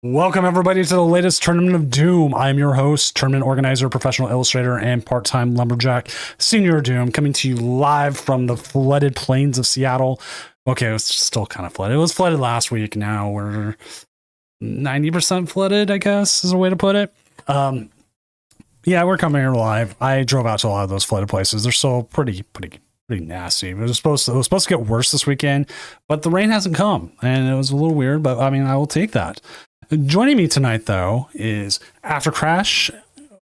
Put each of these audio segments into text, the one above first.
Welcome, everybody, to the latest Tournament of Doom. I'm your host, tournament organizer, professional illustrator, and part-time lumberjack, Senior Doom, coming to you live from the flooded plains of Seattle. Okay, it was still kind of flooded. It was flooded last week. Now we're 90% flooded, I guess, is a way to put it. Yeah, we're coming here live. I drove out to a lot of those flooded places. They're still pretty nasty. It was supposed to get worse this weekend, but the rain hasn't come, and it was a little weird. But I mean, I will take that. Joining me tonight, though, is After Crash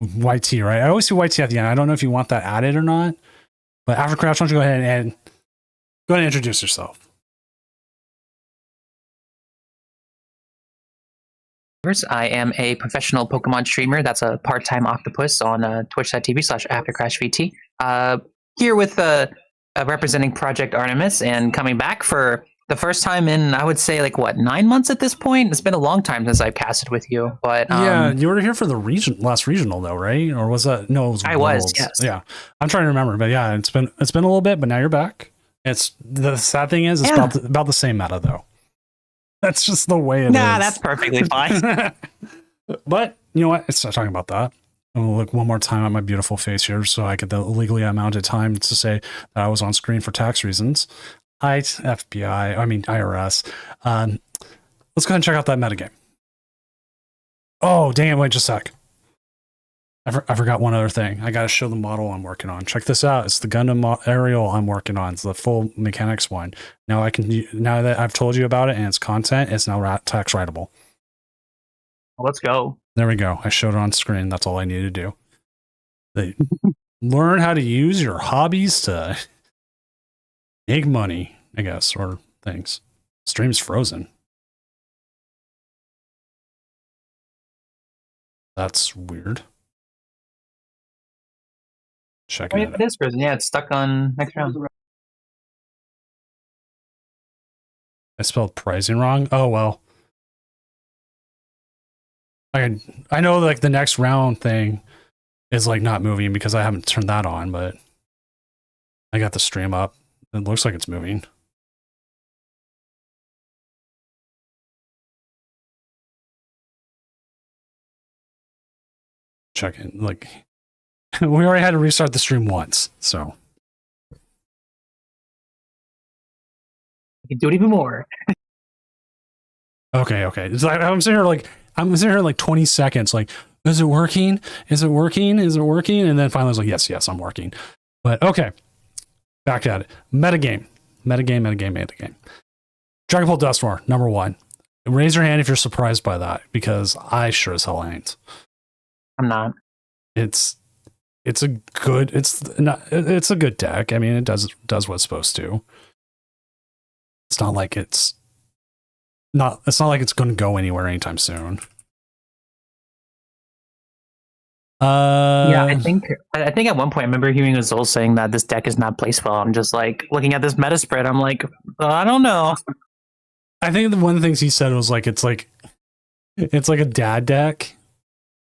YT, right? I always see YT at the end. I don't know if you want that added or not, but After Crash, why don't you go ahead and introduce yourself? I am a professional Pokemon streamer. That's a part-time octopus on twitch.tv/AfterCrashVT. Here with representing Project Artemis and coming back for the first time in, I would say, 9 months at this point. It's been a long time since I've casted with you, but yeah, you were here for the last regional though, right? Or was that no? It was I Worlds. was, yes. Yeah, I'm trying to remember, but yeah, it's been a little bit, but now you're back. It's the sad thing is, it's about the same meta though. That's just the way it is. Nah, that's perfectly fine. But you know what? Let's not talking about that. I'm gonna look one more time at my beautiful face here so I get the legally amounted time to say that I was on screen for tax reasons. IRS. Let's go ahead and check out that metagame. Oh, dang it. Wait just a sec. I forgot one other thing. I got to show the model I'm working on. Check this out. It's the Gundam Aerial I'm working on. It's the full mechanics one. Now that I've told you about it and its content, it's now tax writable. Let's go. There we go. I showed it on screen. That's all I need to do. Learn how to use your hobbies to make money, I guess, or things. Stream's frozen. That's weird. Checking it. It is frozen. Yeah, it's stuck on next round. I spelled pricing wrong. Oh well. I know the next round thing is not moving because I haven't turned that on, but I got the stream up. It looks like it's moving. Check it. We already had to restart the stream once, so. You can do it even more. Okay. It's I'm sitting here 20 seconds. Is it working? Is it working? Is it working? And then finally I was like, yes, I'm working. But okay. Back at it. Metagame. Dragonfall Duskmoor, number 1. Raise your hand if you're surprised by that, because I sure as hell ain't. I'm not. It's a good deck. I mean, it does what it's supposed to. It's not like it's going to go anywhere anytime soon. Yeah, I think at one point I remember hearing Azul saying that this deck is not placed well. I'm just looking at this meta spread. I'm like, I don't know. I think one of the things he said was it's like a dad deck,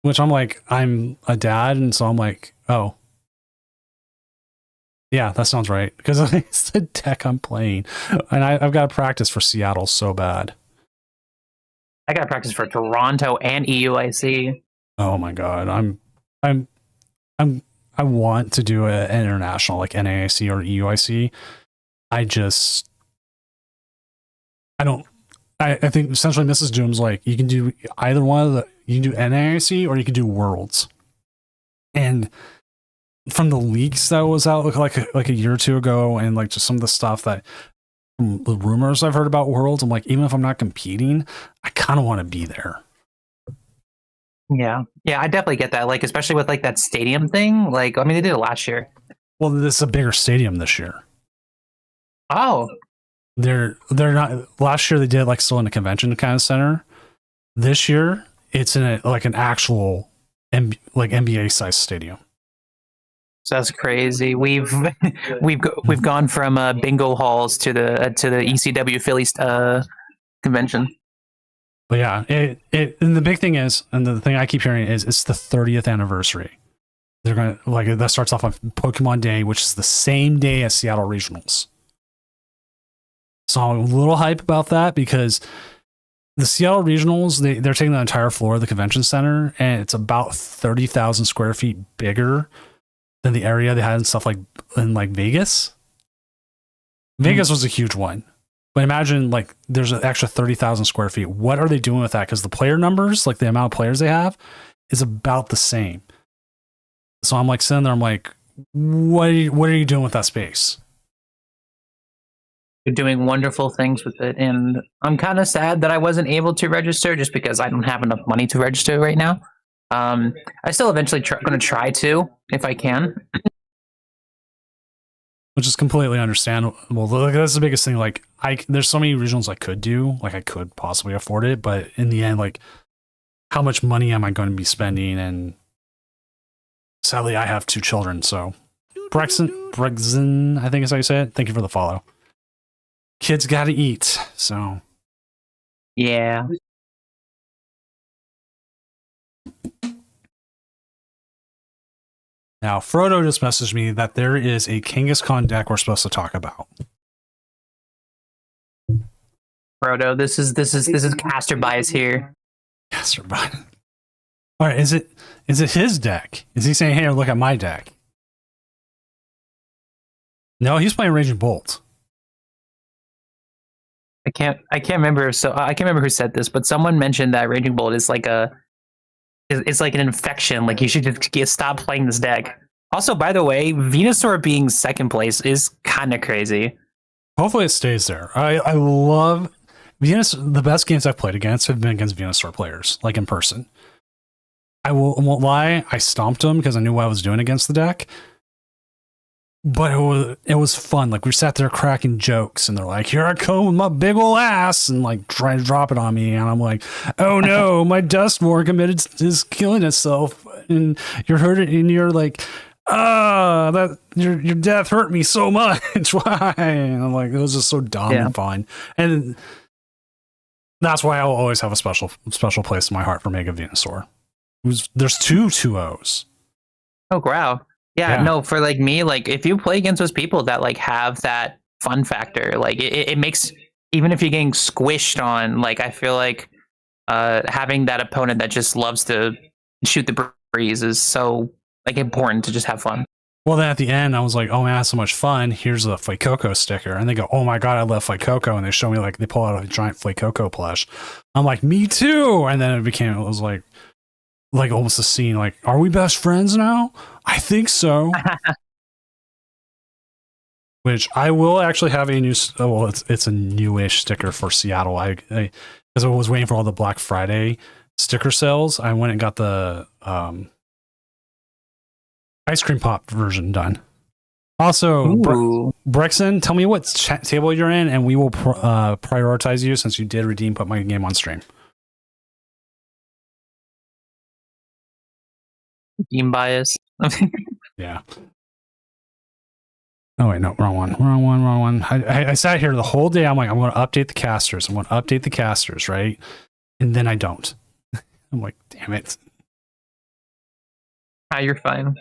which I'm a dad, and so I'm like, oh, yeah, that sounds right, because it's the deck I'm playing, and I've got to practice for Seattle so bad. I got to practice for Toronto and EUIC. Oh my god, I want to do an international NAIC or EUIC. I think essentially Mrs. Doom's you can do either one of the, you can do NAIC or you can do Worlds. And from the leaks that was out like a year or two ago, and just some of the stuff that from the rumors I've heard about Worlds, I'm even if I'm not competing, I kind of want to be there. Yeah, I definitely get that. Especially with that stadium thing. I mean, they did it last year. Well, this is a bigger stadium this year. Oh, they're not. Last year they did still in a convention kind of center. This year it's in an actual NBA size stadium. So that's crazy. We've gone from bingo halls to the ECW Philly convention. But yeah, and the big thing is, and the thing I keep hearing is, it's the 30th anniversary. They're gonna that starts off on Pokemon Day, which is the same day as Seattle Regionals. So I'm a little hype about that, because the Seattle Regionals, they're taking the entire floor of the convention center, and it's about 30,000 square feet bigger than the area they had in stuff like in like Vegas. Vegas was a huge one. But imagine like there's an extra 30,000 square feet. What are they doing with that? Because the player numbers, like the amount of players they have, is about the same. So I'm like sitting there, I'm like, what are you doing with that space? You're doing wonderful things with it, and I'm kind of sad that I wasn't able to register just because I don't have enough money to register right now. I still eventually going to try to if I can. Which is completely understandable. That's the biggest thing. Like, there's so many regionals I could do. Like, I could possibly afford it, but in the end, like, how much money am I going to be spending? And sadly, I have 2 children. So, Brexen, I think is how you say it. Thank you for the follow. Kids got to eat. So, yeah. Now, Frodo just messaged me that there is a Kangaskhan deck we're supposed to talk about. Frodo, this is caster bias here. Caster bias. All right, is it his deck? Is he saying, "Hey, look at my deck"? No, he's playing Raging Bolt. I can't remember. So I can't remember who said this, but someone mentioned that Raging Bolt is like it's like an infection. Like you should just stop playing this deck. Also, by the way, Venusaur being second place is kind of crazy. Hopefully, it stays there. I love Venusaur. The best games I've played against have been against Venusaur players, like in person. I won't lie. I stomped them because I knew what I was doing against the deck. But it was fun. Like we sat there cracking jokes, and they're like, "Here I come with my big ol' ass," and like trying to drop it on me, and I'm like, "Oh no, my Duskmorn is killing itself," and you're hurting, and you're like, that your death hurt me so much. Why? And I'm like, it was just so dumb and fun, and that's why I'll always have a special place in my heart for Mega Venusaur. There's 2 2-0s. Oh wow. Yeah, no, for like me, like if you play against those people that like have that fun factor, like it makes, even if you're getting squished on, like I feel like having that opponent that just loves to shoot the breeze is so like important to just have fun. Well, then at the end, I was like, "Oh man, that's so much fun! Here's a Fuecoco sticker," and they go, "Oh my god, I love Fuecoco!" And they show me like they pull out a giant Fuecoco plush. I'm like, "Me too!" And then it was like almost a scene. Like, are we best friends now? I think so. Which I will actually have a new. Well, it's a newish sticker for Seattle. I because I was waiting for all the Black Friday sticker sales. I went and got the ice cream pop version done. Also, Brexen, tell me what table you're in, and we will prioritize you since you did put my game on stream. Team bias. Yeah. Oh wait, no, wrong one. I sat here the whole day. I'm like, I'm going to update the casters. Right? And then I don't. I'm like, damn it. You're fine.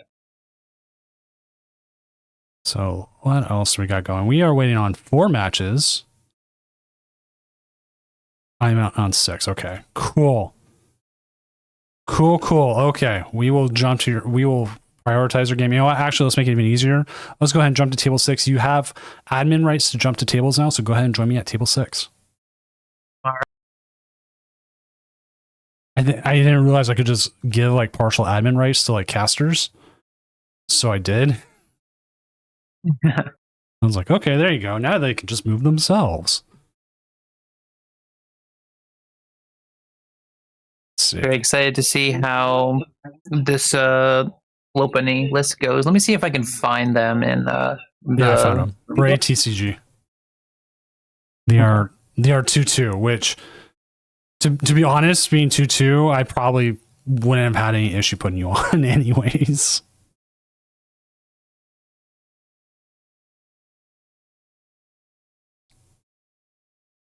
So what else we got going? We are waiting on 4 matches. I'm out on 6. Okay, cool. Okay, we will prioritize your game. You know what? Actually, let's make it even easier. Let's go ahead and jump to table 6. You have admin rights to jump to tables now, so go ahead and join me at table 6. All right. I didn't realize I could just give like partial admin rights to like casters, so I did. I was like, okay, there you go. Now they can just move themselves. Very excited to see how this Lopunny list goes. Let me see if I can find them in I found them. Bray TCG. They are 2-2, which to be honest, being 2-2, I probably wouldn't have had any issue putting you on anyways.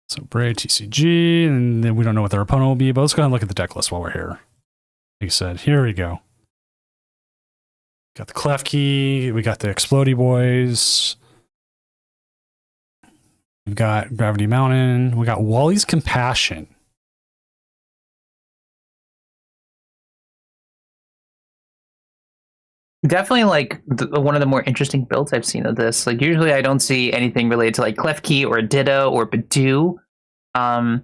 So Bray TCG, and then we don't know what their opponent will be, but let's go ahead and look at the deck list while we're here. Like I said, here we go. Got the Klefki, we got the Explodey Boys. We've got Gravity Mountain, we got Wally's Compassion. definitely like one of the more interesting builds I've seen of this. Like usually I don't see anything related to like Klefki or Ditto or Badoo. I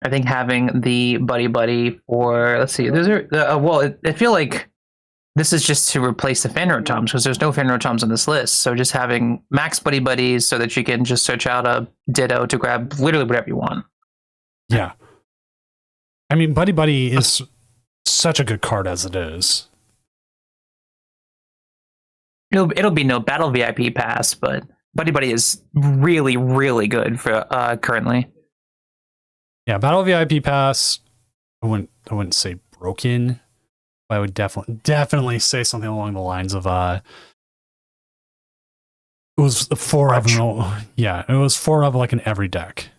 think having the Buddy Buddy for, let's see, those are I feel like this is just to replace the Fenrir because there's no Fenrir on this list. So just having max Buddy Buddies so that you can just search out a Ditto to grab literally whatever you want. Yeah. I mean, Buddy Buddy is such a good card as it is. It'll be no battle VIP pass, but Buddy Buddy is really, really good for currently. Yeah, battle VIP pass. I wouldn't say broken, but I would definitely say something along the lines of it was 4 of them. Yeah, it was 4 of like in every deck.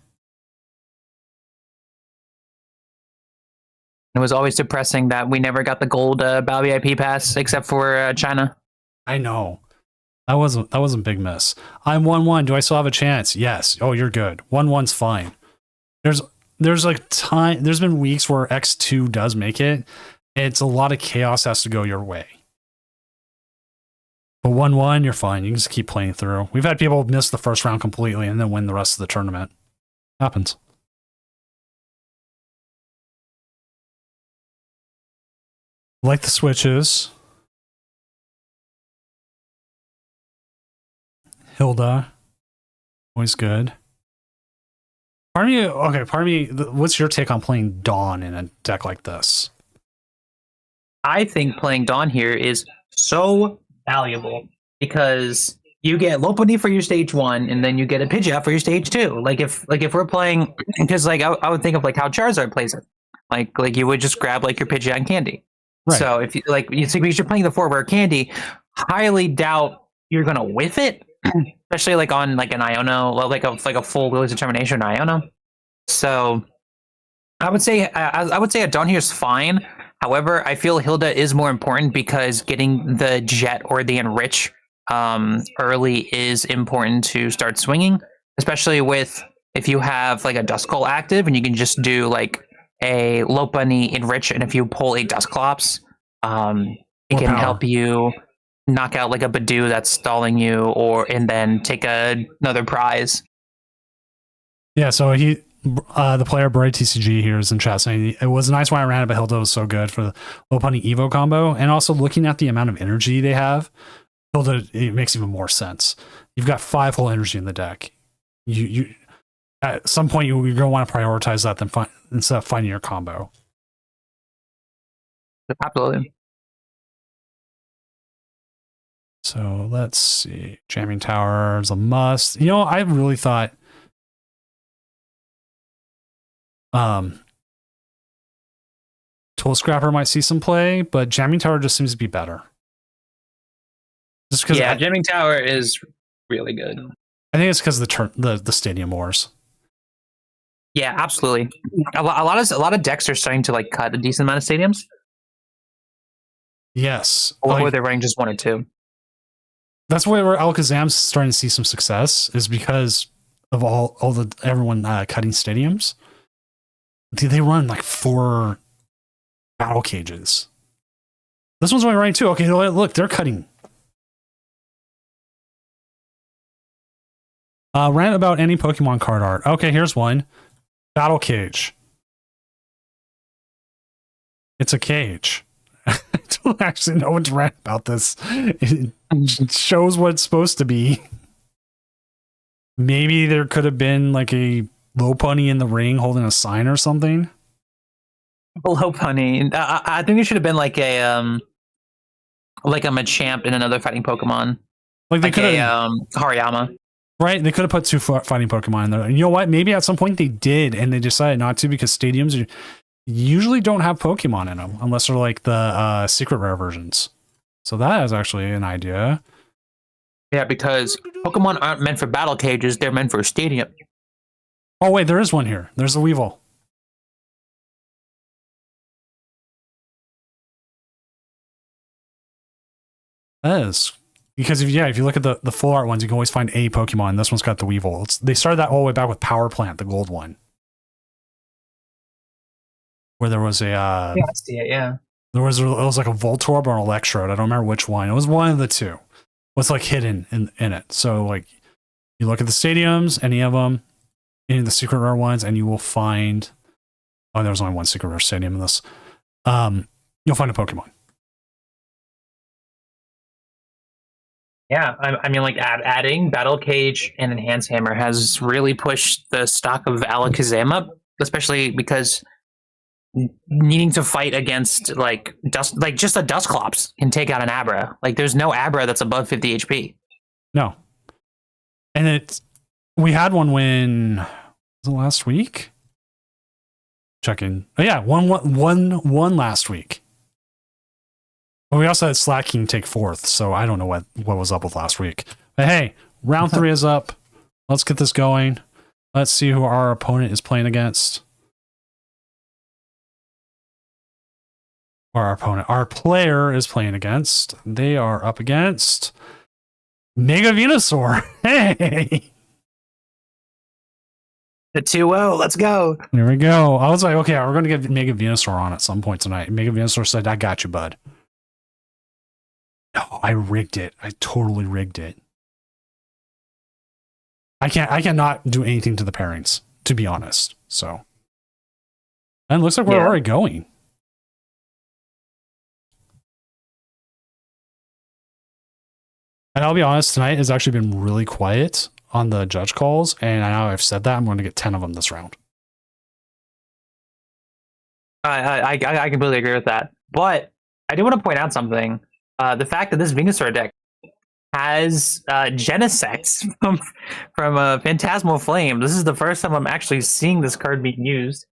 It was always depressing that we never got the gold battle VIP pass except for China. I know. That was a big miss. I'm 1-1. Do I still have a chance? Yes. Oh, you're good. 1-1's fine. There's like time. There's been weeks where X2 does make it. It's a lot of chaos has to go your way. But 1-1, you're fine. You can just keep playing through. We've had people miss the first round completely and then win the rest of the tournament. Happens. Like the switches. Hilda, always good. Pardon me, what's your take on playing Dawn in a deck like this? I think playing Dawn here is so valuable because you get Lopunny for your stage 1, and then you get a Pidgeot for your stage 2. Like if we're playing, because like I would think of like how Charizard plays it. Like you would just grab like your Pidgeot and Candy. Right. So if you because you're playing the 4 rare Candy, highly doubt you're gonna whiff it. Especially like on like an Iono, like a full Will's Determination Iono. So I would say a Dawn here is fine. However, I feel Hilda is more important because getting the Jet or the Enrich early is important to start swinging. Especially with if you have like a Duskull active and you can just do like a Lopunny Enrich, and if you pull a Dusclops, it can help you knock out like a Badoo that's stalling you, and then take another prize. Yeah, so the player Bright TCG here is in chat saying it was nice when I ran it, but Hilda was so good for the Lopunny Evo combo, and also looking at the amount of energy they have, Hilda, it makes even more sense. You've got 5 whole energy in the deck. You at some point you're going to want to prioritize that instead of finding your combo. Absolutely. So let's see. Jamming Tower is a must. You know, I really thought Tool Scrapper might see some play, but Jamming Tower just seems to be better. Just because Jamming Tower is really good. I think it's because of the Stadium Wars. Yeah, absolutely. A lot of decks are starting to like cut a decent amount of stadiums. Yes. Or they're running just 1 or 2. That's where Alakazam's starting to see some success, is because of everyone cutting stadiums. They run like 4 battle cages. This one's only running 2. Okay, look, they're cutting. Rant about any Pokemon card art. Okay, here's one. Battle cage. It's a cage. I don't actually know what to rant about this. It shows what it's supposed to be. Maybe there could have been like a Lopunny in the ring holding a sign or something. Lopunny. I think it should have been like a Machamp in another fighting Pokemon. Like they could have Hariyama. Right, they could have put 2 fighting Pokemon in there. You know what? Maybe at some point they did, and they decided not to because stadiums usually don't have Pokemon in them unless they're like the secret rare versions. So that is actually an idea. Yeah, because Pokemon aren't meant for battle cages; they're meant for a stadium. Oh wait, there is one here. There's a Weevil. That is. Because if you look at the full art ones, you can always find a Pokemon. This one's got the Weevil. They started that all the way back with Power Plant, the gold one, where there was a I see it. Yeah. It was like a Voltorb or an Electrode. I don't remember which one. It was one of the two. What's like hidden in it. So like you look at the stadiums, any of them, any of the secret rare ones, and you will find. Oh, there's only one secret rare stadium in this. You'll find a Pokemon. Yeah, I mean, like adding Battle Cage and Enhance Hammer has really pushed the stock of Alakazam up, especially because needing to fight against like dust, like just a Dusclops can take out an Abra. Like, there's no Abra that's above 50 HP. No, and we had one when was it last week? Checking. Oh yeah, one last week. But we also had Slacking take fourth, so I don't know what was up with last week. But hey, round 3 is up. Let's get this going. Let's see who our opponent is playing against. Or our player is playing against. They are up against Mega Venusaur. Hey! The 2-0, let's go. There we go. I was like, okay, we're going to get Mega Venusaur on at some point tonight. Mega Venusaur said, I got you, bud. No, I rigged it. I totally rigged it. I cannot do anything to the pairings, to be honest. So, and it looks like we're already going. And I'll be honest, tonight has actually been really quiet on the judge calls. And now I've said that, I'm going to get 10 of them this round. I completely agree with that. But I do want to point out something. The fact that this Venusaur deck has Genesect from Phantasmal Flame. This is the first time I'm actually seeing this card being used.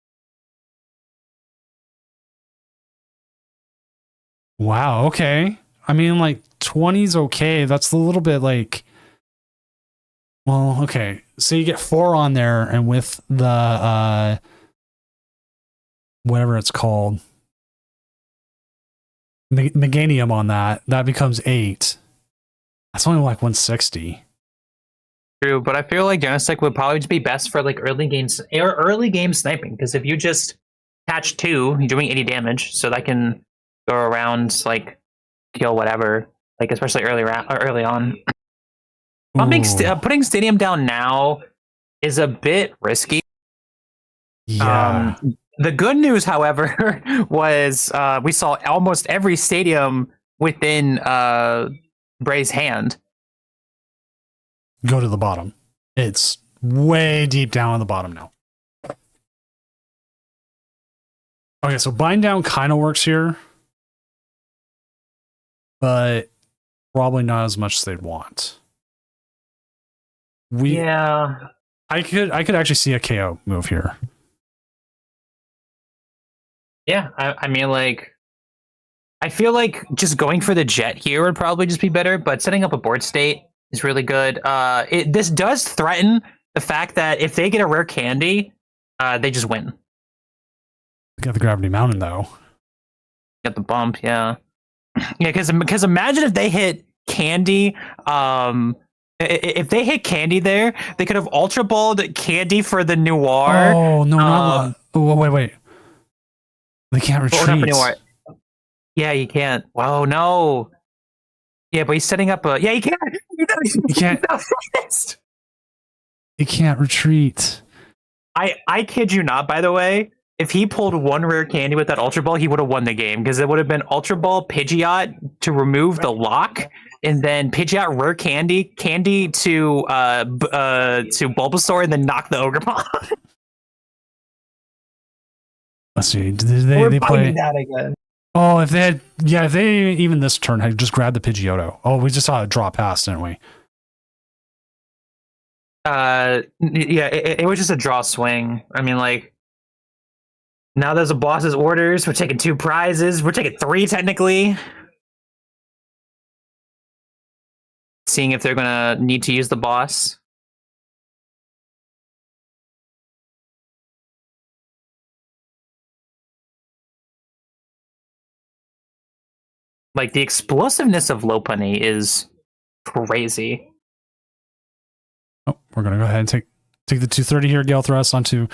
Wow, okay. I mean, like, 20's okay. That's a little bit like... Well, okay. So you get 4 on there, and with the... whatever it's called... Meganium on that becomes 8. That's only like 160. True, but I feel like Genesect would probably be best for like early game sniping, because if you just attach 2, you're doing 80 damage, so that can go around, like kill whatever, like especially early on. Putting Stadium down now is a bit risky. Yeah. The good news, however, was we saw almost every stadium within Bray's hand go to the bottom. It's way deep down on the bottom now. Okay, so bind down kind of works here, but probably not as much as they'd want. I could actually see a KO move here. Yeah, I mean, like, I feel like just going for the jet here would probably just be better, but setting up a board state is really good. This does threaten the fact that if they get a rare candy, they just win. Got the Gravity Mountain, though. Got the bump, yeah. Yeah, because imagine if they hit candy, if they hit candy there, they could have Ultra Balled candy for the Noir. Oh, no, not wait. They can't retreat. Yeah, you can't. Whoa, no. Yeah, but he's setting up a... Yeah, he can't. He can't. He can't retreat. I kid you not, by the way. If he pulled one rare candy with that Ultra Ball, he would have won the game, because it would have been Ultra Ball Pidgeot to remove the lock, and then Pidgeot rare candy to Bulbasaur, and then knock the Ogre Paw. Let's see. Did they play that again? Oh, if they even this turn had just grabbed the Pidgeotto. Oh, we just saw it draw past, didn't we? Yeah, it was just a draw swing. I mean, like, now there's a boss's orders. We're taking 2 prizes. We're taking 3 technically. Seeing if they're gonna need to use the boss. Like, the explosiveness of Lopunny is crazy. Oh, we're gonna go ahead and take the 230 here, Gale Thrust onto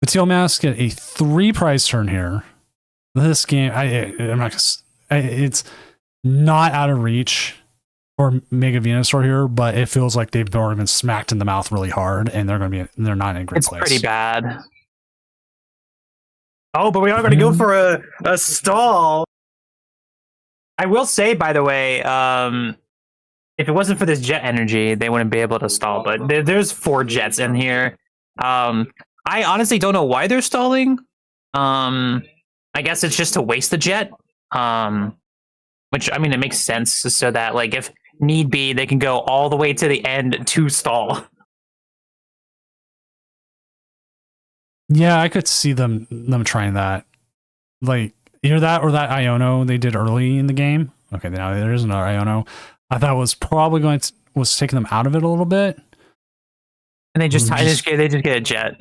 the Teal Mask. Get a 3 prize turn here. This game, I'm not. It's not out of reach for Mega Venusaur here, but it feels like they've already been smacked in the mouth really hard, and they're not in a great It's place. pretty bad. Oh, but we are going to go for a stall. I will say, by the way, if it wasn't for this jet energy, they wouldn't be able to stall. But there's 4 jets in here. I honestly don't know why they're stalling. I guess it's just to waste the jet. Which, I mean, it makes sense so that, like, if need be, they can go all the way to the end to stall. Yeah, I could see them trying that. Like, either that or that Iono they did early in the game. Okay, now there is another Iono. I thought was probably was taking them out of it a little bit. And they just get a jet.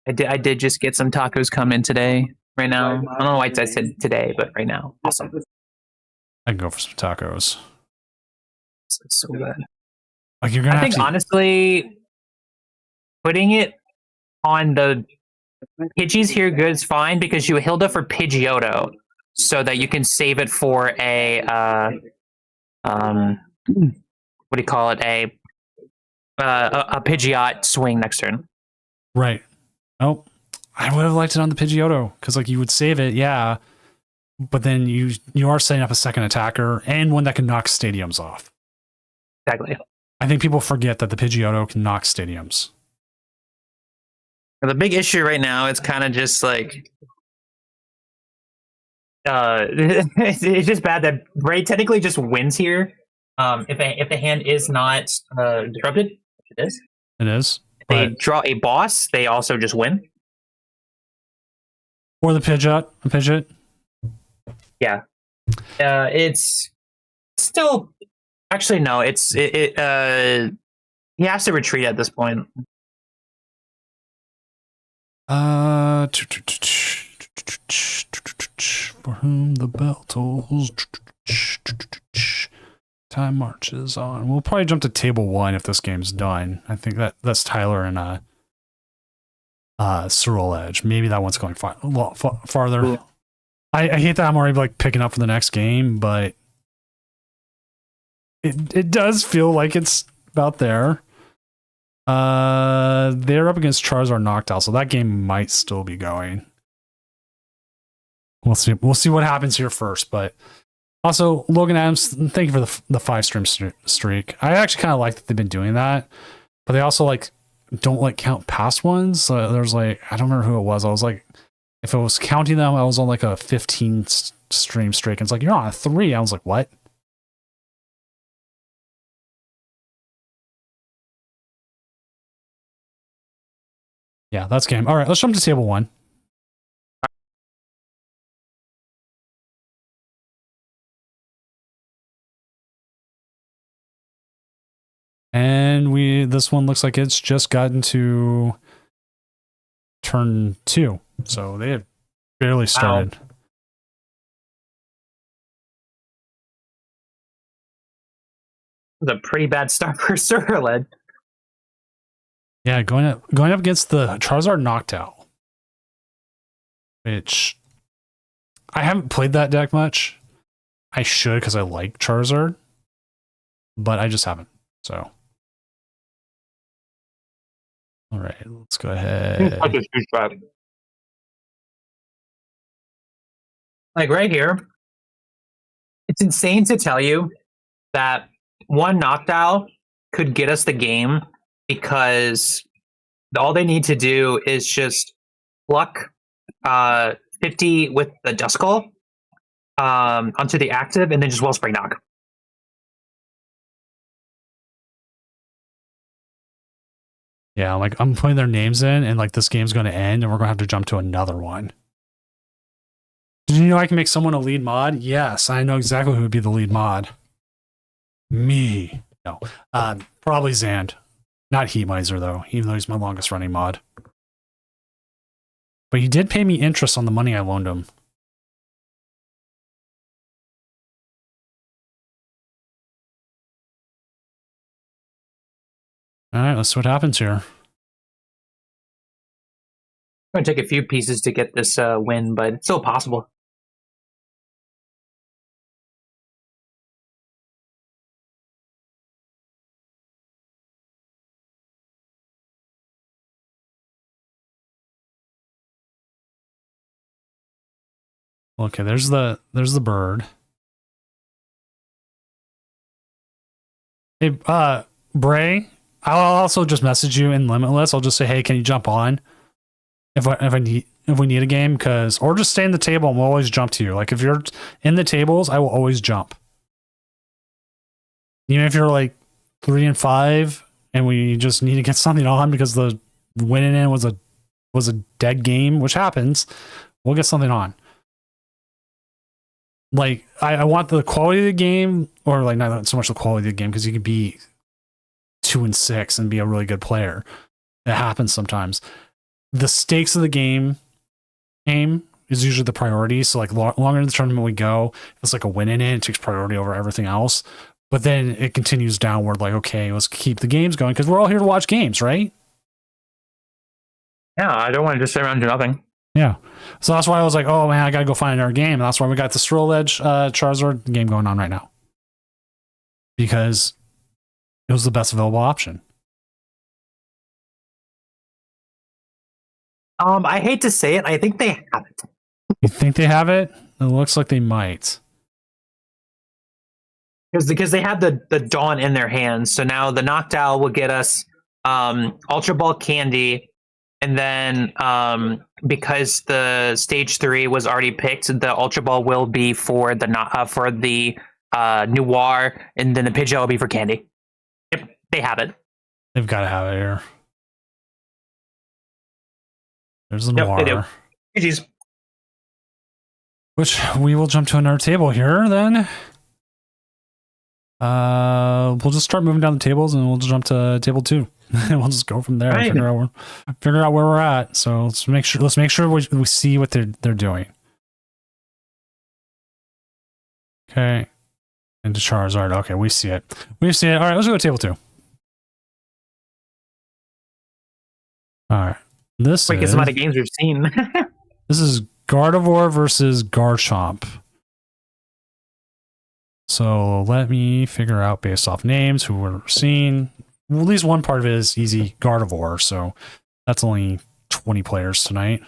I did just get some tacos come in today. Right now, I don't know why I said today, but right now, awesome. I can go for some tacos. It's so good. Like you're gonna. I think honestly, putting it on the Pidgeys here good is fine because you Hilda for Pidgeotto, so that you can save it for a what do you call it, a Pidgeot swing next turn. Right. Oh, I would have liked it on the Pidgeotto because like you would save it, yeah, but then you are setting up a second attacker and one that can knock stadiums off. Exactly. I think people forget that the Pidgeotto can knock stadiums. The big issue right now is kind of just like it's just bad that Bray technically just wins here. If the hand is not disrupted, which it is. It is. If they draw a boss, they also just win. Or the Pidgeot. Yeah. It's still actually no. He has to retreat at this point. For whom the bell tolls, time marches on. We'll probably jump to table 1 if this game's done. I think that's Tyler and Cyril Edge. Maybe that one's going farther. Cool. I hate that I'm already like picking up for the next game, but it does feel like it's about there. They're up against Charizard Noctowl, so that game might still be going. We'll see what happens here first, but also Logan Adams, thank you for the 5-stream streak. I actually kind of like that they've been doing that, but they also like don't like count past ones. So there's like, I don't remember who it was. I was like, if I was counting them, I was on like a 15 stream streak. And it's like, you're on a 3. I was like, what? Yeah, that's game. All right, let's jump to table 1. And this one looks like it's just gotten to turn 2. So they have barely started. Wow. It was a pretty bad start for Surled. Yeah, going up against the Charizard Noctowl, which I haven't played that deck much. I should because I like Charizard, but I just haven't. So, all right, let's go ahead. Like right here, it's insane to tell you that one Noctowl could get us the game because all they need to do is just pluck 50 with the Duskull onto the active and then just Wellspring Knock. Yeah, like I'm putting their names in and like this game's going to end and we're going to have to jump to another one. Did you know I can make someone a lead mod? Yes, I know exactly who would be the lead mod. Me. No. Probably Zand. Not Heat Miser, though, even though he's my longest running mod. But he did pay me interest on the money I loaned him. All right, let's see what happens here. Gonna take a few pieces to get this win, but it's still possible. Okay, there's the bird. Hey, Bray, I'll also just message you in Limitless. I'll just say, hey, can you jump on if we need a game? Or just stay in the table and we'll always jump to you. Like if you're in the tables, I will always jump. Even if you're like 3 and 5 and we just need to get something on because the winning in was a dead game, which happens, we'll get something on. Like I want the quality of the game, or like not so much the quality of the game, because you can be 2 and 6 and be a really good player. It happens sometimes. The stakes of the game is usually the priority. So like longer in the tournament we go, it's like a win in it takes priority over everything else. But then it continues downward. Like, okay, let's keep the games going because we're all here to watch games, right? Yeah, I don't want to just sit around and do nothing. Yeah. So that's why I was like, oh man, I gotta go find our game. And that's why we got the Stroll Edge Charizard game going on right now. Because it was the best available option. I hate to say it, I think they have it. You think they have it? It looks like they might. Because they have the Dawn in their hands. So now the Noctowl will get us Ultra Ball Candy. And then because the stage 3 was already picked, the Ultra Ball will be for the Noir, and then the Pidgeot will be for Candy. Yep, they have it. They've got to have it here. There's the Yep, Noir. they do. GG's. Which we will jump to another table here then. We'll just start moving down the tables and we'll jump to table 2. And we'll just go from there and figure out where we're at. So let's make sure we see what they're doing. Okay. Into Charizard. Okay, we see it. We see it. All right, let's go to table 2. All right. Quickest amount of games we've seen. This is Gardevoir versus Garchomp. So let me figure out based off names who we're seeing. Well, at least one part of it is easy Gardevoir, so that's only 20 players tonight.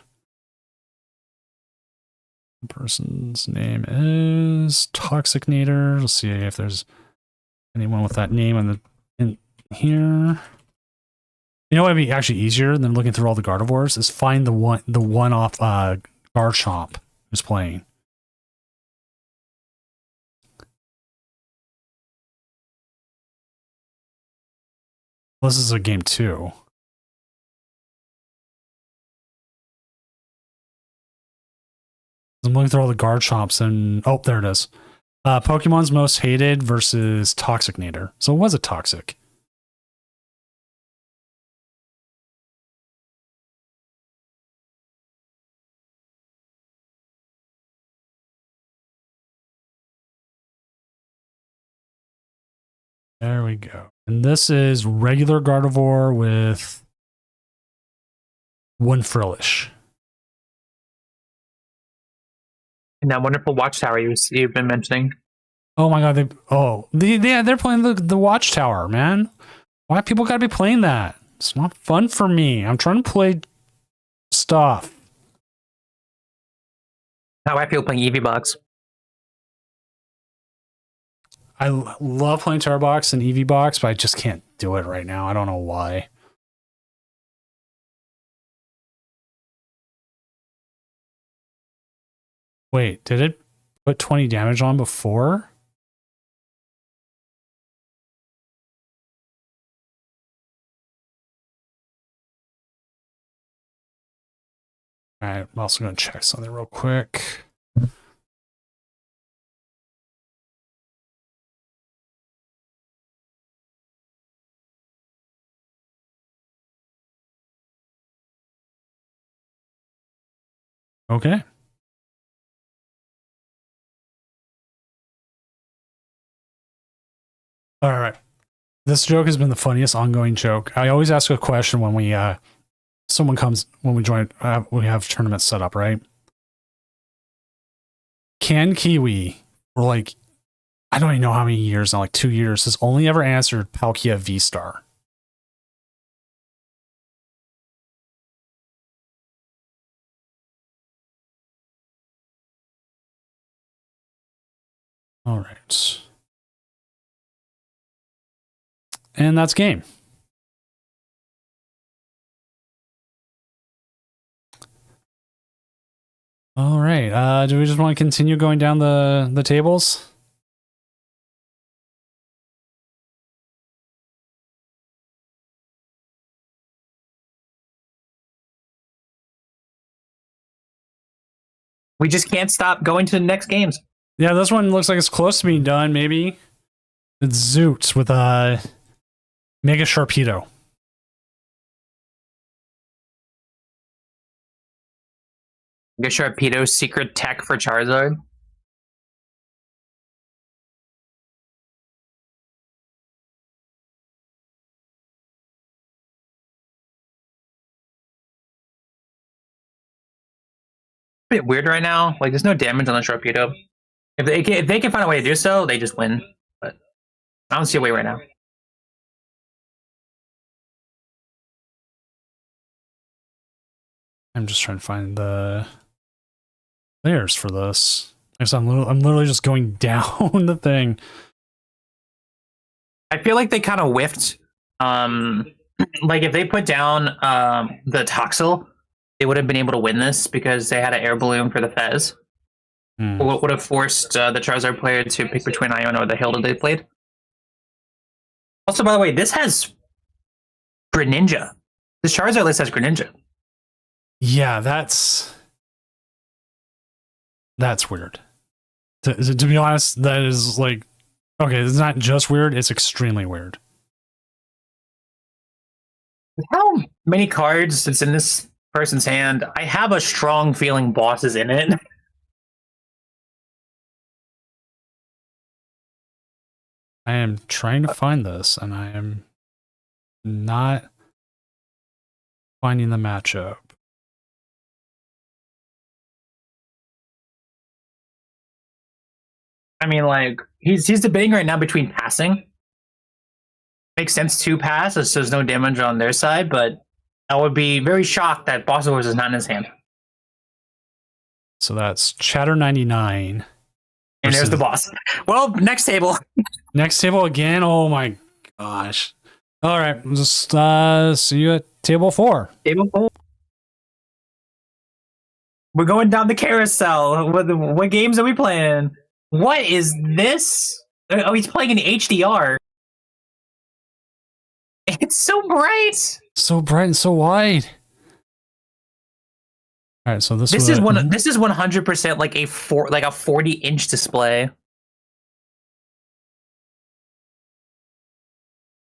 The person's name is Toxicnator. Let's see if there's anyone with that name in here. You know what would be actually easier than looking through all the Gardevoirs is find the one off Garchomp who's playing. This is a game 2. I'm looking through all the Garchomps and oh, there it is. Pokemon's most hated versus Toxicnator. So was it toxic? There we go. And this is regular Gardevoir with one Frillish. And that wonderful Watchtower you've been mentioning. Oh my god, they're playing the Watchtower, man. Why people gotta be playing that? It's not fun for me. I'm trying to play stuff. How I feel playing Eevee Box. I love playing Terra Box and Eevee Box, but I just can't do it right now. I don't know why. Wait, did it put 20 damage on before? All right, I'm also going to check something real quick. Okay. All right. This joke has been the funniest ongoing joke. I always ask a question when we someone comes when we join, we have tournaments set up, right? Can Kiwi, or like, I don't even know how many years now, like 2 years, has only ever answered Palkia V-Star. All right. And that's game. All right. Do we just want to continue going down the tables? We just can't stop going to the next games. Yeah, this one looks like it's close to being done, maybe. It's Zoots with a Mega Sharpedo. Mega Sharpedo's secret tech for Charizard. Bit weird right now. Like, there's no damage on the Sharpedo. If they can find a way to do so, they just win. But I don't see a way right now. I'm just trying to find the players for this. I'm literally just going down the thing. I feel like they kind of whiffed. Like if they put down the Toxel, they would have been able to win this because they had an air balloon for the Fez. What would have forced the Charizard player to pick between Iona or the Hilda they played. Also, by the way, this has Greninja. This Charizard list has Greninja. Yeah, that's weird. To be honest, that is like, okay, it's not just weird, it's extremely weird. How many cards that's in this person's hand? I have a strong feeling Boss is in it. I am trying to find this, and I am not finding the matchup. I mean, like, he's debating right now between passing. Makes sense to pass, as there's no damage on their side, but I would be very shocked that Boss Wars is not in his hand. So that's Chatter99. And there's the boss. Well, next table. Next table again. Oh my gosh. All right. Just see you at table 4. Table 4. We're going down the carousel. What games are we playing? What is this? Oh, he's playing in HDR. It's so bright. So bright and so wide. All right, so this is 100% like a 40-inch display.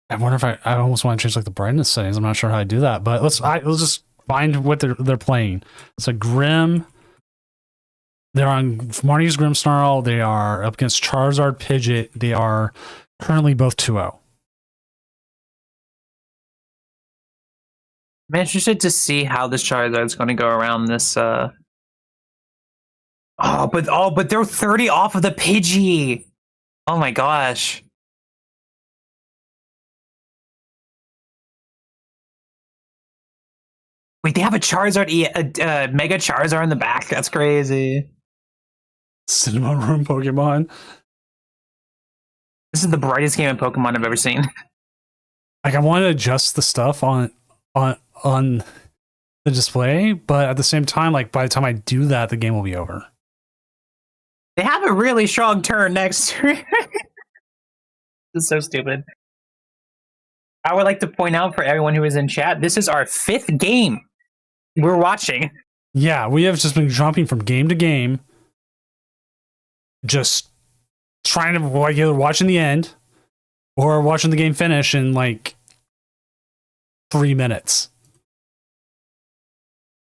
I wonder if I almost want to change like the brightness settings. I'm not sure how I do that, but let's just find what they're playing. It's a Grim. They're on Marnie's Grimmsnarl. They are up against Charizard Pidgeot. They are currently both 2-0. I'm interested to see how this Charizard's going to go around this. But they're 30 off of the Pidgey. Oh my gosh. Wait, they have a Charizard, Mega Charizard in the back. That's crazy. Cinema Room Pokemon. This is the brightest game of Pokemon I've ever seen. Like, I want to adjust the stuff on the display, but at the same time, like, by the time I do that, the game will be over. They have a really strong turn next. This is so stupid. I would like to point out for everyone who is in chat, this is our 5th game we're watching. Yeah, we have just been jumping from game to game, just trying to, like, either watching the end or watching the game finish in like 3 minutes.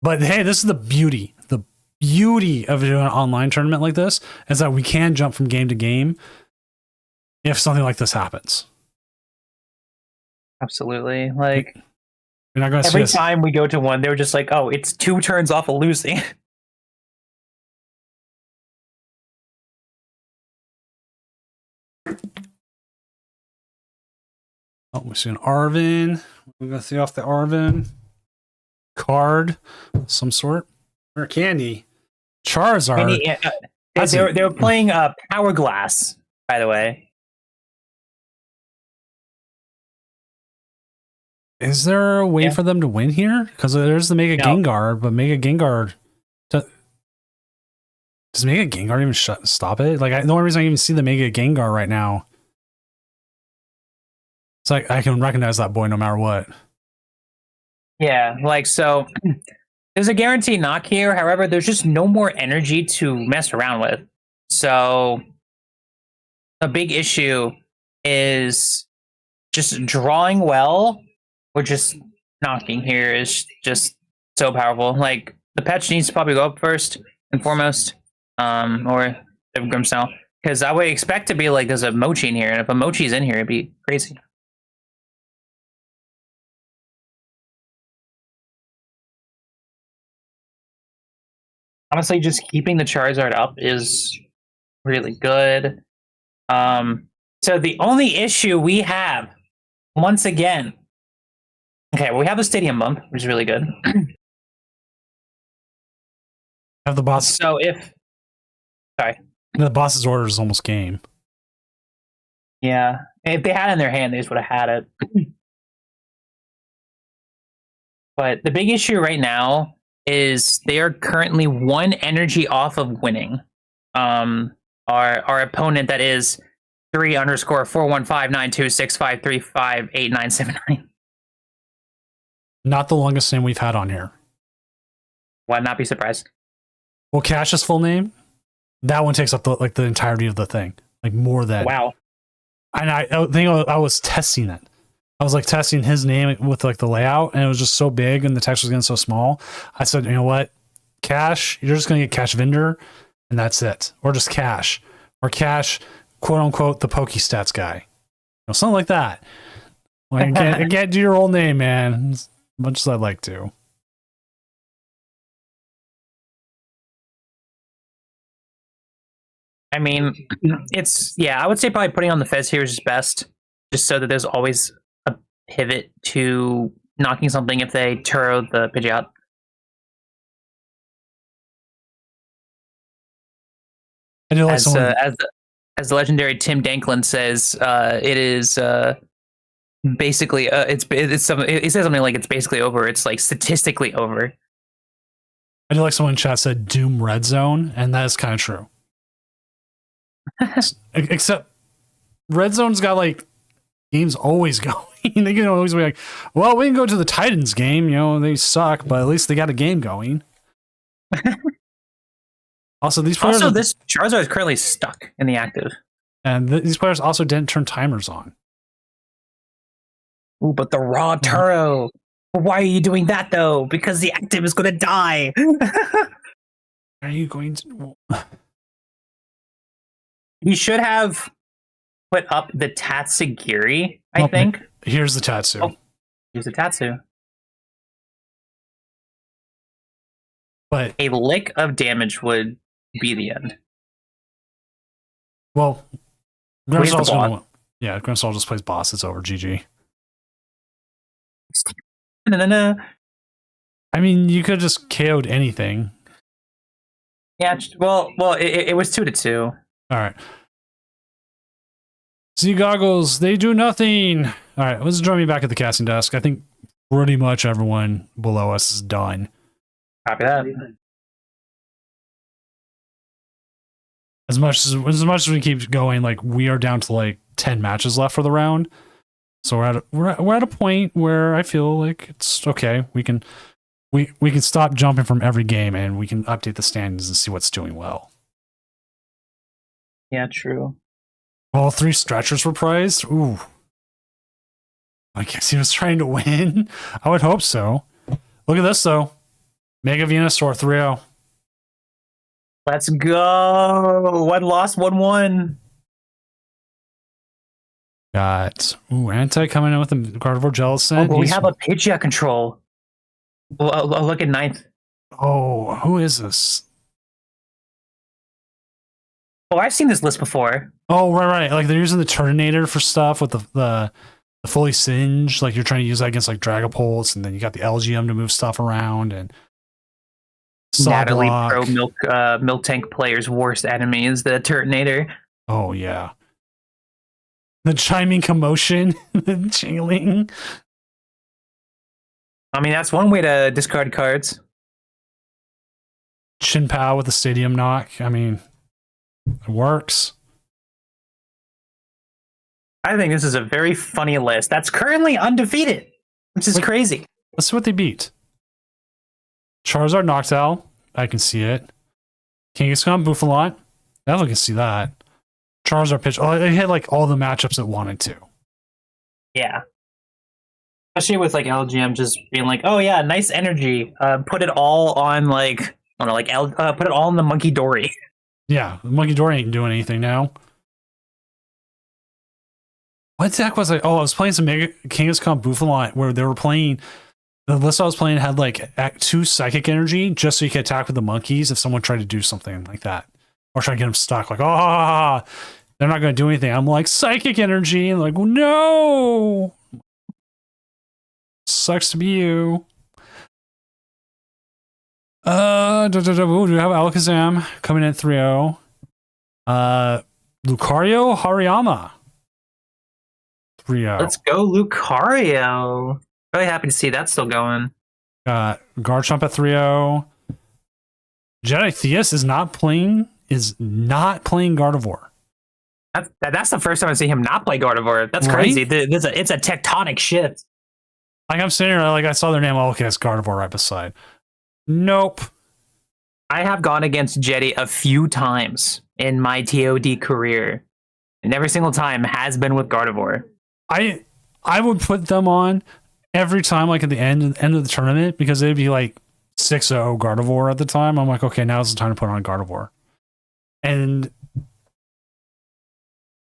But hey, this is the beauty of doing an online tournament like this, is that we can jump from game to game if something like this happens. Absolutely. Like, You're not going to see Every us. time we go to one, they were just like, "Oh, it's 2 turns off of losing." Oh, we see an Arvin. We're going to see off the Arvin card, of some sort, or Candy. Charizard. They were playing Power Glass, by the way. Is there a way for them to win here? Because there's the Mega Gengar, but Mega Gengar does Mega Gengar even stop it? Like, the only reason I even see the Mega Gengar right now, it's like I can recognize that boy no matter what. Yeah, like so. There's a guaranteed knock here. However, there's just no more energy to mess around with. So a big issue is just drawing well or just knocking here is just so powerful. Like the patch needs to probably go up first and foremost, or the Grimmsnarl, because I would expect to be like there's a Mochi in here, and if a Mochi's in here, it'd be crazy. Honestly, just keeping the Charizard up is really good. So the only issue we have, once again, okay, well, we have a Stadium Bump, which is really good. Have the boss. So The boss's order is almost game. Yeah, if they had it in their hand, they just would have had it. But the big issue right now is they are currently 1 energy off of winning. Our opponent that is 3_4159265358979. Not the longest name we've had on here. Would not be surprised. Well, Cash's full name, that one takes up the entirety of the thing, like more than. Wow. And I think I was testing it. I was like testing his name with like the layout, and it was just so big, and the text was getting so small. I said, you know what, Cash, you're just gonna get Cash Vendor, and that's it, or just Cash, or Cash, quote unquote, the Pokestats guy, something like that. Like, I can't do your old name, man, as much as I'd like to. I mean, I would say probably putting on the Fez here is best, just so that there's always a pivot to knocking something if they Turo the Pidgeot. I do like As the legendary Tim Danklin says, it is basically it says something like it's basically over. It's like statistically over. I do like someone in chat said Doom Red Zone, and that is kind of true. Except Red Zone's got like games always going. They can always be like, well, we can go to the Titans game, they suck, but at least they got a game going. Also, these players this Charizard is currently stuck in the active, and these players also didn't turn timers on. Ooh, but the raw Turo. Why are you doing that though? Because the active is going to die. Are you going to? You should have put up the Tatsugiri, I think. Here's the Tatsu. Oh, here's the Tatsu. But a lick of damage would be the end. Well, Grimmsnarl just plays boss. It's over. GG. I mean, you could have just KO'd anything. Yeah, well, it was 2-2. All right. Z Goggles, they do nothing. All right, let's join me back at the casting desk. I think pretty much everyone below us is done. Copy that. As much as we keep going, like we are down to like 10 matches left for the round. So we're at a point where I feel like it's okay. We can stop jumping from every game and we can update the standings and see what's doing well. Yeah, true. All 3 stretchers were prized. Ooh. I guess he was trying to win. I would hope so. Look at this though. Mega Venusaur 3-0. Let's go. 1 loss, 1 won. Got Anti coming in with the Gardevoir Jellicent. Oh, but we have a Pidgeot control. Well, I'll look at 9th. Oh, who is this? Oh, I've seen this list before. Oh, right. Like they're using the Turtonator for stuff with the fully singed. Like you're trying to use that against like Dragapults, and then you got the LGM to move stuff around and. Natalie Psyblock. Pro Milk Tank player's worst enemy is the Turtonator. Oh yeah. The chiming commotion, the jingling. I mean, that's one way to discard cards. Chin Pao with the Stadium Knock. I mean, it works. I think this is a very funny list that's currently undefeated, which is crazy. Let's see what they beat. Charizard Noctowl. I can see it. Kangaskhan Buffalot. I can see that. Charizard pitch. Oh, they had like all the matchups it wanted to. Yeah. Especially with like LGM just being like, oh yeah, nice energy. Put it all on like, I don't know, like put it all in the Monkey Dory. Yeah, Monkey Dory ain't doing anything now. What deck was I? Oh, I was playing some Mega Kangaskhan Buffalot where they were playing. The list I was playing had like 2 Psychic Energy just so you could attack with the monkeys if someone tried to do something like that. Or try to get them stuck. Like, oh, they're not going to do anything. I'm like, Psychic Energy. And like, no. Sucks to be you. Do we have Alakazam coming in at 3-0? Lucario Hariyama. 3-0. Let's go, Lucario. Really happy to see that still going. Garchomp at 3-0. Jedi Theus is not playing Gardevoir. That's the first time I see him not play Gardevoir. That's Right? crazy. It's a tectonic shift. Like I'm sitting here, like I saw their name. Oh, okay, it's Gardevoir right beside. Nope. I have gone against Jetty a few times in my TOD career, and every single time has been with Gardevoir. I would put them on every time, like at the end of the tournament, because they'd be like 6-0 Gardevoir at the time. I'm like, okay, now's the time to put on Gardevoir. And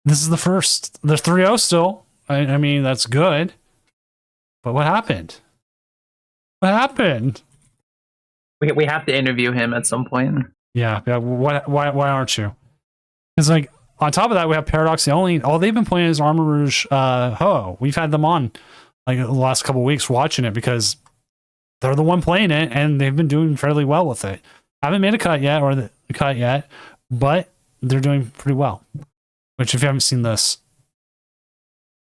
this is the first. They're 3-0 still. I mean, that's good. But what happened? What happened? We have to interview him at some point. Yeah. Why aren't you? Because like on top of that, we have Paradox. All they've been playing is Armor Rouge Ho. We've had them on like the last couple of weeks watching it because they're the one playing it and they've been doing fairly well with it. Haven't made a cut yet, but they're doing pretty well. Which if you haven't seen this,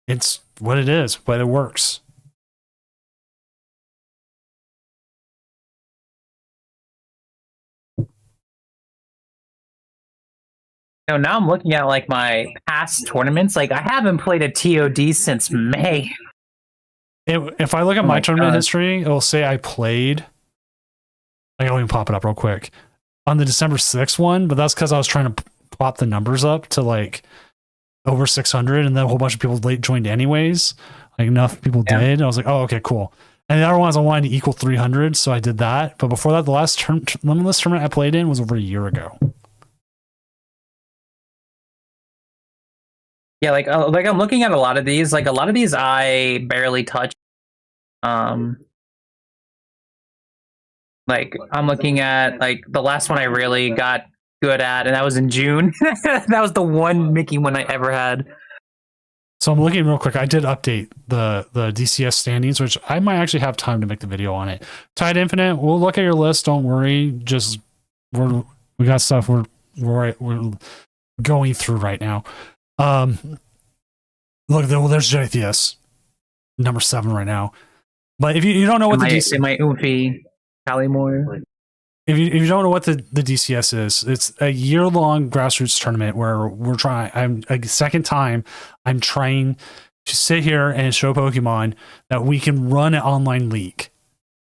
it's what it is, but it works. Now I'm looking at like my past tournaments. Like I haven't played a TOD since May. If I look at my tournament history, it'll say I played. Like, I'll even pop it up real quick on the December 6th one, but that's because I was trying to pop the numbers up to like over 600, and then a whole bunch of people late joined anyways. Like enough people did. I was like, oh, okay, cool. And the other ones I wanted to equal 300, so I did that. But before that, the last limitless tournament I played in was over a year ago. Yeah, like I'm looking at a lot of these. Like a lot of these I barely touch. Like I'm looking at like the last one I really got good at, and that was in June. That was the one Mickey one I ever had. So I'm looking real quick. I did update the DCS standings, which I might actually have time to make the video on it. Tide Infinite, we'll look at your list. Don't worry. Just we got stuff we're going through right now. Look, there's Jedi Theus, number 7 right now. But if you don't know what the DCS, my Oomphy Callimore. if you don't know what the DCS is, it's a year-long grassroots tournament where we're trying. I'm a second time. I'm trying to sit here and show Pokemon that we can run an online league,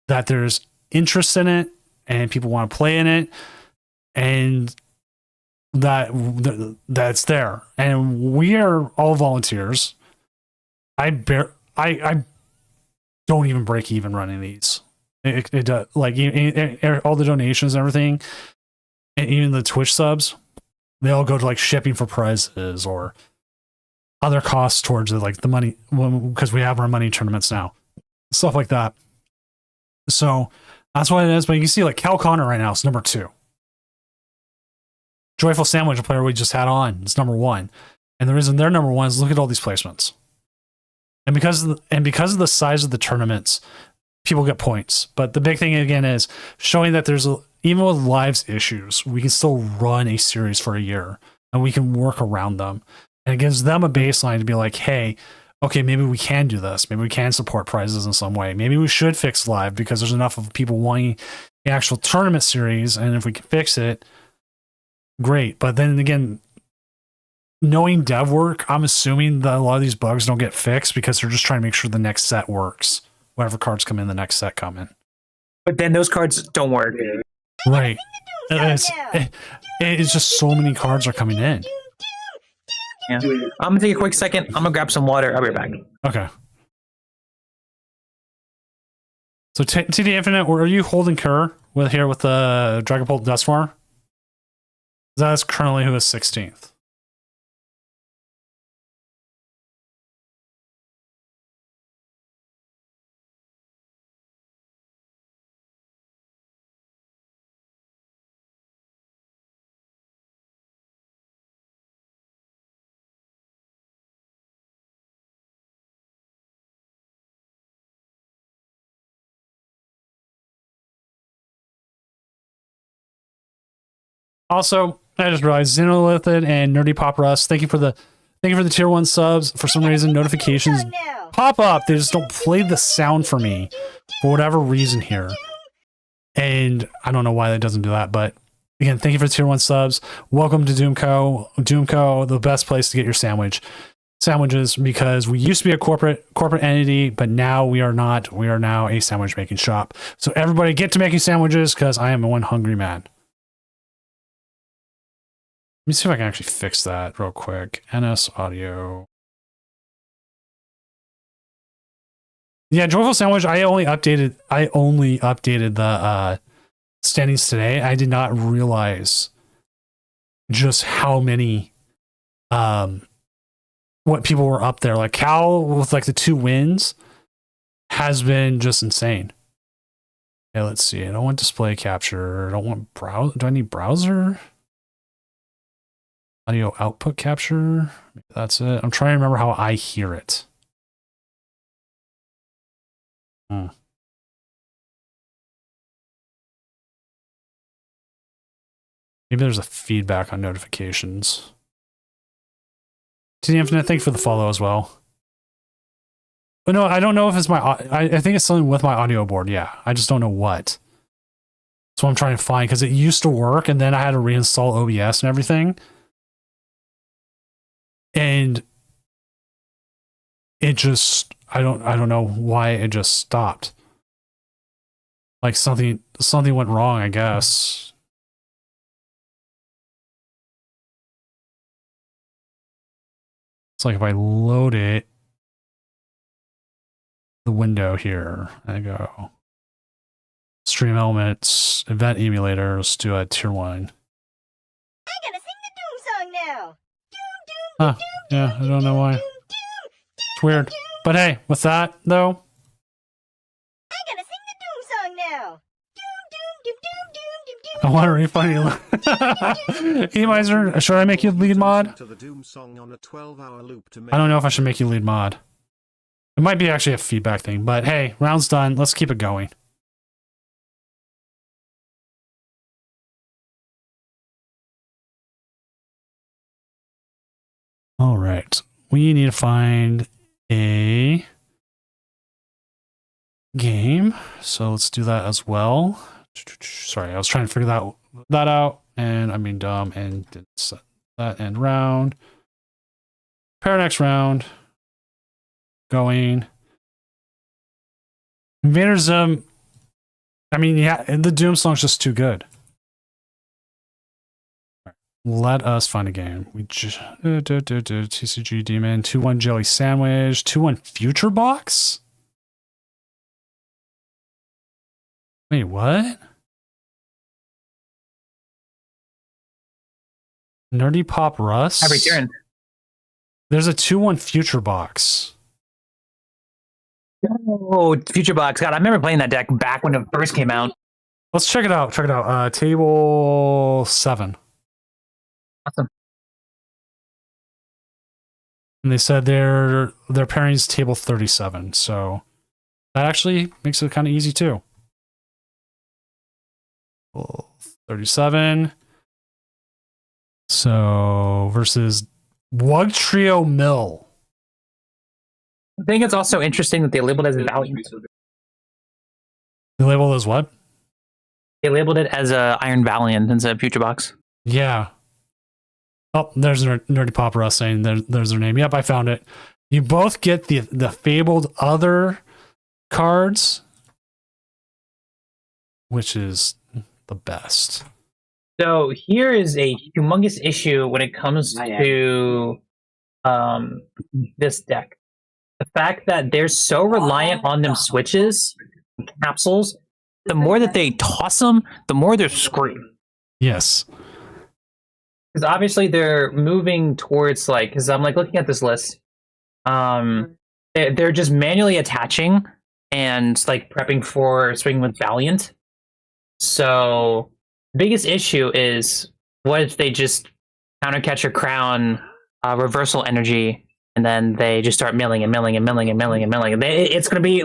that there's interest in it and people want to play in it, and that's there. And we are all volunteers. I don't even break even running these. It does, like all the donations and everything, and even the Twitch subs, they all go to like shipping for prizes or other costs towards it, like the money, because we have our money tournaments now, stuff like that. So that's what it is. But you can see like Cal Connor right now is number 2. Joyful Sandwich, a player we just had on, is number 1. And the reason they're number 1 is look at all these placements. And because of the size of the tournaments, people get points. But the big thing again is showing that even with lives issues, we can still run a series for a year and we can work around them. And it gives them a baseline to be like, hey, okay, maybe we can do this. Maybe we can support prizes in some way. Maybe we should fix live because there's enough of people wanting the actual tournament series. And if we can fix it, great. But then again, knowing dev work, I'm assuming that a lot of these bugs don't get fixed because they're just trying to make sure the next set works. Whatever cards come in, the next set come in. But then those cards don't work. Right. It's just so many cards are coming in. Yeah. I'm gonna take a quick second. I'm gonna grab some water. I'll be right back. Okay. So TD Infinite, are you holding Kerr with the Dragapult Duskmar? That's currently who is 16th. Also, I just realized Xenolithid and Nerdy Pop Rust. Thank you for the tier 1 subs. For some reason, notifications pop up. They just don't play the sound for me for whatever reason here. And I don't know why that doesn't do that, but again, thank you for the tier 1 subs. Welcome to Doomco. Doomco, the best place to get your sandwiches, because we used to be a corporate entity, but now we are not. We are now a sandwich making shop. So everybody get to making sandwiches because I am one hungry man. Let me see if I can actually fix that real quick. NS audio. Yeah, Joyful Sandwich, I only updated the standings today. I did not realize just how many what people were up there. Like Cal with like the 2 wins has been just insane. Okay, let's see. I don't want display capture. I don't want browse. Do I need browser? Audio output capture. Maybe that's it. I'm trying to remember how I hear it. Maybe there's a feedback on notifications. To the Infinite, thanks for the follow as well. But no, I don't know if it's my... I think it's something with my audio board, yeah. I just don't know what. That's what I'm trying to find, because it used to work, and then I had to reinstall OBS and everything. And it just... I don't know why it just stopped. Like something went wrong, I guess. It's like if I load it, the window here, I go stream elements, event emulator, let's do a tier 1. I'm gonna sing the Doom song now. Huh, yeah, I don't know why. It's weird. But hey, with that, though, I'm gonna sing the Doom song now. I want to refund you. Emizer, should I make you lead mod? I don't know if I should make you lead mod. It might be actually a feedback thing, but hey, round's done. Let's keep it going. All right. We need to find a game. So let's do that as well. Sorry, I was trying to figure that out, and I'm being dumb and didn't set that end round. Pair next round. Going. Invader I mean, yeah, the Doom song's just too good. Let us find a game. We just TCG Demon, 2-1 Jelly Sandwich, 2-1 Future Box. Wait, what? Nerdy Pop Rust? Every turn. There's a 2-1 future box. Oh, Future Box. God, I remember playing that deck back when it first came out. Let's check it out. Check it out. Table 7. Awesome. And they said their pairing is table 37. So that actually makes it kind of easy too. Well, 37. So versus Wug Trio Mill. I think it's also interesting that they labeled it as Valiant. They labeled as what? They labeled it as Iron Valiant instead of Future Box. Yeah. Oh, there's Nerdy Pop Russ saying there's their name. Yep, I found it. You both get the fabled other cards, which is the best. So here is a humongous issue when it comes to this deck. The fact that they're so reliant on them switches, capsules, the more that they toss them, the more they're screwed. Yes. Because obviously they're moving towards because I'm looking at this list. They're just manually attaching and prepping for swinging with Valiant. So the biggest issue is what if they just Countercatcher Crown reversal energy, and then they just start milling and milling and milling and milling and milling. It's going to be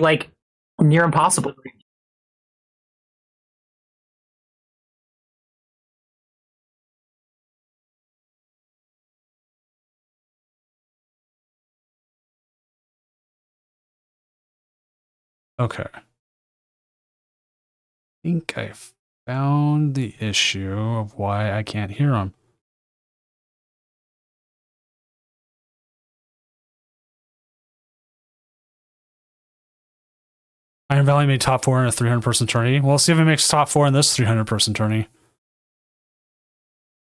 near impossible. Okay. I think I found the issue of why I can't hear them. Iron Valley made top 4 in a 300-person tourney. Well, let's see if it makes top 4 in this 300-person tourney.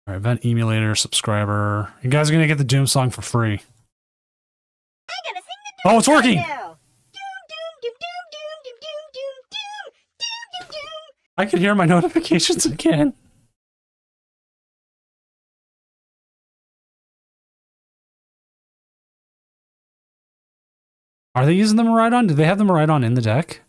All right, event emulator subscriber. You guys are gonna get the Doom song for free. I'm gonna sing the doom Oh, it's working! song now. Doom, doom, doom, doom, doom, doom, doom, doom, doom, doom, doom. I can hear my notifications again. Are they using the Miraidon? Do they have the Miraidon in the deck?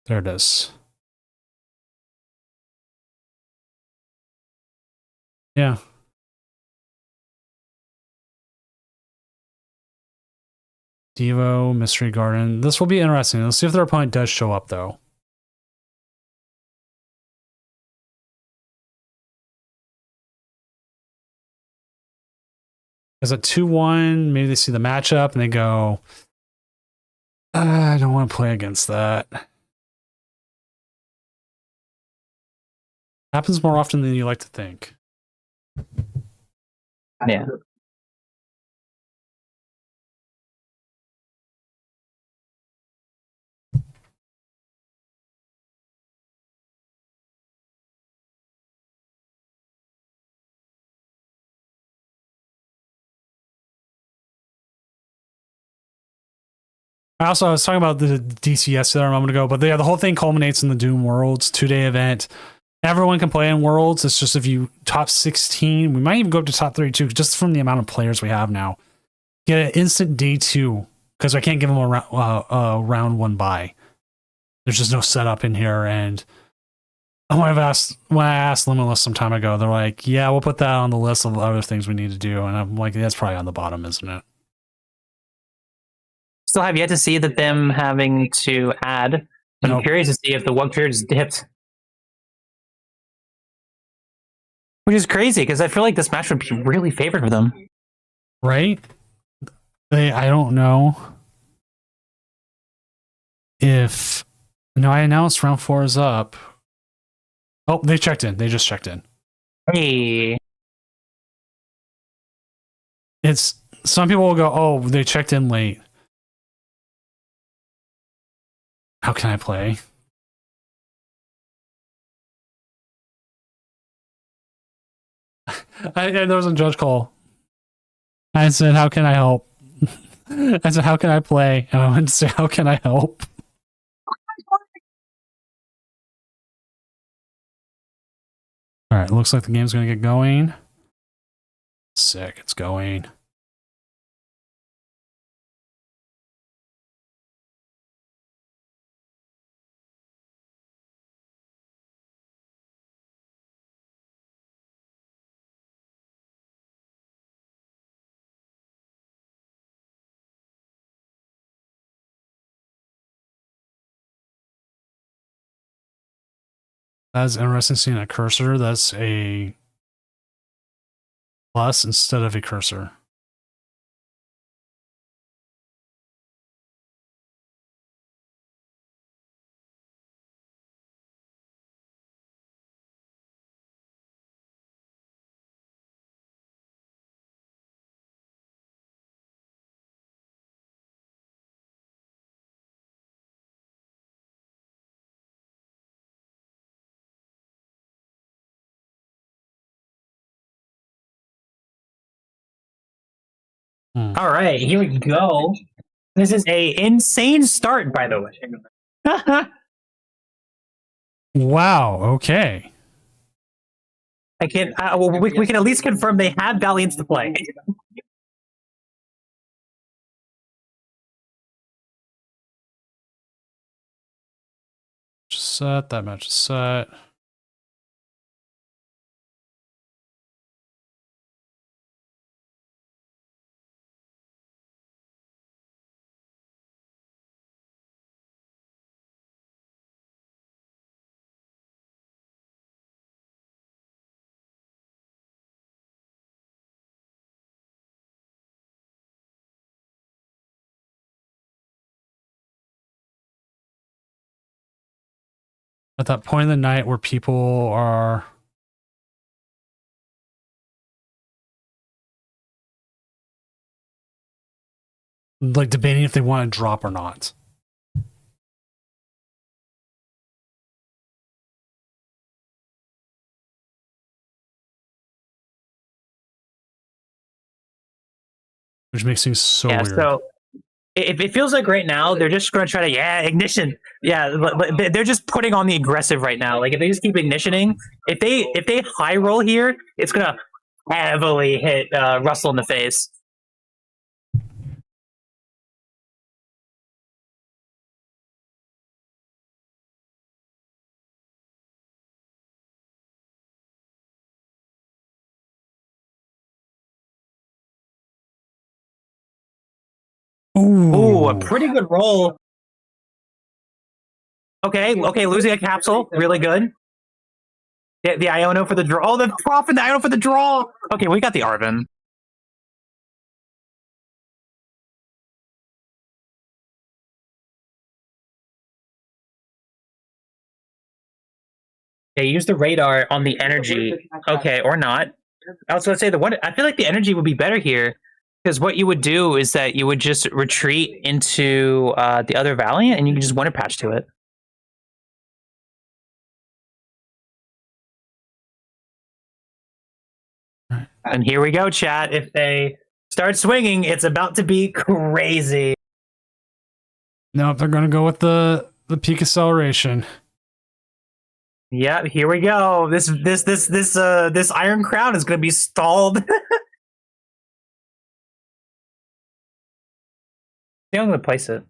There it is. Yeah. Devo, Mystery Garden. This will be interesting. Let's see if their opponent does show up, though. Because at 2-1, maybe they see the matchup and they go, I don't want to play against that. Happens more often than you like to think. Yeah. I was talking about the DCS there a moment ago, but yeah, the whole thing culminates in the Doom Worlds 2-day event. Everyone can play in Worlds. It's just if you top 16, we might even go up to top 32 just from the amount of players we have now. Get an instant day 2 because I can't give them a round 1 bye. There's just no setup in here. And when I asked Limitless some time ago, they're like, yeah, we'll put that on the list of other things we need to do. And I'm like, that's probably on the bottom, isn't it? Still have yet to see that them having to add. But I'm Nope. curious to see if the Wug Trio just dipped. Which is crazy, because I feel like this match would be really favored for them. Right? I don't know if... No, I announced round 4 is up. Oh, they checked in. They just checked in. Hey. It's... Some people will go, oh, they checked in late. How can I play? There was a judge call. I said, how can I help? I said, how can I play? And I went to say, how can I help? All right, looks like the game's going to get going. Sick, it's going. That's interesting seeing a cursor. That's a plus instead of a cursor. All right, here we go. This is a insane start, by the way. Wow, okay. I can. Well, we can at least confirm they have Valiants to play. Set, that match is set. At that point in the night where people are like debating if they want to drop or not. Which makes things so Yeah, weird. so it feels like right now they're just going to try to ignition. Yeah, but they're just putting on the aggressive right now. Like if they just keep ignitioning, if they high roll here, it's going to heavily hit Russell in the face. Ooh, a pretty good roll. Okay, losing a capsule, really good. The Iono for the draw. Oh, the Prof and the Iono for the draw. Okay, we got the Arvin. They use the radar on the energy. Okay, or not. I was going to say I feel like the energy would be better here because what you would do is that you would just retreat into the other Valiant and you can just Wonder Patch to it. And here we go, chat. If they start swinging, it's about to be crazy. Nope, they're going to go with the peak acceleration. Yeah, here we go. This Iron Crown is going to be stalled. I'm going to place it.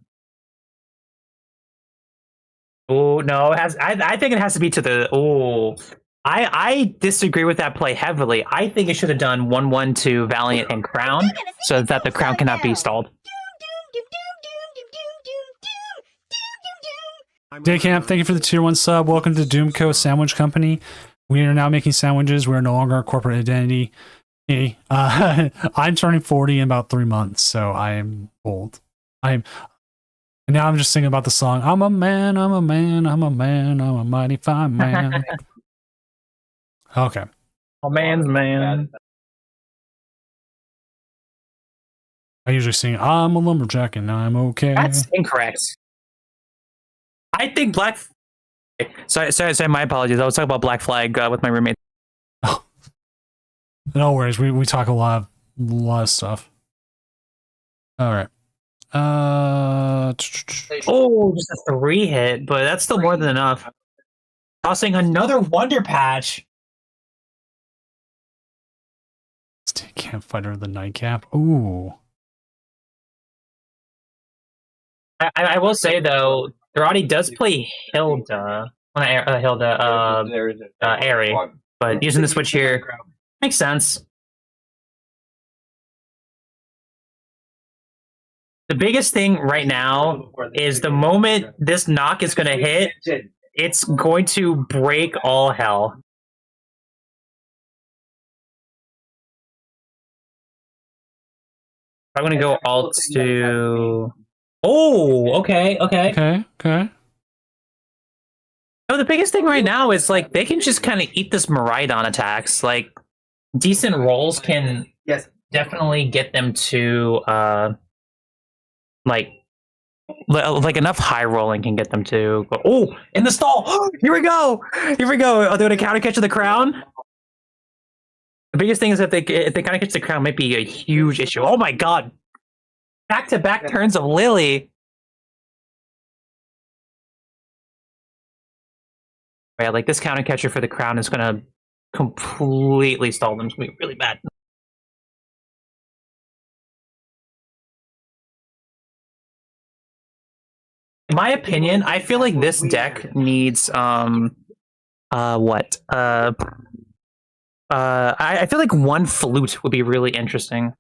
Oh no, it has. I think it has to be to the. Oh, I disagree with that play heavily. I think it should have done 1-1 to Valiant and Crown, so that the Crown cannot be stalled. Daycamp, thank you for the tier 1 sub. Welcome to Doomco Sandwich Company. We are now making sandwiches. We are no longer a corporate identity. Hey, I'm turning 40 in about 3 months, so I am old. And now I'm just singing about the song. I'm a man, I'm a man, I'm a man, I'm a mighty fine man. Okay. Oh, man's man. I usually sing, I'm a lumberjack and I'm okay. That's incorrect. I think Black. Sorry, my apologies. I was talking about Black Flag with my roommate. Oh. No worries. We talk a lot of stuff. All right. Oh, just a 3 hit, but that's still more than enough. Tossing another Wonder Patch. Campfighter, the nightcap. Ooh. I will say though, Dorati does play Hilda. Airy, but using the switch here makes sense. The biggest thing right now is the moment this knock is going to hit, it's going to break all hell. I'm going to go alt to... Oh, okay. Okay. No, the biggest thing right now is like they can just kind of eat this Miraidon attacks. Like decent rolls can definitely get them to like enough high rolling can get them to go. Oh, in the stall. Here we go. Are they going to counter catch the crown? The biggest thing is if they counter catch the crown might be a huge issue. Oh my god. Back-to-back turns of Lily. Yeah, like this counter catcher for the crown is gonna completely stall them. It's gonna be really bad. In my opinion, I feel like this deck needs I feel like one flute would be really interesting.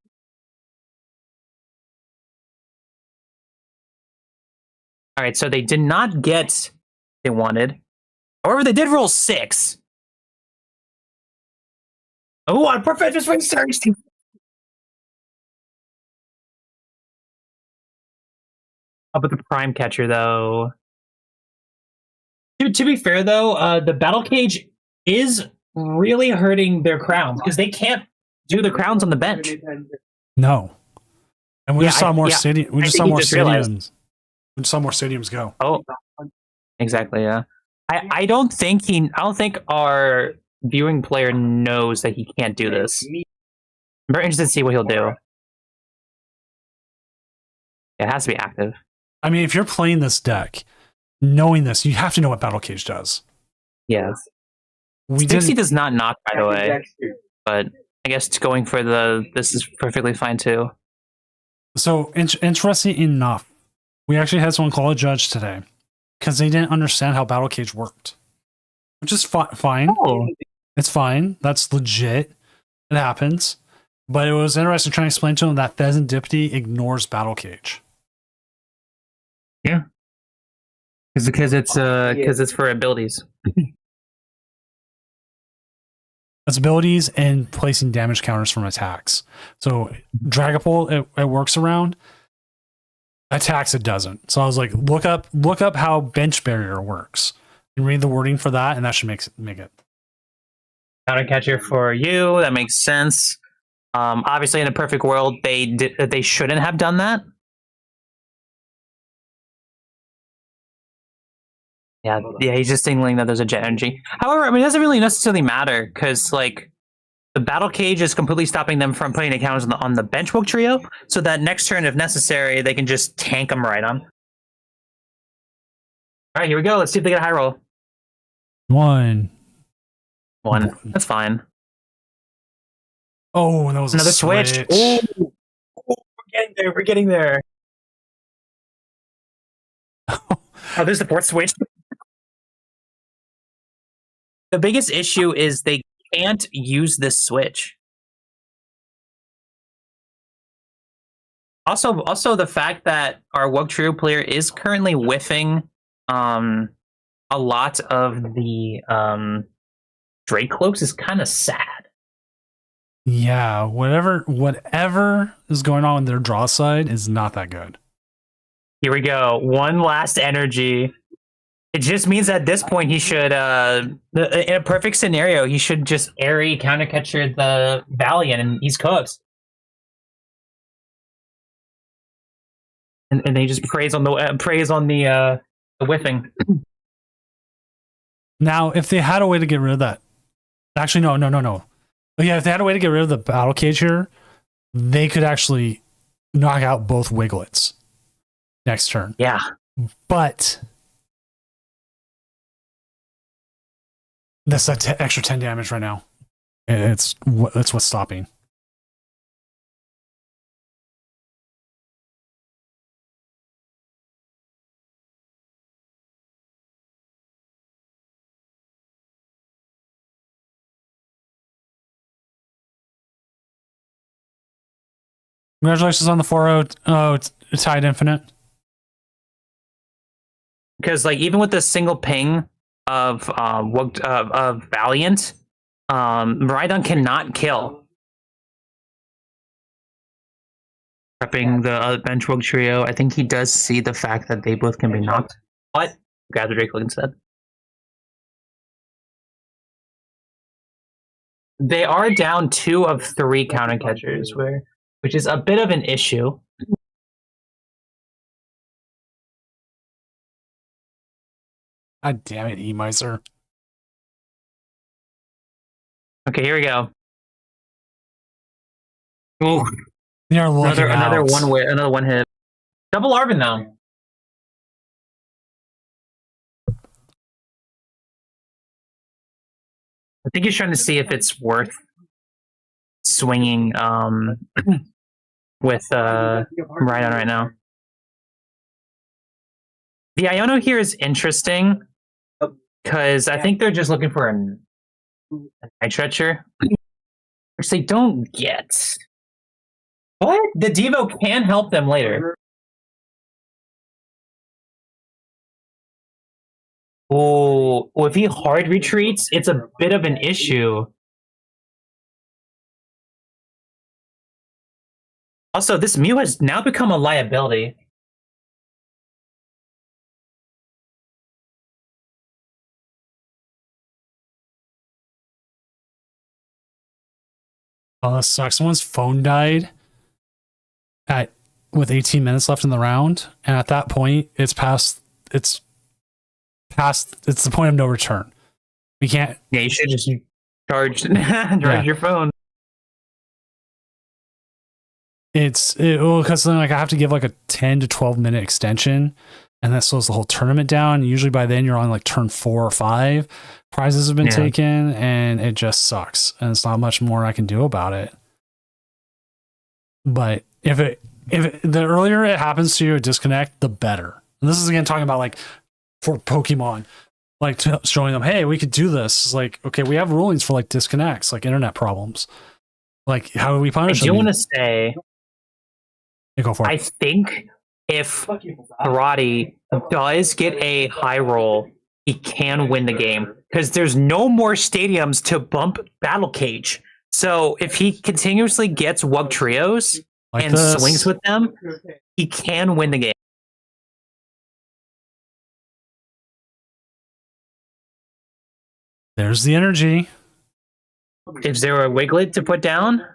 All right, so they did not get what they wanted. However, they did roll 6. Oh, on Professor Swing Search! How about the Prime Catcher, though? To be fair, though, the Battle Cage is really hurting their crowns because they can't do the crowns on the bench. No. And we just saw more stadiums. We just saw more stadiums. We just saw more stadiums go. Oh, exactly. Yeah. I don't think our viewing player knows that he can't do this. I'm very interested to see what he'll do. It has to be active. I mean, if you're playing this deck, knowing this, you have to know what Battle Cage does. Yes. Dixie does not knock, by the way. But I guess going for this is perfectly fine too. So, interesting enough, we actually had someone call a judge today because they didn't understand how Battle Cage worked. Which is fine. Oh. It's fine. That's legit. It happens. But it was interesting trying to explain to them that Pheasantipede ignores Battle Cage. Yeah. Because it's for abilities. It's abilities and placing damage counters from attacks. So Dragapult it works around. Attacks it doesn't. So I was like, look up how bench barrier works and read the wording for that, and that should make it. Counter catcher for you. That makes sense. Obviously, in a perfect world, they shouldn't have done that. Yeah, he's just signaling that there's a jet energy. However, I mean, it doesn't really necessarily matter because, like, the Battle Cage is completely stopping them from putting counters on the bench woke trio, so that next turn, if necessary, they can just tank them right on. All right, here we go. Let's see if they get a high roll. One. That's fine. Oh, that was another switch. Oh, we're getting there. Oh, there's the fourth switch. The biggest issue is they can't use this switch. Also, the fact that our Woke Trio player is currently whiffing a lot of the Drake cloaks is kind of sad. Yeah, whatever is going on their draw side is not that good. Here we go. One last energy. It just means at this point he should, in a perfect scenario, he should just airy counter catcher the Valiant and he's cooked. And they just praise on the whiffing. Now, if they had a way to get rid of that, actually no. But yeah, if they had a way to get rid of the Battle Cage here, they could actually knock out both Wiglets. next turn. Yeah. But that's extra 10 damage right now. That's what's stopping. Congratulations on the 4-0 Tide Infinite. Because like even with the single ping of Valiant, Rhydon cannot kill. Prepping the bench rogue trio, I think he does see the fact that they both can be knocked. But grab the Drake instead. They are down 2 of 3 counter catchers, which is a bit of an issue. God damn it, E-Miser. Okay, here we go. Ooh, You're looking another one hit. Double Arvin though. I think he's trying to see if it's worth swinging with Rhydon right now. The Iono here is interesting because I think they're just looking for a Night Stretcher, which they don't get. What? The Devo can help them later. Oh, well, if he hard retreats, it's a bit of an issue. Also, this Mew has now become a liability. Oh, that sucks. Someone's phone died with 18 minutes left in the round, and at that point, it's the point of no return. We can't. Yeah, you should just charge your phone. Because then like I have to give like a 10 to 12 minute extension, and that slows the whole tournament down. Usually by then you're on like turn 4 or 5. Prizes have been taken, and it just sucks. And it's not much more I can do about it. But if the earlier it happens to you, a disconnect, the better. And this is again talking about like for Pokemon, like showing them, hey, we could do this. It's like, okay, we have rulings for like disconnects, like internet problems. Like, how do we punish them? I do want to say, go for it. I think if Karate does get a high roll, he can win the game because there's no more stadiums to bump Battle Cage. So if he continuously gets Wug Trios Like and this. swings with them, he can win the game. There's the energy. Is there a Wiglet to put down?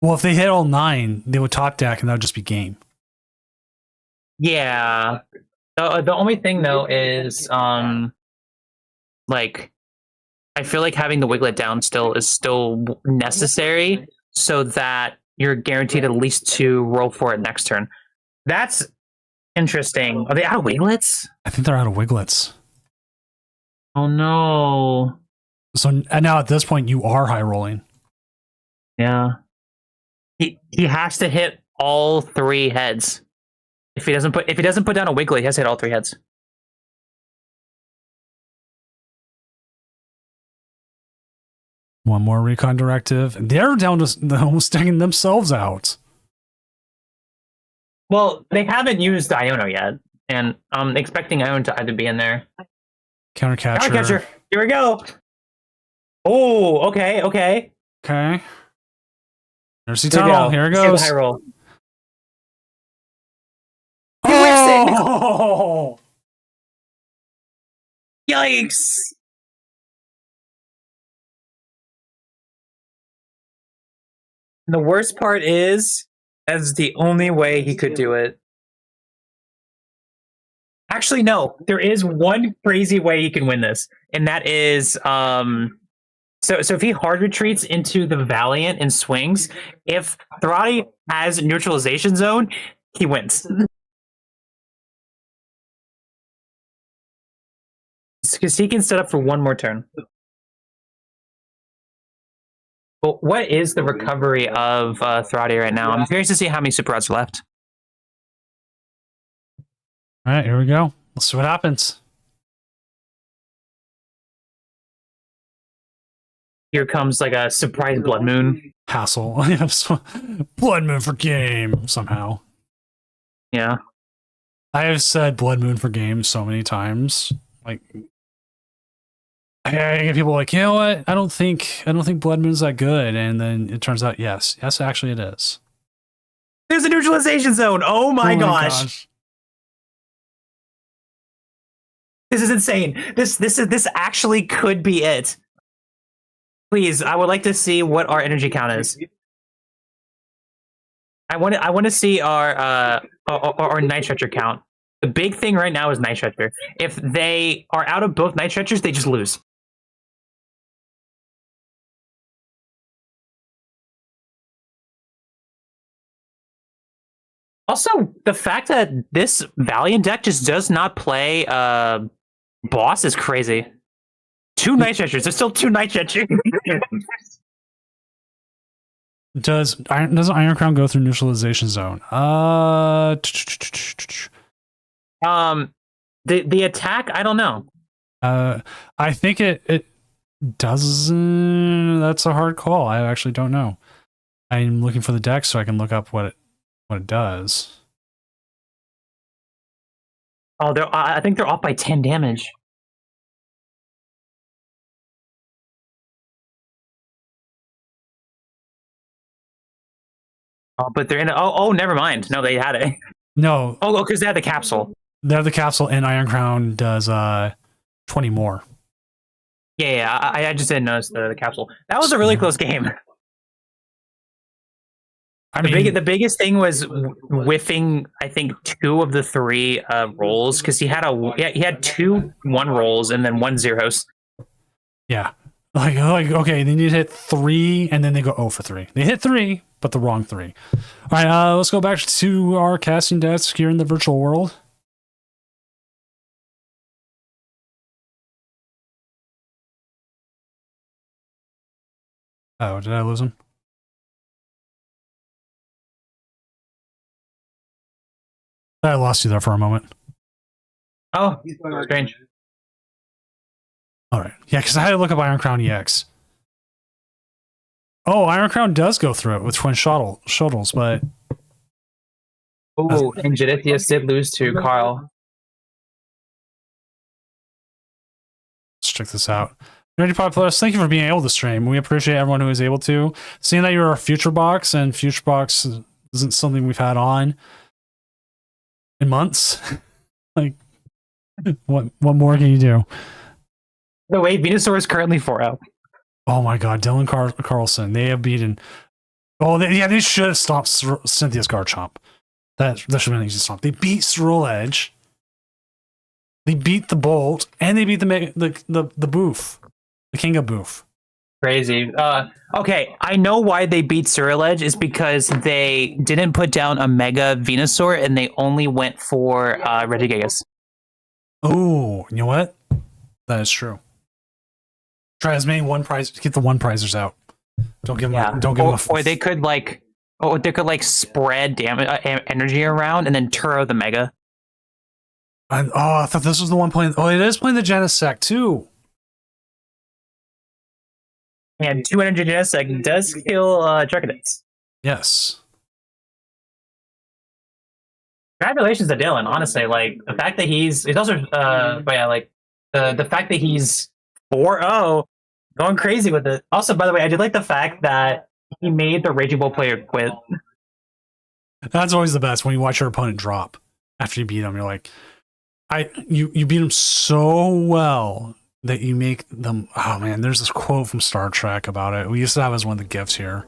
Well, if they hit all 9, they would top deck, and that would just be game. Yeah. The only thing though is like I feel like having the Wiglet down is still necessary so that you're guaranteed at least to roll for it next turn. That's interesting. Are they out of Wiglets? I think they're out of Wiglets. Oh no. So and now at this point, you are high rolling. Yeah. He has to hit all 3 heads. If he doesn't put down a Wiglet, he has to hit all 3 heads. One more recon directive. They're down to almost taking themselves out. Well, they haven't used Iono yet, and I'm expecting Iono to either be in there. Countercatcher. Here we go. Oh, okay. Okay. There's the Here we tunnel. go. Here it Let's do goes. the high roll. Oh! Yikes! And the worst part is, that's the only way he could do it. Actually, no. There is one crazy way he can win this, and that is so if he hard retreats into the Valiant and swings, if Thrati has neutralization zone, he wins. because he can set up for one more turn. Well, what is the recovery of Throtty right now? I'm curious to see how many super rods are left. All right, here we go. Let's see what happens. Here comes like a surprise blood moon. Hassle. Blood Moon for game somehow. Yeah. I have said Blood Moon for game so many times. Like, I get people like, you know what? I don't think Blood Moon's that good, and then it turns out, yes, actually it is. There's a neutralization zone. Oh my gosh. This is insane. This actually could be it. Please, I would like to see what our energy count is. I want to see our night stretcher count. The big thing right now is night stretcher. If they are out of both night stretchers, they just lose. Also, the fact that this Valiant deck just does not play boss is crazy. 2 night stretchers. There's still 2 night stretchers. Doesn't Iron Crown go through neutralization zone? The attack, I don't know. I think it doesn't. That's a hard call. I actually don't know. I'm looking for the deck so I can look up what it does. Oh, I think they're off by 10 damage. Oh, but they're in. Oh, never mind. No, they had it. No. Oh, because they had the capsule. They have the capsule, and Iron Crown does 20 more. Yeah. I just didn't notice the capsule. That was a really close game. The biggest thing was whiffing, I think, 2 of the 3 rolls, because he had 2 1 rolls and then 1 zeros. Yeah. Like okay, they need to hit 3 and then they go 0 for 3. They hit 3, but the wrong 3. All right, let's go back to our casting desk here in the virtual world. Oh, did I lose him? I lost you there for a moment. Oh, strange. All right. Yeah, because I had to look up Iron Crown EX. Oh, Iron Crown does go through it with twin shuttles, but... Oh, and Jadithius did lose to Carl. Let's check this out. 95 Plus, thank you for being able to stream. We appreciate everyone who is able to. Seeing that you're a Future Box, and Future Box isn't something we've had on in months. Like, what more can you do? The way Venusaur is currently 4-0. Oh my god, Dylan Carlson. They have beaten... Oh, they should have stopped Cynthia's Garchomp. That should have been an easy stop. They beat Cerulean Edge. They beat the Bolt, and they beat the Boof. The King of Boof. Crazy. Okay, I know why they beat Cerulean Edge is because they didn't put down a Mega Venusaur, and they only went for Regigigas. Oh, you know what? That is true. Try as many one prize. Get the one prizers out. Don't give them. Don't give them. Or they could spread energy around and then Turo the Mega. I thought this was the one playing. Oh, it is playing the Genesect too. And 2 energy Genesect does kill Charcadets. Yes. Congratulations to Dylan. Honestly, like the fact that he's also but yeah, like the fact that he's 4-0, going crazy with it. Also, by the way, I did like the fact that he made the Raging Bull player quit. That's always the best when you watch your opponent drop after you beat them. You're like, you beat them so well that you make them. Oh man, there's this quote from Star Trek about it. We used to have as one of the gifts here.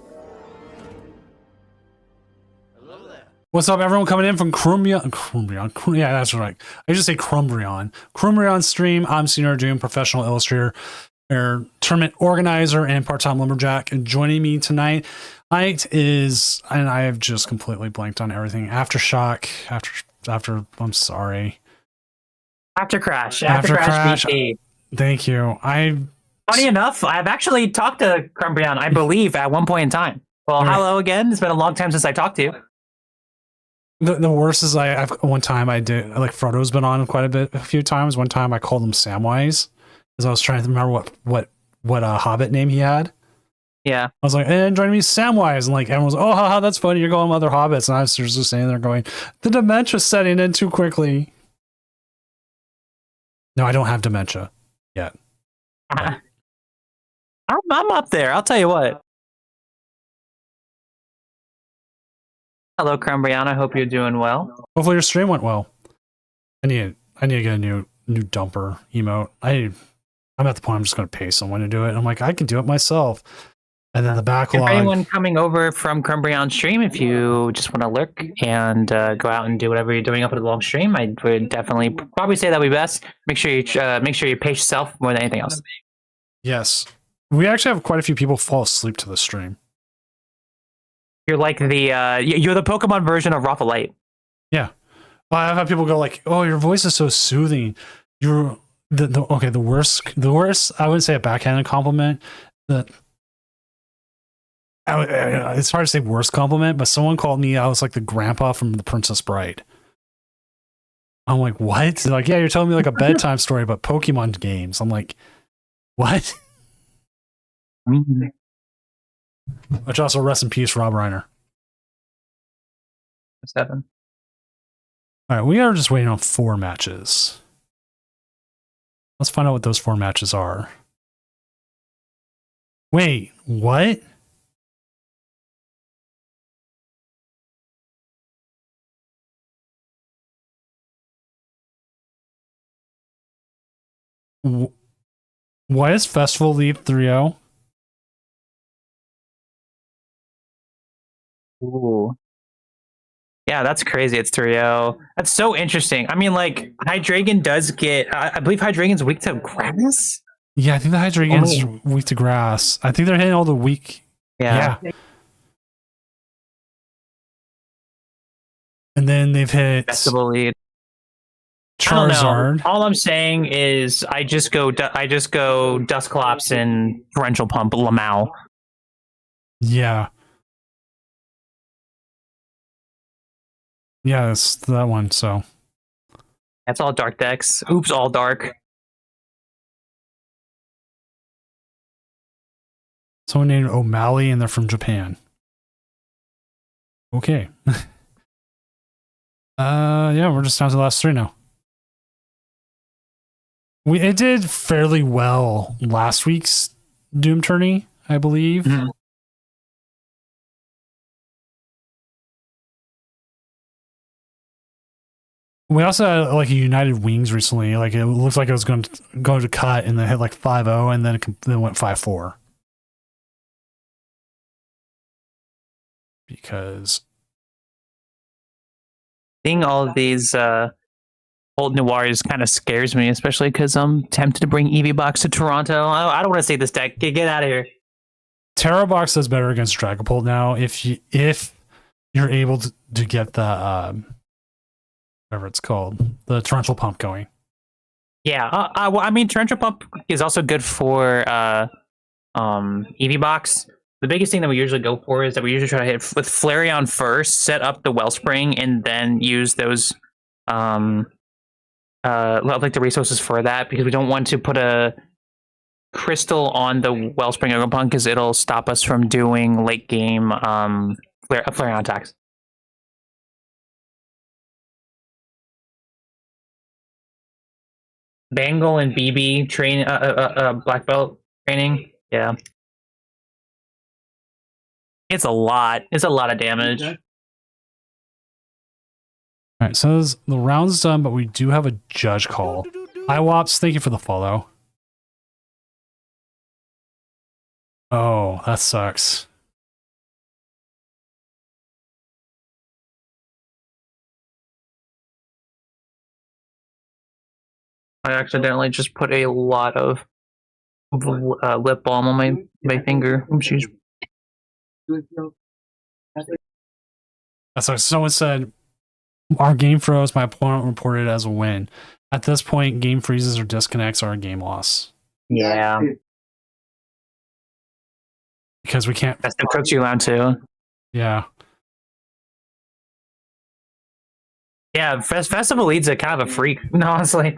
What's up, everyone coming in from Crumbrion? Yeah, that's right. I just say Crumbrion. Crumbrion stream. I'm Senior Doom, professional illustrator, tournament organizer, and part-time lumberjack. And joining me tonight is, and I have just completely blanked on everything. Aftershock. After. I'm sorry. After Crash. VT. Thank you. Funny enough, I've actually talked to Crumbrion, I believe, at one point in time. Well, All right. hello again. It's been a long time since I talked to you. The worst is I've one time I did, like, Frodo's been on quite a few times. One time I called him Samwise because I was trying to remember what Hobbit name he had. Yeah. I was like, and join me, Samwise, and like everyone was, oh, haha, that's funny. You're going with other hobbits, and I was just sitting there going, the dementia's setting in too quickly. No, I don't have dementia yet. I'm up there. I'll tell you what. Hello, Crumbrion. I hope you're doing well. Hopefully your stream went well. I need to get a new dumper emote. I'm at the point I'm just going to pay someone to do it. I'm like, I can do it myself. And then the If backlog. anyone coming over from Crumbrion stream, if you just want to lurk and go out and do whatever you're doing up at the long stream, I would definitely probably say that would be best. Make sure you pace yourself more than anything else. Yes. We actually have quite a few people fall asleep to the stream. You're like you're the Pokemon version of Rothalite. Yeah. Well, I've had people go like, oh, your voice is so soothing. You're the worst, I wouldn't say a backhanded compliment. It's hard to say worst compliment, but someone called me, I was like the grandpa from The Princess Bride. I'm like, what? They're like, yeah, you're telling me like a bedtime story about Pokemon games. I'm like, what? Which also, rest in peace, Rob Reiner. 7. All right, we are just waiting on 4 matches. Let's find out what those 4 matches are. Wait, what? Why is Festival Leap 3-0? Ooh. Yeah, that's crazy. It's 3-0. That's so interesting. I mean, like, Hydreigon does get... I believe Hydreigon's weak to grass? Yeah, I think the Hydreigon's weak to grass. I think they're hitting all the weak... Yeah. And then they've hit... Festival lead. Charizard. All I'm saying is I just go Dusclops and Torrential Pump Lamau. Yeah. Yeah, it's that one, so. That's all dark decks. Oops, all dark. Someone named O'Malley and they're from Japan. Okay. Yeah, we're just down to the last 3 now. It did fairly well last week's Doom tourney, I believe. Mm-hmm. We also had like a United Wings recently. Like it looks like it was going to cut and then hit like 5-0 and then it went 5-4. Because seeing all of these old noirs kind of scares me, especially because I'm tempted to bring Eevee Box to Toronto. I don't want to see this deck. Get out of here. Terra Box does better against Dragapult now if you're able to get the whatever it's called, the Torrential Pump going. Yeah, well, I mean, Torrential Pump is also good for Eevee Box. The biggest thing that we usually go for is that we usually try to hit with Flareon first, set up the Wellspring, and then use those like the resources for that, because we don't want to put a crystal on the Wellspring Ogerpunk because it'll stop us from doing late game Flareon attacks. Bangle and BB train black belt training. Yeah. It's a lot. It's a lot of damage. All right, so the round's done, but we do have a judge call. IWOPS, thank you for the follow. Oh, that sucks. I accidentally just put a lot of lip balm on my finger. Oopsies. That's what someone said. Our game froze. My opponent reported it as a win. At this point, game freezes or disconnects are a game loss. Yeah. Because we can't. That's the crooks you round two. Yeah. Yeah, Festival leads a kind of a freak, honestly.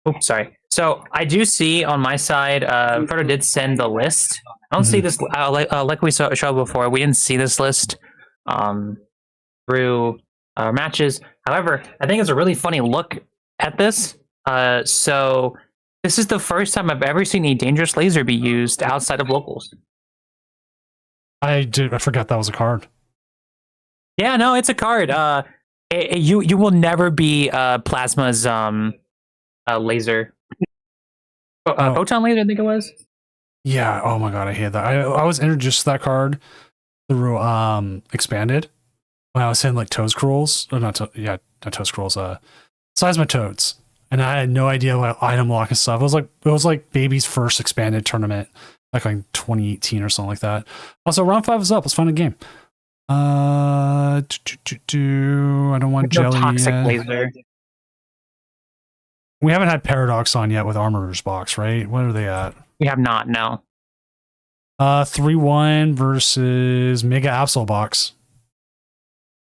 Oops, sorry. So I do see on my side, Frodo did send the list. I don't see this like we showed before. We didn't see this list through matches. However, I think it's a really funny look at this. So this is the first time I've ever seen a dangerous laser be used outside of locals. I forgot that was a card. Yeah, no, it's a card. You will never be Plasma's laser. Photon laser, I think it was. Yeah. Oh my god, I hate that. I was introduced to that card through expanded when I was saying like Toad Scrolls. Or not Toad Scrolls, Seisma Toads. And I had no idea what item lock and stuff. It was like baby's first expanded tournament, like 2018 or something like that. Also, round 5 is up. Let's find a game. I don't want No jelly. toxic laser. We haven't had Paradox on yet with Armorer's Box, right? What are they at? We have not, no. 3-1 versus Mega Absol Box.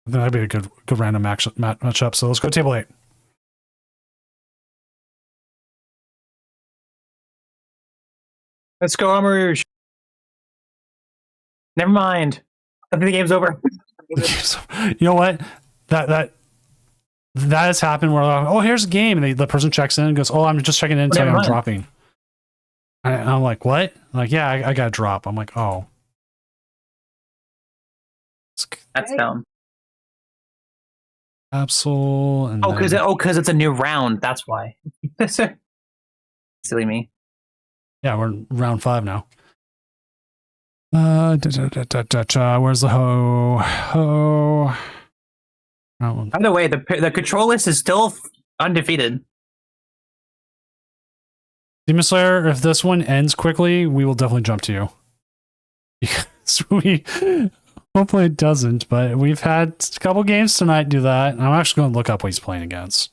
I think that'd be a good random matchup. So let's go table 8. Let's go, Armor. Never mind. I think the game's over. You know what? That has happened where like, oh, here's a game, and the person checks in and goes, oh, I'm just checking in, so I'm dropping. And I'm like, what? Like, yeah, I got to drop. I'm like, oh, That's dumb. Absol. And Because it's a new round. That's why. Silly me. Yeah, we're in round 5 now. Where's the ho? By the way, the control list is still undefeated. Demon Slayer, if this one ends quickly, we will definitely jump to you. Because hopefully it doesn't, but we've had a couple games tonight do that. I'm actually going to look up what he's playing against.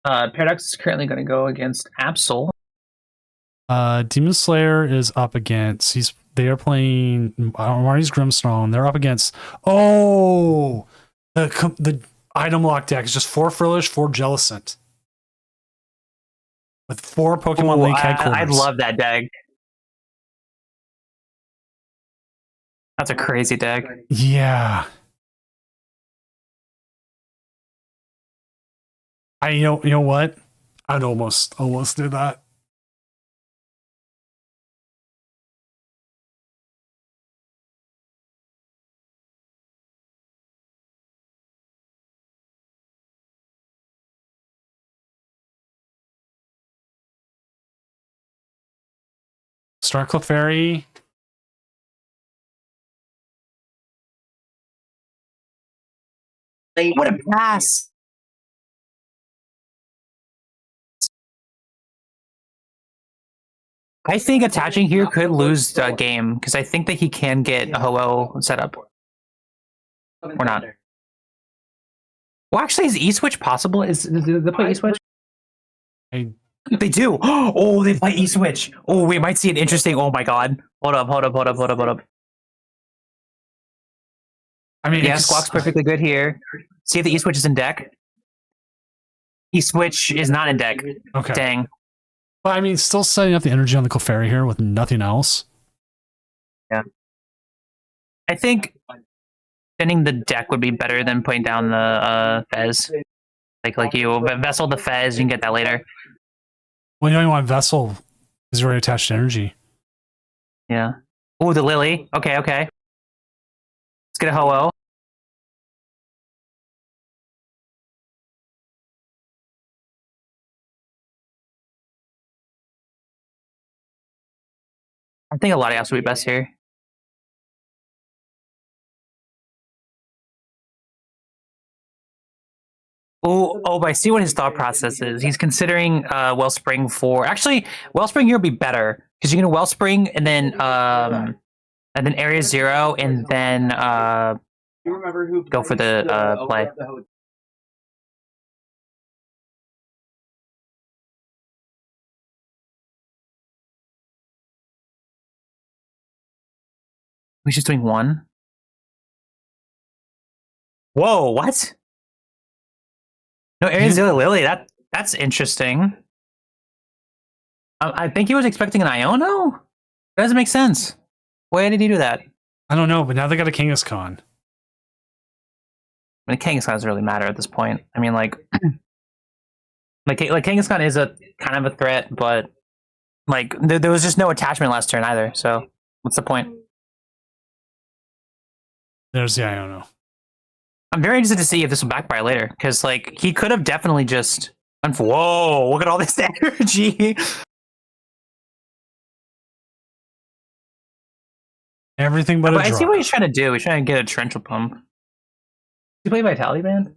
Paradox is currently going to go against Absol. Demon Slayer is up against. They are playing Marty's Grimstone. They're up against. Oh, the item lock deck is just 4 Frillish, 4 Jellicent, with 4 Pokemon League headquarters. I love that deck. That's a crazy deck. Yeah. You know what? I'd almost do that. Star Clefairy. What a pass! I think attaching here could lose the game because I think that he can get a Ho-Oh set up. Or not. Well, actually, is E-Switch possible? Do they play E-Switch? They do! Oh, they play E-Switch! Oh, we might see an interesting... Oh my god. Hold up. I mean, yeah, Squawk's perfectly good here. See if the E-Switch is in deck. E-Switch is not in deck. Okay. Dang. But I mean, still setting up the energy on the Clefairy here with nothing else. Yeah. I think sending the deck would be better than putting down the Fez. Like you Vessel the Fez, you can get that later. Well, you don't even want Vessel because you're already attached to energy. Yeah. Oh, the Lily. Okay. Let's get a Ho-Oh. I think a Latias would be best here. Oh, but I see what his thought process is. He's considering Wellspring for actually Wellspring here would be better because you can Wellspring and then Area Zero and then go for the play. He's just doing one. Whoa! What? No, Area Zero Lily. That's interesting. I think he was expecting an Iono. That doesn't make sense. Why did he do that? I don't know, but now they got a Kangaskhan. I mean, Kangaskhan doesn't really matter at this point. I mean, like Kangaskhan is a kind of a threat, but like there was just no attachment last turn either. So what's the point? There's the Iono. I'm very interested to see if this will backfire later, because like he could have definitely just. Whoa! Look at all this energy. Everything but a I see drop. what he's trying to do. He's trying to get a torrential pump. Did he play Vitality Band?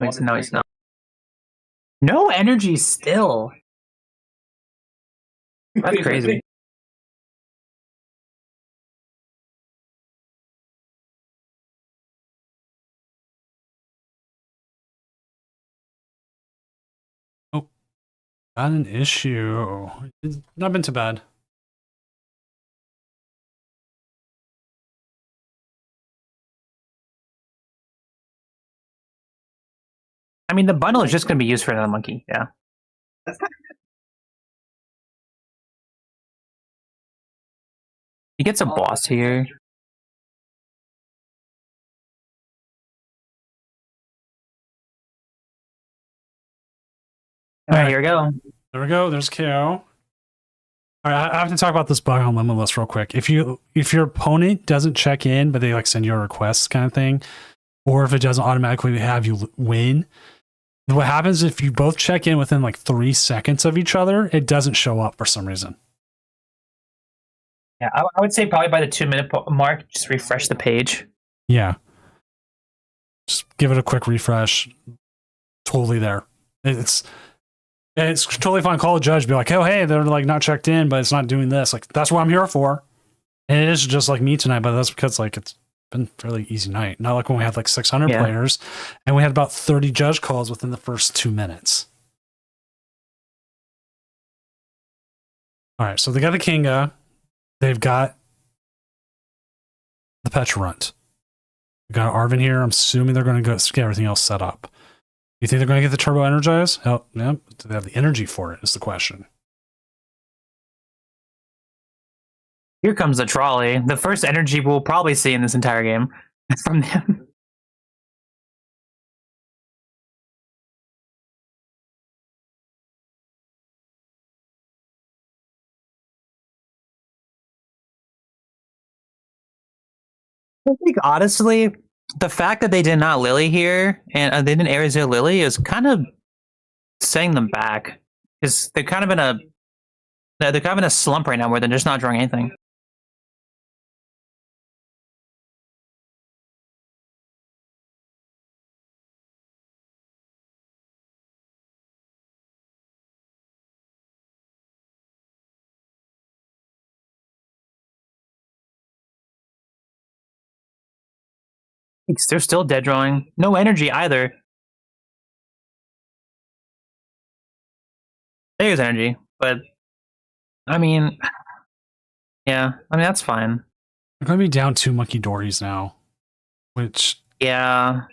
No, he's not. No energy still. That's crazy. Got an issue. It's not been too bad. I mean, the bundle is just going to be used for another monkey. Yeah. He gets a boss here. All right, here we go. There we go. There's KO. All right, I have to talk about this bug on Limitless real quick. If your opponent doesn't check in, but they like send you a request kind of thing, or if it doesn't automatically have you win, what happens if you both check in within like 3 seconds of each other, it doesn't show up for some reason. Yeah, I would say probably by the 2-minute mark, just refresh the page. Yeah. Just give it a quick refresh. Totally there. It's totally fine. Call a judge, be like, oh, hey, they're like not checked in, but it's not doing this. Like, that's what I'm here for. And it is just like me tonight, but that's because like it's been a fairly easy night. Not like when we had like 600 players and we had about 30 judge calls within the first 2 minutes. All right, so they got the Kinga. They've got the Pecharunt. We got Arven here. I'm assuming they're going to go get everything else set up. You think they're going to get the Turbo Energize? Oh, yeah. Do they have the energy for it is the question. Here comes the trolley. The first energy we'll probably see in this entire game from them. I think honestly, the fact that they did not Lily here and they didn't Arizona Lily is kind of setting them back because they're kind of in a slump right now where they're just not drawing anything. They're still dead drawing. No energy either. There's energy, but I mean, yeah, I mean that's fine. They're going to be down 2 Monkey Dories now, which Yeah,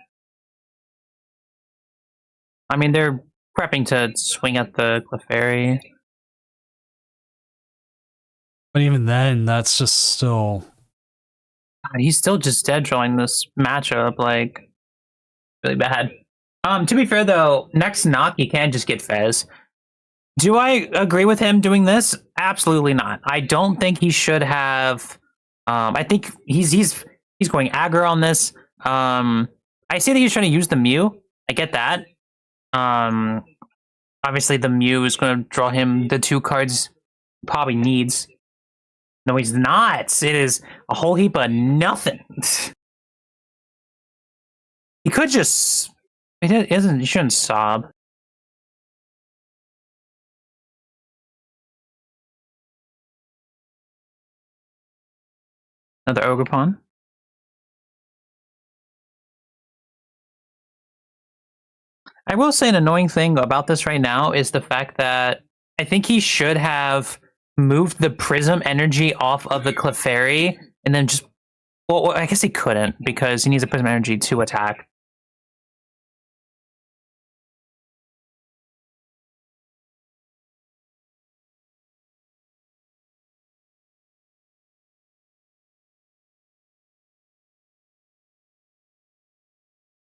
I mean they're prepping to swing at the Clefairy. but even then, that's just still. God, he's still just dead drawing this matchup, like really bad. To be fair though, next knock he can just get Fez. Do I agree with him doing this? Absolutely not. I don't think he should have. I think he's going aggro on this. I see that he's trying to use the Mew. I get that. Obviously the Mew is going to draw him the 2 cards he probably needs. No, he's not. It is a whole heap of nothing. He could just. He shouldn't sob. Another ogre pawn. I will say an annoying thing about this right now is the fact that I think he should have moved the prism energy off of the Clefairy and then just. Well, I guess he couldn't because he needs a prism energy to attack.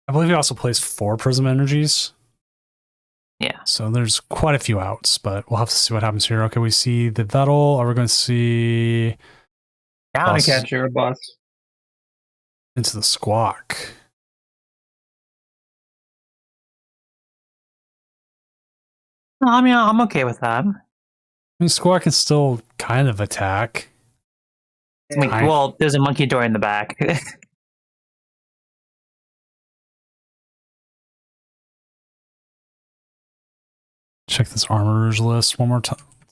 I believe he also plays 4 Prism Energies. Yeah. So there's quite a few outs, but we'll have to see what happens here. Okay, we see the Vettel. Are we going to see Counter Boss. catcher, boss. into the Squawk? I mean, I'm okay with that. I mean, Squawk can still kind of attack. Wait, I- well, there's a monkey door in the back. Check this armorer's list one more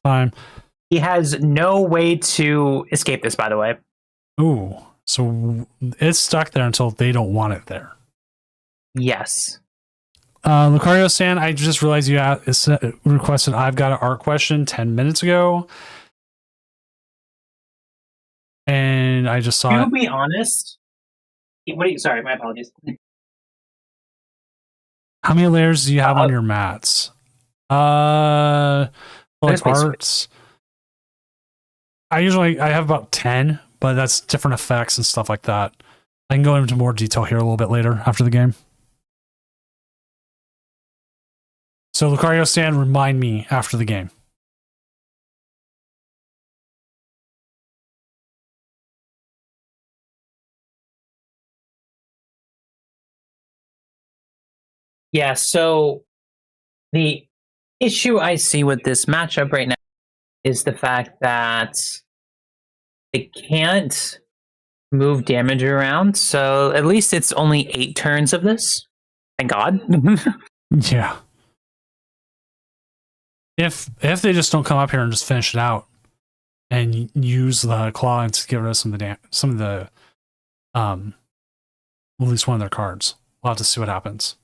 time. He has no way to escape this, by the way. Ooh, so it's stuck there until they don't want it there. Yes. Lucario Stan, I just realized you requested I've got an art question 10 minutes ago. And I just saw To it. be honest, sorry, my apologies. How many layers do you have on your mats? Like There's my arts. I have about 10, but that's different effects and stuff like that. I can go into more detail here a little bit later after the game. So Lucario Stan, remind me after the game. Yeah, so the issue I see with this matchup right now is the fact that it can't move damage around. So at least it's only 8 turns of this. Thank God. Yeah. If they just don't come up here and just finish it out and use the claw to get rid of some of the at least one of their cards. We'll have to see what happens.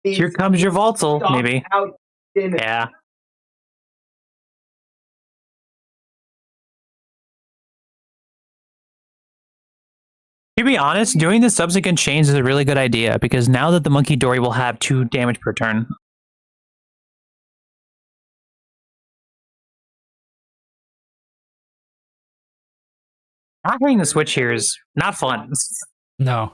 Here comes your Voltal, maybe. Yeah. To be honest, doing the subsequent chains is a really good idea because now that the Monkey Dory will have 2 damage per turn. Not hitting the switch here is not fun. No.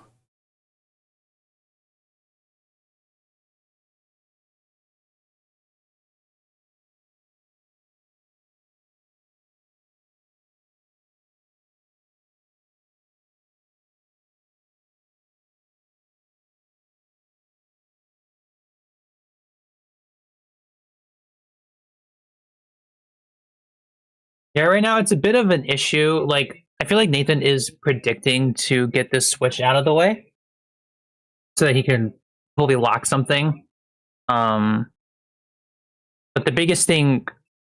Yeah, right now it's a bit of an issue. Like, I feel like Nathan is predicting to get this switch out of the way so that he can fully lock something. But the biggest thing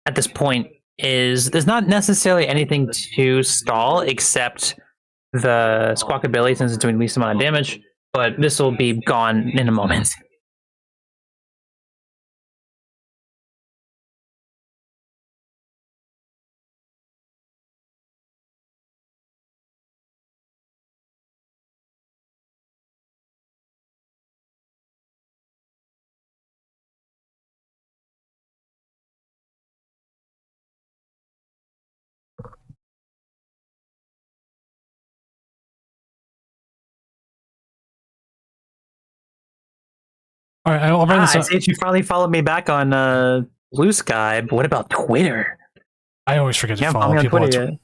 at this point is there's not necessarily anything to stall except the Squawk ability since it's doing the least amount of damage, but this will be gone in a moment. All right, I'll bring this I up. see you finally followed me back on Blue Sky, but what about Twitter? I always forget to You haven't follow followed me on people on Twitter Twitter. yet.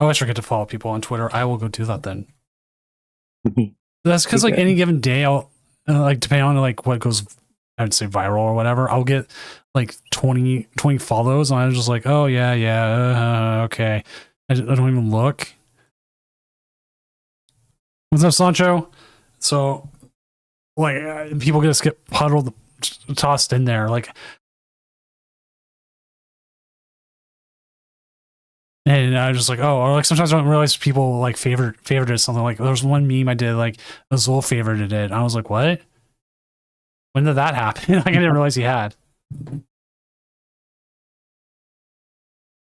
I always forget to follow people on Twitter. I will go do that then. That's because like Okay. any given day, I'll like depending on like what goes, I would say viral or whatever. I'll get like 20 follows, and I'm just like, oh yeah, okay. I don't even look. What's up, Sancho? So, like, people just get puddled, tossed in there, like. And I was just like, oh, or like sometimes I don't realize people like favorited something. Like there was one meme I did, like Azul favorited it. And I was like, what? When did that happen? Like, I didn't realize he had.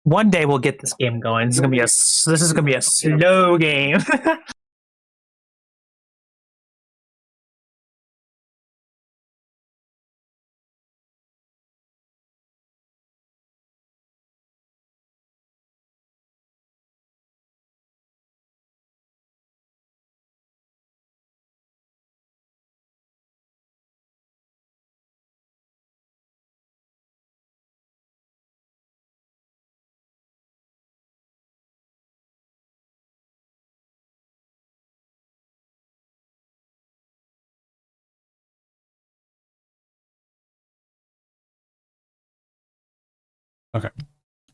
One day we'll get this game going. This is gonna be a slow game. Okay.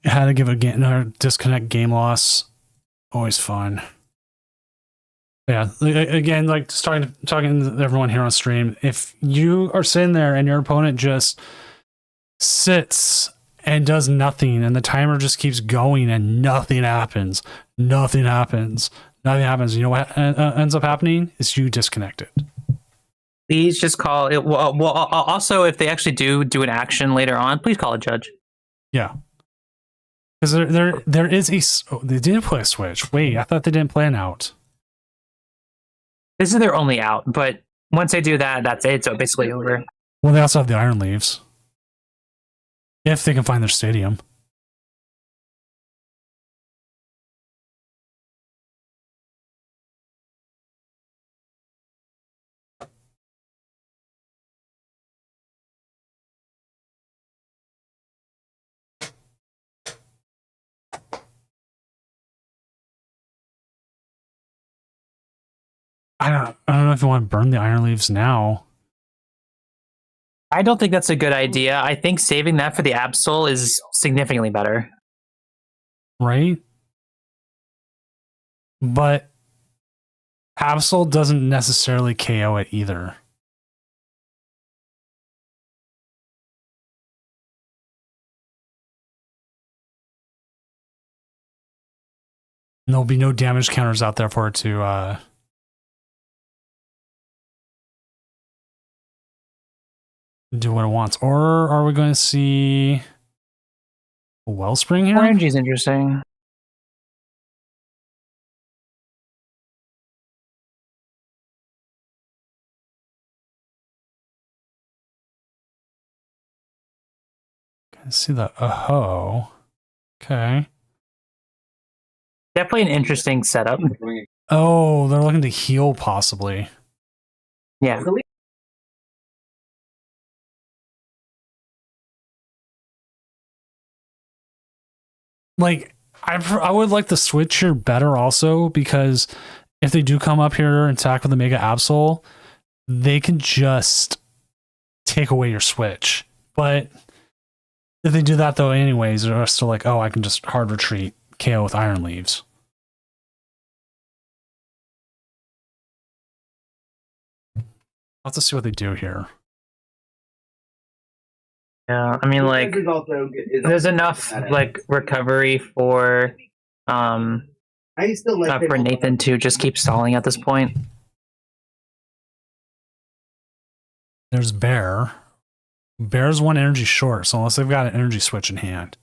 How to give another disconnect game loss. Always fun. Yeah. Again, like talking to everyone here on stream. If you are sitting there and your opponent just sits and does nothing, and the timer just keeps going and nothing happens, you know what ends up happening is you disconnect it. Please just call it. Well, also, if they actually do an action later on, please call a judge. Yeah, because there is they didn't play a switch. Wait, I thought they didn't play an out. This is their only out, but once they do that, that's it. So basically over. Well, they also have the Iron Leaves if they can find their stadium. I don't know if you want to burn the Iron Leaves now. I don't think that's a good idea. I think saving that for the Absol is significantly better. Right? But Absol doesn't necessarily KO it either. And there'll be no damage counters out there for it to do what it wants. Or are we going to see a Wellspring here? RNG is interesting. I see the Aho. Okay. Definitely an interesting setup. Oh, they're looking to heal possibly. Yeah. Like, I would like the switch here better also, because if they do come up here and attack with the Mega Absol, they can just take away your switch. But if they do that though anyways, they're still like, oh, I can just hard retreat, KO with Iron Leaves. I'll have to see what they do here. Yeah, I mean, like, there's enough like recovery for for Nathan to just keep stalling at this point. There's Bear. Bear's one energy short, so unless they've got an energy switch in hand.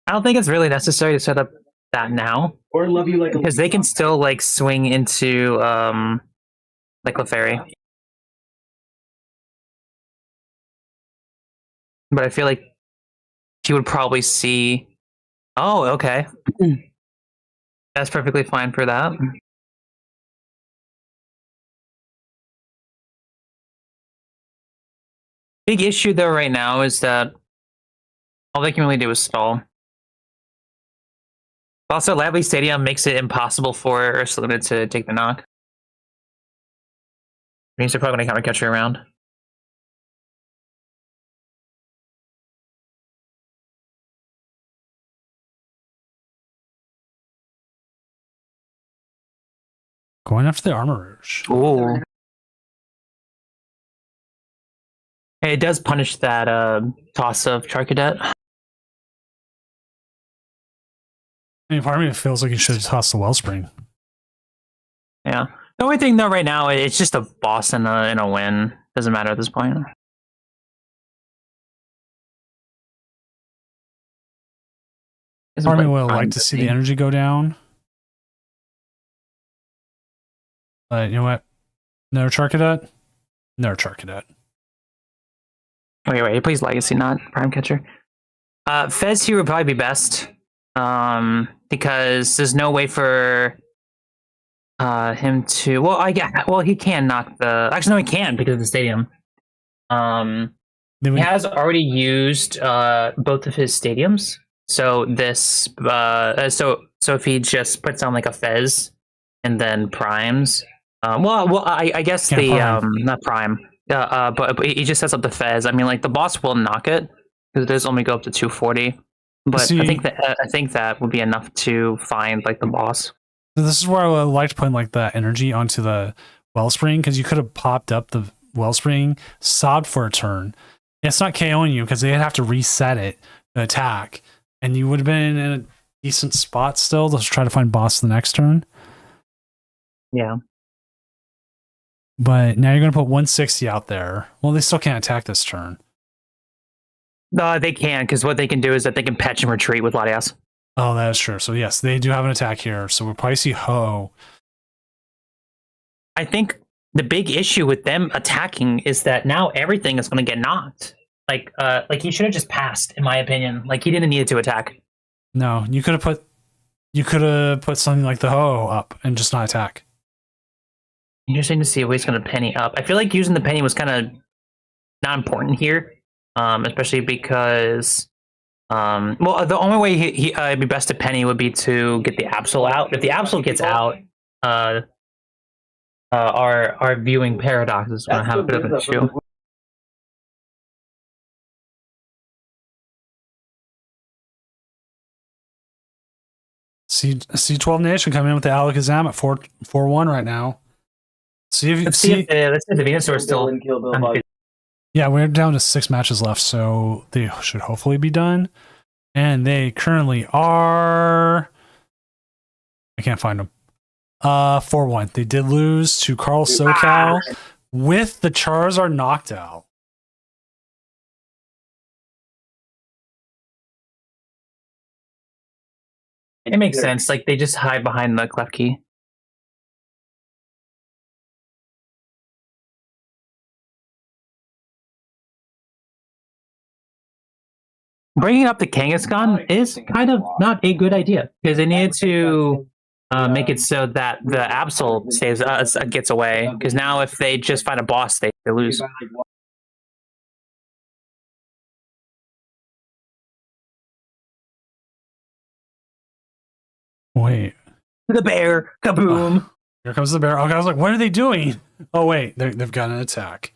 I don't think it's really necessary to set up that now, Or love you like a because they can still like swing into like Clefairy. But I feel like she would probably see. Oh, okay. That's perfectly fine for that. Big issue though right now is that all they can really do is stall. Also, Lavely Stadium makes it impossible for Ursaluna to take the knock. Means they're probably going to counter catch her around. Going after the Armor Rouge. Ooh. Hey, it does punish that toss of Charcadet. I mean, part of me feels like you should have tossed the Wellspring. Yeah. The only thing though right now, it's just a boss and a win. Doesn't matter at this point. Part of me would like to see the energy go down. But you know what? No Charcadet? No Charcadet. Wait, he plays Legacy, not Prime Catcher. Fez here would probably be best. Because there's no way for him to he can knock the actually no he can because of the stadium. He has already used both of his stadiums. So this so if he just puts on like a Fez and then primes I guess Can't the prime. not prime. But he just sets up the Fez. I mean, like the boss will knock it because it does only go up to 240. But See- I think that would be enough to find like the boss. This is where I would like to put like the energy onto the Wellspring, because you could have popped up the Wellspring, sobbed for a turn. It's not KOing you because they'd have to reset it, the attack, and you would have been in a decent spot still to try to find boss the next turn. Yeah. But now you're going to put 160 out there. Well, they still can't attack this turn. No, they can, because what they can do is that they can patch and retreat with Latias. Oh, that is true. So yes, they do have an attack here. So we'll probably see Ho. I think the big issue with them attacking is that now everything is going to get knocked. Like he should have just passed, in my opinion. Like he didn't need to attack. No, you could have put something like the Ho up and just not attack. Interesting to see if he's going to penny up. I feel like using the penny was kind of not important here, especially because, the only way it'd be best to penny would be to get the Absol out. If the Absol gets out, our viewing paradox is going to have a bit of an issue. C12 Nation coming in with the Alakazam at 4-1 right now. See if Let's see if the Venusaur is still. Yeah, we're down to 6 matches left, so they should hopefully be done. And they currently are. I can't find them. 4-1. They did lose to Carl SoCal with the Charizard knocked out. It makes sense. Like they just hide behind the clef key. Bringing up the Kangaskhan is kind of not a good idea because they needed to make it so that the Absol stays gets away. Because now, if they just find a boss, they lose. Wait. The bear, kaboom! Here comes the bear. Okay, I was like, what are they doing? Oh, wait. They've got an attack.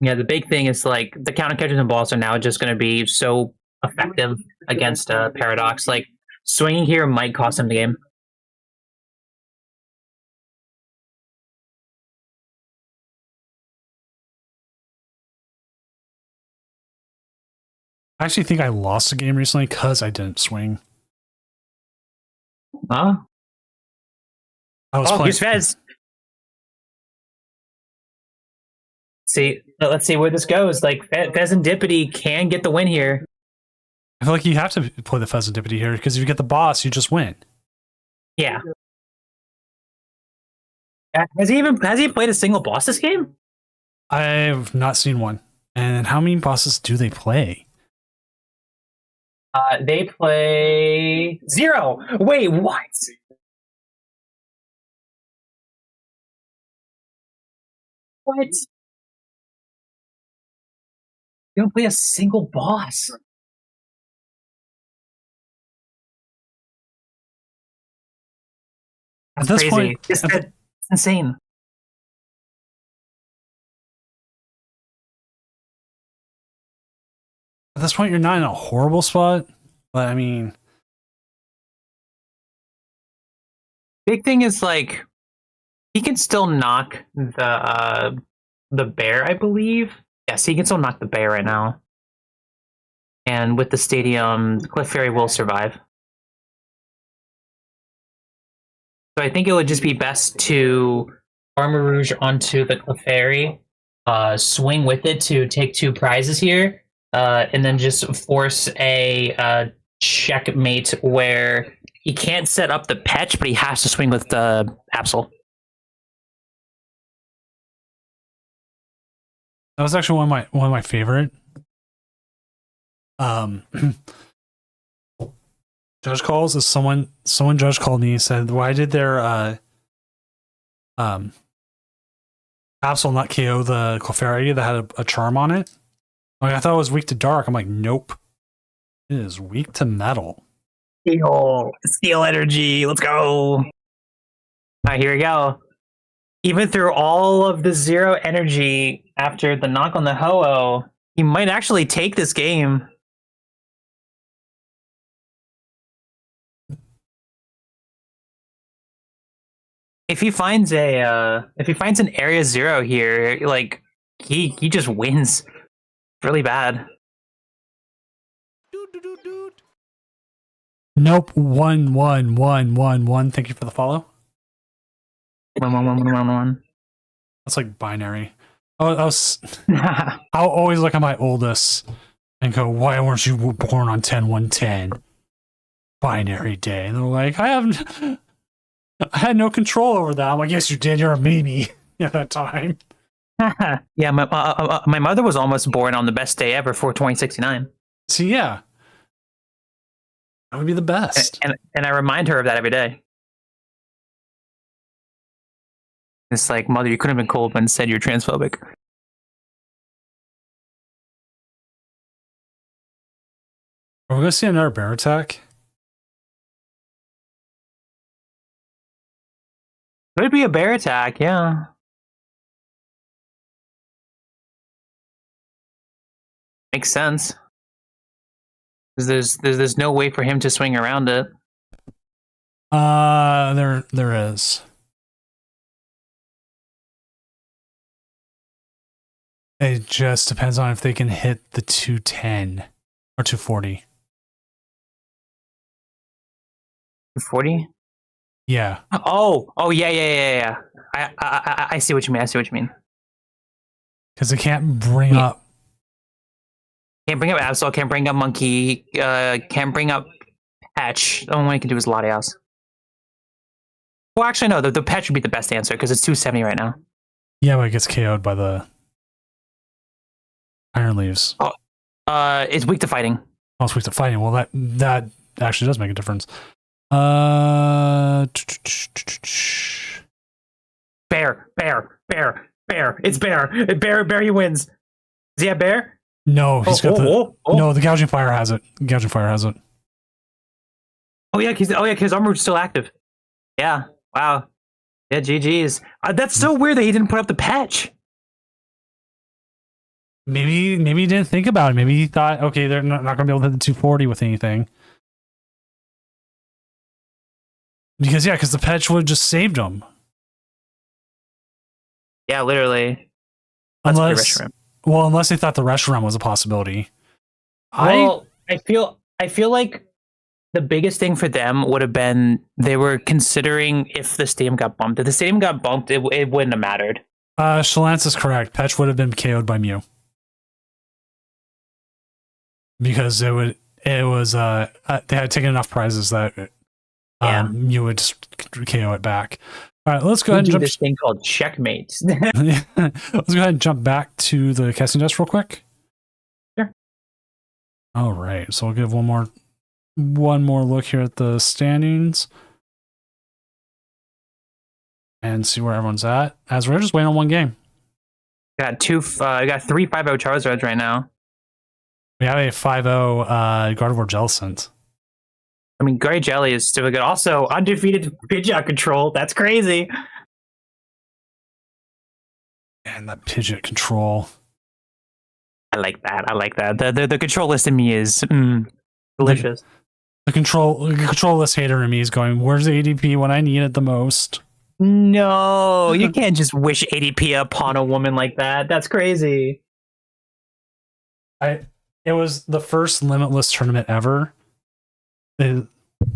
Yeah, the big thing is like the counter catchers and balls are now just going to be so effective against Paradox. Like swinging here might cost him the game. I actually think I lost a game recently because I didn't swing. Huh? I was playing. Here's Fez. Let's see where this goes. Like Fezandipity can get the win here. I feel like you have to play the Fezandipity here because if you get the boss, you just win. Yeah. Has he played a single boss this game? I've not seen one. And how many bosses do they play? They play 0. Wait, what? What? They don't play a single boss. At this point, It's insane. at this point, you're not in a horrible spot, but I mean, Big thing is like he can still knock the bear, I believe. Yes, he can still knock the bear right now. And with the stadium, Clefairy will survive. So I think it would just be best to Armor Rouge onto the Clefairy, swing with it to take 2 prizes here, and then just force a checkmate where he can't set up the Petch, but he has to swing with the Absol. that was actually one of my favorite judge calls. Is someone judge called me and said, why did their Absol not KO the Clefairy that had a charm on it? Like, I thought it was weak to dark. I'm like, nope, it is weak to metal. Steel energy. Let's go. All right, here we go. Even through all of the 0 energy after the knock on the Ho-Oh, he might actually take this game. If he finds an area 0 here, like he just wins really bad. Nope. 11111. Thank you for the follow. 1. That's like binary. I'll always look at my oldest and go, why weren't you born on 10/1/10? Binary day. And they're like, I had no control over that. I'm like, yes, you did. You're a meanie at that time. Yeah, my mother was almost born on the best day ever, 4/20/69. See, yeah. That would be the best. And I remind her of that every day. It's like, mother, you couldn't have been cold, but instead you're transphobic. Are we going to see another bear attack? Could be a bear attack, yeah. Makes sense. 'Cause there's no way for him to swing around it. There is. It just depends on if they can hit the 210 or 240. 240? Yeah. Oh, yeah. I see what you mean. Because they can't bring up. Can't bring up Absol, can't bring up Monkey, can't bring up Patch. The only one you can do is Latias. Well, actually, no, the Patch would be the best answer because it's 270 right now. Yeah, but it gets KO'd by the Iron Leaves. It's weak to fighting. Oh, it's weak to fighting. Well, that actually does make a difference. Bear. It's Bear. Bear, he wins. Does he have Bear? No, he's got No, the Gouging Fire has it. Gouging Fire has it. Oh yeah, his armor is still active. Yeah. Wow. Yeah, GG's. That's so weird that he didn't put up the patch. Maybe he didn't think about it. Maybe he thought, okay, they're not going to be able to hit the 240 with anything. Because the patch would have just saved him. Yeah, literally. That's unless they thought the restaurant was a possibility. Well, I feel like the biggest thing for them would have been they were considering if the stadium got bumped. If the stadium got bumped, it wouldn't have mattered. Shalance is correct. Patch would have been KO'd by Mew. Because they had taken enough prizes that Mew would just KO it back. All right, let's go ahead and do jump this thing called checkmate. Let's go ahead and jump back to the casting desk real quick. Sure. All right, so we'll give one more one more look here at the standings and see where everyone's at. As we're just waiting on one game. Got got 3 5-0 Charizards right now. We have a 5-0 Gardevoir Jellicent. I mean, Gray Jelly is still good. Also, undefeated Pidgeot control. That's crazy. And that Pidgeot control. I like that. I like that. The control list in me is delicious. The control list hater in me is going, where's ADP when I need it the most? No, you can't just wish ADP upon a woman like that. That's crazy. It was the first limitless tournament ever. It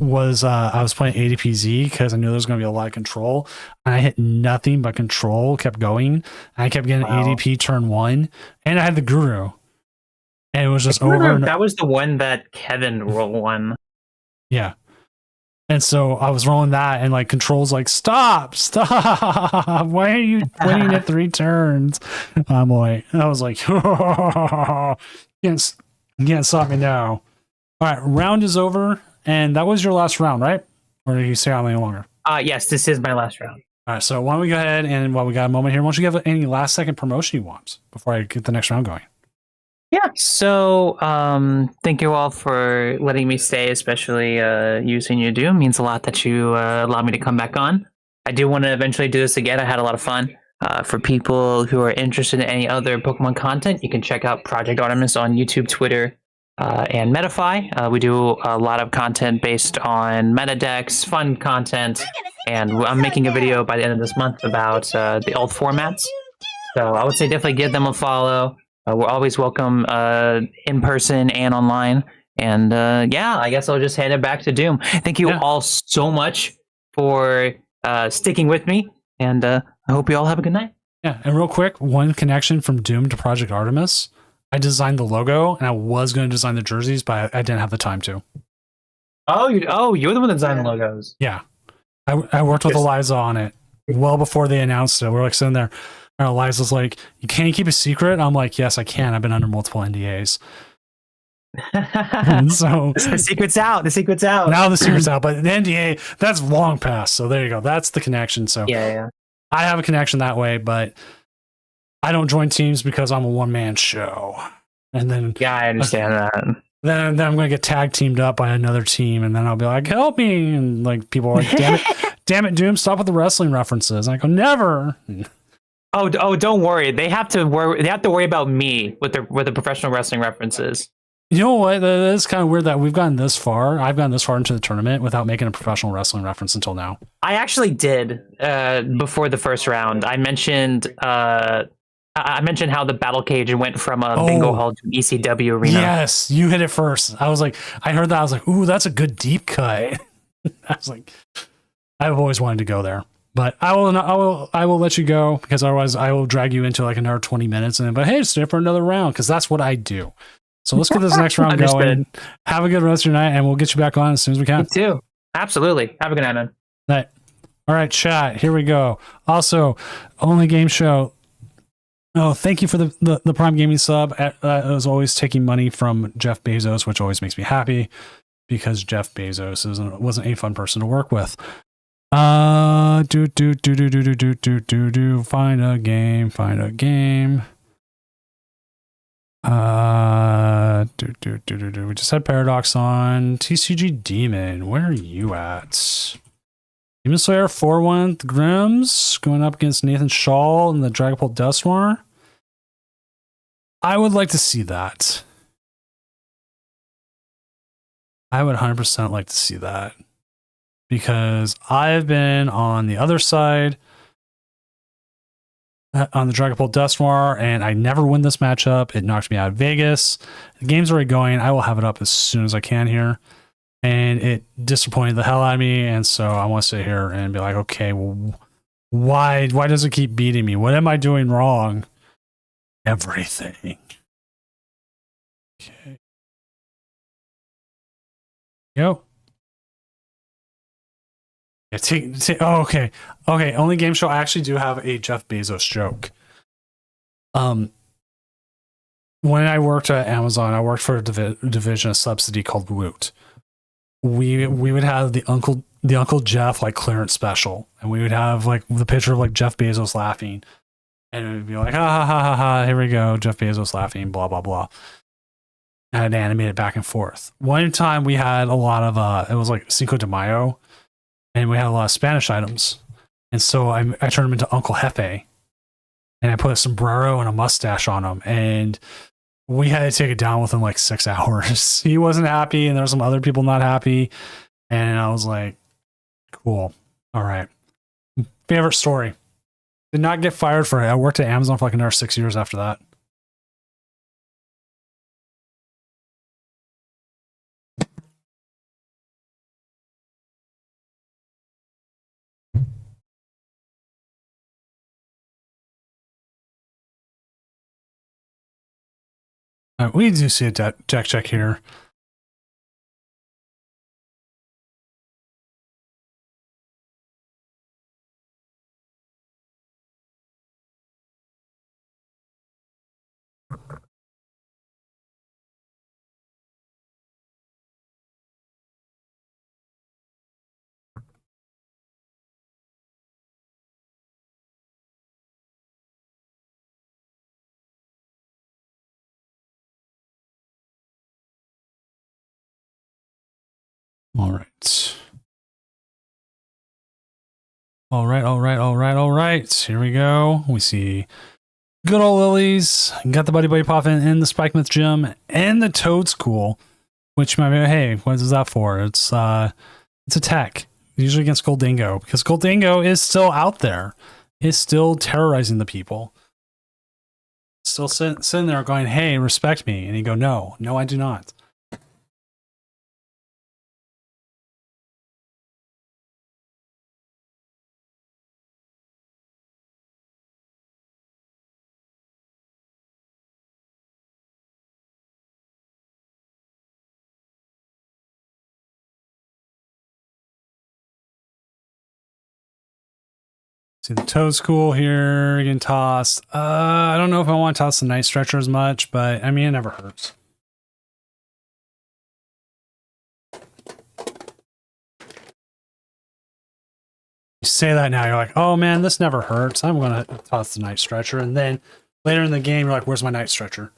was I was playing ADPZ because I knew there was going to be a lot of control. And I hit nothing but control, kept going. And I kept getting ADP turn 1, and I had the Guru. And it was just over. And that was the one that Kevin won. Yeah. And so I was rolling that, and like control's like, stop. Why are you winning at 3 turns? I was like, you can't stop me now. All right, round is over, and that was your last round, right? Or did you stay on any longer? Yes, this is my last round. All right, so why don't we go ahead, and while we got a moment here, why don't you give any last second promotion you want before I get the next round going? Yeah. So, thank you all for letting me stay, especially using your Doom. Means a lot that you allow me to come back on. I do want to eventually do this again. I had a lot of fun. For people who are interested in any other Pokemon content, you can check out Project Artemis on YouTube, Twitter, and Metafy. We do a lot of content based on meta decks, fun content, and I'm making a video by the end of this month about the old formats. So I would say definitely give them a follow. We're always welcome in person and online. And yeah, I guess I'll just hand it back to Doom. Thank you all so much for sticking with me. And I hope you all have a good night. Yeah, and real quick, one connection from Doom to Project Artemis. I designed the logo, and I was going to design the jerseys, but I didn't have the time to. Oh, you're the one that designed the logos. Yeah. I worked with Eliza on it well before they announced it. We're like sitting there. And Eliza's like, you can't keep a secret? I'm like, yes, I can. I've been under multiple NDAs. And so the secret's out. The secret's out. Now the secret's out, but the NDA, that's long past. So there you go. That's the connection. So yeah. I have a connection that way, but I don't join teams because I'm a one-man show. And then I understand that. Then I'm going to get tag teamed up by another team, and then I'll be like, help me. And like people are like, damn it, Doom, stop with the wrestling references. And I go, never. Oh, don't worry. They have to worry about me with the professional wrestling references. You know what? It's kind of weird that we've gotten this far. I've gotten this far into the tournament without making a professional wrestling reference until now. I actually did before the first round. I mentioned how the battle cage went from a bingo hall to ECW arena. Yes, you hit it first. I was like, I heard that. I was like, ooh, that's a good deep cut. I was like, I've always wanted to go there. But I will let you go, because otherwise I will drag you into like another 20 minutes and then, but hey, stay for another round, because that's what I do. So let's get this next round going. Have a good rest of your night, and we'll get you back on as soon as we can. You too. Absolutely. Have a good night, man. Night. All right, chat. Here we go. Also, Only Game Show. Oh, thank you for the Prime Gaming sub. I was always taking money from Jeff Bezos, which always makes me happy, because Jeff Bezos wasn't a fun person to work with. Find a game. We just had Paradox on. TCG Demon, where are you at? Demon Slayer 4-1 the Grims going up against Nathan Shaw and the Dragapult Dusknoir. I would like to see that. I would 100% like to see that, because I've been on the other side on the Dragapult Dusknoir, and I never win this matchup. It knocked me out of Vegas. The game's already going. I will have it up as soon as I can here. And it disappointed the hell out of me, and so I want to sit here and be like, okay, well, why does it keep beating me? What am I doing wrong? Everything. Okay. Yo. Yeah, okay. Only Game Show. I actually do have a Jeff Bezos joke. When I worked at Amazon, I worked for a division of subsidy called Woot. we would have the Uncle Jeff like clearance special, and we would have like the picture of like Jeff Bezos laughing, and it would be like ha ha ha ha ha, here we go, Jeff Bezos laughing, blah blah blah, and I'd animate it back and forth. One time we had a lot of it was like Cinco de Mayo, and we had a lot of Spanish items, and so I turned him into Uncle Jefe, and I put a sombrero and a mustache on him, and we had to take it down within like 6 hours. He wasn't happy, and there were some other people not happy. And I was like, cool. All right. Favorite story. Did not get fired for it. I worked at Amazon for like another 6 years after that. All right, we do see a deck check here. All right. All right. Here we go. We see good old Lilies. Got the Buddy Buddy Poppin' in the Spike Myth Gym and the Toad School, which might be, hey, what is that for? It's a tech, usually against Goldingo, because Goldingo is still out there, is still terrorizing the people. Still sitting there going, hey, respect me. And you go, no, I do not. See the Toad School here getting tossed. I don't know if I want to toss the Night Stretcher as much, but I mean, it never hurts. You say that now, you're like, oh man, this never hurts. I'm going to toss the Night Stretcher. And then later in the game, you're like, where's my Night Stretcher?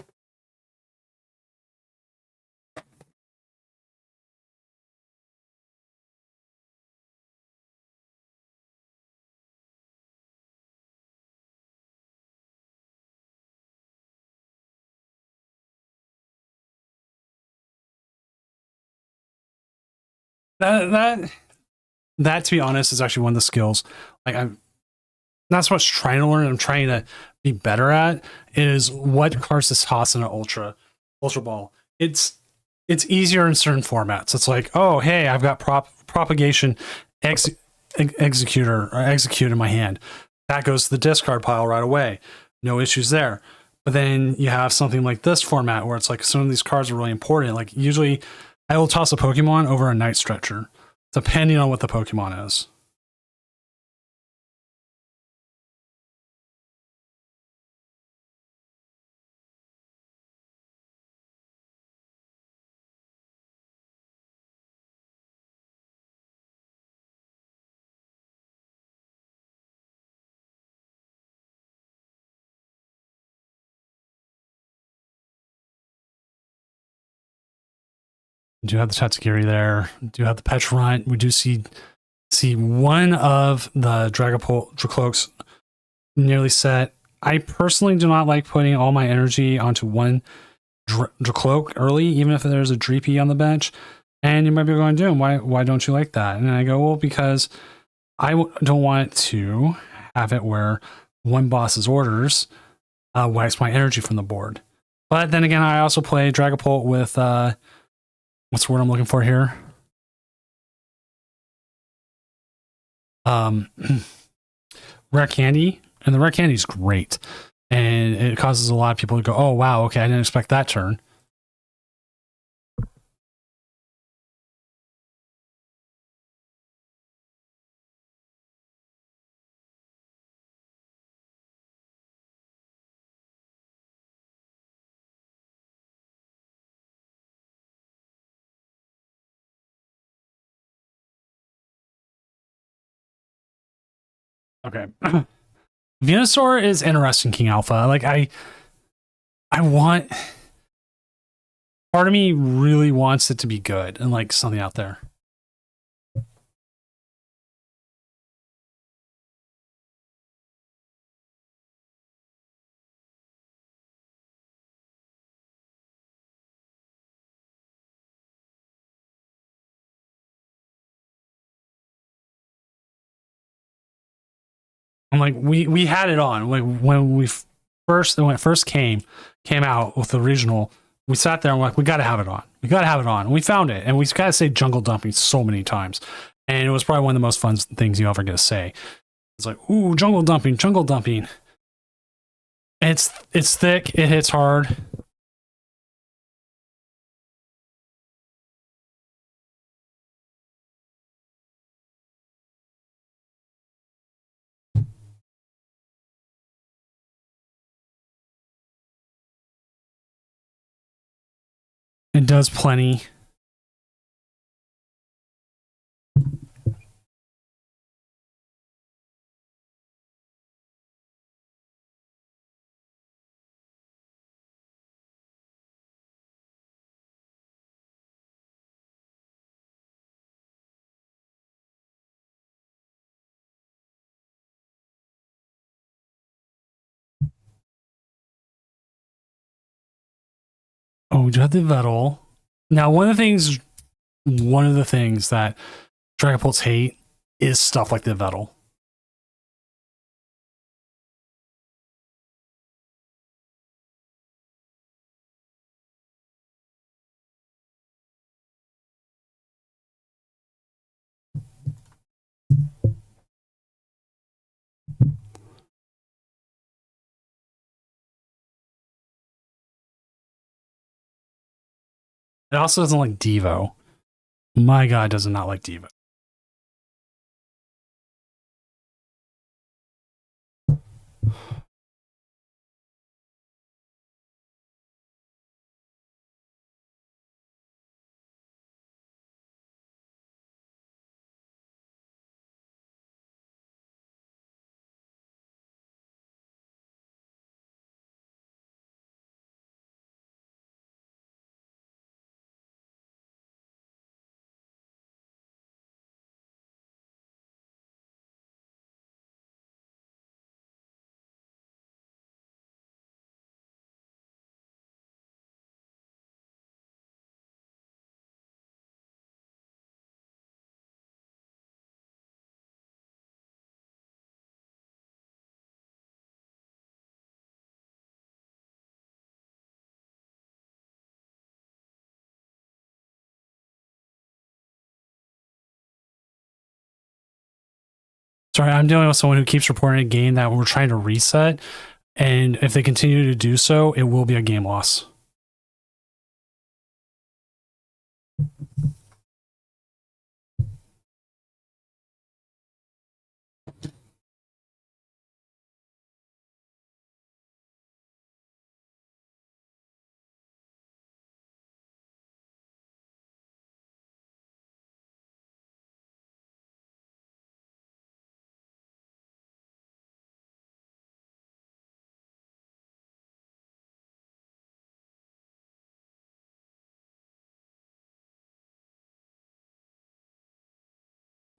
That to be honest is actually one of the skills. Like I'm not so much trying to learn, I'm trying to be better at is what cards to toss in an ultra ball. It's easier in certain formats. It's like, oh hey, I've got propagation executor or execute in my hand. That goes to the discard pile right away. No issues there. But then you have something like this format where it's like some of these cards are really important. Like usually I will toss a Pokemon over a Night Stretcher, depending on what the Pokemon is. Do have the Tatsugiri there. Do have the Petrant. We do see one of the Dracloaks nearly set. I personally do not like putting all my energy onto one Dracloak early, even if there's a Dreepy on the bench. And you might be going, Doom, why don't you like that? And I go, well, because I don't want to have it where one boss's orders wipes my energy from the board. But then again, I also play Dragapult with what's the word I'm looking for here? Rare Candy, and the Rare Candy is great, and it causes a lot of people to go, oh wow, okay, I didn't expect that turn. Okay. Venusaur is interesting, King Alpha. Like I want, part of me really wants it to be good and like something out there. I'm like, we had it on when it first came out with the regional. We sat there and we're like, we got to have it on. We got to have it on. And we found it, and we got to say jungle dumping so many times, and it was probably one of the most fun things you ever get to say. It's like, ooh, jungle dumping, jungle dumping. It's thick. It hits hard. It does plenty. Oh, we do have the Vettel. Now, one of the things that Dragapults hate is stuff like the Vettel. It also doesn't like Devo. My God does not like Devo. Sorry, I'm dealing with someone who keeps reporting a game that we're trying to reset, and if they continue to do so, it will be a game loss.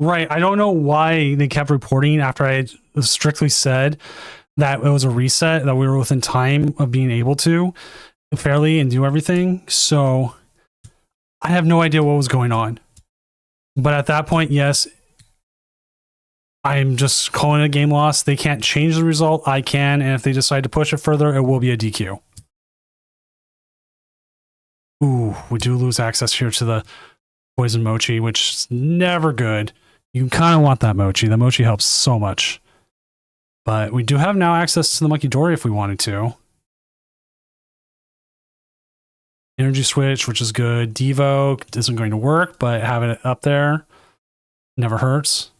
Right. I don't know why they kept reporting after I strictly said that it was a reset, that we were within time of being able to fairly and do everything. So I have no idea what was going on. But at that point, yes, I'm just calling it a game loss. They can't change the result. I can. And if they decide to push it further, it will be a DQ. Ooh, we do lose access here to the poison mochi, which is never good. You kind of want that mochi. The mochi helps so much. But we do have now access to the Monkey Dory if we wanted to. Energy switch, which is good. Devo isn't going to work, but having it up there never hurts.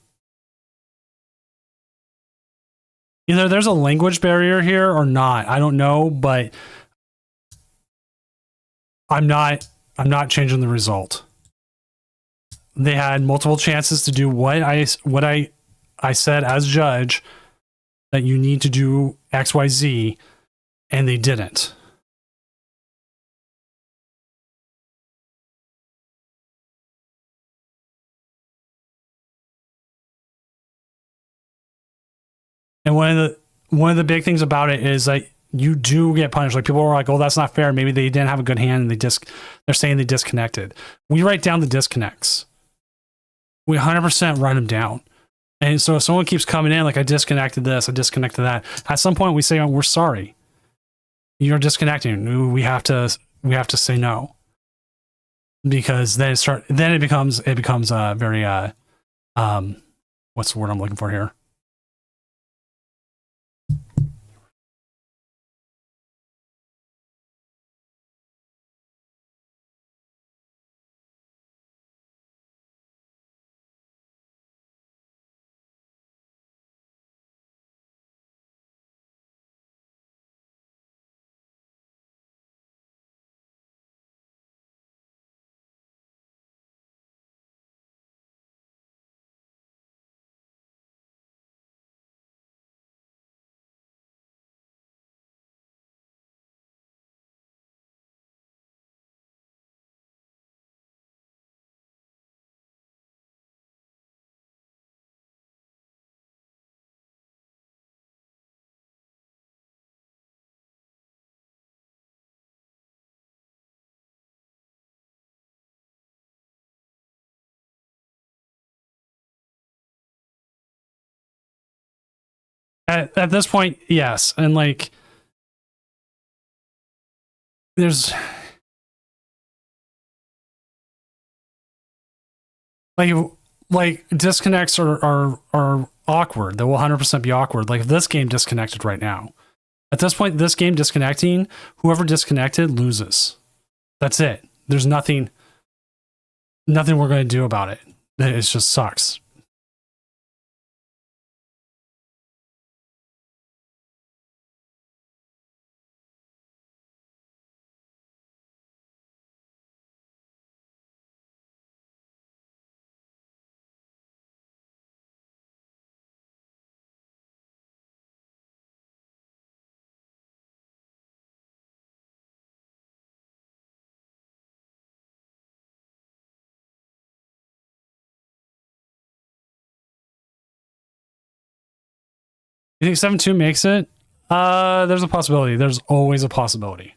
Either there's a language barrier here or not. I don't know, but I'm not changing the result. They had multiple chances to do what I said as judge, that you need to do XYZ, and they didn't. And one of the big things about it is that you do get punished. Like people are like, "Oh, that's not fair. Maybe they didn't have a good hand, and they're saying they disconnected." We write down the disconnects. We 100% write them down. And so if someone keeps coming in, like I disconnected this, I disconnected that, at some point we say, "Oh, we're sorry. You're disconnecting. We have to say no." Because then it becomes very what's the word I'm looking for here? At this point, yes. And like there's like disconnects are awkward. They will 100% be awkward. Like if this game disconnected right now. At this point, this game disconnecting, whoever disconnected loses. That's it. There's nothing we're going to do about it. It just sucks. You think 7-2 makes it? There's a possibility. There's always a possibility.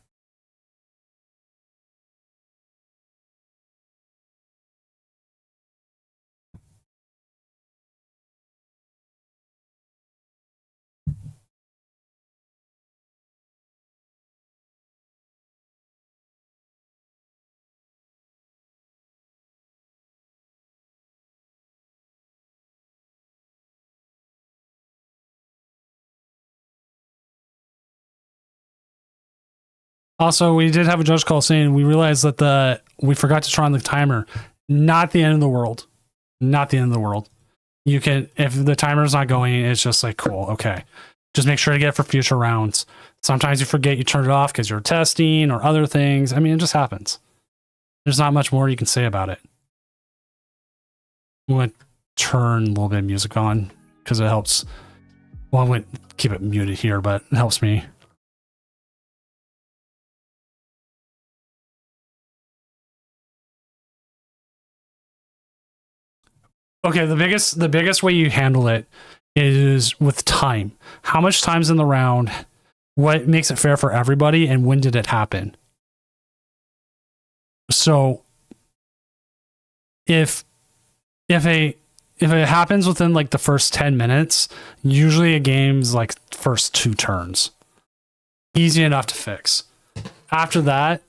Also, we did have a judge call saying we realized that we forgot to turn on the timer. Not the end of the world. Not the end of the world. You can, if the timer's not going, it's just like, cool, okay. Just make sure to get it for future rounds. Sometimes you forget you turned it off because you're testing or other things. I mean, it just happens. There's not much more you can say about it. I'm going to turn a little bit of music on because it helps. Well, I'm going to keep it muted here, but it helps me. Okay, the biggest way you handle it is with time. How much time's in the round? What makes it fair for everybody, and when did it happen? So, if it happens within like the first 10 minutes, usually a game's like first 2 turns. Easy enough to fix. After that,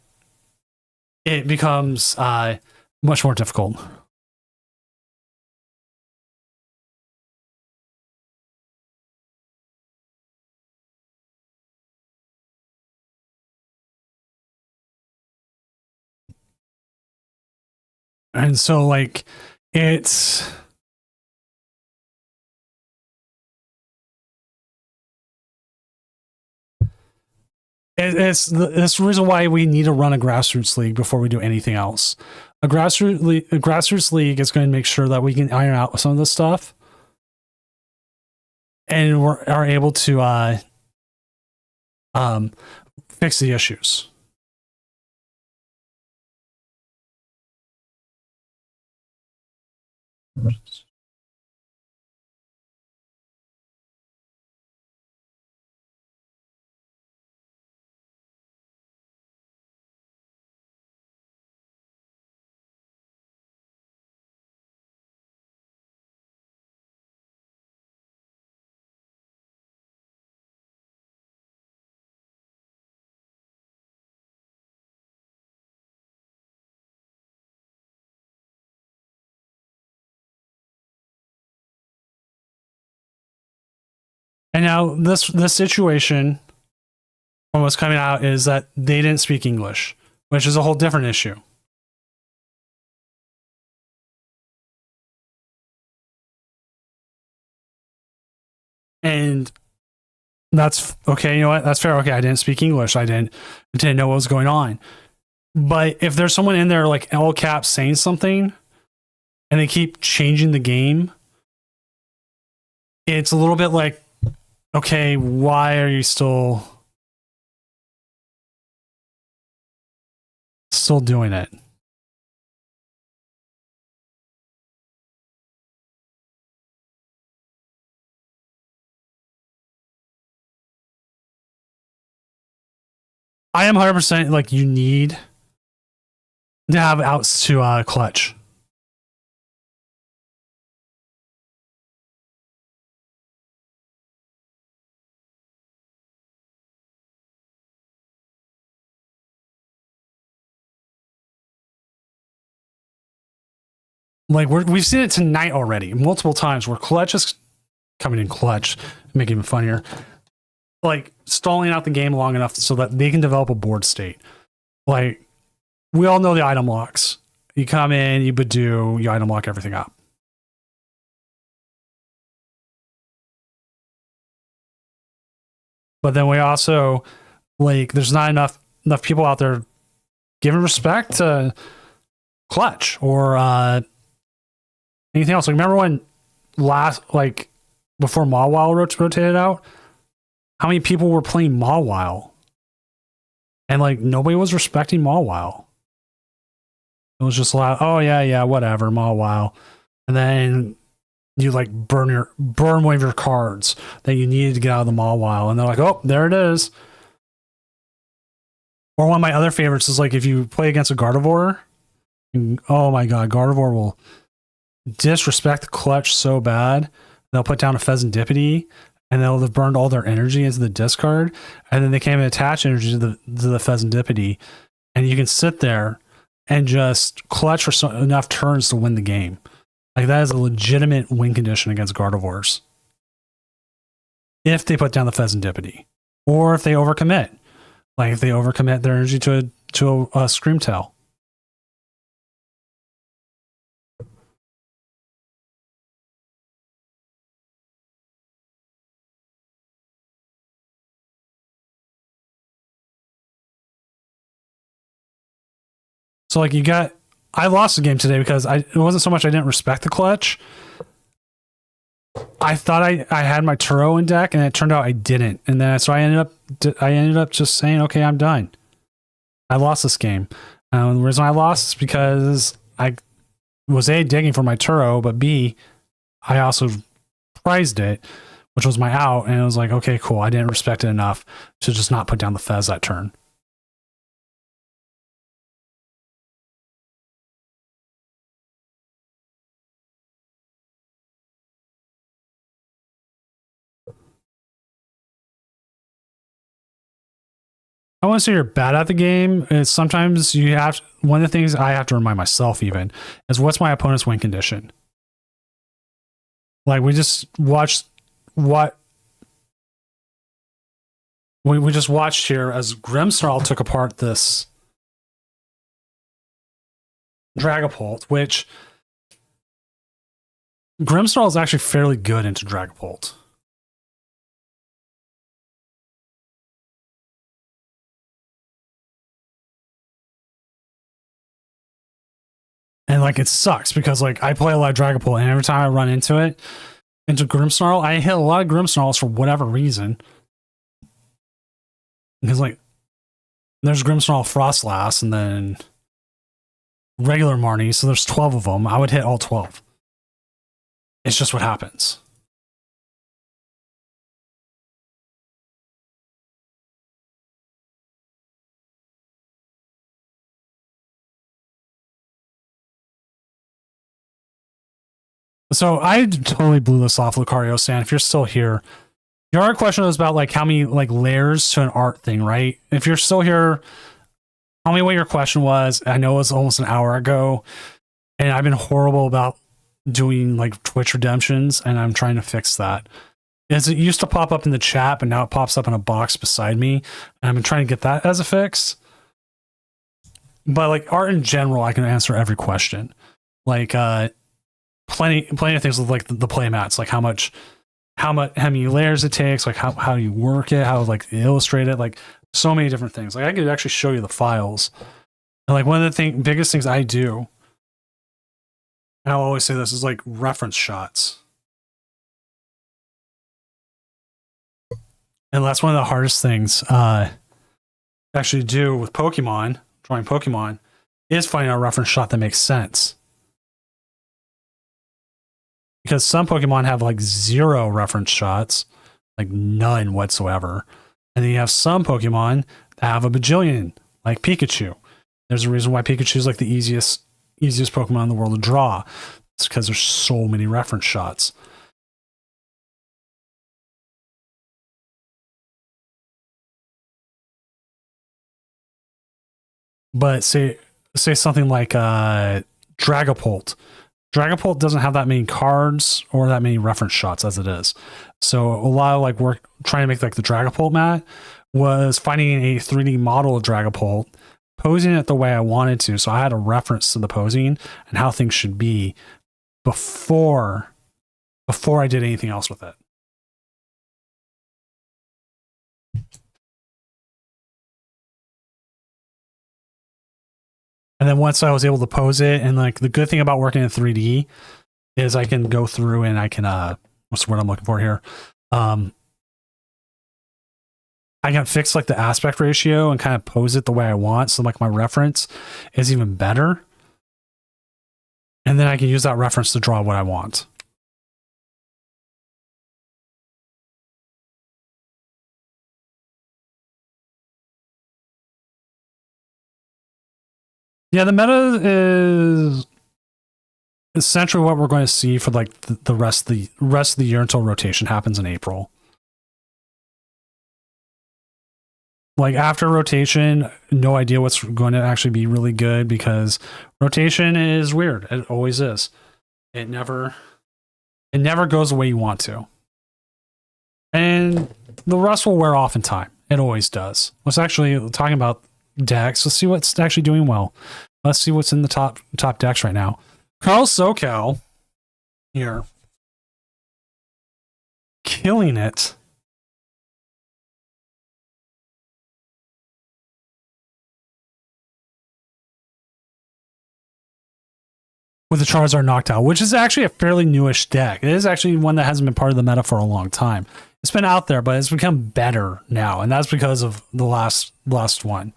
it becomes much more difficult. And so like it's this reason why we need to run a grassroots league before we do anything else. A grassroots league is going to make sure that we can iron out some of this stuff. and are able to fix the issues. And now this situation, from what's coming out, is that they didn't speak English, which is a whole different issue. And that's okay. You know what? That's fair. Okay, I didn't speak English. I didn't know what was going on. But if there's someone in there like all caps saying something, and they keep changing the game, it's a little bit like, okay, why are you still doing it? I am 100% like, you need to have outs to clutch. Like we've seen it tonight already, multiple times, where clutch is coming in clutch, make it even funnier. Like stalling out the game long enough so that they can develop a board state. Like we all know the item locks. You come in, you Badoo, you item lock everything up. But then we also, like, there's not enough people out there giving respect to clutch or anything else. Like, remember when before Mawile rotated out, how many people were playing Mawile? And like nobody was respecting Mawile. It was just like, oh yeah, whatever, Mawile. And then you like burn one of your cards that you needed to get out of the Mawile, and they're like, oh, there it is. Or one of my other favorites is like if you play against a Gardevoir, oh my god, Gardevoir will disrespect the clutch so bad. They'll put down a Pheasantipity, and they'll have burned all their energy into the discard, and then they can't even attach energy to the Pheasantipity, and you can sit there and just clutch for enough turns to win the game. Like that is a legitimate win condition against Gardevoirs. If they put down the Pheasantipity, or if they overcommit, like if they overcommit their energy to a Screamtail. So like I lost the game today because it wasn't so much I didn't respect the clutch. I thought I had my Turo in deck, and it turned out I didn't. And then so I ended up just saying, okay, I'm done. I lost this game. The reason I lost is because I was A, digging for my Turo, but B, I also prized it, which was my out, and it was like, okay, cool. I didn't respect it enough to just not put down the Fez that turn. I want to say you're bad at the game. Is sometimes you have, one of the things I have to remind myself even is what's my opponent's win condition. Like we just watched what we just watched here as Grimmsnarl took apart this Dragapult, which Grimmsnarl is actually fairly good into Dragapult. And like it sucks because like I play a lot of Dragapult, and every time I run into it, into Grimmsnarl. I hit a lot of Grimmsnarls for whatever reason. Because, like, there's Grimmsnarl Frostlass and then regular Marnie, so there's 12 of them. I would hit all 12. It's just what happens. So I totally blew this off, Lucario San. If you're still here, your art question was about like how many like layers to an art thing, right? If you're still here, tell me what your question was. I know it was almost an hour ago, and I've been horrible about doing like Twitch redemptions, and I'm trying to fix that. As it used to pop up in the chat, but now it pops up in a box beside me, and I've been trying to get that as a fix. But like art in general, I can answer every question. Like plenty of things with like the play mats, like how many layers it takes, like how you work it, how like illustrate it, like so many different things. Like I could actually show you the files. And like one of the biggest things I do, and I'll always say this, is like reference shots. And that's one of the hardest things to actually do with Pokemon, drawing Pokemon, is finding a reference shot that makes sense. Because some Pokemon have like 0 reference shots, like none whatsoever. And then you have some Pokemon that have a bajillion, like Pikachu. There's a reason why Pikachu is like the easiest Pokemon in the world to draw. It's because there's so many reference shots. But say something like Dragapult. Dragapult doesn't have that many cards or that many reference shots as it is. So a lot of like work trying to make like the Dragapult mat was finding a 3D model of Dragapult, posing it the way I wanted to. So I had a reference to the posing and how things should be before I did anything else with it. And then once I was able to pose it, and like the good thing about working in 3D is I can go through and I can what's the word I'm looking for here? I can fix like the aspect ratio and kind of pose it the way I want. So like my reference is even better. And then I can use that reference to draw what I want. Yeah, the meta is essentially what we're going to see for like the rest of the year until rotation happens in April. Like after rotation, no idea what's going to actually be really good, because rotation is weird. It always is. It never goes the way you want to. And the rust will wear off in time. It always does. Let's actually talking about decks. Let's see what's actually doing well. Let's see what's in the top decks right now. Carl SoCal here, killing it. With the Charizard Noctowl, which is actually a fairly newish deck. It is actually one that hasn't been part of the meta for a long time. It's been out there, but it's become better now, and that's because of the last one.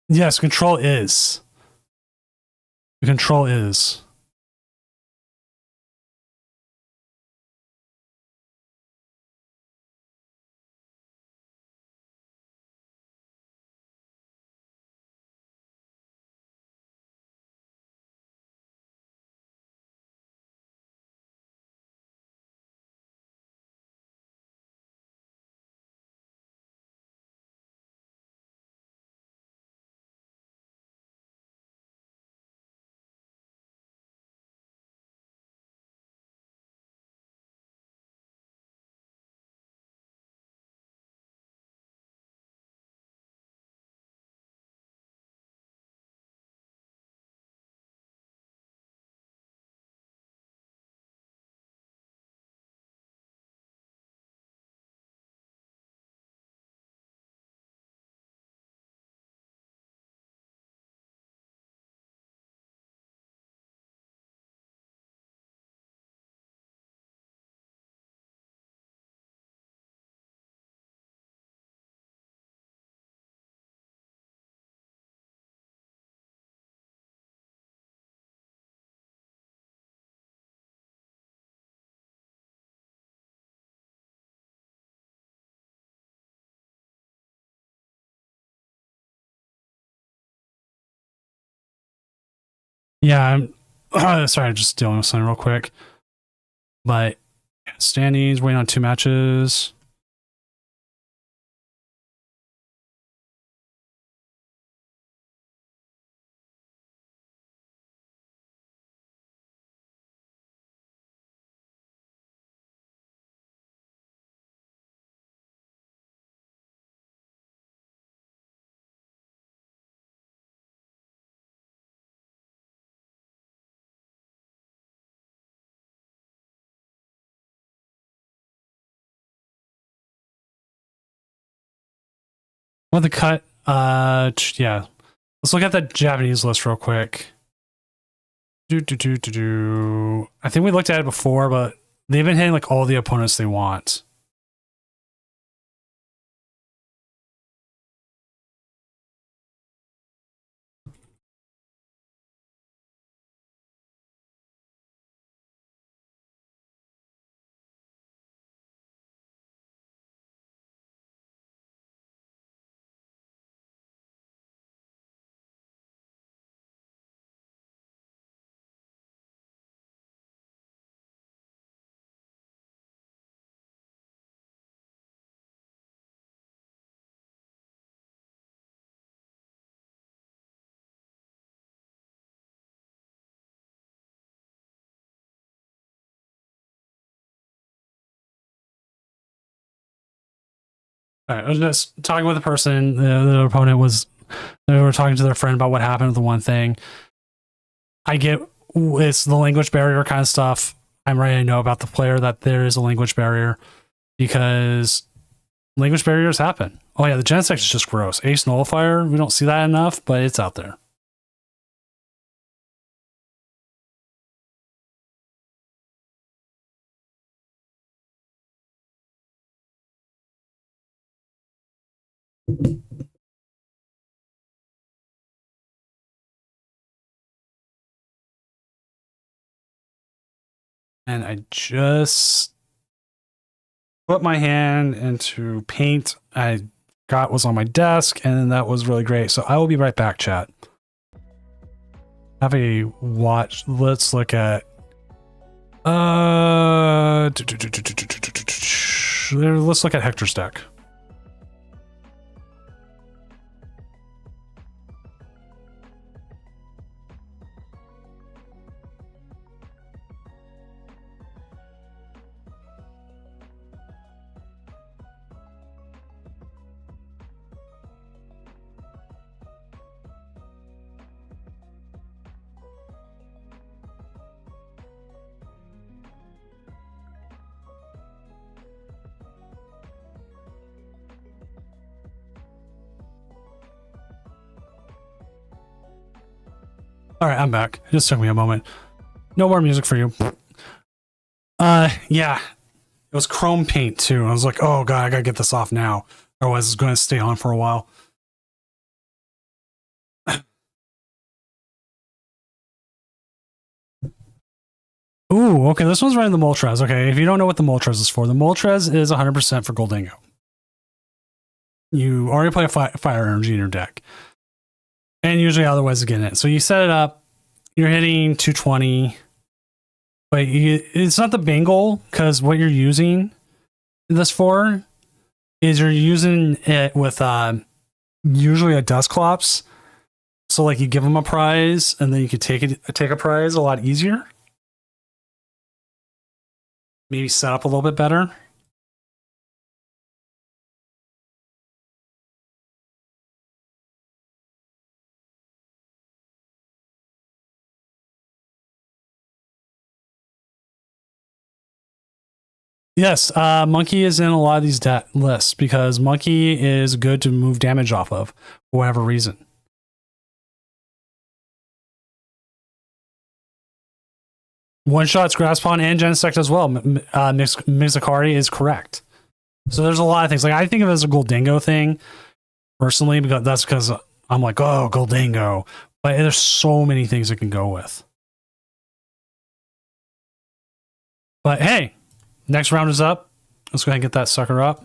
Yes, control is. The control is. Yeah, I'm sorry, I'm just dealing with something real quick. But standings, waiting on 2 matches. Want the cut? Yeah. Let's look at the Japanese list real quick. I think we looked at it before, but they've been hitting like all the opponents they want. All right, I was just talking with a person. The opponent was, they were talking to their friend about what happened with the one thing. I get it's the language barrier kind of stuff. I'm ready to know about the player that there is a language barrier because language barriers happen. Oh yeah, the Genesect is just gross. Ace Nullifier, we don't see that enough, but it's out there. And I just put my hand into paint I got was on my desk, and that was really great. So I will be right back, chat. Have a watch. Let's look at let's look at Hector's deck. All right, I'm back. It just took me a moment. No more music for you. Yeah. It was chrome paint too. I was like, oh god, I gotta get this off now. Otherwise it's gonna stay on for a while. Ooh, okay, this one's running the Moltres. Okay, if you don't know what the Moltres is for, the Moltres is 100% for Gholdengo. You already play a fire energy in your deck. And usually other ways of getting it. So you set it up, you're hitting 220, but it's not the Bengal, because what you're using this for is you're using it with usually a Dusclops. So like you give them a prize, and then you could take a prize a lot easier. Maybe set up a little bit better. Yes, Monkey is in a lot of these lists because Monkey is good to move damage off of for whatever reason. One shots Graspon and Genesect as well. Mizakari is correct. So there's a lot of things. Like I think of it as a Gholdengo thing personally, because that's because I'm like, oh, Gholdengo. But there's so many things it can go with. But hey, next round is up. Let's go ahead and get that sucker up.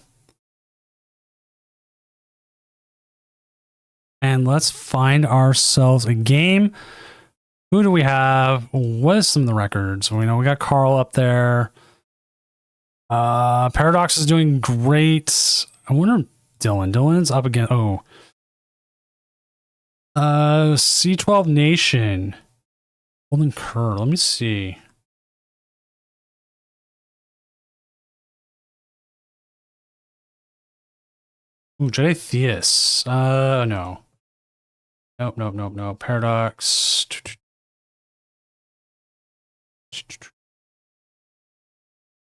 And let's find ourselves a game. Who do we have? What is some of the records? We know we got Carl up there. Paradox is doing great. I wonder if Dylan's up again. Oh. C12 Nation. Golden Cur. Let me see. Ooh, Jedi Theus. No. Nope. Paradox.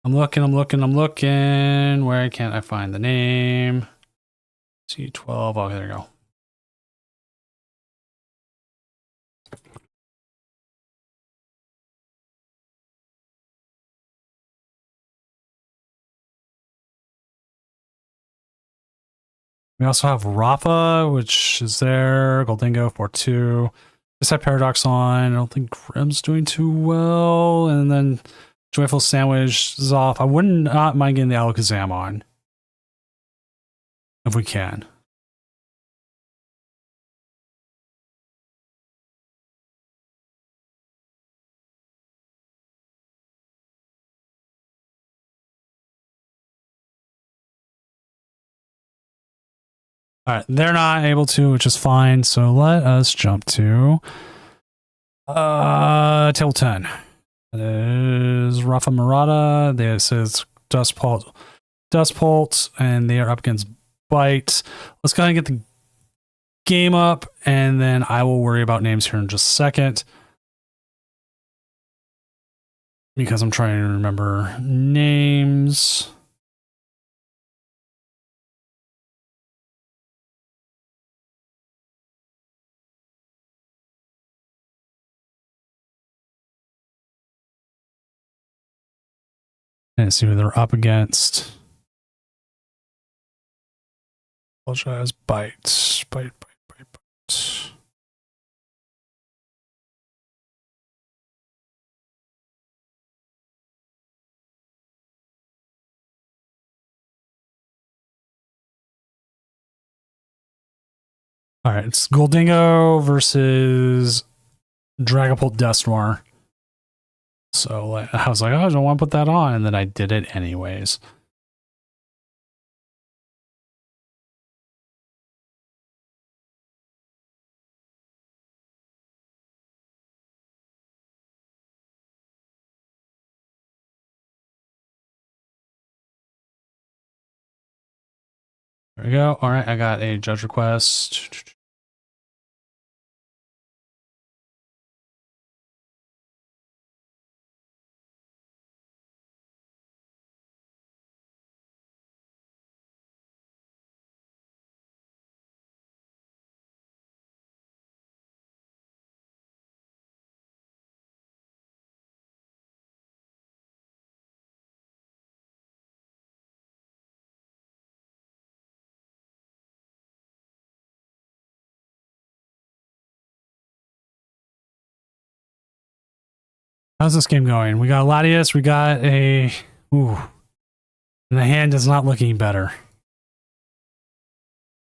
I'm looking. Where can't I find the name? C12. Oh, there you go. We also have Rafa, which is there. Goldingo 4-2. Just have Paradox on. I don't think Grim's doing too well. And then Joyful Sandwich is off. I wouldn't not mind getting the Alakazam on. If we can. All right, they're not able to, which is fine. So let us jump to table 10. That is Rafa Murata. This is Dustpult, and they are up against Bite. Let's go ahead and get the game up, and then I will worry about names here in just a second. Because I'm trying to remember names. And see who they're up against. Apologize. Bite. All right, it's Goldingo versus Dragapult Dusknoir. So I was like, oh, I don't want to put that on, and then I did it anyways. There we go. All right, I got a judge request. How's this game going? We got Latias, we got a... Ooh. And the hand is not looking better.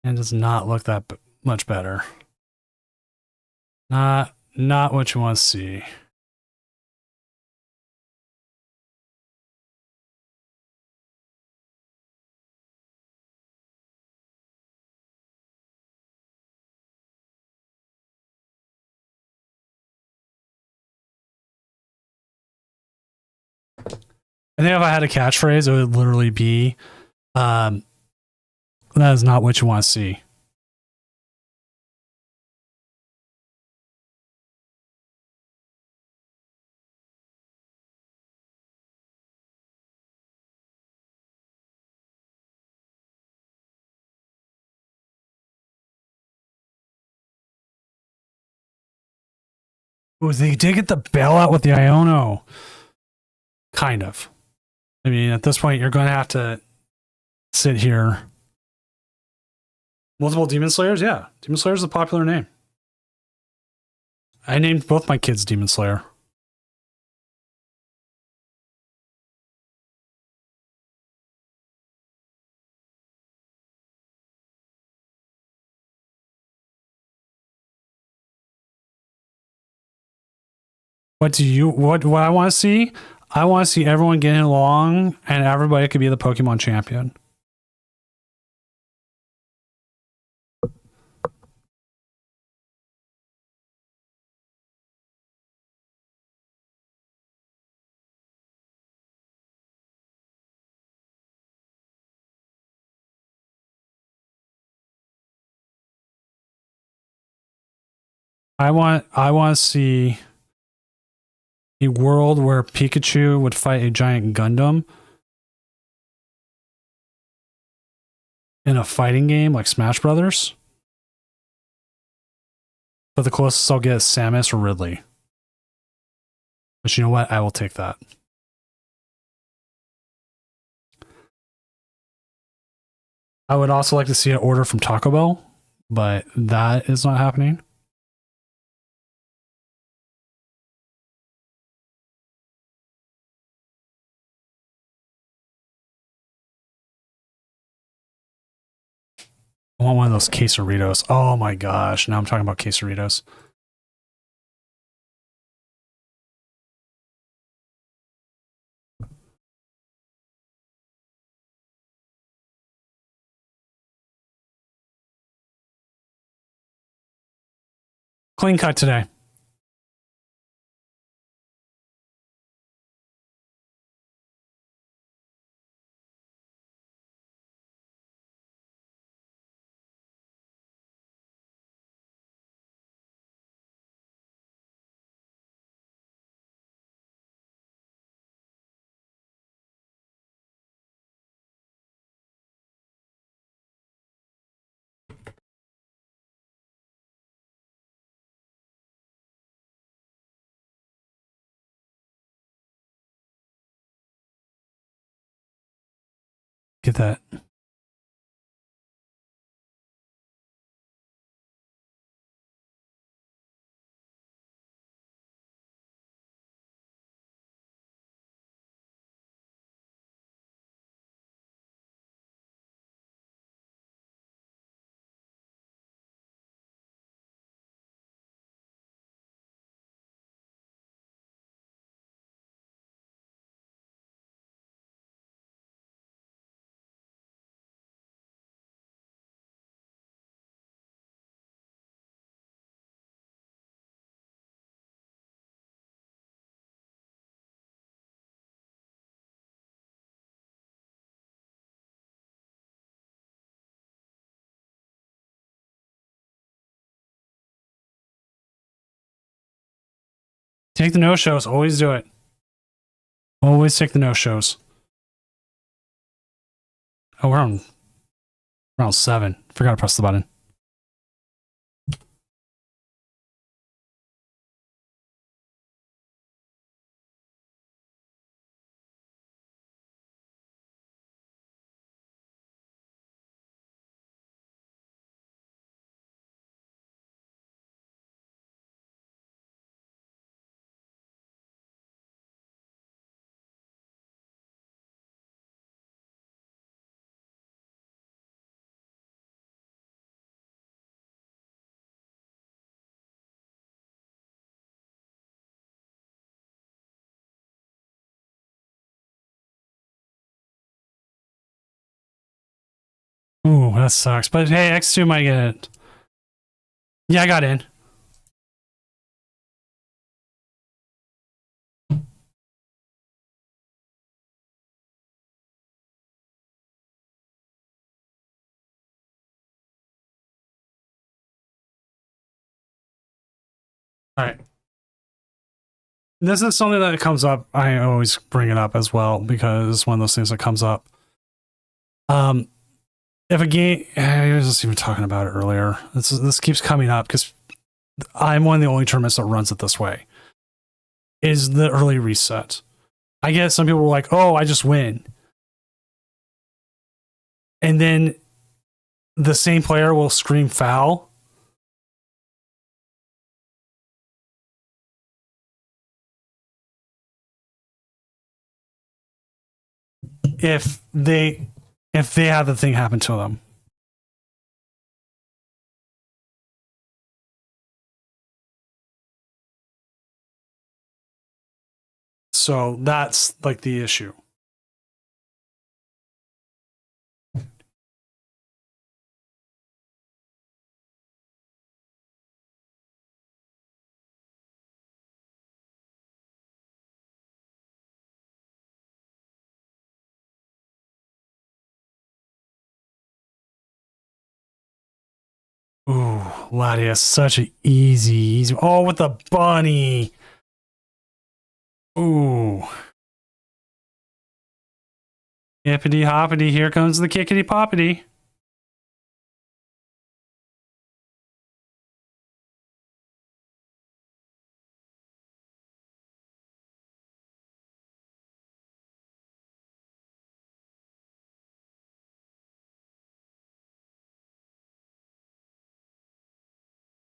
And does not look that much better. Not what you want to see. I think if I had a catchphrase, it would literally be, that is not what you want to see. Ooh, they did get the bailout with the Iono. Kind of. I mean, at this point, you're going to have to sit here. Multiple Demon Slayers? Yeah. Demon Slayer is a popular name. I named both my kids Demon Slayer. What I want to see? I want to see everyone getting along and everybody could be the Pokemon champion. I want to see a world where Pikachu would fight a giant Gundam in a fighting game like Smash Brothers. But the closest I'll get is Samus or Ridley. But you know what? I will take that. I would also like to see an order from Taco Bell, but that is not happening. I want one of those quesaritos. Oh my gosh. Now I'm talking about quesaritos. Clean cut today. Get that. Take the no-shows. Always do it. Always take the no-shows. Oh, we're on round 7. Forgot to press the button. Ooh, that sucks. But hey, X2 might get it. Yeah, I got in. All right. This is something that comes up. I always bring it up as well because it's one of those things that comes up. If a game, I was just even talking about it earlier. This keeps coming up because I'm one of the only tournaments that runs it this way. Is the early reset. I get some people were like, "Oh, I just win," and then the same player will scream foul. If they have the thing happen to them. So that's like the issue. Ooh, Latias, such an easy. Oh, with the bunny. Ooh. Hippity hoppity, here comes the kickity poppity.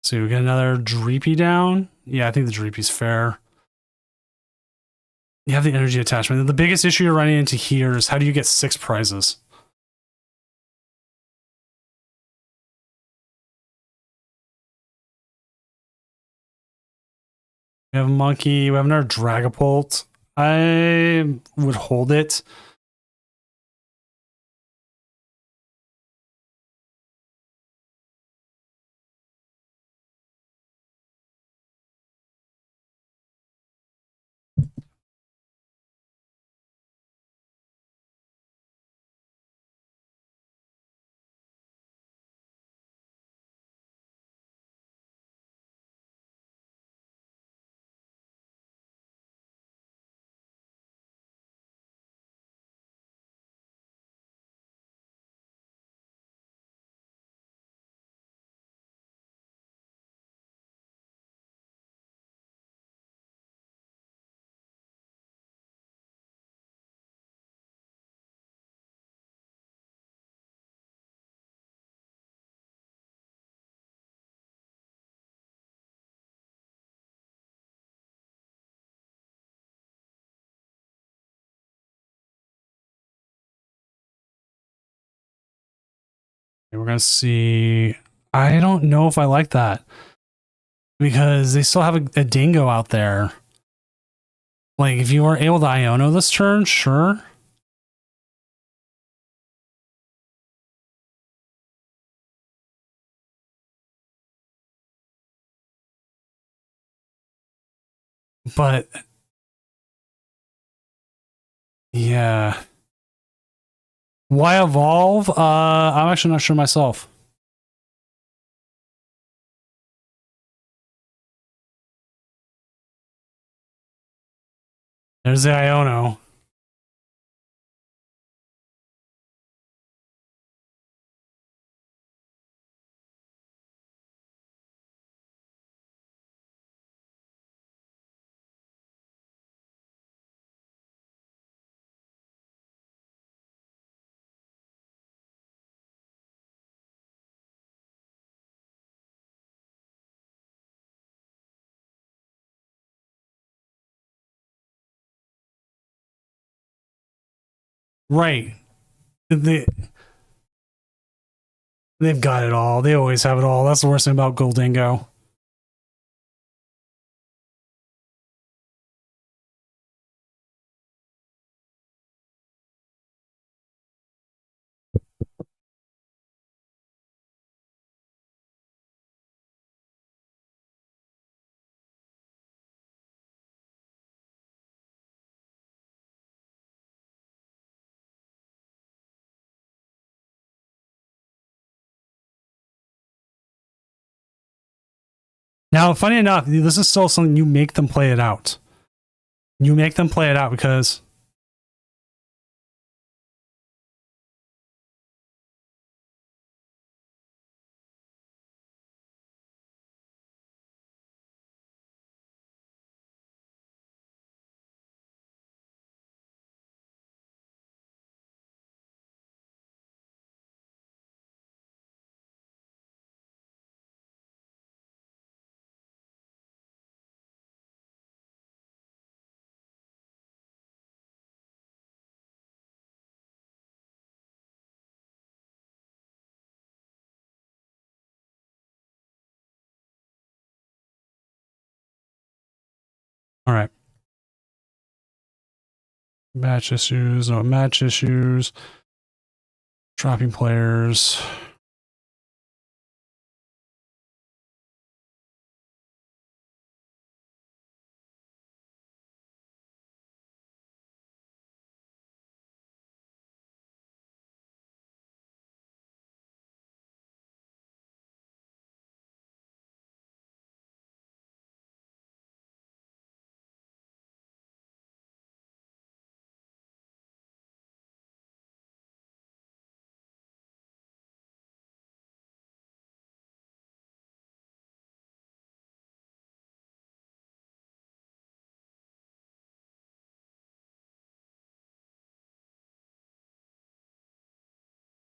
So we get another Dreepy down. Yeah, I think the Dreepy's fair. You have the energy attachment. The biggest issue you're running into here is how do you get 6 prizes? We have a monkey. We have another Dragapult. I would hold it. We're going to see. I don't know if I like that because they still have a dingo out there. Like, if you were able to Iono this turn, sure. But yeah. Why evolve? I'm actually not sure myself. There's the Iono. Right. They've got it all. They always have it all. That's the worst thing about Goldingo. Now, funny enough, this is still something you make them play it out. You make them play it out because all right. Match issues, no match issues. Dropping players.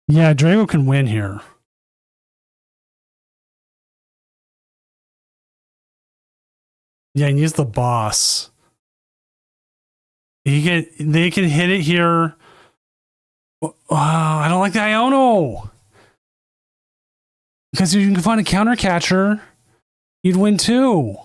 Yeah, Drago can win here. Yeah, and he's the boss. They can hit it here. Oh, I don't like the Iono. Because if you can find a counter catcher, you'd win too.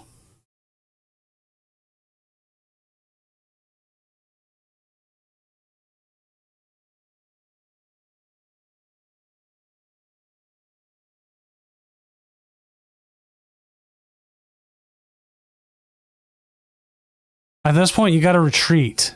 At this point, you got to retreat.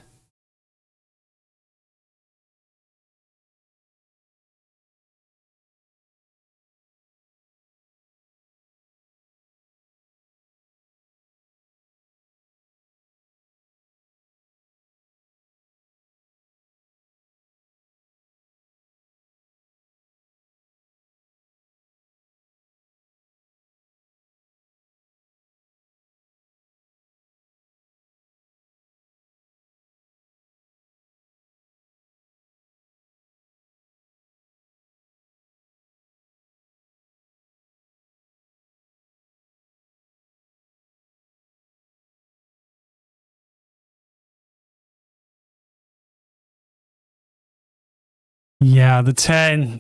Yeah, the 10.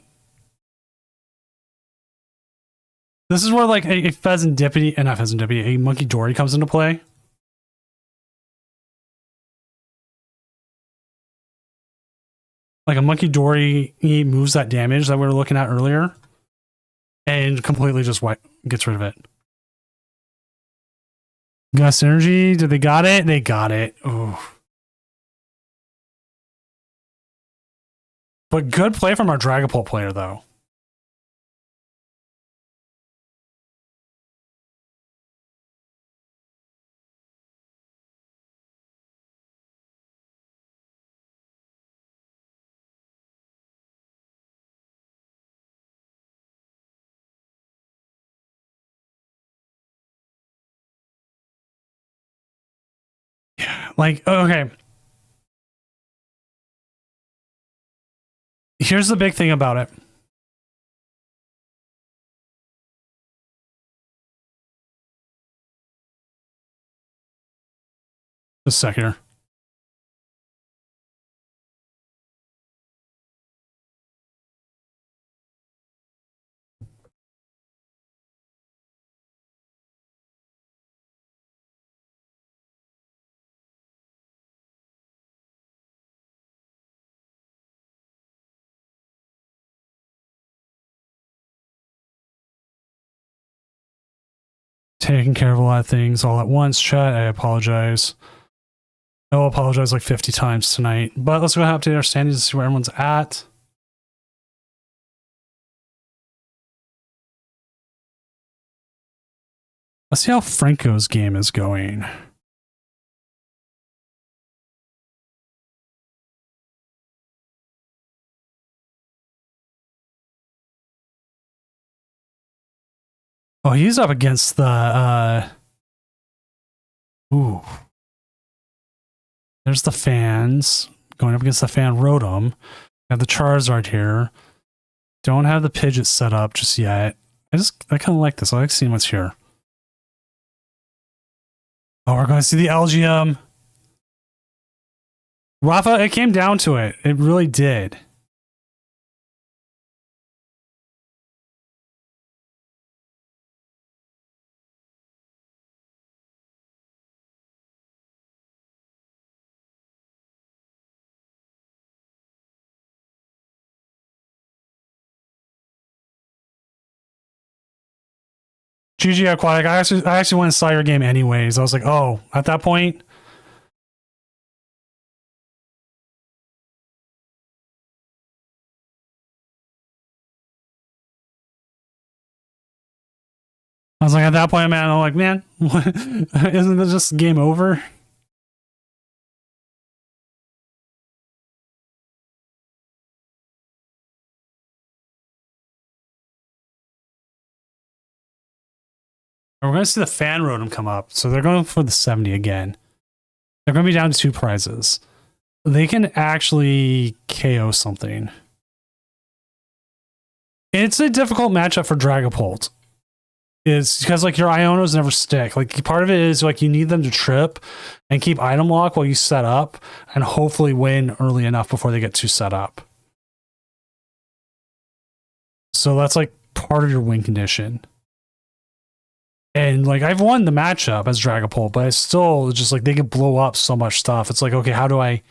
This is where like a pheasant deputy, and not pheasant deputy, a monkey dory comes into play. Like a monkey dory, he moves that damage that we were looking at earlier, and completely just gets rid of it. Gust energy, did they got it? They got it. Oh. But good play from our Dragapult player, though. Yeah, like, okay. Here's the big thing about it. Just a sec here. Taking care of a lot of things all at once, chat. I apologize. I'll apologize like 50 times tonight. But let's go ahead and update our standings to see where everyone's at. Let's see how Franco's game is going. Oh, he's up against the ooh. There's the fans going up against the fan Rotom. Got the Charizard here. Don't have the Pidgeot set up just yet. I kind of like this. I like seeing what's here. Oh, we're going to see the Algium. Rafa, it came down to it. It really did. GG Aquatic. I actually went and saw your game anyways. I was like, oh, at that point. I was like, at that point, man, I'm like, man, what? Isn't this just game over? We're going to see the fan rotom come up. So they're going for the 70 again. They're going to be down to 2 prizes. They can actually KO something. It's a difficult matchup for Dragapult. It's because like your Ionos never stick. Like part of it is like you need them to trip and keep item lock while you set up and hopefully win early enough before they get too set up. So that's like part of your win condition. And like I've won the matchup as Dragapult, but it's still just like they can blow up so much stuff. It's like, okay, how do I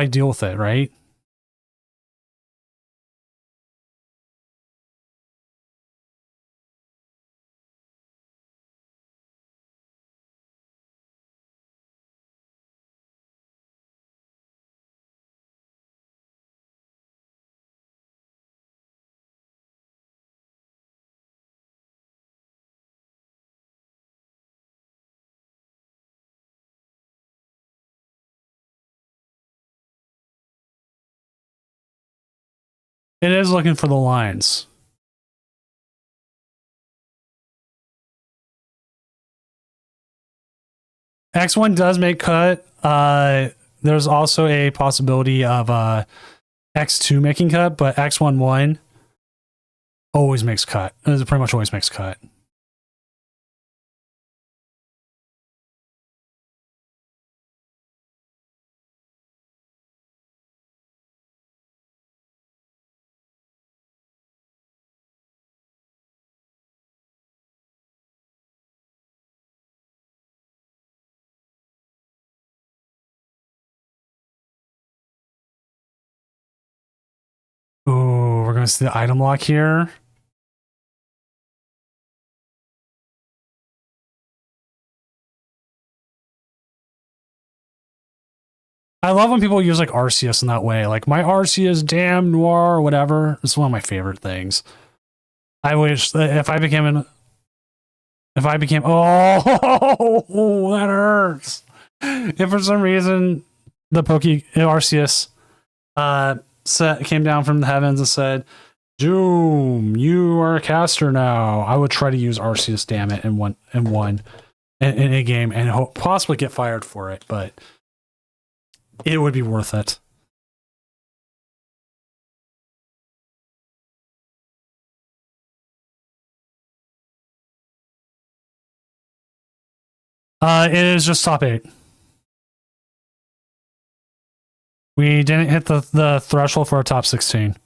deal with it, right? It is looking for the lines. X1 does make cut. There's also a possibility of X2 making cut, but X11 always makes cut. It pretty much always makes cut. Oh, we're going to see the item lock here. I love when people use like Arceus in that way. Like my Arceus damn noir or whatever. It's one of my favorite things. I wish that if I became oh, that hurts. If for some reason the Arceus came down from the heavens and said, Doom, you are a caster now, I would try to use Arceus, damn it, in a game and possibly get fired for it, but it would be worth it. It is just top 8. We didn't hit the threshold for a top 16.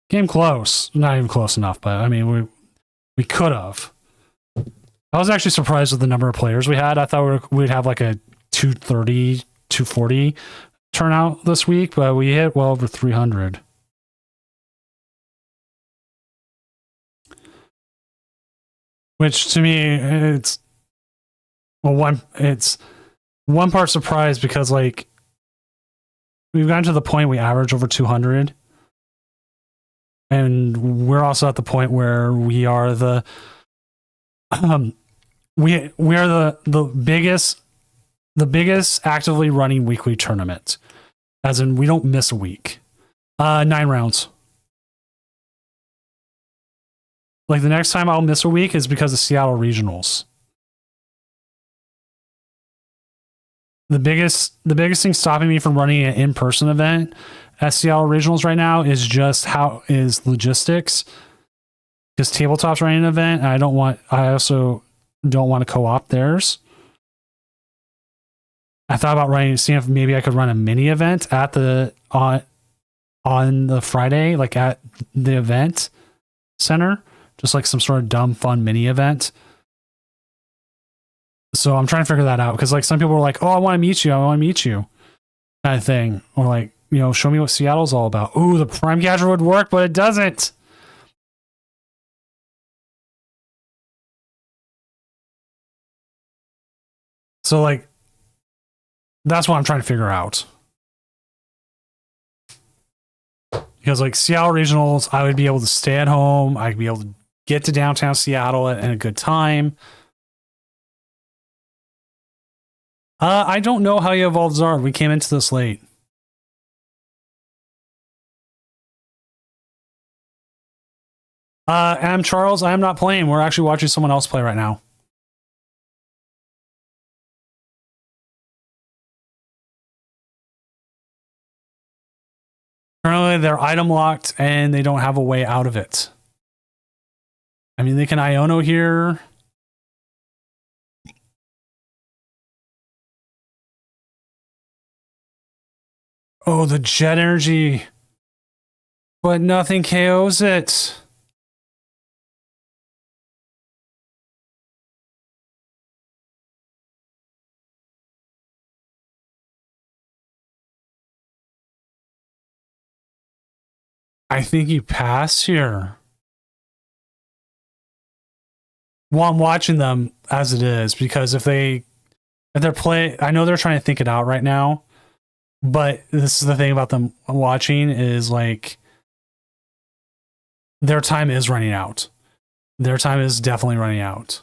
Game close. Not even close enough, but I mean, we could have. I was actually surprised with the number of players we had. I thought we'd have like a 230, 240 turnout this week, but we hit well over 300. Which to me, it's one part surprise because like we've gotten to the point we average over 200, and we're also at the point where we are the we are the biggest actively running weekly tournament, as in we don't miss a week. 9 rounds. Like the next time I'll miss a week is because of Seattle Regionals. The biggest thing stopping me from running an in-person event at Seattle Regionals right now is just logistics. Because Tabletop's running an event, and I also don't want to co-opt theirs. I thought about seeing if maybe I could run a mini event at on the Friday, like at the event center. Just like some sort of dumb, fun mini event. So I'm trying to figure that out because like some people were like, "Oh, I want to meet you. I want to meet you," kind of thing, or like show me what Seattle's all about. Ooh, the prime catcher would work, but it doesn't. So like, that's what I'm trying to figure out. Because like Seattle regionals, I would be able to stay at home. I'd be able to get to downtown Seattle at a good time. I don't know how you evolved Zard. We came into this late. I'm Charles. I am not playing. We're actually watching someone else play right now. Currently, they're item locked and they don't have a way out of it. I mean, they can Iono here. Oh, the jet energy. But nothing KOs it. I think you pass here. Well, I'm watching them as it is because if they're I know they're trying to think it out right now, but this is the thing about them watching is like their time is running out. Their time is definitely running out.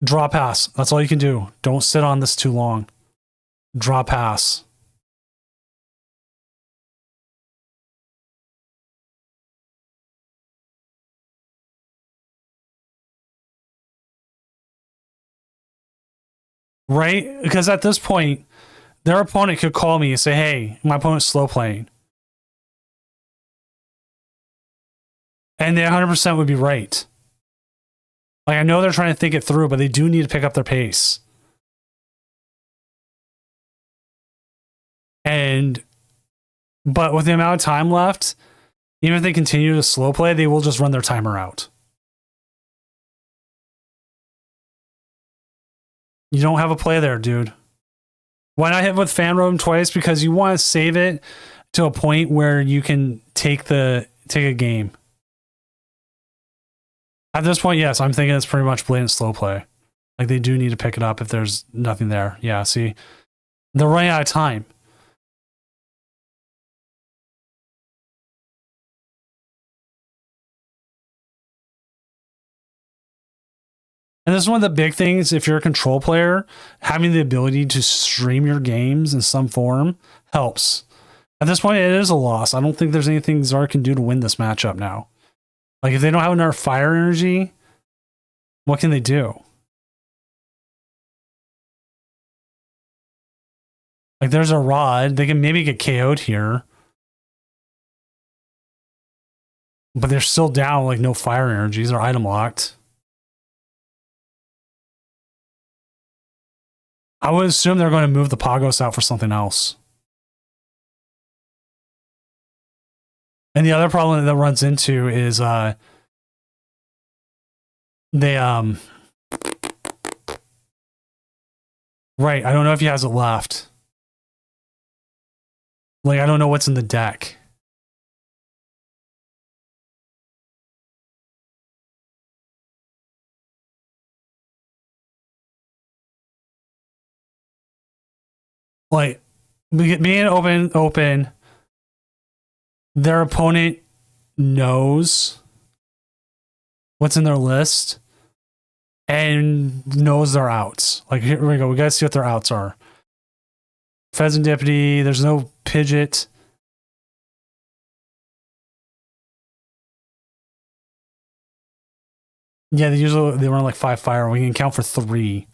Draw pass. That's all you can do. Don't sit on this too long. Draw pass. Right? Because at this point, their opponent could call me and say, hey, my opponent's slow playing. And they 100% would be right. Like, I know they're trying to think it through, but they do need to pick up their pace. But with the amount of time left, even if they continue to slow play, they will just run their timer out. You don't have a play there, dude. Why not hit with Fan Roam twice? Because you want to save it to a point where you can take a game. At this point, yes, I'm thinking it's pretty much blatant slow play. Like, they do need to pick it up if there's nothing there. Yeah, see? They're running out of time. And this is one of the big things, if you're a control player, having the ability to stream your games in some form helps. At this point, it is a loss. I don't think there's anything Zard can do to win this matchup now. Like, if they don't have enough fire energy, what can they do? Like, there's a rod. They can maybe get KO'd here. But they're still down, like, no fire energies. They're item locked. I would assume they're going to move the Pagos out for something else. And the other problem that runs into is they right, I don't know if he has it left. Like, I don't know what's in the deck. Like, being open, their opponent knows what's in their list and knows their outs. Like, here we go. We gotta see what their outs are. Pheasantipity, there's no Pidgeot. Yeah, they run like 5 fire. We can count for 3.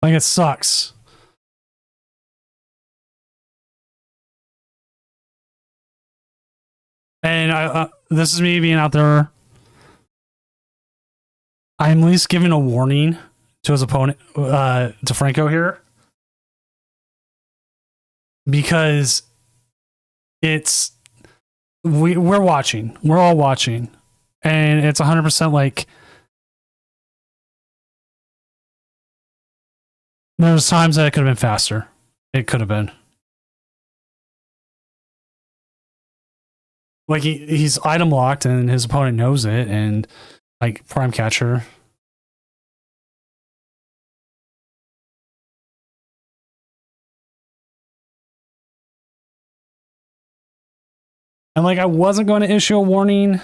Like, it sucks. And this is me being out there. I'm at least giving a warning to his opponent, to Franco here, because we're watching, we're all watching, and it's 100% like there's times that it could have been faster. It could have been. Like he's item locked and his opponent knows it, and like prime catcher. And like I wasn't going to issue a warning.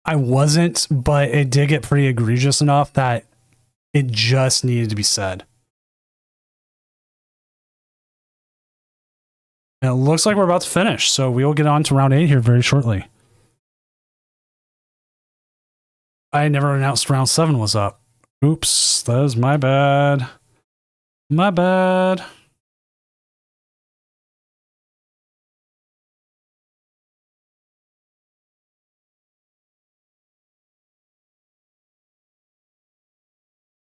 I wasn't, but it did get pretty egregious enough that it just needed to be said. And it looks like we're about to finish, so we will get on to round 8 here very shortly. I never announced round 7 was up. Oops, that is my bad. My bad.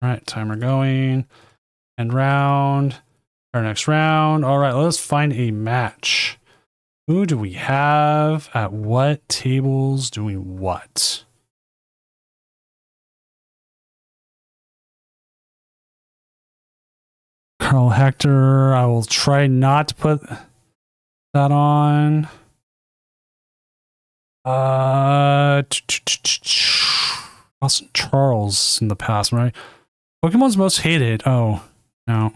All right, timer going. And round. Our next round. All right, let's find a match. Who do we have? At what tables do we what? Carl Hector. I will try not to put that on. Austin Charles in the past, right? Pokemon's most hated. Oh, no.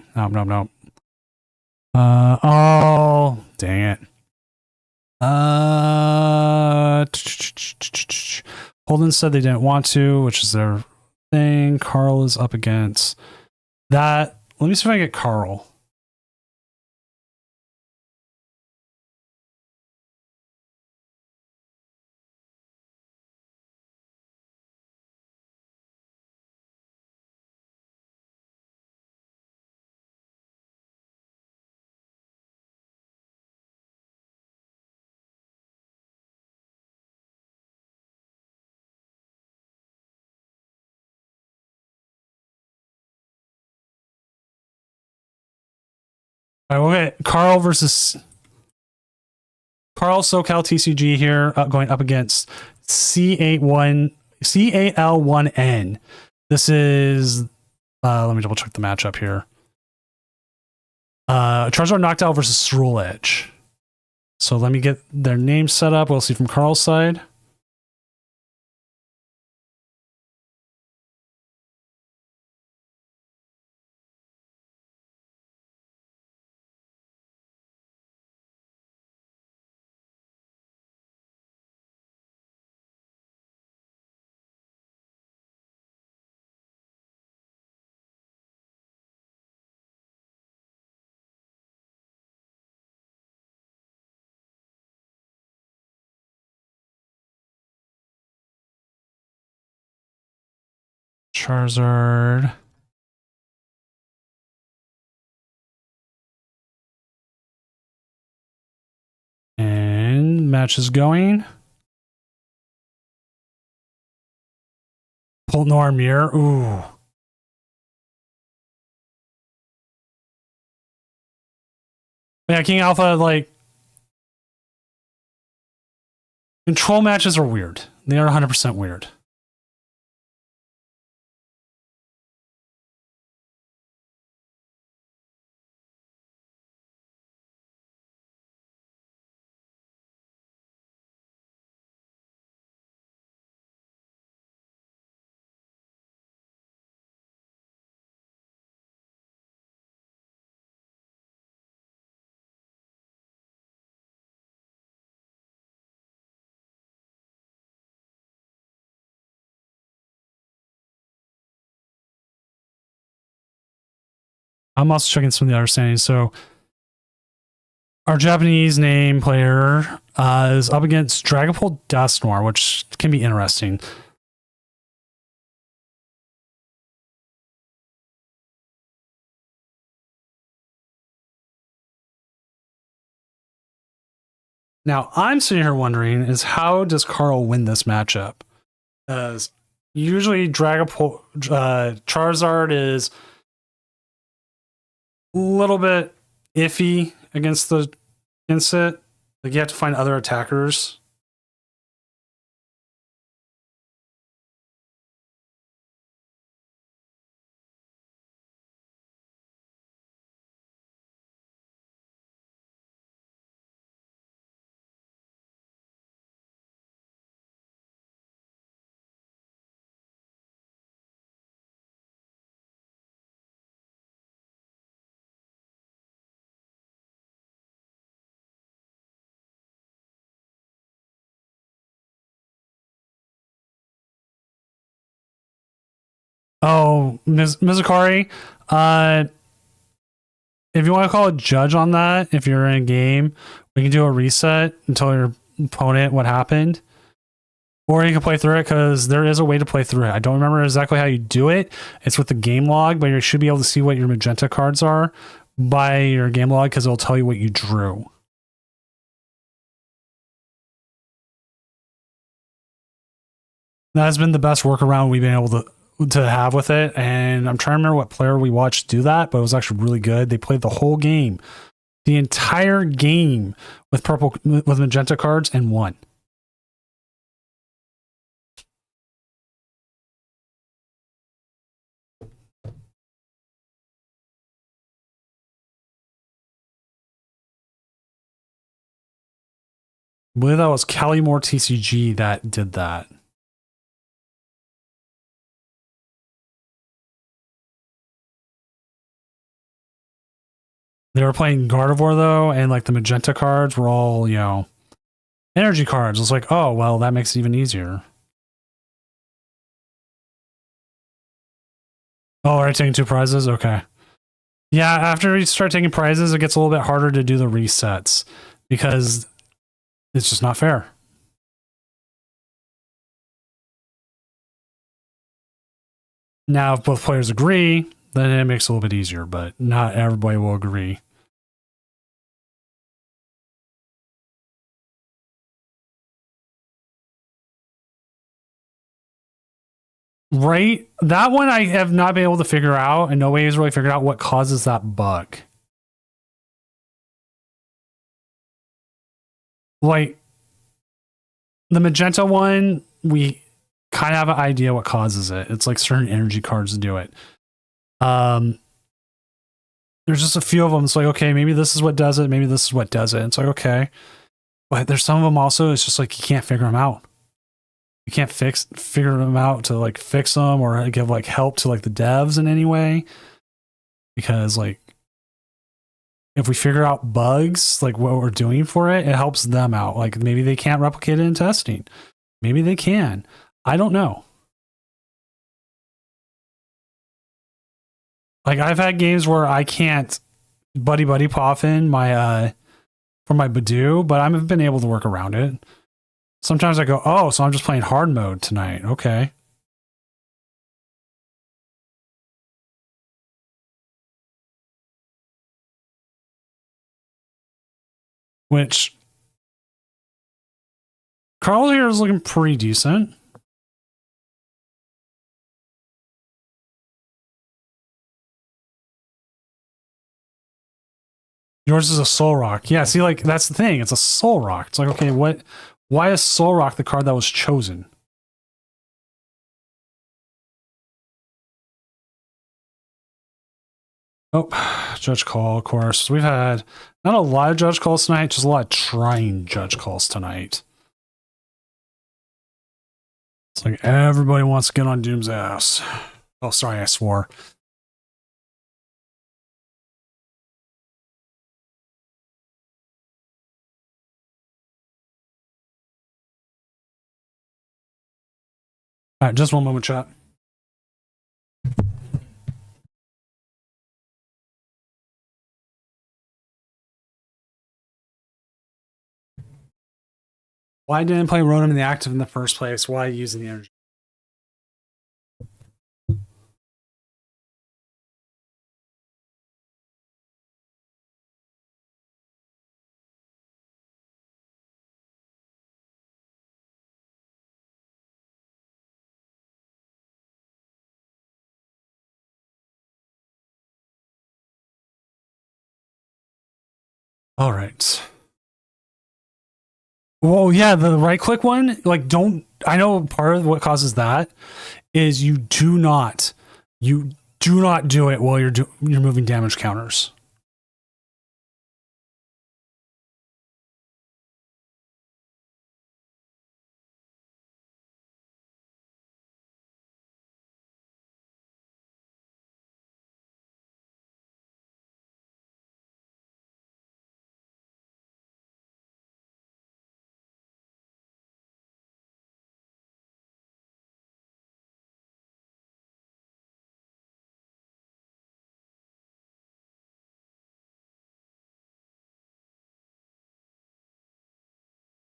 Oh, dang it. Holden said they didn't want to, which is their thing. Carl is up against that. Let me see if I can get Carl. All right, we'll get Carl versus Carl SoCal TCG here, going up against CAL1N. This is let me double check the matchup here. Charizard Noctowl versus Stroll Edge. So let me get their names set up. We'll see from Carl's side. Charizard. And match is going. Poltnoir Mirror. Ooh. Yeah, King Alpha, like, control matches are weird. They are 100% weird. I'm also checking some of the other standings. So our Japanese name player is up against Dragapult Dusknoir, which can be interesting. Now, I'm sitting here wondering is how does Carl win this matchup? Because usually Dragapult, Charizard is a little bit iffy against it. Like you have to find other attackers. Oh, Mizukari, if you want to call a judge on that, if you're in a game, we can do a reset and tell your opponent what happened. Or you can play through it because there is a way to play through it. I don't remember exactly how you do it. It's with the game log, but you should be able to see what your magenta cards are by your game log because it'll tell you what you drew. That has been the best workaround we've been able to have with it, and I'm trying to remember what player we watched do that, but it was actually really good. They played the whole game, the entire game with magenta cards and won. I believe that was Calimore TCG that did that. They were playing Gardevoir though, and like the magenta cards were all, energy cards. It's like, oh, well, that makes it even easier. Oh, are I taking 2 prizes? Okay. Yeah, after you start taking prizes, it gets a little bit harder to do the resets because it's just not fair. Now, if both players agree, then it makes it a little bit easier, but not everybody will agree. Right? That one I have not been able to figure out, and nobody has really figured out what causes that bug. Like, the magenta one, we kind of have an idea what causes it. It's like certain energy cards do it. There's just a few of them. It's like, okay, maybe this is what does it. Maybe this is what does it. It's like, okay. But there's some of them also, it's just like you can't figure them out. You can't figure them out to like fix them or give like help to like the devs in any way. Because like, if we figure out bugs, like what we're doing for it, it helps them out. Like maybe they can't replicate it in testing. Maybe they can. I don't know. Like I've had games where I can't buddy poffin my for my Badoo, but I've been able to work around it. Sometimes I go, oh, so I'm just playing hard mode tonight. Okay. Which Carl here is looking pretty decent. Yours is a Soul Rock. Yeah, see, like, that's the thing. It's a Soul Rock. It's like, okay, why is Soul Rock the card that was chosen? Oh, judge call, of course. We've had not a lot of judge calls tonight, just a lot of trying judge calls tonight. It's like everybody wants to get on Doom's ass. Oh, sorry, I swore. All right, just one moment, chat. Why didn't I play Rotom in the active in the first place? Why using the energy? All right. Well, yeah, the right click one, like don't I know part of what causes that is you do not do it while you're moving damage counters.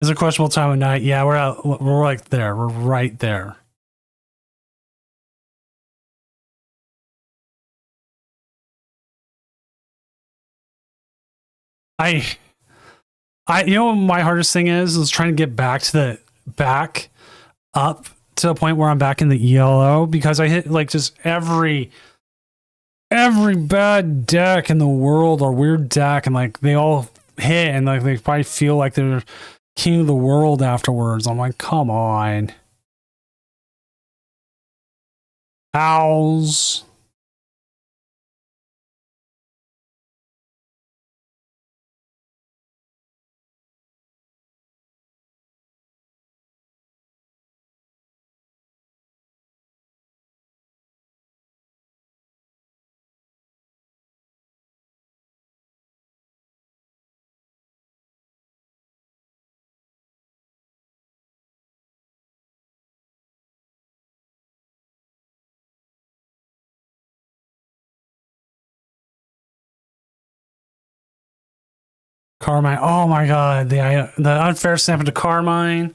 It's a questionable time of night. Yeah, we're like there. We're right there. I you know what my hardest thing is trying to get back up to the point where I'm back in the ELO because I hit like just every bad deck in the world or weird deck and like they all hit and like they probably feel like they're king of the world afterwards. I'm like, come on. Owls. Carmine. Oh my god, the unfair stamp into Carmine.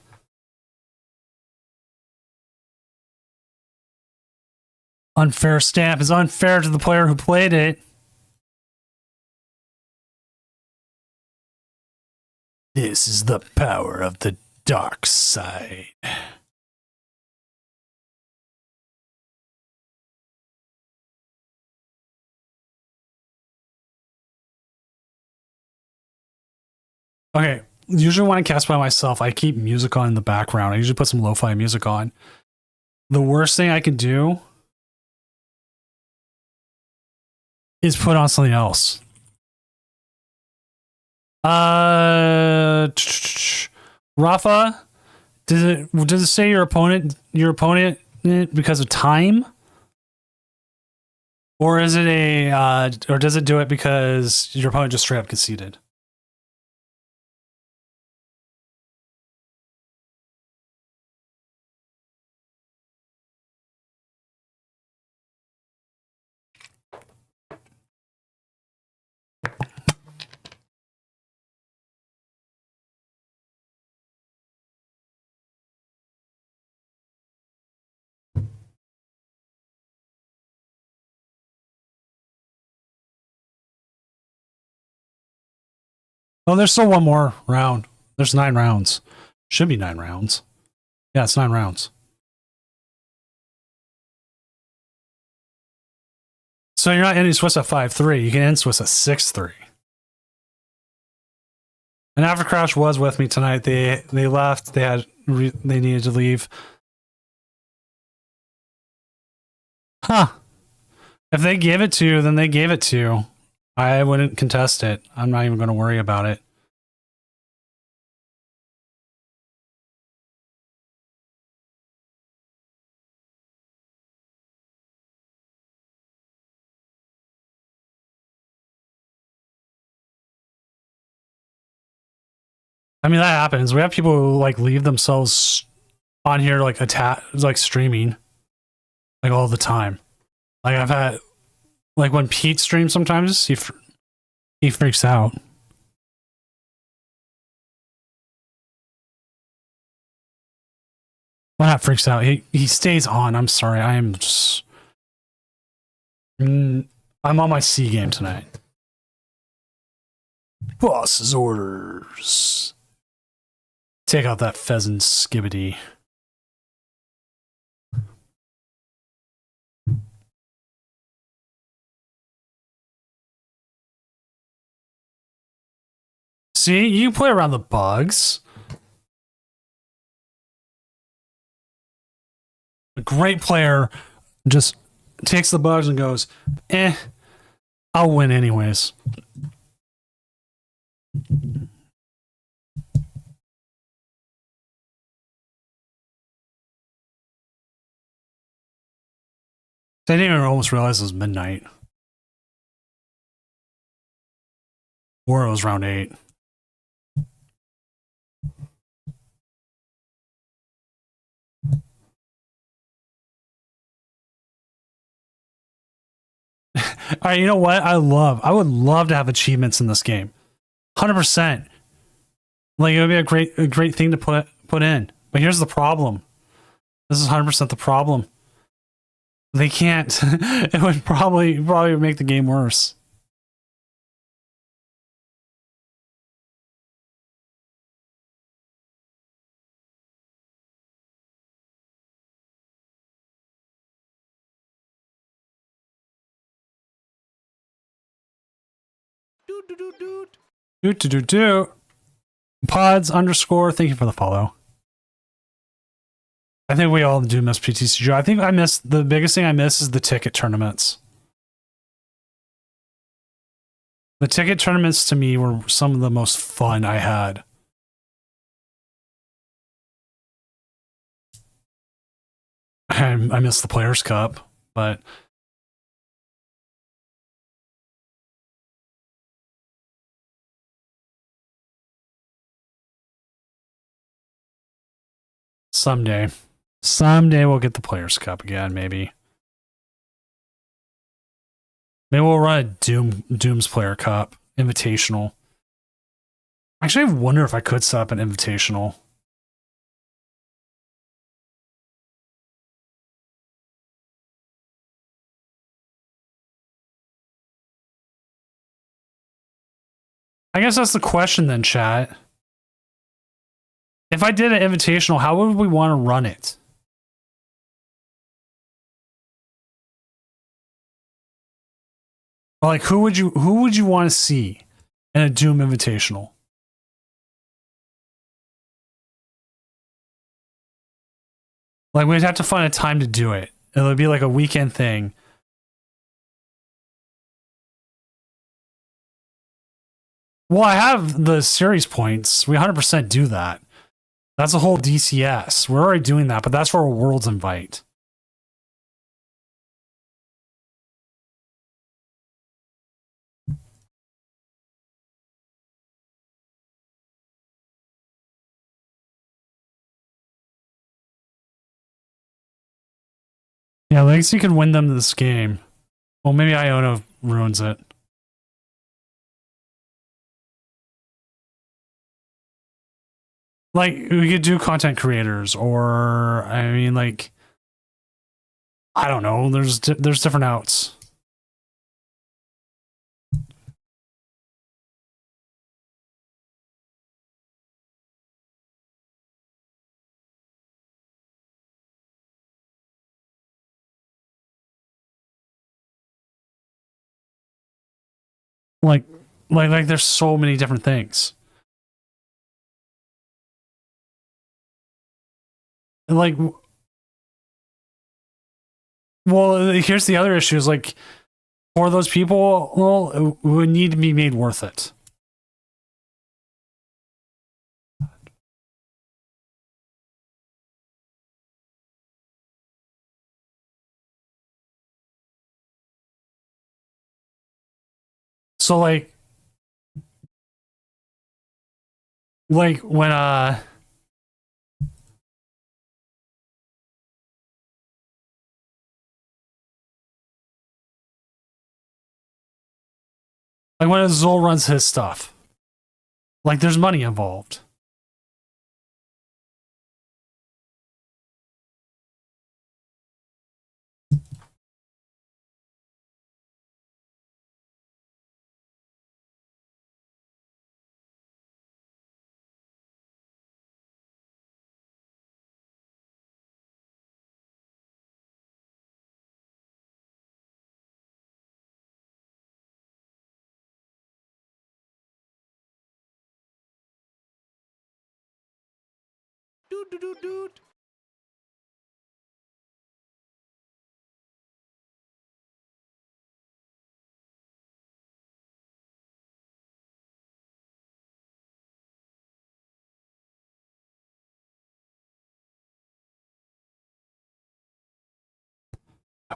Unfair stamp is unfair to the player who played it. This is the power of the dark side. Okay, usually when I cast by myself, I keep music on in the background. I usually put some lo-fi music on. The worst thing I can do is put on something else. Rafa, does it say your opponent because of time? Or is it or does it do it because your opponent just straight up conceded? Oh, there's still one more round. There's 9 rounds. Should be 9 rounds. Yeah, it's 9 rounds. So you're not ending Swiss at 5-3. You can end Swiss at 6-3. And Aftercrash was with me tonight. They left. They needed to leave. Huh. If they gave it to you, then they gave it to you. I wouldn't contest it. I'm not even going to worry about it. I mean, that happens. We have people who like leave themselves on here like streaming like all the time. Like I've had like when Pete streams sometimes he freaks out. Well, not freaks out. He stays on. I'm sorry. I am just. I'm on my C game tonight. Boss's orders. Take out that pheasant skibbity. See, you play around the bugs. A great player just takes the bugs and goes, I'll win anyways. I didn't even almost realize it was midnight. Or it was round 8. All right, you know what? I would love to have achievements in this game. 100%. Like, it would be a great thing to put in. But here's the problem. This is 100% the problem. They can't. It would probably make the game worse. Do. Pods _ thank you for the follow. I think we all do miss PTCG. I think the biggest thing I miss is the ticket tournaments. The ticket tournaments to me were some of the most fun I had. I miss the Players' Cup, but someday we'll get the Players' Cup again, maybe. Maybe we'll run a Doom's Player Cup Invitational. Actually, I wonder if I could set up an Invitational. I guess that's the question then, chat. If I did an Invitational, how would we want to run it? Or like, who would you want to see in a Doom Invitational? Like, we'd have to find a time to do it. It would be like a weekend thing. Well, I have the series points. We 100% do that. That's a whole DCS. We're already doing that, but that's for a Worlds invite. Yeah, Legacy can win them this game. Well, maybe Iona ruins it. Like, we could do content creators, or, I mean, like, I don't know. There's different outs. Like, there's so many different things. Like, well, here's the other issue is, like, for those people, well, it would need to be made worth it. So, like when like when Azul runs his stuff, like, there's money involved.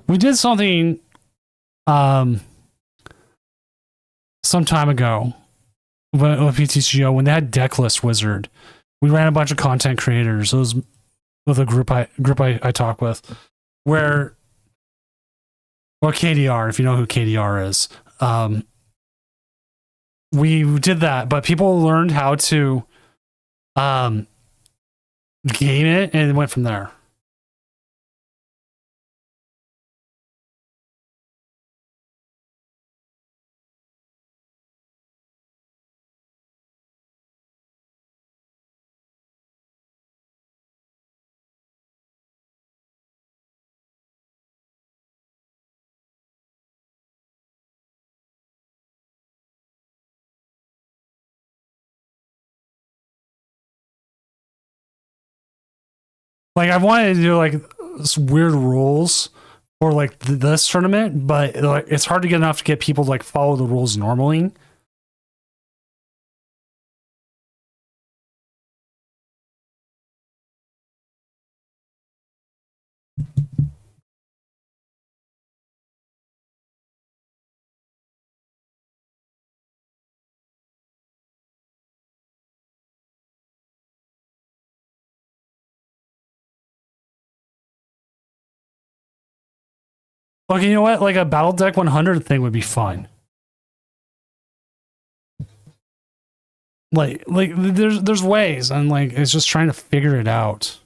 We did something some time ago with PTCGO when they had Decklist Wizard. We ran a bunch of content creators. It was with a group I talk with, where, or KDR, if you know who KDR is. We did that, but people learned how to game it, and it went from there. Like, I wanted to do like weird rules for like this tournament, but like it's hard to get enough to get people to like follow the rules normally. Like, you know what? Like a Battle Deck 100 thing would be fun. Like there's ways, and like it's just trying to figure it out.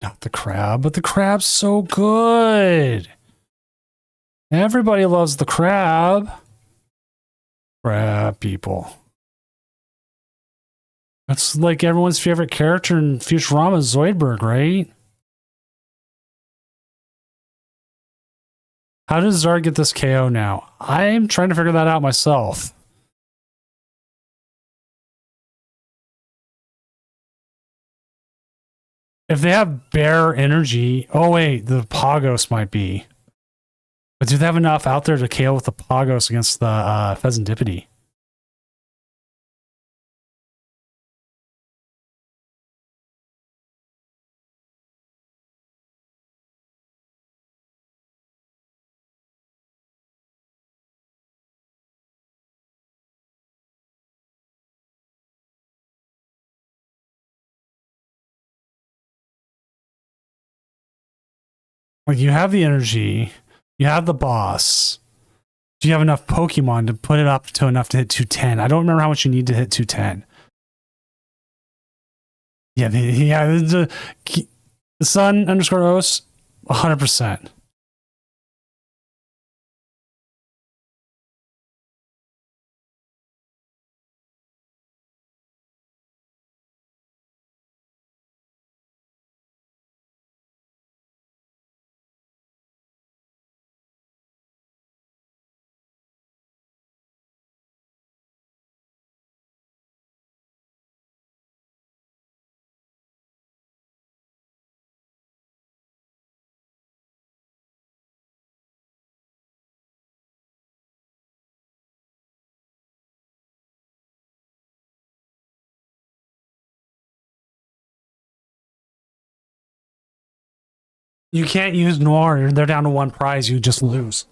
Not the crab, but the crab's so good. Everybody loves the crab. Crab people. That's like everyone's favorite character in Futurama, Zoidberg, right? How does Zard get this KO now? I'm trying to figure that out myself. If they have bear energy... Oh, wait, the Pagos might be. But do they have enough out there to KO with the Pagos against the Pheasantipity? Like, you have the energy, you have the boss. Do you have enough Pokemon to put it up to enough to hit 210? I don't remember how much you need to hit 210. Yeah, the Sun underscore Os, 100%. You can't use Noir. They're down to one prize. You just lose.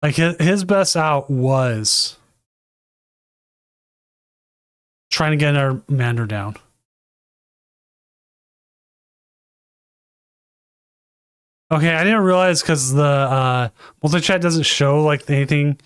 Like, his best out was trying to get our Mander down. Okay, I didn't realize because the multi-chat doesn't show like anything.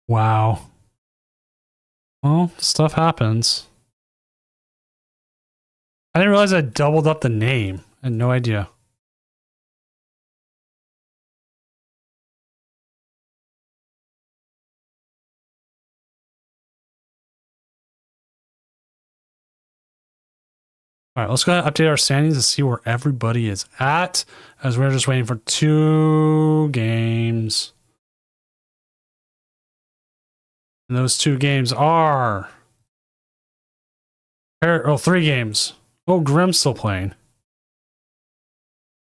Wow. Well, stuff happens. I didn't realize I doubled up the name. I had no idea. All right, let's go ahead and update our standings and see where everybody is at, as we're just waiting for 2 games. And those 2 games are... 3 games. Oh, Grim's still playing.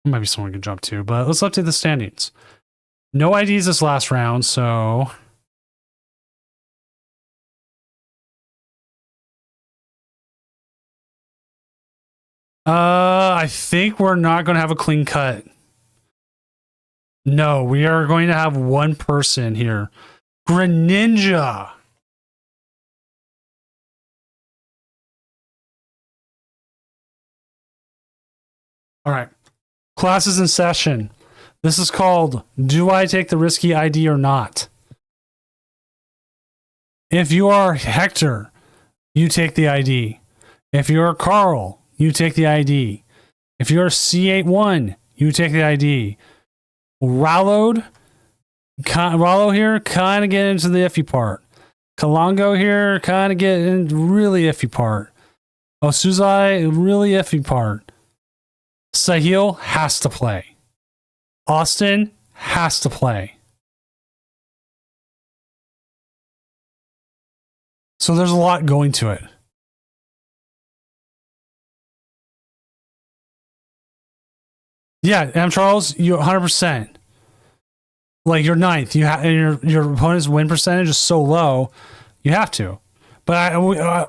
There might be someone we can jump to, but let's update the standings. No IDs this last round, so... I think we're not going to have a clean cut. No, we are going to have one person here. Greninja. All right. Classes in session. This is called, do I take the risky ID or not? If you are Hector, you take the ID. If you're Carl, you take the ID. If you're C81, you take the ID. Rollo here, kind of get into the iffy part. Kalongo here, kind of get into really iffy part. Osuzai, really iffy part. Sahil has to play. Austin has to play. So there's a lot going to it. Yeah, M. Charles, you 100%. Like you're 9th, and your opponent's win percentage is so low, you have to. But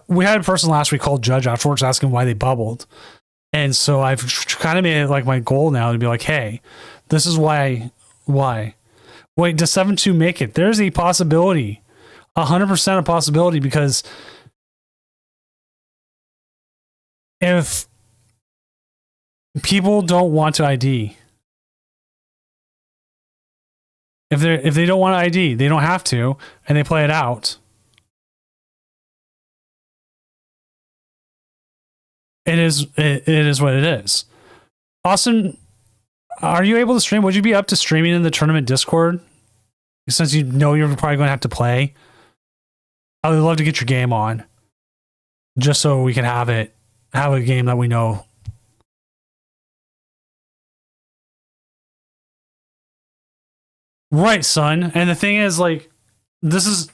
we had a person last week called Judge afterwards asking why they bubbled, and so I've kind of made it like my goal now to be like, hey, this is why. Wait, does 7-2 make it? There's a possibility, 100% a possibility, because if people don't want to ID. If they don't want to ID, they don't have to, and they play it out. It is what it is. Austin, are you able to stream? Would you be up to streaming in the tournament Discord? Since you know you're probably going to have to play. I would love to get your game on. Just so we can have a game that we know. Right, son. And the thing is, like, this is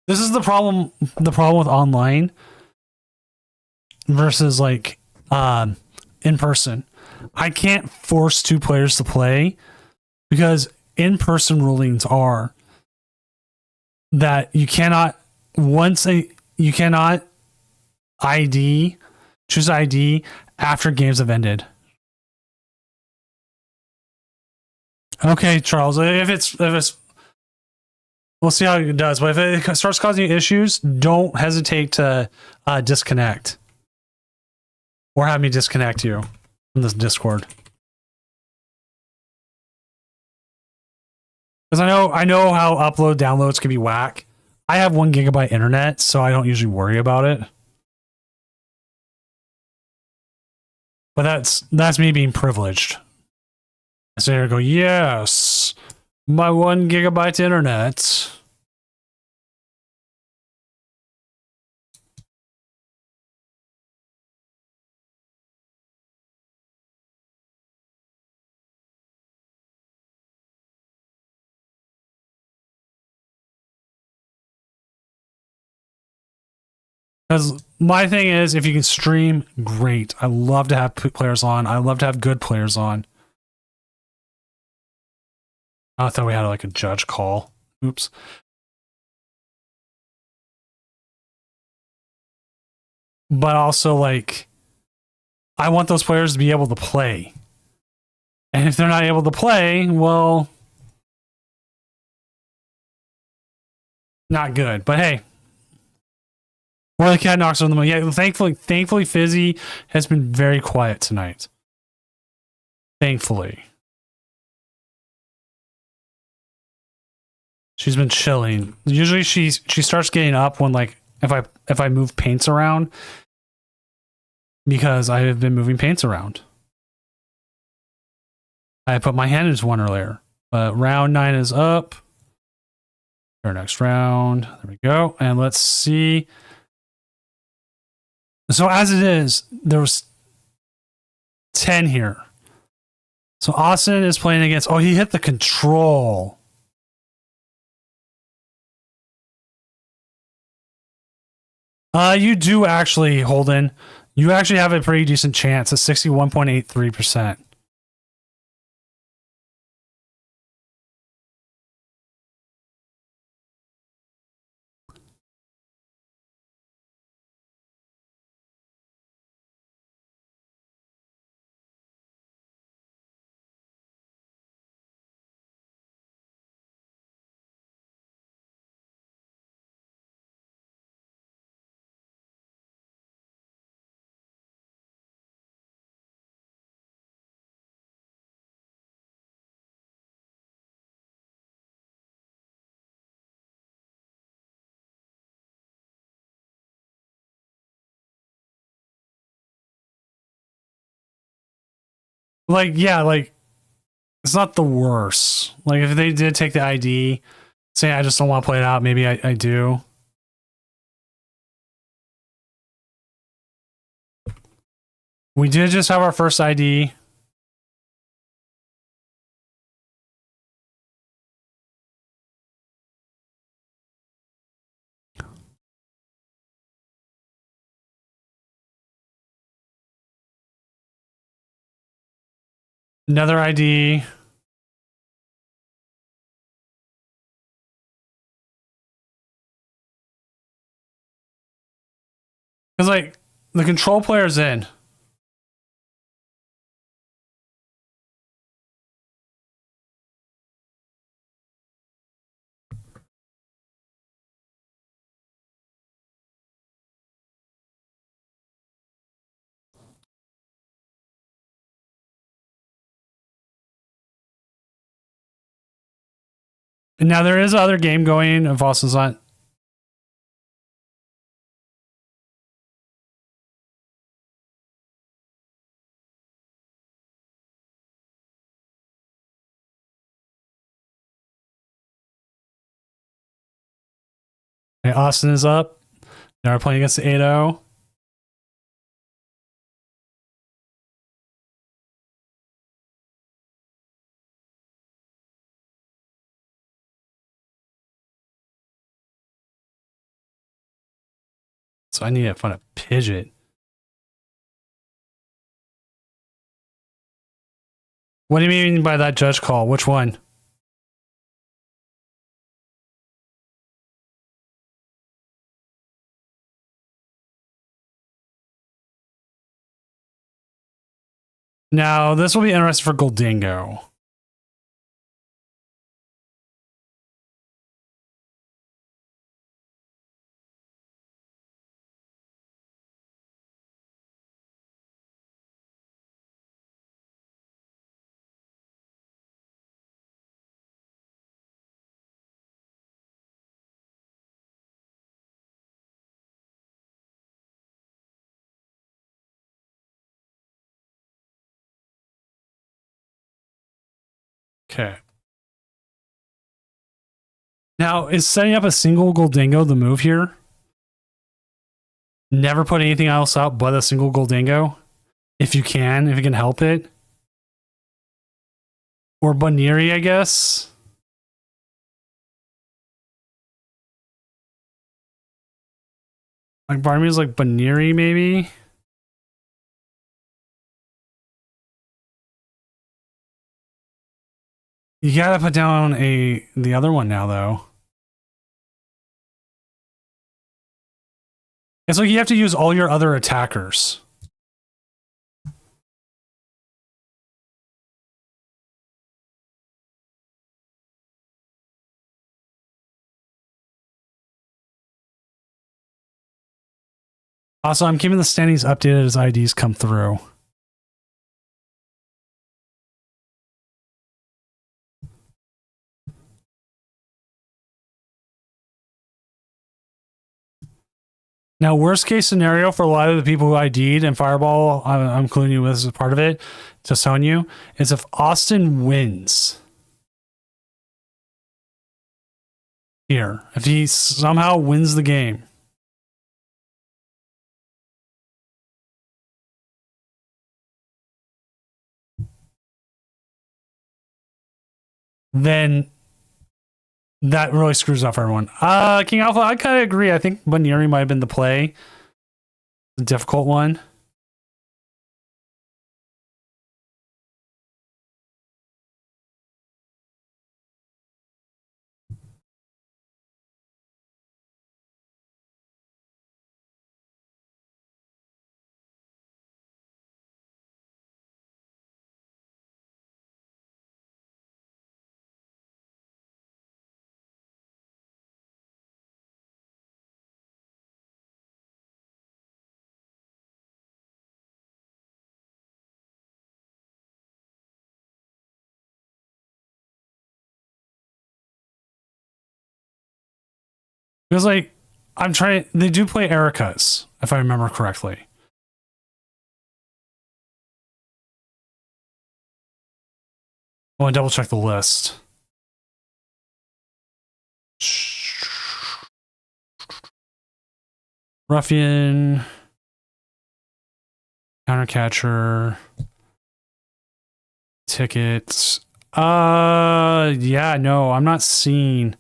the problem with online versus like in person. I can't force 2 players to play because in-person rulings are that you cannot choose ID after games have ended. Okay, Charles, if it's we'll see how it does, but if it starts causing you issues, don't hesitate to disconnect or have me disconnect you from this Discord. Because I know how downloads can be whack. I have 1 gigabyte internet, so I don't usually worry about it. But that's me being privileged. So here I go, yes, my 1 gigabyte internet. Because my thing is, if you can stream, great. I love to have players on. I love to have good players on. I thought we had like a judge call. Oops. But also, like, I want those players to be able to play. And if they're not able to play, well, not good. But hey, or the cat knocks on the moon. Yeah, thankfully, Fizzy has been very quiet tonight. Thankfully. She's been chilling. Usually she starts getting up when, like, if I move paints around, because I have been moving paints around. I put my hand into one earlier. Round 9 is up. Our next round. There we go. And let's see. So as it is, there was 10 here. So Austin is playing against. Oh, he hit the control. You do actually, Holden. You actually have a pretty decent chance at 61.83%. Like, yeah, like, it's not the worst. Like, if they did take the ID, say I just don't want to play it out, maybe I do. We did just have our first ID. Another ID. Because, like, the control player's in. And now there is other game going if Austin's on. Okay, Austin is up. Now we're playing against the 8-0. So I need to find a Pidgeot. What do you mean by that judge call? Which one? Now, this will be interesting for Goldingo. Okay. Now, is setting up a single Goldingo the move here? Never put anything else out but a single Goldingo? If you can help it. Or Baniri, I guess. Like Barmy is like Baniri, maybe. You gotta put down the other one now, though. It's like you have to use all your other attackers. Also, I'm keeping the standings updated as IDs come through. Now, worst case scenario for a lot of the people who ID'd and Fireball, I'm including you with as a part of it, just telling you, is if Austin wins here, if he somehow wins the game, then that really screws up everyone. King Alpha, I kind of agree. I think Baniri might have been the play, the difficult one. Because like I'm trying, they do play Erica's, if I remember correctly. I want to double check the list. Ruffian, Countercatcher, tickets. Yeah, no, I'm not seeing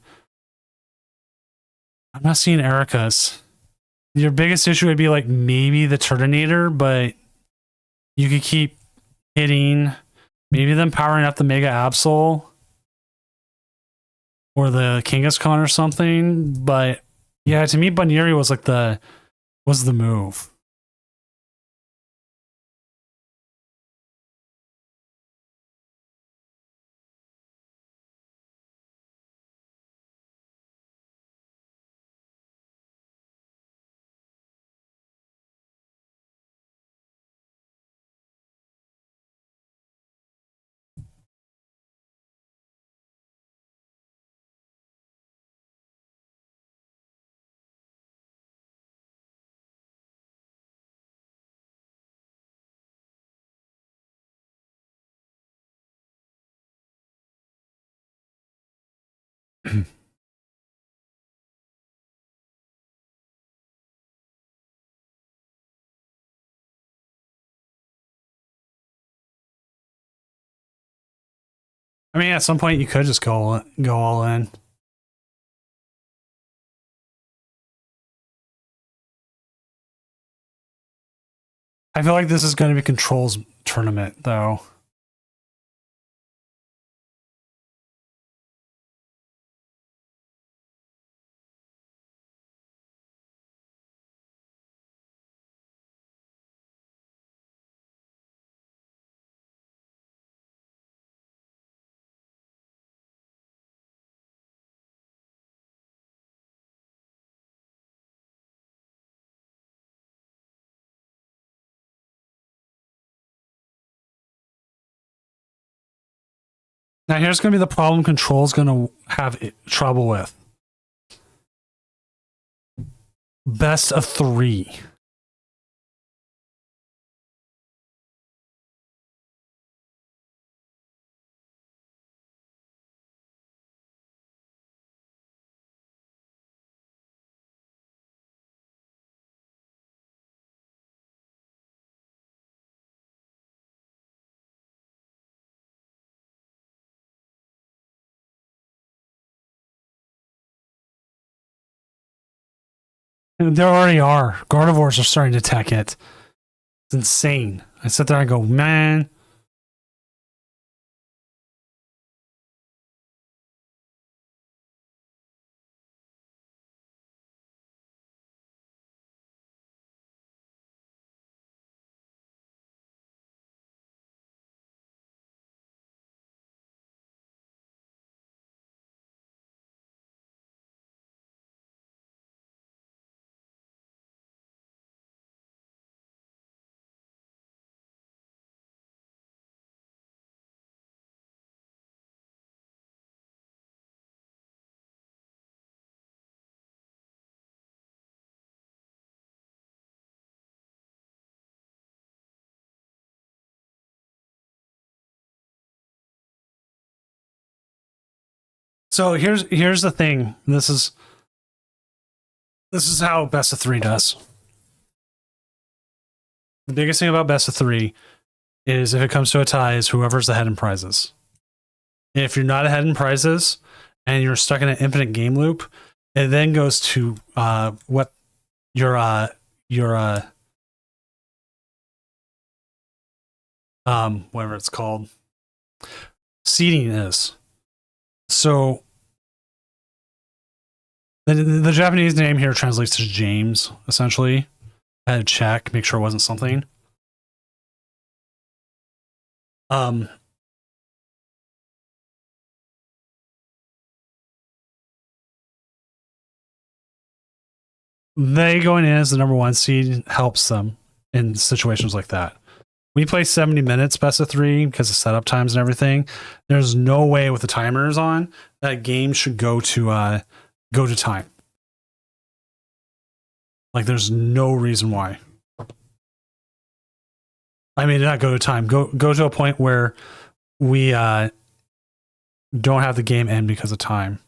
Erica's. Your biggest issue would be like maybe the Turtonator, but you could keep hitting, maybe them powering up the Mega Absol or the Kangaskhan or something. But yeah, to me, Baniri was like the move. I mean, at some point you could just go all in. I feel like this is going to be Control's tournament, though. Now, here's going to be the problem Control's going to have trouble with. Best of 3. There already are. Gardevoirs are starting to attack it. It's insane. I sit there and go, man. So here's the thing. This is how best of 3 does. The biggest thing about best of 3 is if it comes to a tie, is whoever's ahead in prizes. If you're not ahead in prizes and you're stuck in an infinite game loop, it then goes to what your whatever it's called, seeding is. So the Japanese name here translates to James, essentially. I had to check, make sure it wasn't something. They going in as the number 1 seed helps them in situations like that. We play 70 minutes best of 3 because of setup times and everything. There's no way with the timers on that game should go to time. Like there's no reason why. I mean, not go to time. Go to a point where we don't have the game end because of time.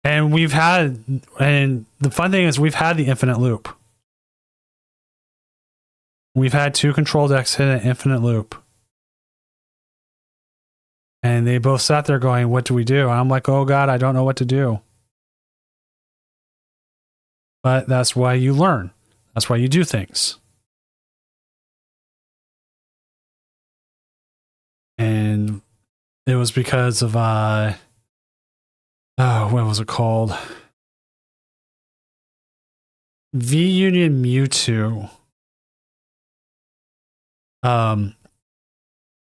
And the fun thing is we've had the infinite loop. We've had 2 control decks hit an infinite loop. And they both sat there going, what do we do? And I'm like, oh God, I don't know what to do. But that's why you learn. That's why you do things. And it was because of, what was it called? V-Union Mewtwo.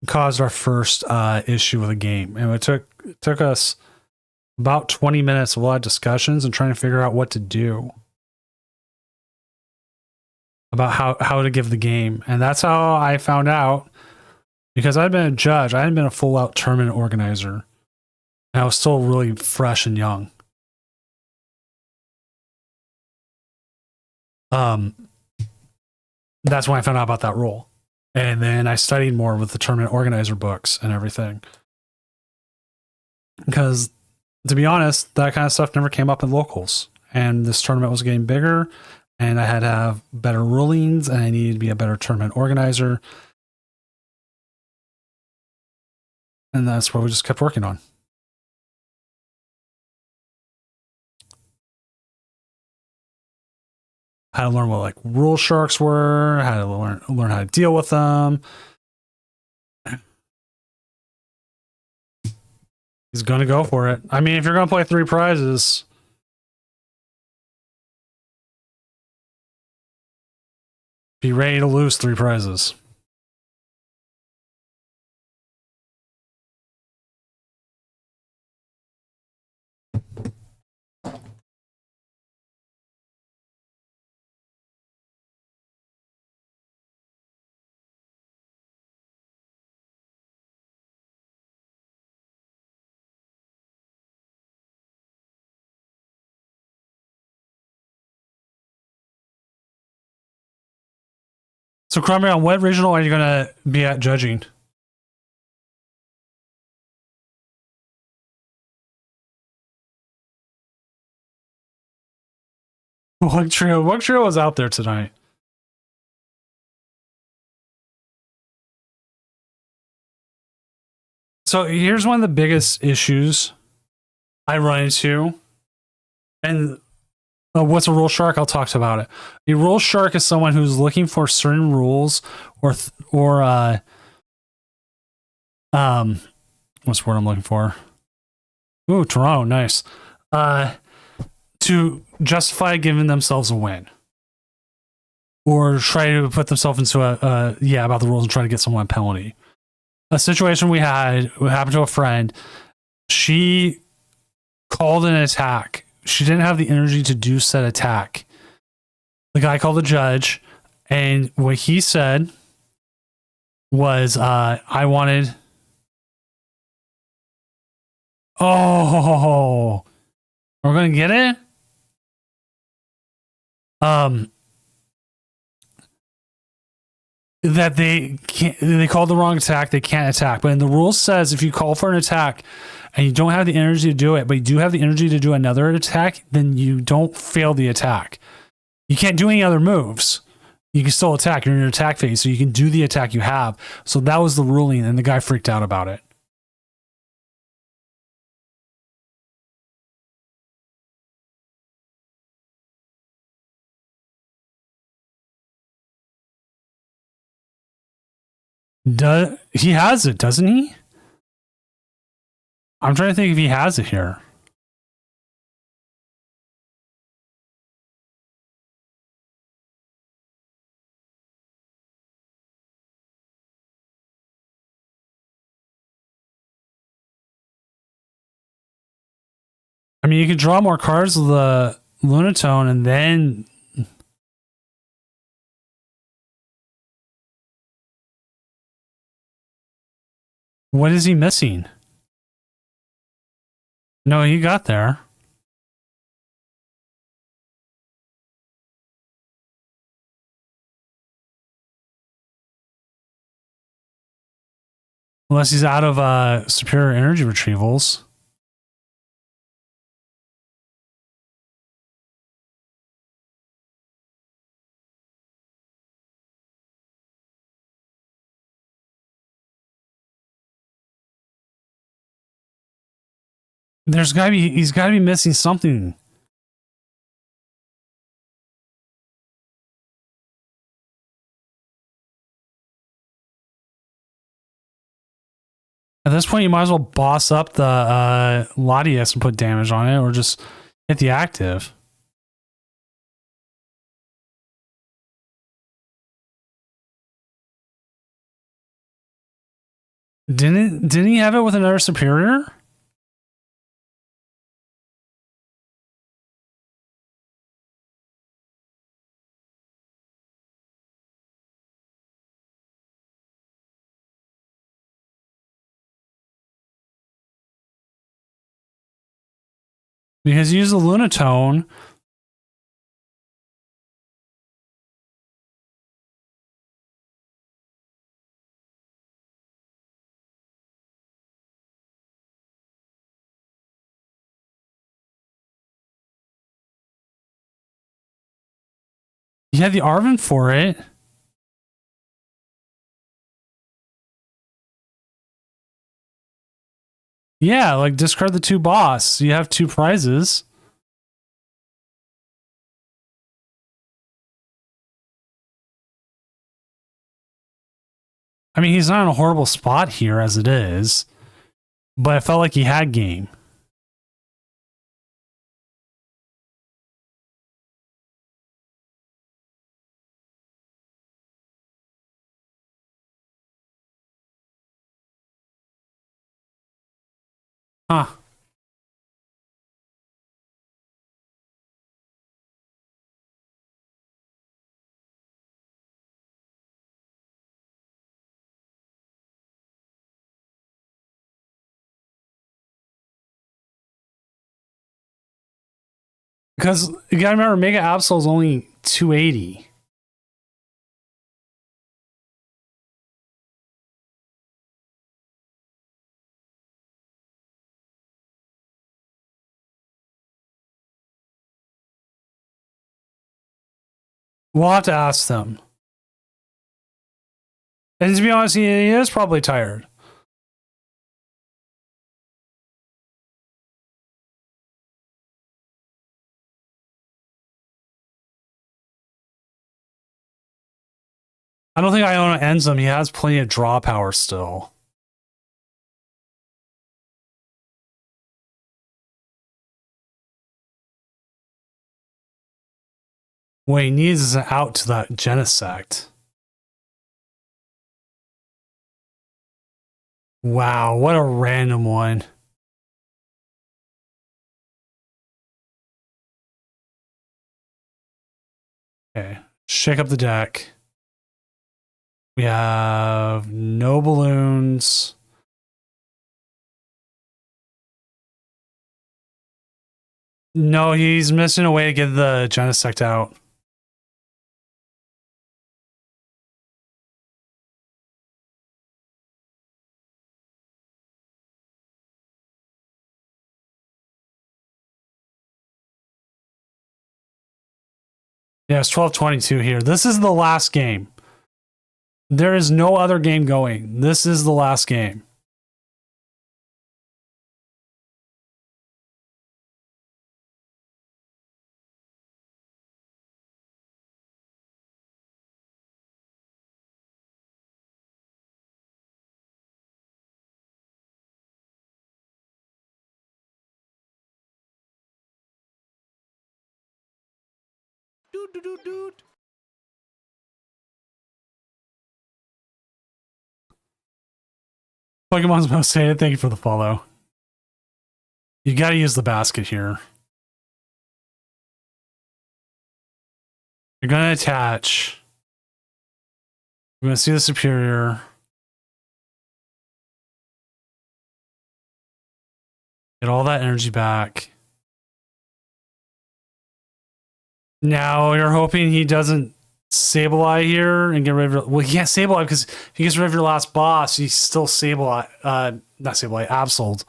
Caused our first issue with the game. And it took us about 20 minutes of a lot of discussions and trying to figure out what to do about how to give the game. And that's how I found out, because I'd been a judge. I hadn't been a full-out tournament organizer. And I was still really fresh and young. That's when I found out about that rule. And then I studied more with the tournament organizer books and everything. Because, to be honest, that kind of stuff never came up in locals. And this tournament was getting bigger, and I had to have better rulings, and I needed to be a better tournament organizer. And that's what we just kept working on. How to learn what like rule sharks were, how to learn how to deal with them. He's gonna go for it. I mean, if you're gonna play 3 prizes, be ready to lose 3 prizes. So, Cromwell, what regional are you going to be at judging? What trio was out there tonight? So, here's one of the biggest issues I run into. And What's a rule shark? I'll talk about it. A rule shark is someone who's looking for certain rules what's the word I'm looking for? Ooh, Toronto, nice. To justify giving themselves a win. Or try to put themselves into about the rules and try to get someone a penalty. A situation we happened to a friend. She called an attack. She didn't have the energy to do said attack. The guy called the judge, and what he said was, I wanted... Oh, we're going to get it? That they called the wrong attack, they can't attack. But in the rules says if you call for an attack and you don't have the energy to do it, but you do have the energy to do another attack, then you don't fail the attack. You can't do any other moves. You can still attack. You're in your attack phase, so you can do the attack you have. So that was the ruling, and the guy freaked out about it. He has it, doesn't he? I'm trying to think if he has it here. I mean, you could draw more cards with the Lunatone and then... What is he missing? No, he got there. Unless he's out of superior energy retrievals. He's gotta be missing something. At this point, you might as well boss up the Latias and put damage on it, or just hit the active. Didn't he have it with another superior? Because you use the Lunatone. You had the Arven for it. Yeah, like discard the 2 boss. You have 2 prizes. I mean, he's not in a horrible spot here as it is, but I felt like he had game. Huh. Because you gotta remember, Mega Absol is only 280. We'll have to ask them. And to be honest, he is probably tired. I don't think Iona ends him. He has plenty of draw power still. What he needs is an out to that Genesect. Wow, what a random one. Okay, shake up the deck. We have no balloons. No, he's missing a way to get the Genesect out. Yeah, it's 12:22 here. This is the last game. There is no other game going. This is the last game. Pokemon's most hated. Thank you for the follow. You got to use the basket here. You're going to attach. You're going to see the superior. Get all that energy back. Now you're hoping he doesn't Sableye here and get rid of. Well, he can't Sableye because if he gets rid of your last boss, he's still Sableye. Not Sableye, Absoled.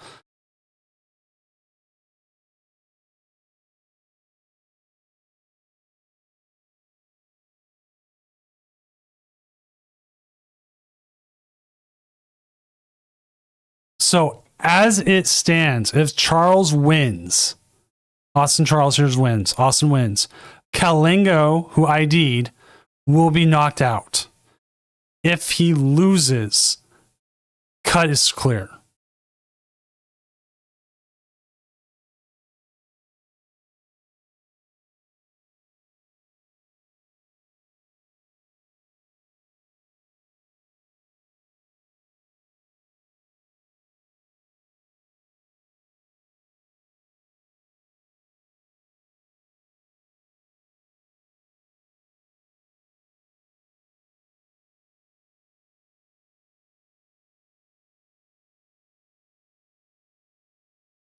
So as it stands, if Charles wins, Austin Charles here wins. Austin wins. Kalingo, who ID'd, will be knocked out. If he loses, cut is clear.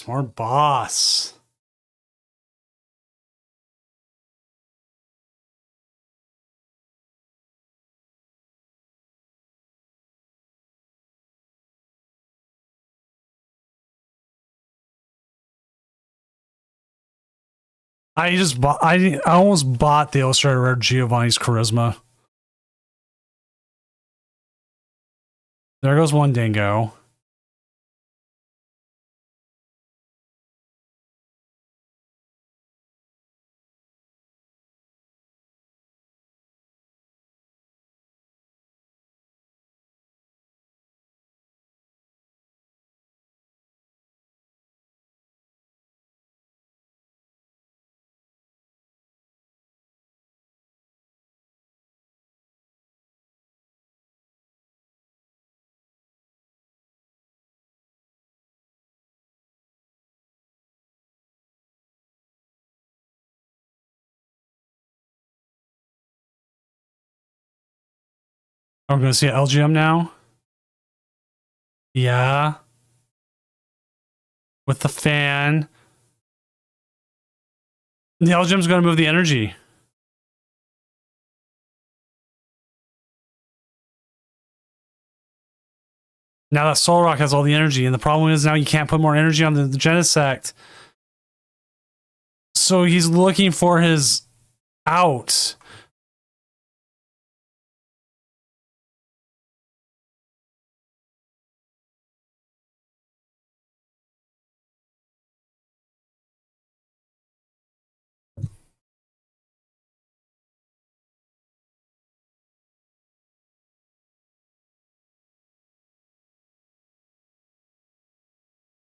Smart boss. I almost bought the Illustrator Rare Giovanni's Charisma. There goes one dingo. I'm going to see LGM now. Yeah. With the fan. The LGM's going to move the energy. Now that Solrock has all the energy, and the problem is now you can't put more energy on the Genesect. So he's looking for his out.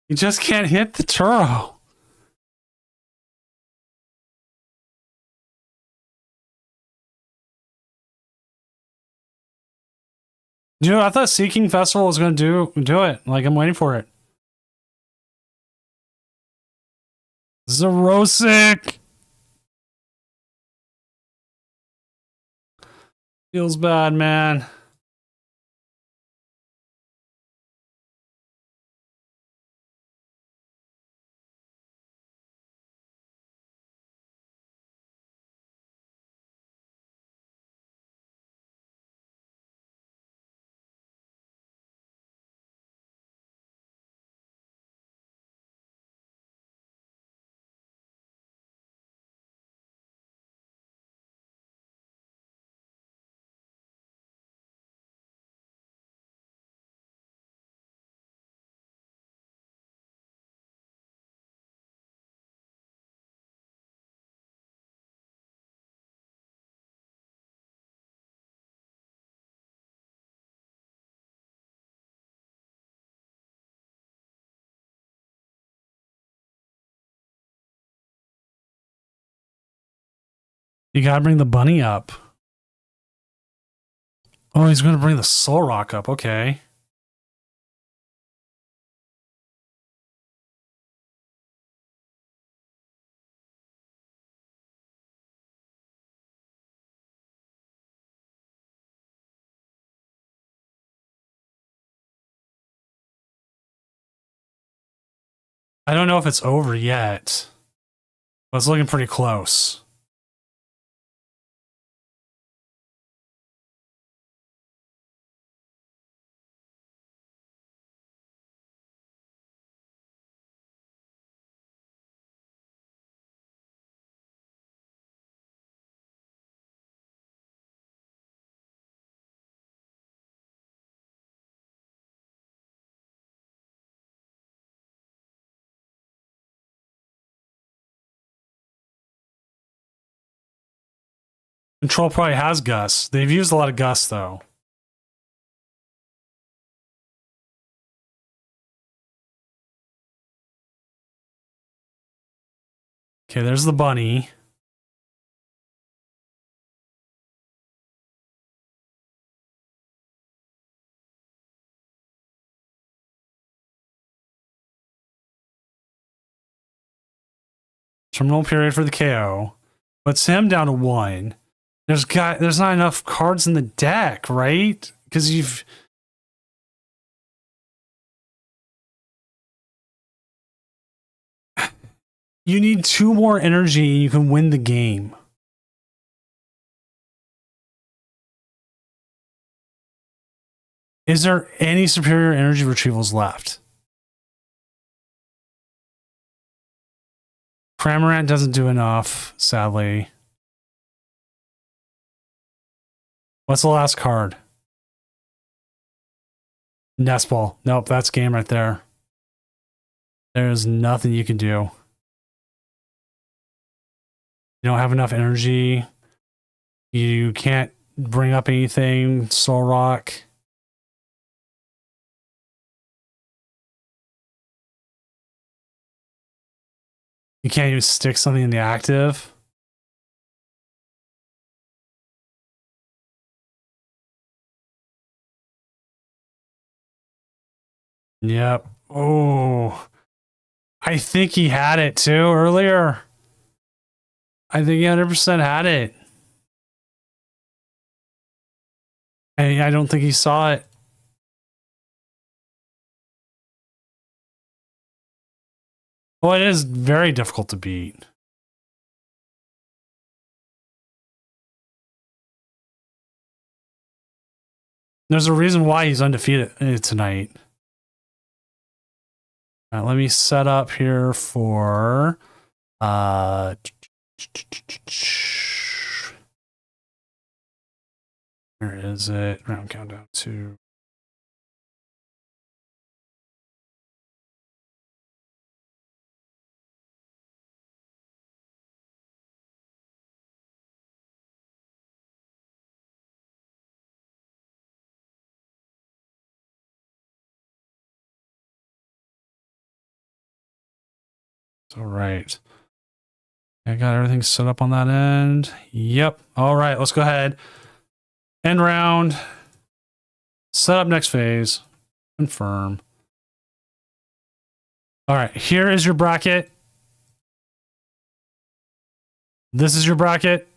You just can't hit the Turo. Dude, I thought Seeking Festival was going to do it. Like, I'm waiting for it. Zerosic! Feels bad, man. You gotta bring the bunny up. Oh, he's gonna bring the Soul Rock up. Okay. I don't know if it's over yet, but it's looking pretty close. Control probably has Gus. They've used a lot of Gus, though. Okay, there's the bunny. Terminal period for the KO. Puts him down to 1. There's not enough cards in the deck, right? Because you need 2 more energy and you can win the game. Is there any superior energy retrievals left? Cramorant doesn't do enough, sadly. What's the last card? Nest Ball. Nope, that's game right there. There's nothing you can do. You don't have enough energy. You can't bring up anything. Soul Rock. You can't even stick something in the active. Yep. Oh. I think he had it too earlier. I think he 100% had it. And I don't think he saw it. Well, it is very difficult to beat. There's a reason why he's undefeated tonight. All right, let me set up here for where is it? Round countdown 2. All right. I got everything set up on that end. Yep. All right, let's go ahead. End round. Set up next phase. Confirm. All right, here is your bracket. This is your bracket.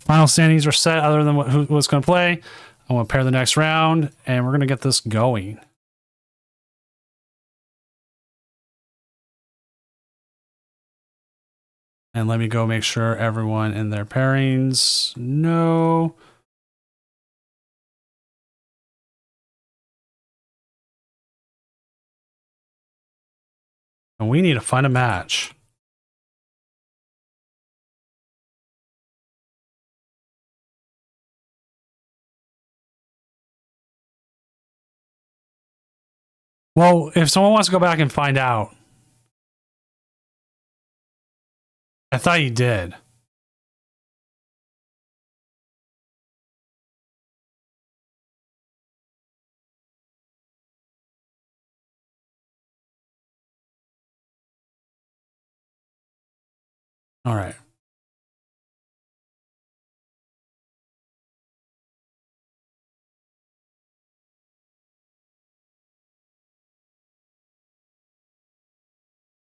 Final standings are set other than who's going to play. I want to pair the next round, and we're going to get this going. And let me go make sure everyone in their pairings know. And we need to find a match. Well, if someone wants to go back and find out. I thought you did. All right.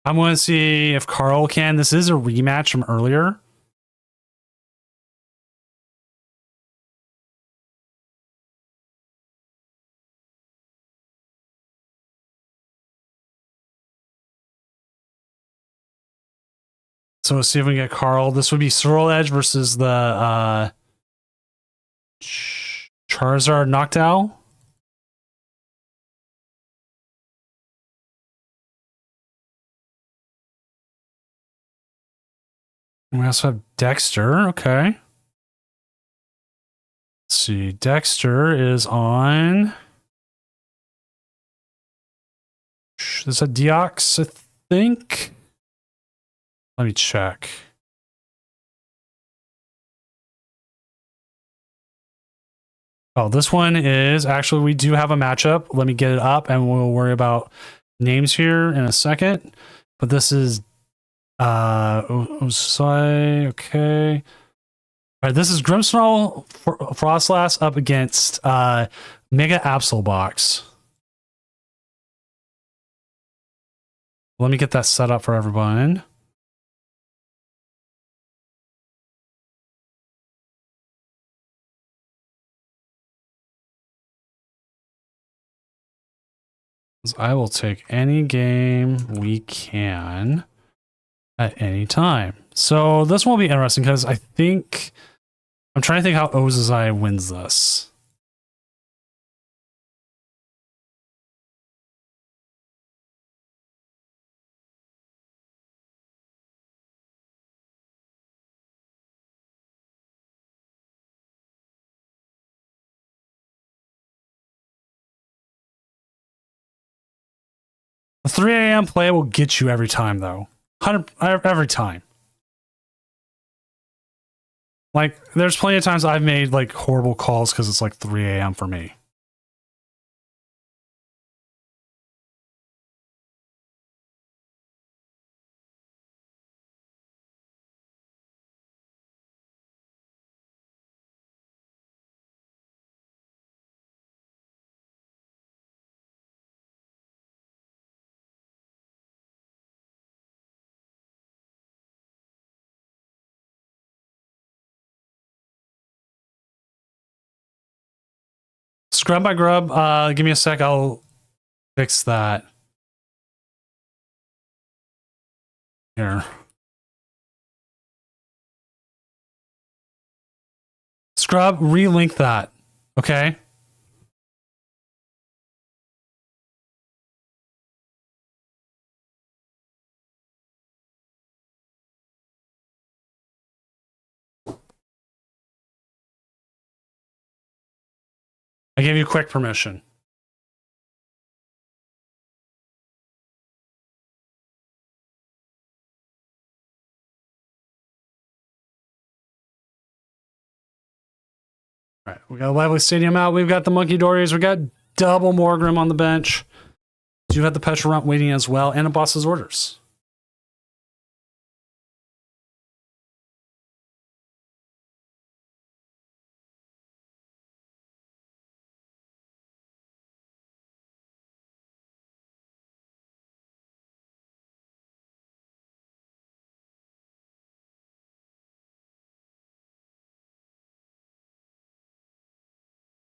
I'm going to see if Carl can. This is a rematch from earlier. So let's see if we can get Carl. This would be Swirl Edge versus the Charizard Noctowl. We also have Dexter. Okay. Let's see. Dexter is on. Is that Deox, I think? Let me check. Oh, this one is actually, we do have a matchup. Let me get it up and we'll worry about names here in a second. But this is Osai, okay. All right, this is Grimmsnarl Frostlass up against Mega Absolbox. Let me get that set up for everyone. I will take any game we can at any time. So this will be interesting because I think I'm trying to think how Ozai wins this. The 3 a.m. play will get you every time, though. Every time. Like, there's plenty of times I've made, like, horrible calls because it's, like, 3 a.m. for me. Scrub by Grub, give me a sec, I'll fix that. Here. Scrub, relink that, okay? I gave you quick permission. All right, we got a Lively Stadium out. We've got the Monkey Dories. We got double Morgrim on the bench. Do have the Petra Runt waiting as well, and a Boss's Orders.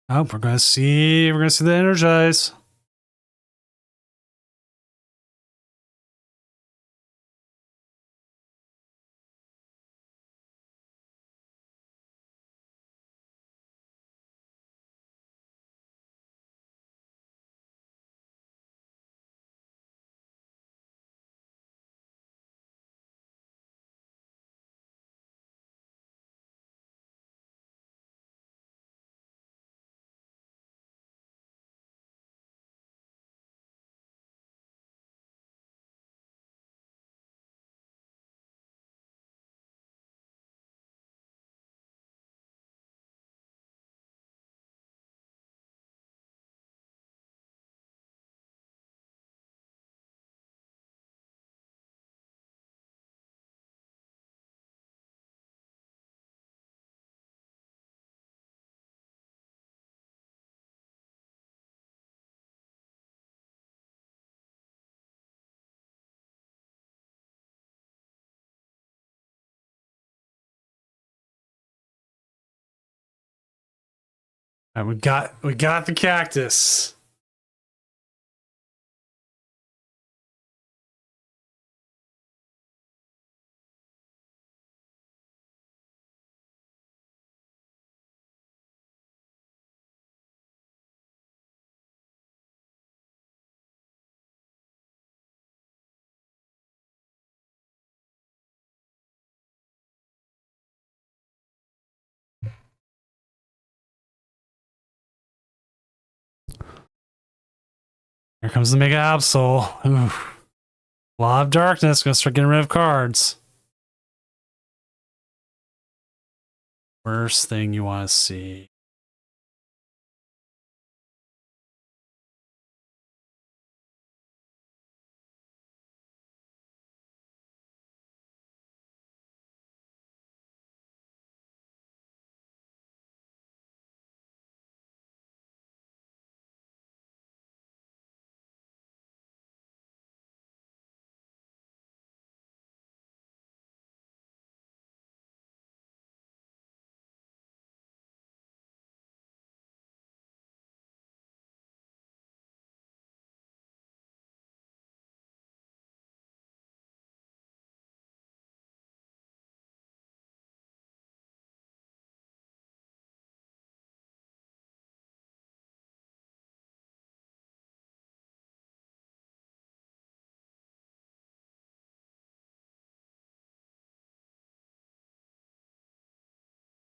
Oh, we're gonna see the energize. All right, we got the cactus. Here comes the Mega Absol. Oof. Law of Darkness. Gonna start getting rid of cards. Worst thing you want to see.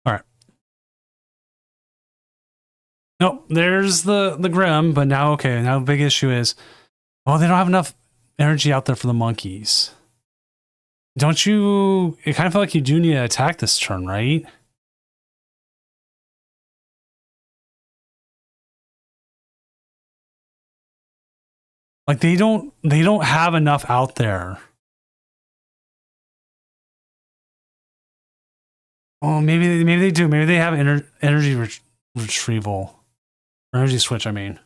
All right. Nope, there's the Grim, but now okay, now the big issue is, oh, they don't have enough energy out there for the monkeys. Don't you? It kind of feel like you do need to attack this turn, right? Like they don't have enough out there. Oh, maybe they do. Maybe they have energy retrieval. Or energy switch, I mean.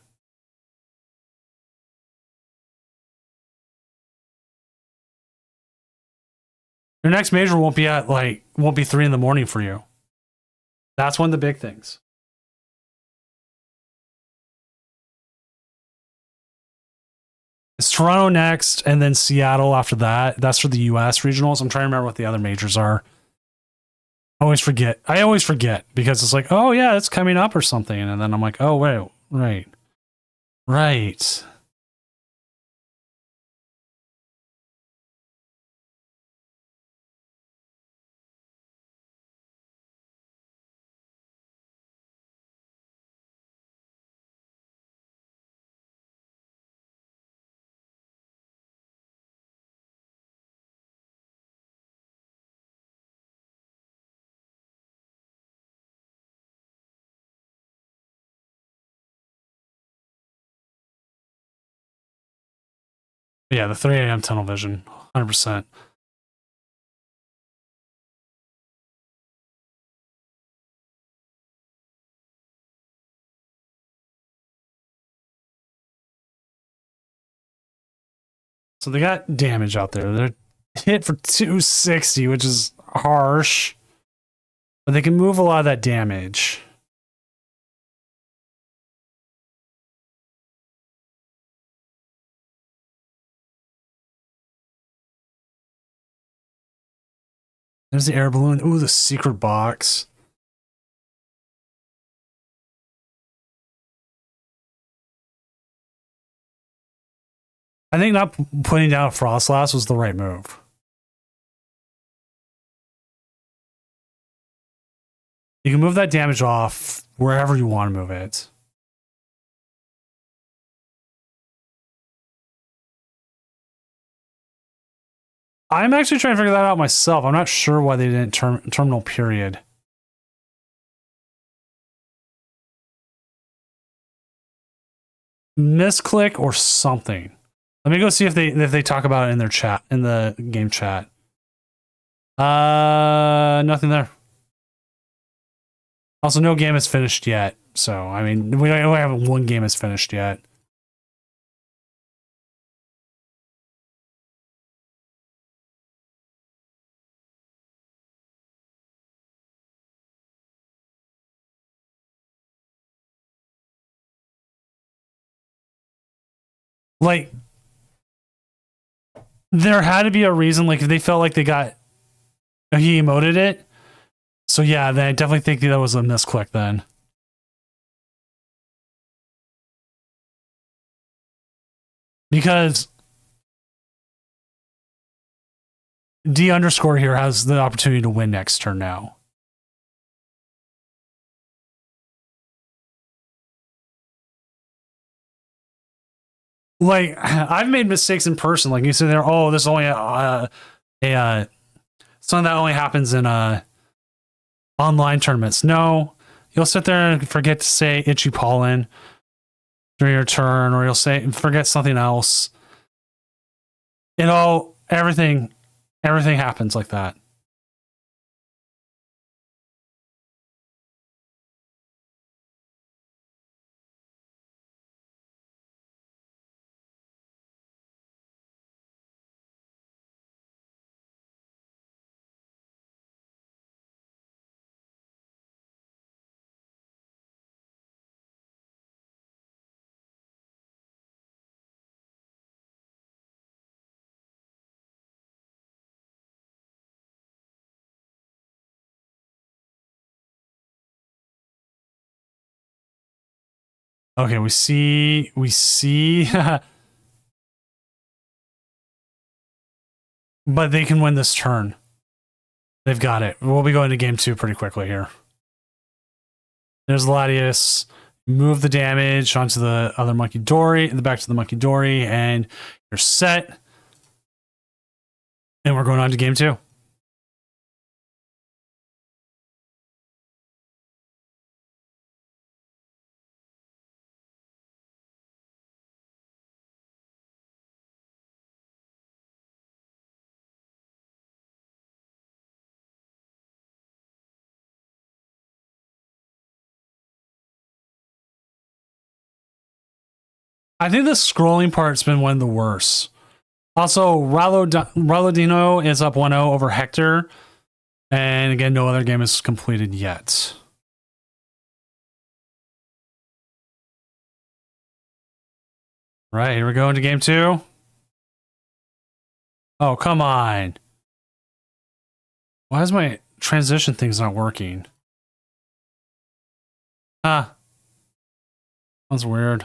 Your next major won't be 3 in the morning for you. That's one of the big things. It's Toronto next, and then Seattle after that. That's for the US regionals. I'm trying to remember what the other majors are. I always forget because it's like, oh yeah, it's coming up or something. And then I'm like, oh wait, right. Yeah, the 3 a.m. tunnel vision, 100%. So they got damage out there. They're hit for 260, which is harsh. But they can move a lot of that damage. There's the air balloon. Ooh, the secret box. I think not putting down a Frostlass was the right move. You can move that damage off wherever you want to move it. I'm actually trying to figure that out myself. I'm not sure why they didn't terminal period. Misclick or something. Let me go see if they talk about it in their chat, in the game chat. Nothing there. Also, no game is finished yet. So, I mean, we only have one game is finished yet. Like, there had to be a reason. Like, if they felt like they got, he emoted it. So yeah, then I definitely think that was a misclick then. Because D underscore here has the opportunity to win next turn now. Like, I've made mistakes in person. Like, you sit there, oh, this is only something that only happens in online tournaments. No, you'll sit there and forget to say Itchy Pollen during your turn, or you'll forget something else. Everything happens like that. Okay, we see but they can win this turn. They've got it. We'll be going to game 2 pretty quickly here. There's Latias. Move the damage onto the other Monkey Dory, back to the Monkey Dory, and you're set. And we're going on to game 2. I think the scrolling part's been one of the worst. Also, Raladino is up 1-0 over Hector. And again, no other game is completed yet. Right, here we go into game 2. Oh, come on. Why is my transition thing's not working? That's weird.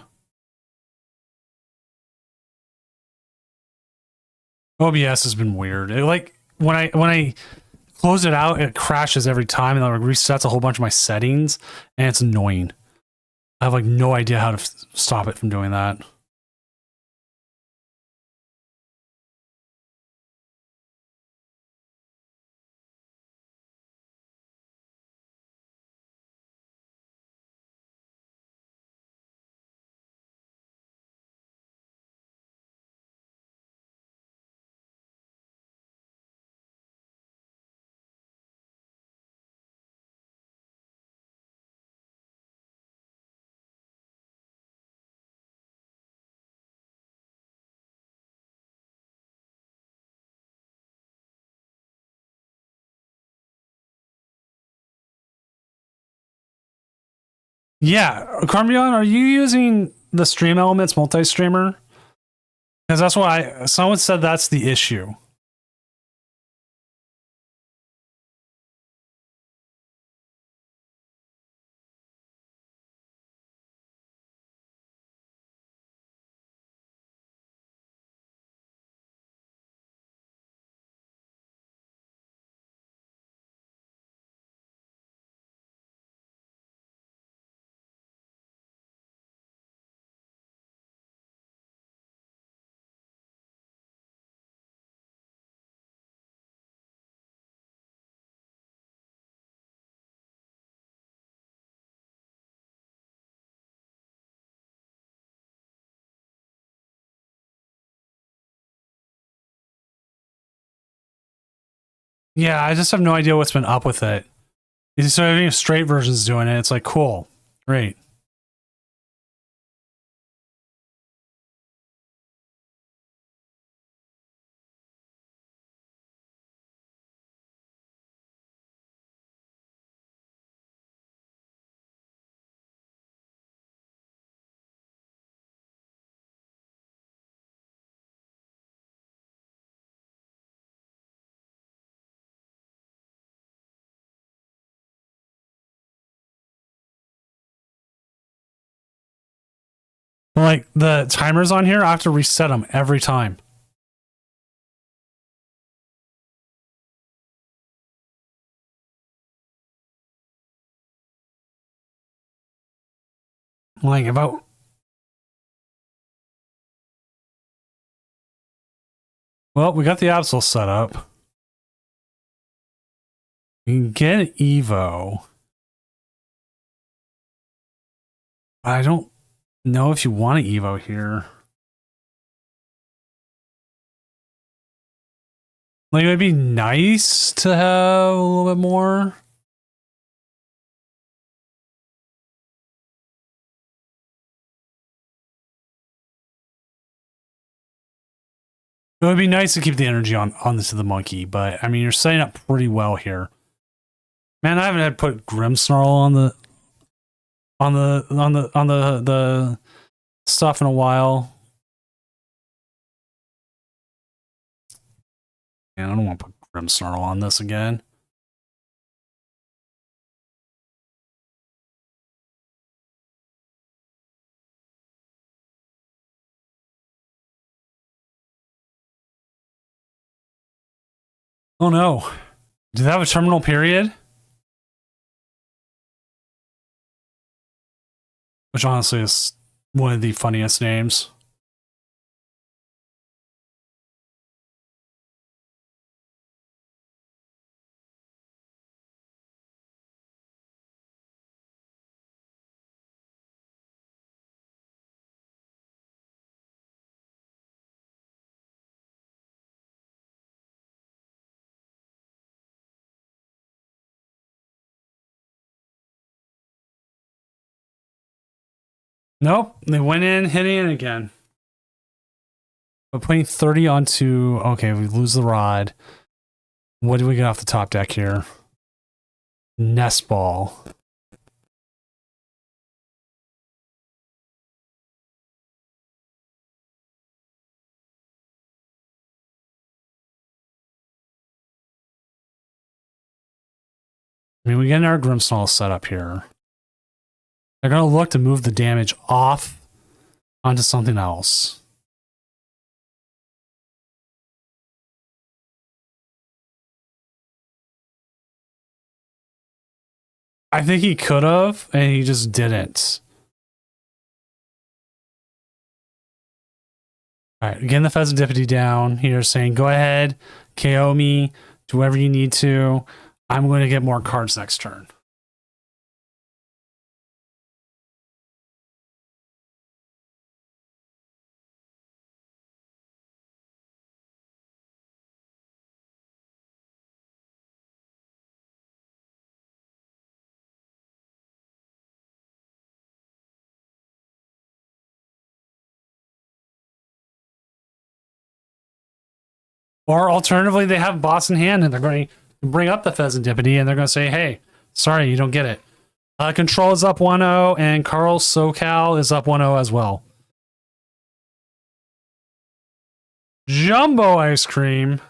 OBS has been weird. When I close it out, it crashes every time, and then it resets a whole bunch of my settings, and it's annoying. I have no idea how to stop it from doing that. Yeah, Carmion, are you using the Stream Elements multi-streamer? Because that's what someone said that's the issue. Yeah, I just have no idea what's been up with it. So having straight versions doing it, it's like cool, great. Like the timers on here, I have to reset them every time. Like about. Well, we got the Absol set up. You can get an Evo. I don't know if you want an Evo here. Like, it would be nice to have a little bit more. It would be nice to keep the energy on this of the monkey, but I mean, you're setting up pretty well here. Man, I haven't had put Grimmsnarl on the stuff in a while. Man, I don't want to put Grimmsnarl on this again. Oh no. Do they have a terminal period? Which honestly is one of the funniest names. Nope, they went in, hitting it again. But putting 30 onto... Okay, we lose the rod. What do we get off the top deck here? Nest ball. I mean, we get our Grimmsnarl set up here. They're going to look to move the damage off onto something else. I think he could have, and he just didn't. All right, getting the Pheasantipity down here, saying, go ahead, KO me, do whatever you need to. I'm going to get more cards next turn. Or alternatively, they have boss in hand and they're going to bring up the Pheasantipity and they're going to say, hey, sorry, you don't get it. Control is up 1-0 and Carl SoCal is up 1-0 as well. Jumbo ice cream.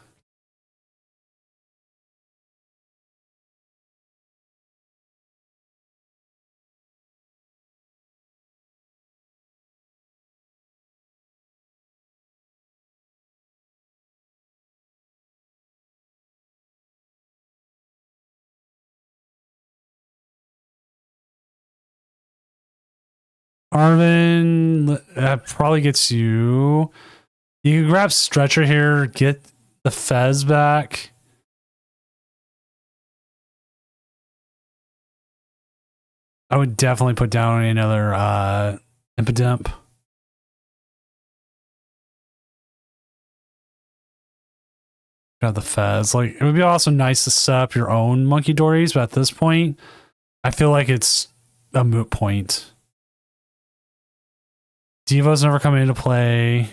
Arvin probably gets you. You can grab Stretcher here, get the Fez back. I would definitely put down another Impidimp. Got the fez. Like, it would be also nice to set up your own monkey dories, but at this point, I feel like it's a moot point. Devo's never coming into play.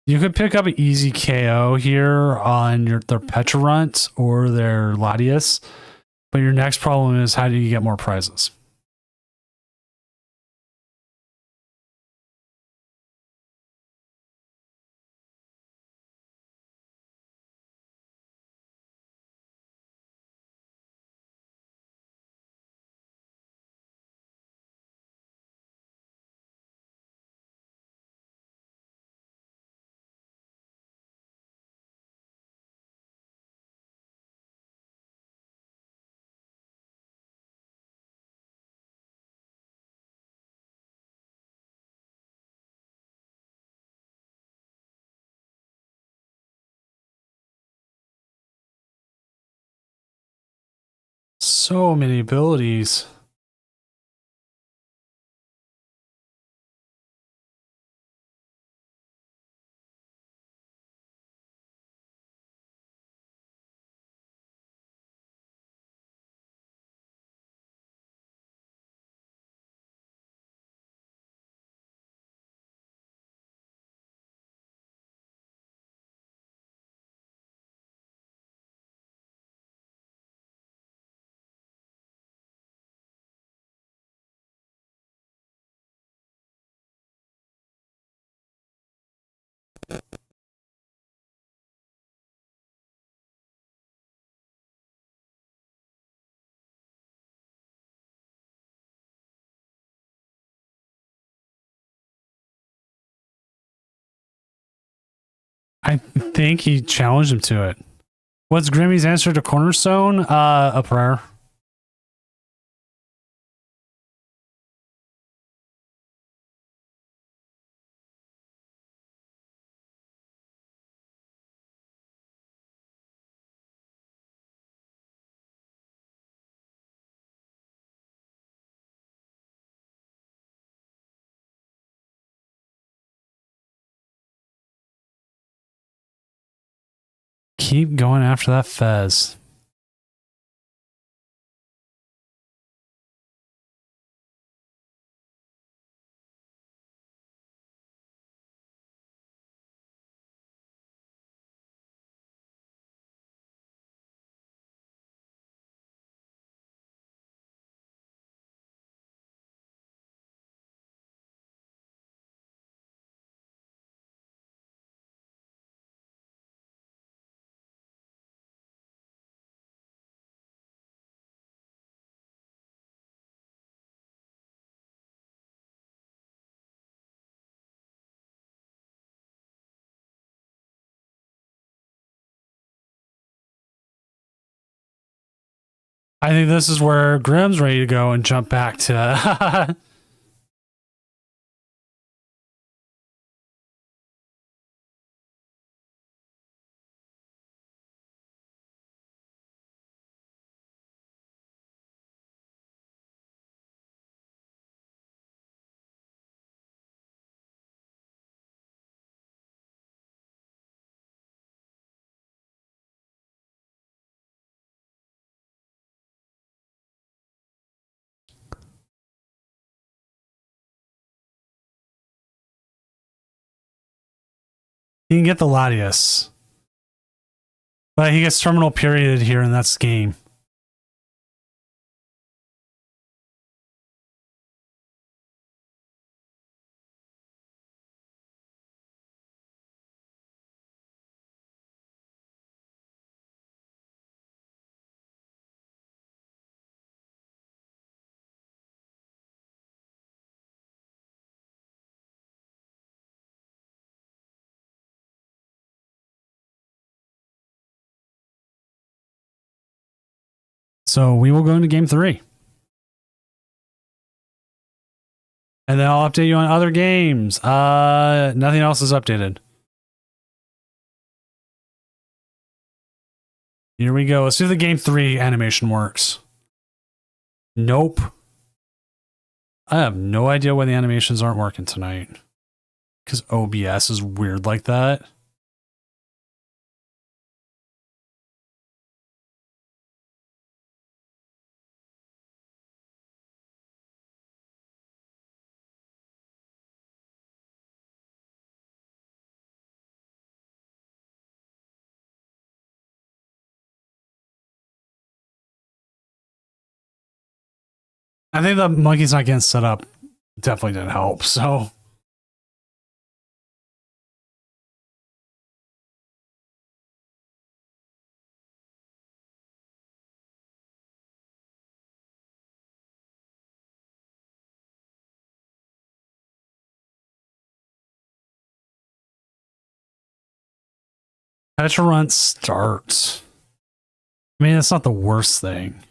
You could pick up an easy KO here on their Petrarunt or their Latias, but your next problem is how do you get more prizes? So many abilities. I think he challenged him to it. What's Grimmy's answer to Cornerstone? A prayer. Keep going after that fez. I think this is where Grimm's ready to go and jump back to. He can get the Latias. But he gets terminal period here, and that's game. So we will go into game 3. And then I'll update you on other games. Nothing else is updated. Here we go. Let's see if the game 3 animation works. Nope. I have no idea why the animations aren't working tonight. Because OBS is weird like that. I think the monkey's not getting set up definitely didn't help, so. Petra run starts. I mean, it's not the worst thing.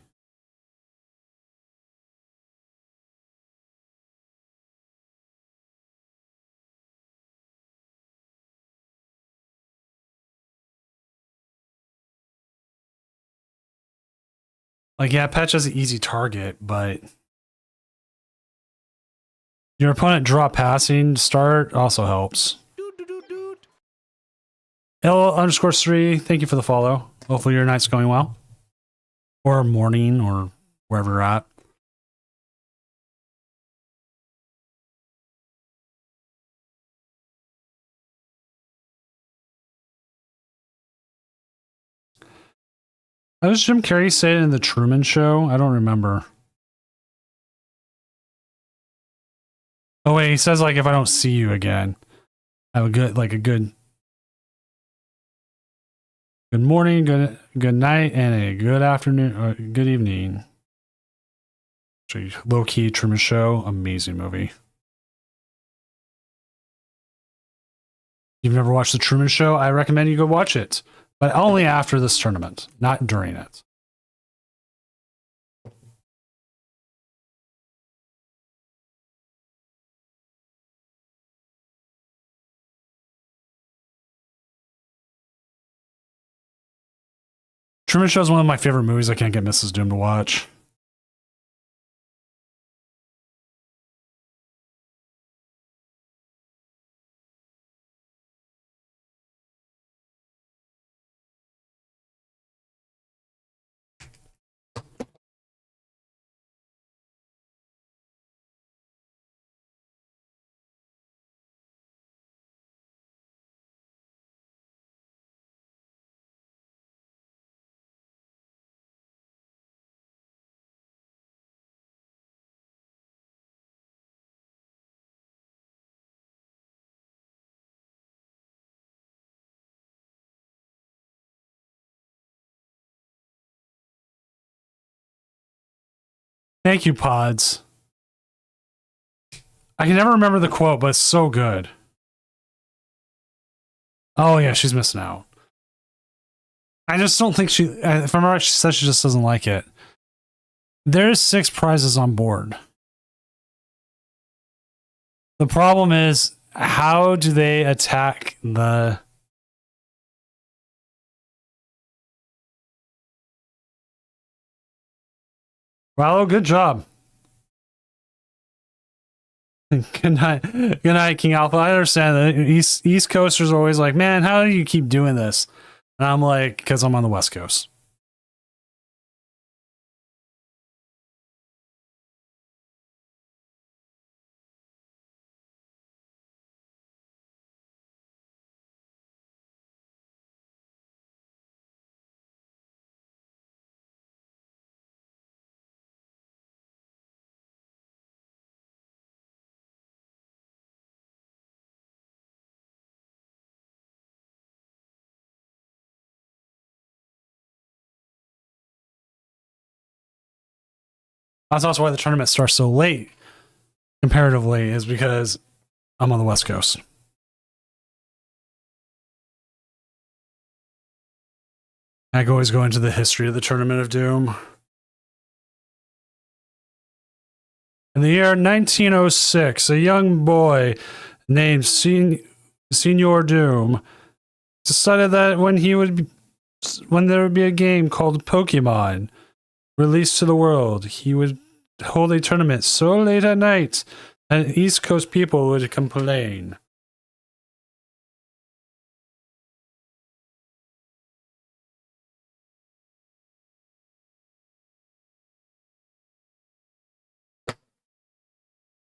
Like, yeah, Petra's an easy target, but your opponent draw passing start also helps. L_3, thank you for the follow. Hopefully your night's going well. Or morning, or wherever you're at. How does Jim Carrey say it in the Truman Show? I don't remember. Oh wait, he says like if I don't see you again. Have a good good morning, good night, and a good afternoon or good evening. Low key Truman Show, amazing movie. You've never watched the Truman Show? I recommend you go watch it. But only after this tournament, not during it. Truman Show is one of my favorite movies I can't get Mrs. Doom to watch. Thank you, Pods. I can never remember the quote, but it's so good. Oh yeah, she's missing out. I just don't think she, if I remember right, she says she just doesn't like it. There's 6 prizes on board. The problem is, how do they attack the... Well, good job. Good night, King Alpha. I understand that East Coasters are always like, man, how do you keep doing this? And I'm like, because I'm on the West Coast. That's also why the tournament starts so late, comparatively, is because I'm on the West Coast. I can always go into the history of the Tournament of Doom. In the year 1906, a young boy named Senor Doom decided that when there would be a game called Pokemon released to the world, he would hold a tournament so late at night that East Coast people would complain.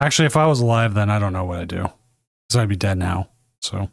Actually, if I was alive then, I don't know what I'd do. Because I'd be dead now. So.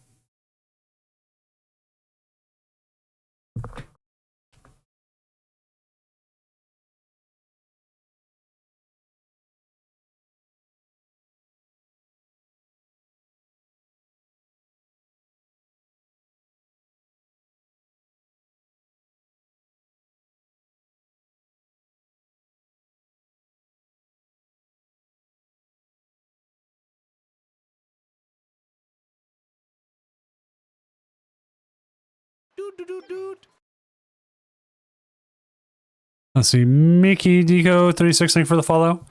Let's see. Mickey Deco 36, thank you for the follow.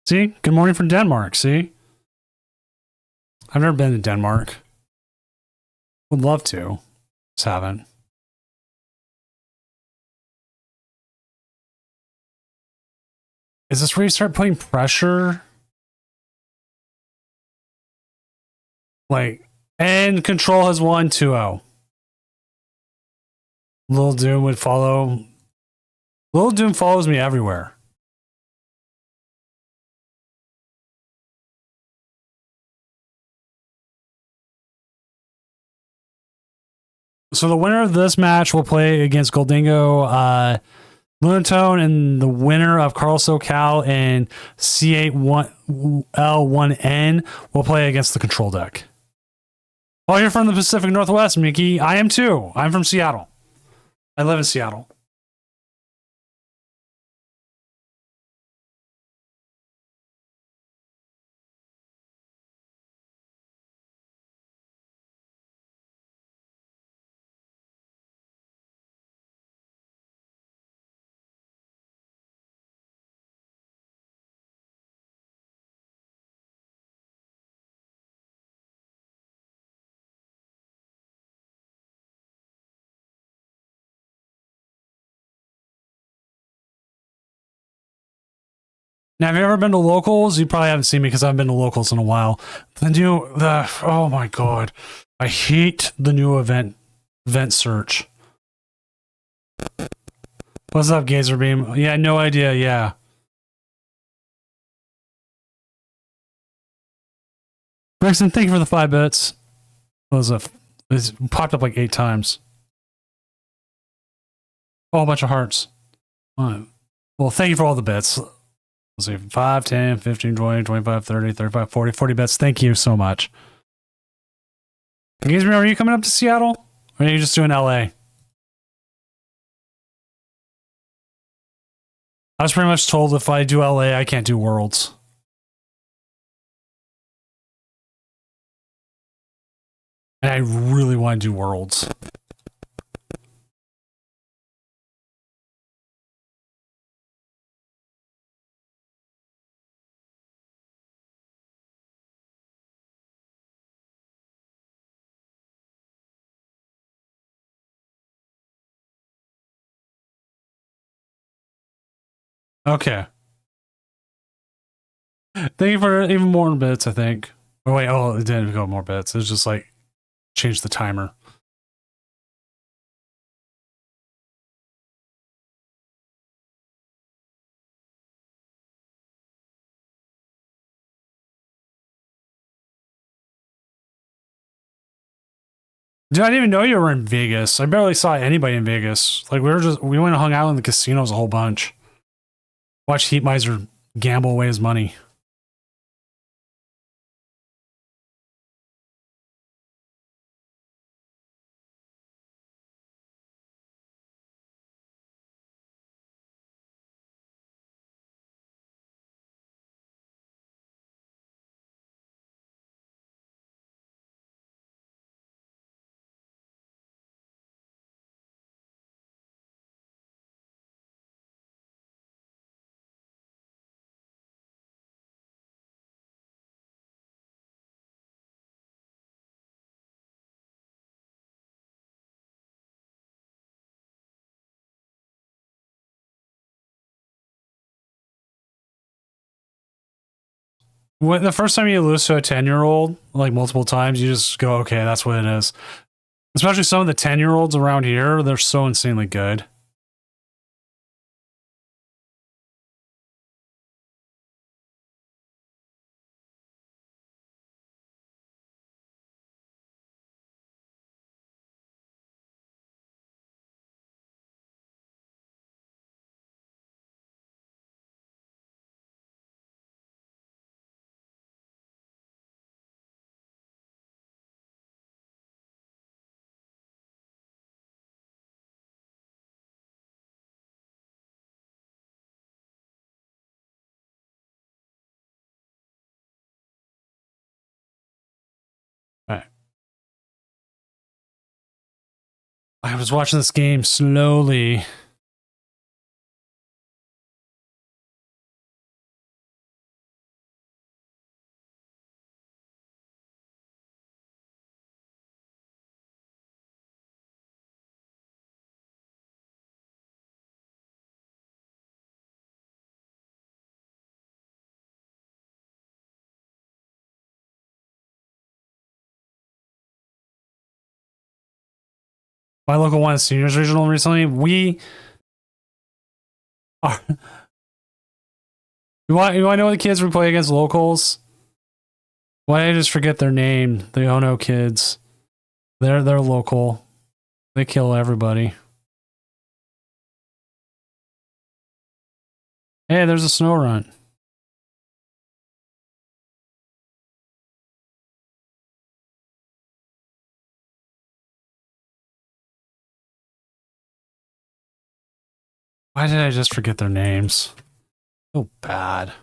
See? Good morning from Denmark. See? I've never been to Denmark. Would love to. Just haven't. Is this where you start putting pressure? Like, and Control has won 2-0. Lil Doom would follow. Lil Doom follows me everywhere. So the winner of this match will play against Goldingo, Lunatone, and the winner of Carl SoCal and C81L1N will play against the Control deck. Oh, you're from the Pacific Northwest, Mickey. I am too. I'm from Seattle. I live in Seattle. Now, have you ever been to locals? You probably haven't seen me because I haven't been to locals in a while. Oh my god, I hate the new event search. What's up, Gazer Beam? Yeah, no idea. Yeah. Brixton, thank you for the 5 bits. It's popped up like 8 times. Oh, a bunch of hearts. Well, thank you for all the bits. Let's see, 5, 10, 15, 20, 25, 30, 35, 40, 40 bits. Thank you so much. Gazer Beam, are you coming up to Seattle? Or are you just doing LA? I was pretty much told if I do LA, I can't do Worlds. And I really want to do Worlds. Okay. Thank you for even more bits, I think. Oh, wait. Oh, it didn't go more bits. It was just like change the timer. Dude, I didn't even know you were in Vegas. I barely saw anybody in Vegas. Like, we went and hung out in the casinos a whole bunch. Watched Heat Miser gamble away his money. When the first time you lose to a 10-year-old, like multiple times, you just go, okay, that's what it is. Especially some of the 10-year-olds around here, they're so insanely good. All right. I was watching this game slowly. My local one is seniors regional recently. We are. You want to know the kids we play against locals? Why did I just forget their name? The Ono kids. They're local. They kill everybody. Hey, there's a snow run. Why did I just forget their names? So bad.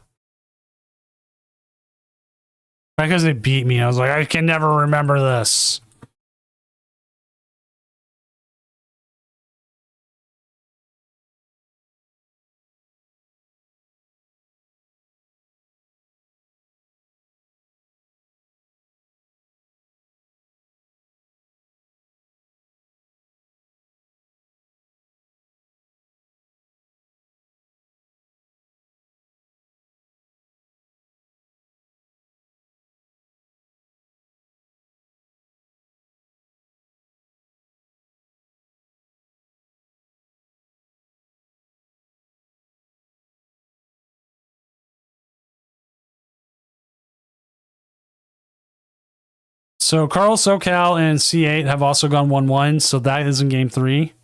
Right, because they beat me. I was like, I can never remember this. So Carl, SoCal, and C8 have also gone 1-1, so that is in game 3.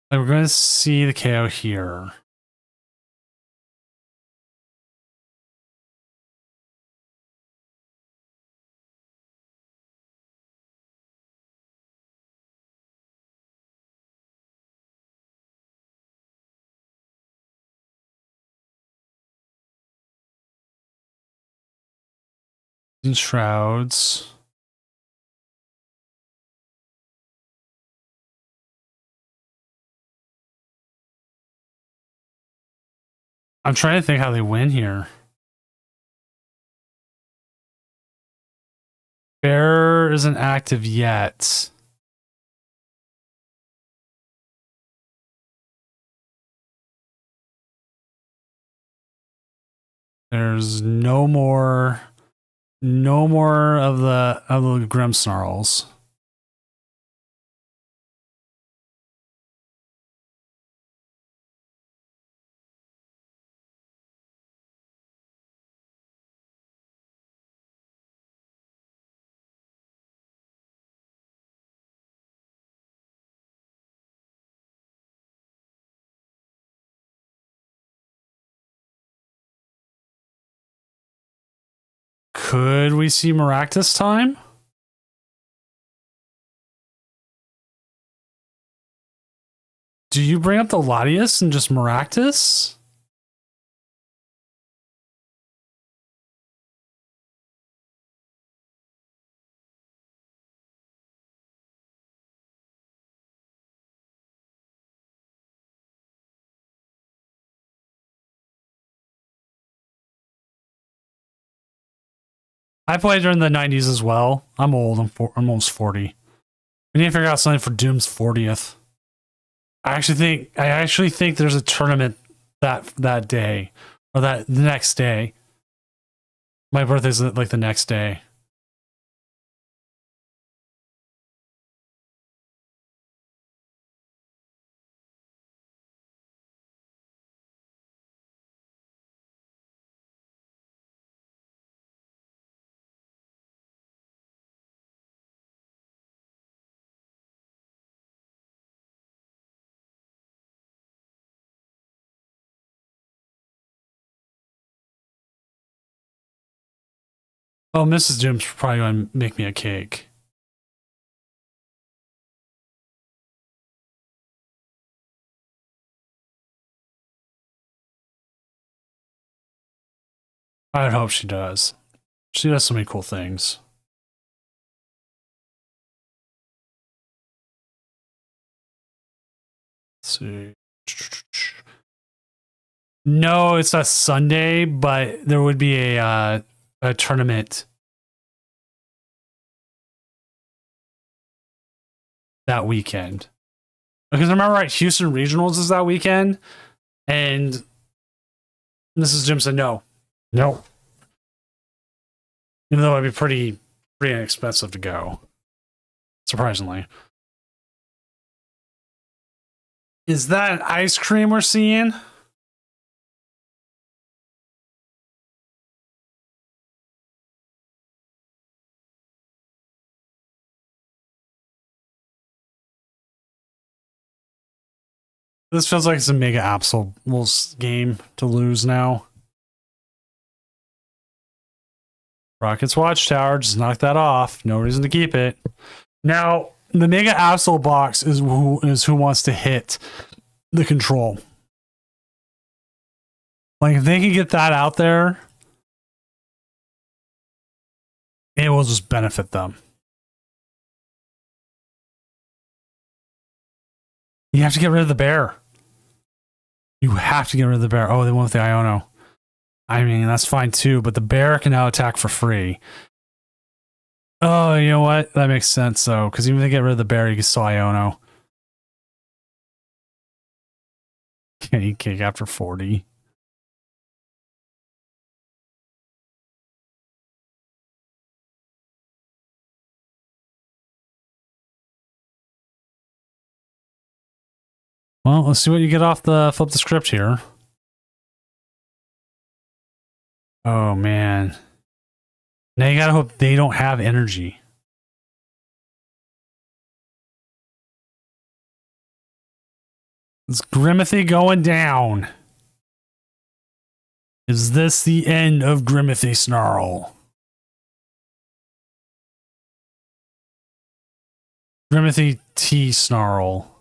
And we're going to see the KO here. And Shrouds. I'm trying to think how they win here. Bear isn't active yet. There's no more of the Grim Snarls. Could we see Maractus this time? Do you bring up the Latias and just Maractus? I played during the 90s as well. I'm old. I'm almost 40. We need to figure out something for Doom's 40th. I actually think there's a tournament that day or the next day. My birthday's like the next day. Oh, Mrs. Doom's probably gonna make me a cake. I'd hope she does. She does so many cool things. Let's see. No, it's a Sunday, but there would be a tournament that weekend. Because I remember, right, Houston Regionals is that weekend, and Mrs. Jim said no. Even though it'd be pretty inexpensive to go. Surprisingly. Is that ice cream we're seeing? This feels like it's a Mega Absol's game to lose now. Rockets Watchtower, just knock that off. No reason to keep it. Now, the Mega Absol box is who wants to hit the control. Like, if they can get that out there, it will just benefit them. You have to get rid of the bear. You have to get rid of the bear. Oh, they went with the Iono. I mean, that's fine too, but the bear can now attack for free. Oh, you know what? That makes sense, though, because even if they get rid of the bear, you can still Iono. Can't eat cake after 40. Well, let's see what you get off the flip the script here. Oh, man. Now you gotta hope they don't have energy. Is Grimithy going down? Is this the end of Grimithy Snarl? Grimithy T Snarl.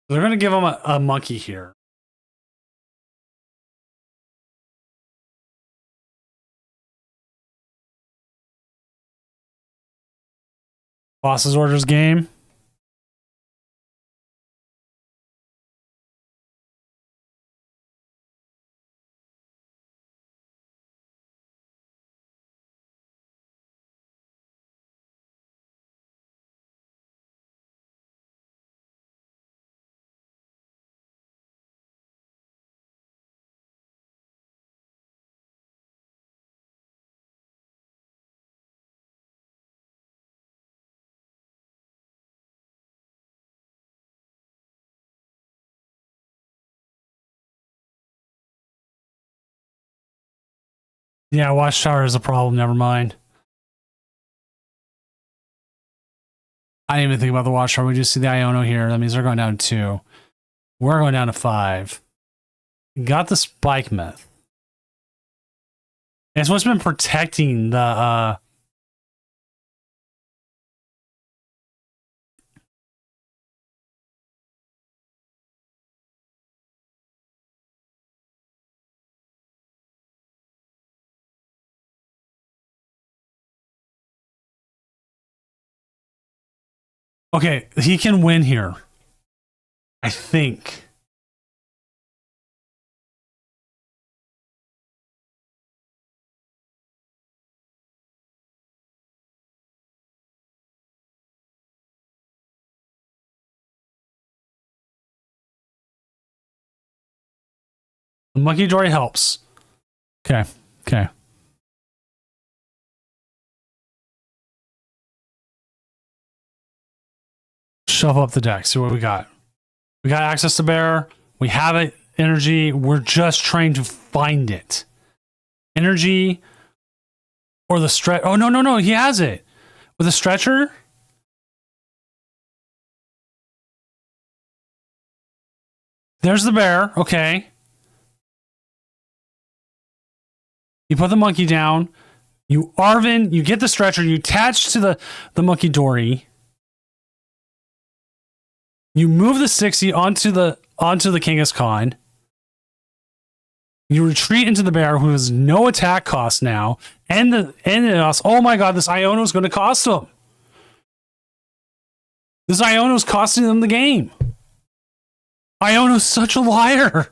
They're going to give him a monkey here. Boss's orders game. Yeah, Watchtower is a problem. Never mind. I didn't even think about the Watchtower. We just see the Iono here. That means they're going down to 2. We're going down to 5. Got the Spike Myth. It's what's been protecting the Okay, he can win here. I think. The Monkey Dory helps. Okay. Okay. Shuffle up the deck. See what we got. We got access to bear. We have it. Energy. We're just trying to find it. Energy or the stretch. Oh, no, no, no. He has it. With a stretcher? There's the bear. Okay. You put the monkey down. You Arven. You get the stretcher. You attach to the Monkey Dory. You move the 60 onto the Kangaskhan. You retreat into the bear, who has no attack cost now, and oh my god, this Iono is going to cost him. This Iono is costing them the game. Iono's such a liar.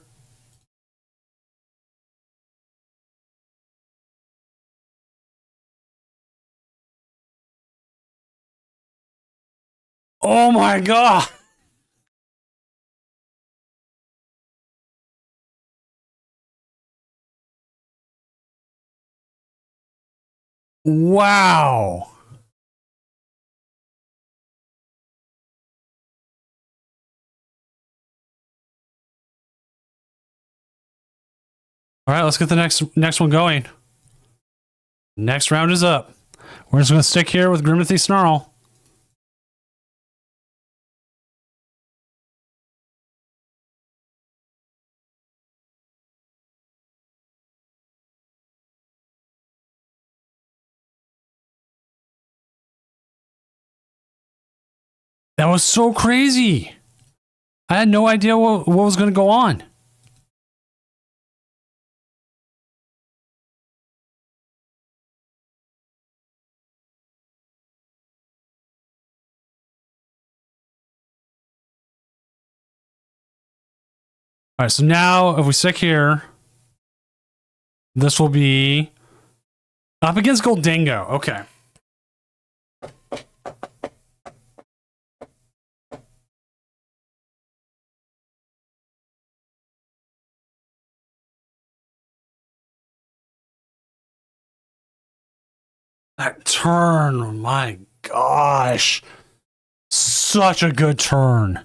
Oh my god. Wow. All right, let's get the next one going. Next round is up. We're just going to stick here with Grimothy Snarl. That was so crazy. I had no idea what was going to go on. All right, so now if we stick here, this will be up against Goldingo. Okay. That turn, my gosh. Such a good turn.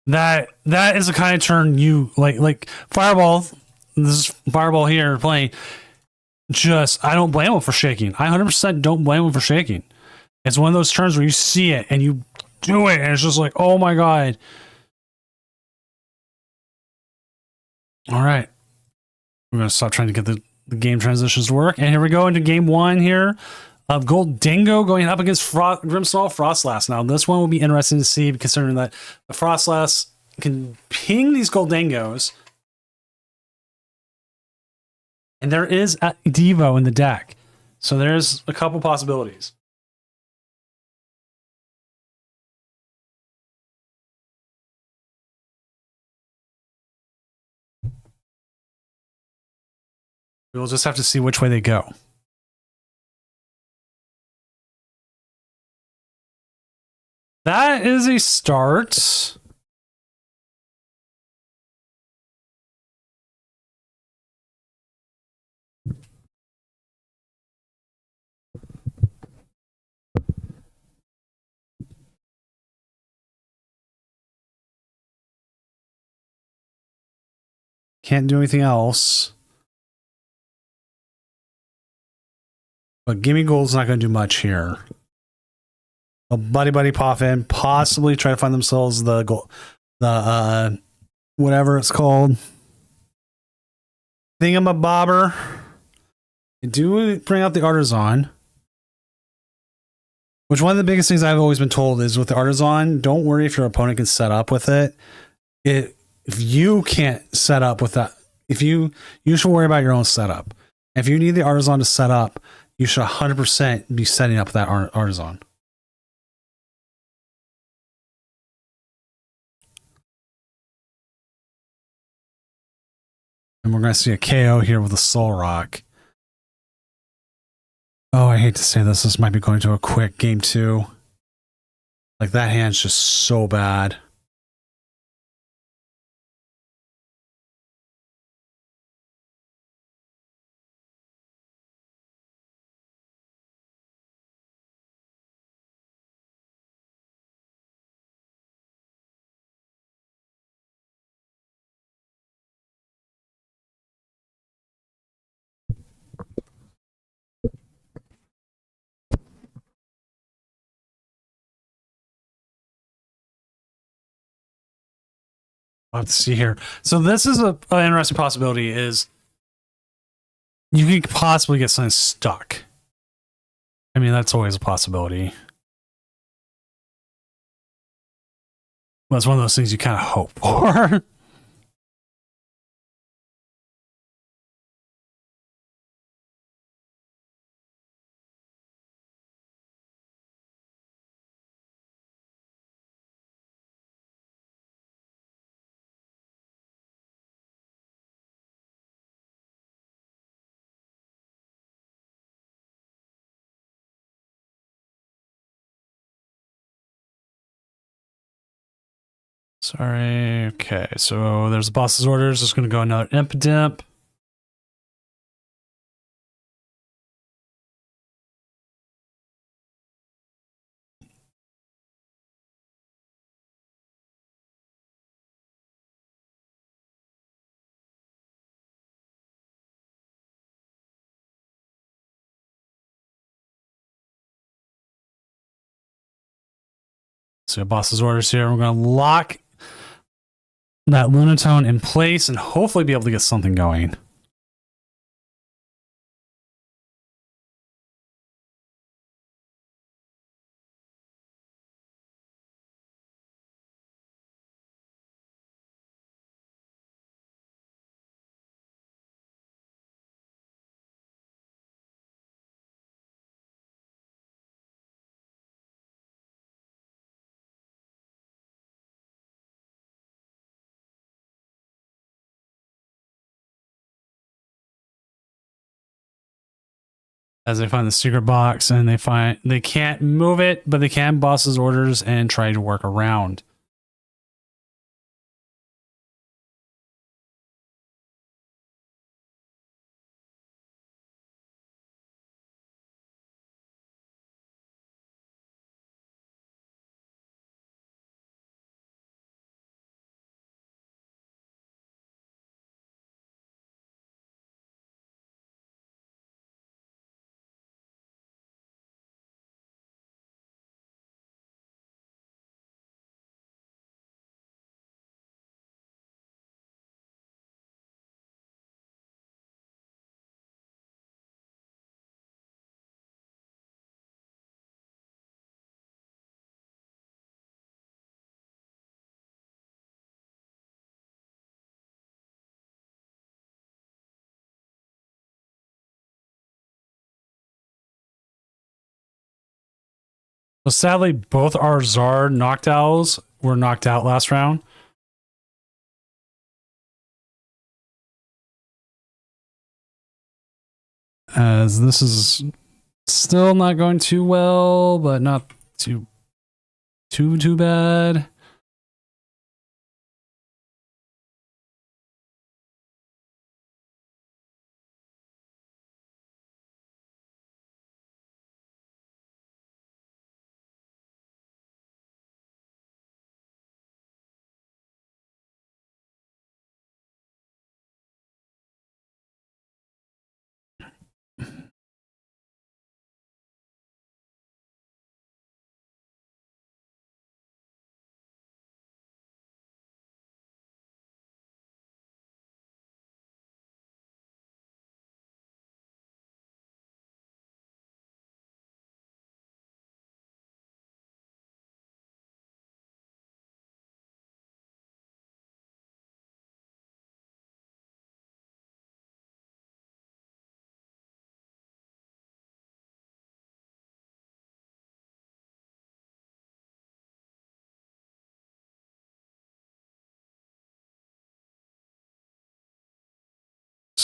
That is the kind of turn you like Fireball. This is Fireball here playing. I don't blame him for shaking. I 100% don't blame him for shaking. It's one of those turns where you see it and you do it, and it's just like, oh my god. All right. We're going to stop trying to get the game transitions to work. And here we go into game 1 here of Goldingo going up against Grimmsnarl Frostlass. Now, this one will be interesting to see, considering that the Frostlass can ping these Goldingos. And there is a Devo in the deck. So there's a couple possibilities. We'll just have to see which way they go. That is a start. Can't do anything else. But Gimme Gold's not going to do much here. A buddy pop in, possibly try to find themselves the gold, the whatever it's called, thingamabobber. They do bring out the Artisan, which one of the biggest things I've always been told is with the Artisan, don't worry if your opponent can set up with it. If you can't set up with that, you should worry about your own setup. If you need the Artisan to set up, you should 100% be setting up that Artisan. And we're going to see a KO here with a Soul Rock. Oh, I hate to say this. This might be going to a quick game 2. Like, that hand's just so bad. Let's see here. So this is an interesting possibility is you could possibly get something stuck. I mean, that's always a possibility. Well, it's one of those things you kind of hope for. Sorry. Okay, so there's the boss's orders. Just going to go another Impidimp. So boss's orders here. We're going to lock that Lunatone in place and hopefully be able to get something going. As they find the secret box and they can't move it, but they can boss's orders and try to work around. So sadly, both our Zard Noctowls were knocked out last round. As this is still not going too well, but not too bad.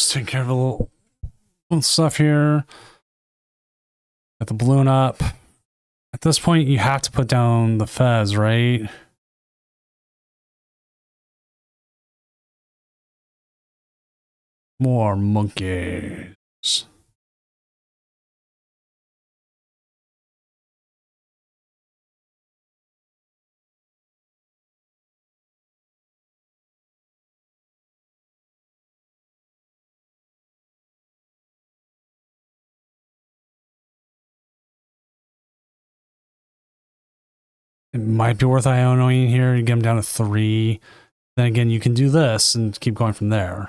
Just take care of a little stuff here. Got the balloon up. At this point, you have to put down the fez, right? More monkeys. It might be worth Ionoing here to get them down to 3. Then again, you can do this and keep going from there.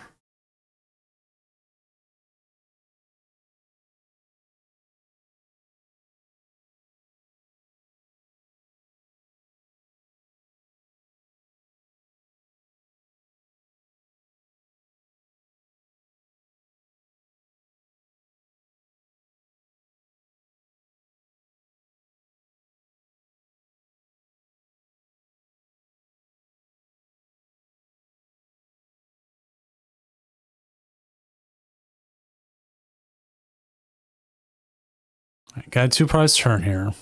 All right, got a 2-prize turn here.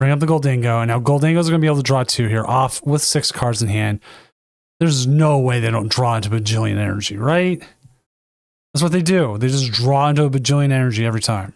Bring up the Goldingo, and now Goldingo's going to be able to draw 2 here, off with 6 cards in hand. There's no way they don't draw into bajillion energy, right? That's what they do. They just draw into a bajillion energy every time.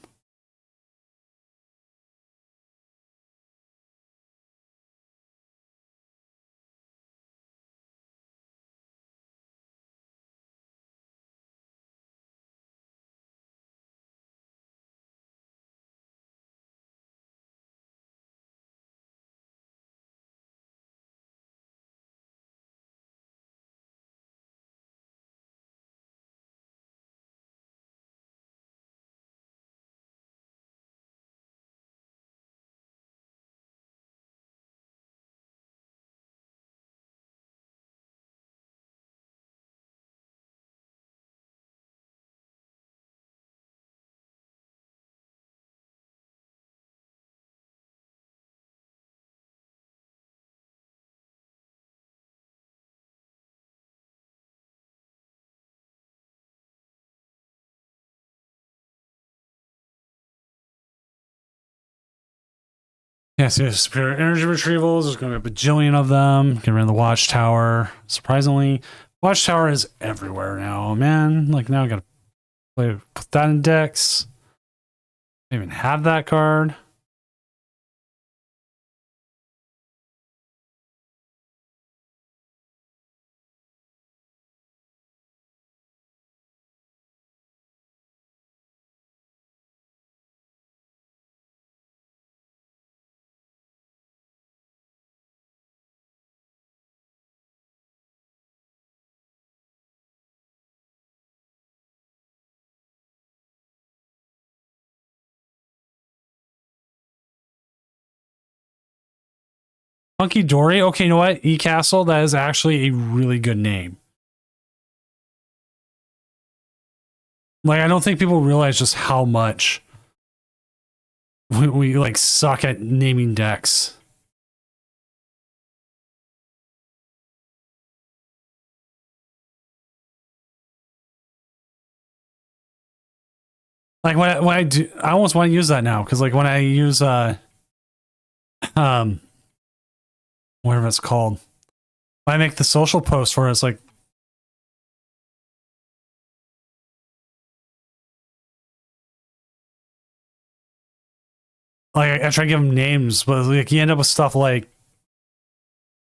Yes, superior energy retrievals. There's going to be a bajillion of them. Get rid of the watchtower. Surprisingly, watchtower is everywhere now, man. Like now I got to put that in decks. I don't even have that card. Hunky Dory. Okay, you know what? E-Castle, that is actually a really good name. Like, I don't think people realize just how much we like suck at naming decks. Like when I do, I almost want to use that now because like when I use whatever it's called, when I make the social post for it, it's like I try to give them names, but like you end up with stuff like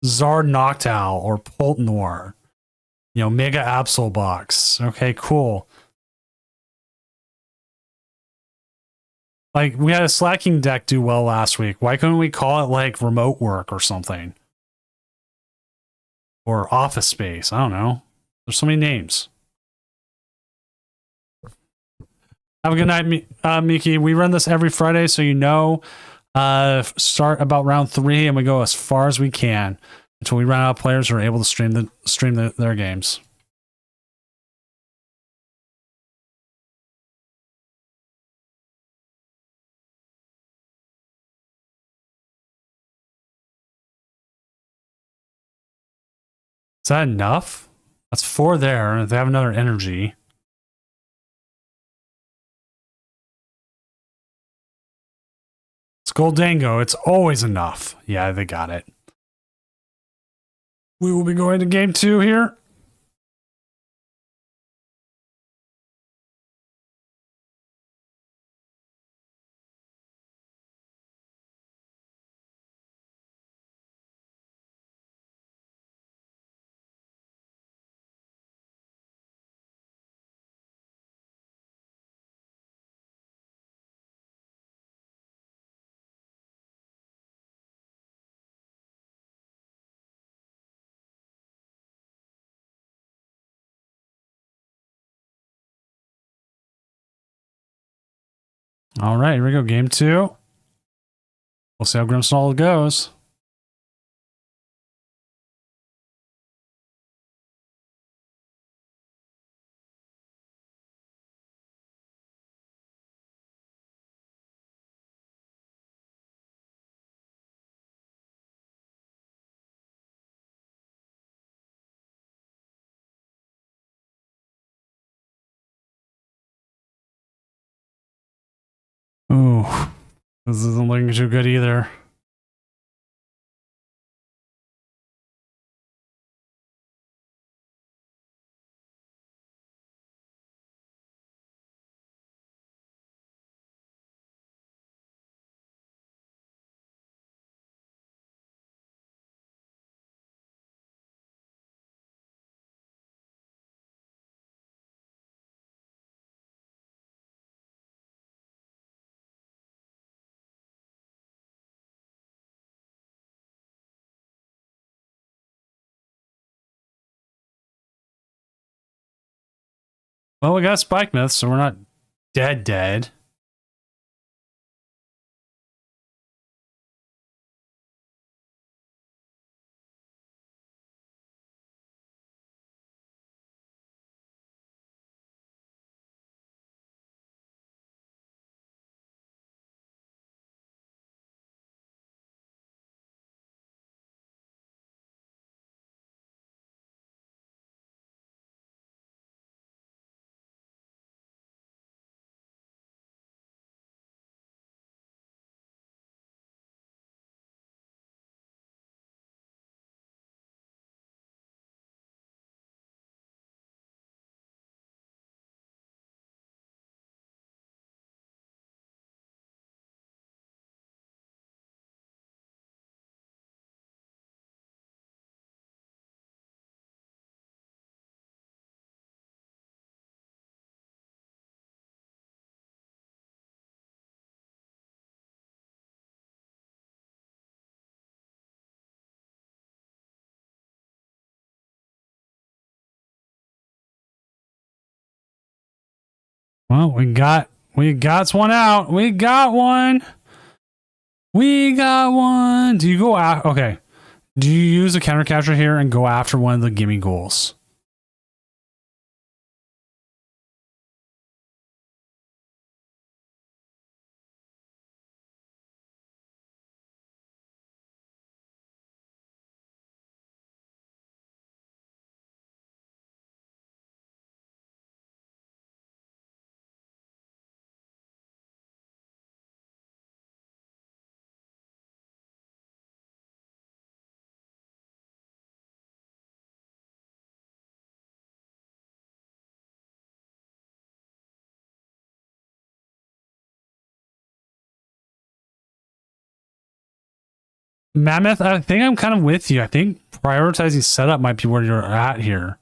Zard Noctowl or Poltnor, you know, Mega Absol Box. Okay, cool. Like we had a slacking deck do well last week. Why couldn't we call it like remote work or something? Or office space. I don't know. There's so many names. Have a good night, Miki. We run this every Friday, so you know. Start about round 3, and we go as far as we can until we run out of players who are able to stream their games. Is that enough? That's 4 there. They have another energy. Skoldango, it's always enough. Yeah, they got it. We will be going to game 2 here. All right, here we go. Game 2. We'll see how Grimmsnarl goes. Ooh, this isn't looking too good either. Well, we got Spike Myth, so we're not dead. Well, we got one out. We got one. Do you go out? Okay. Do you use a counter capture here and go after one of the gimme ghouls? Mammoth, I think I'm kind of with you. I think prioritizing setup might be where you're at here.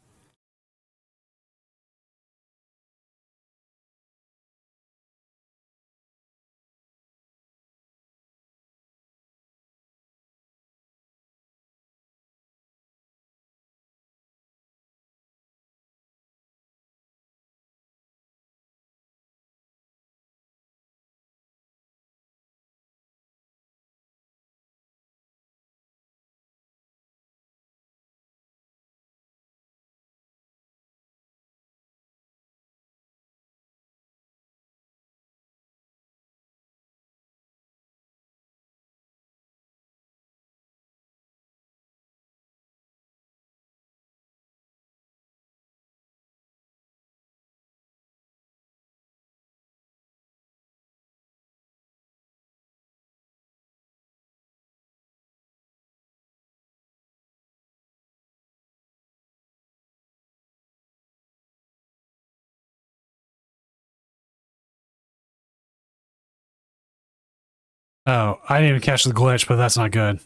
Oh, I didn't even catch the glitch, but that's not good.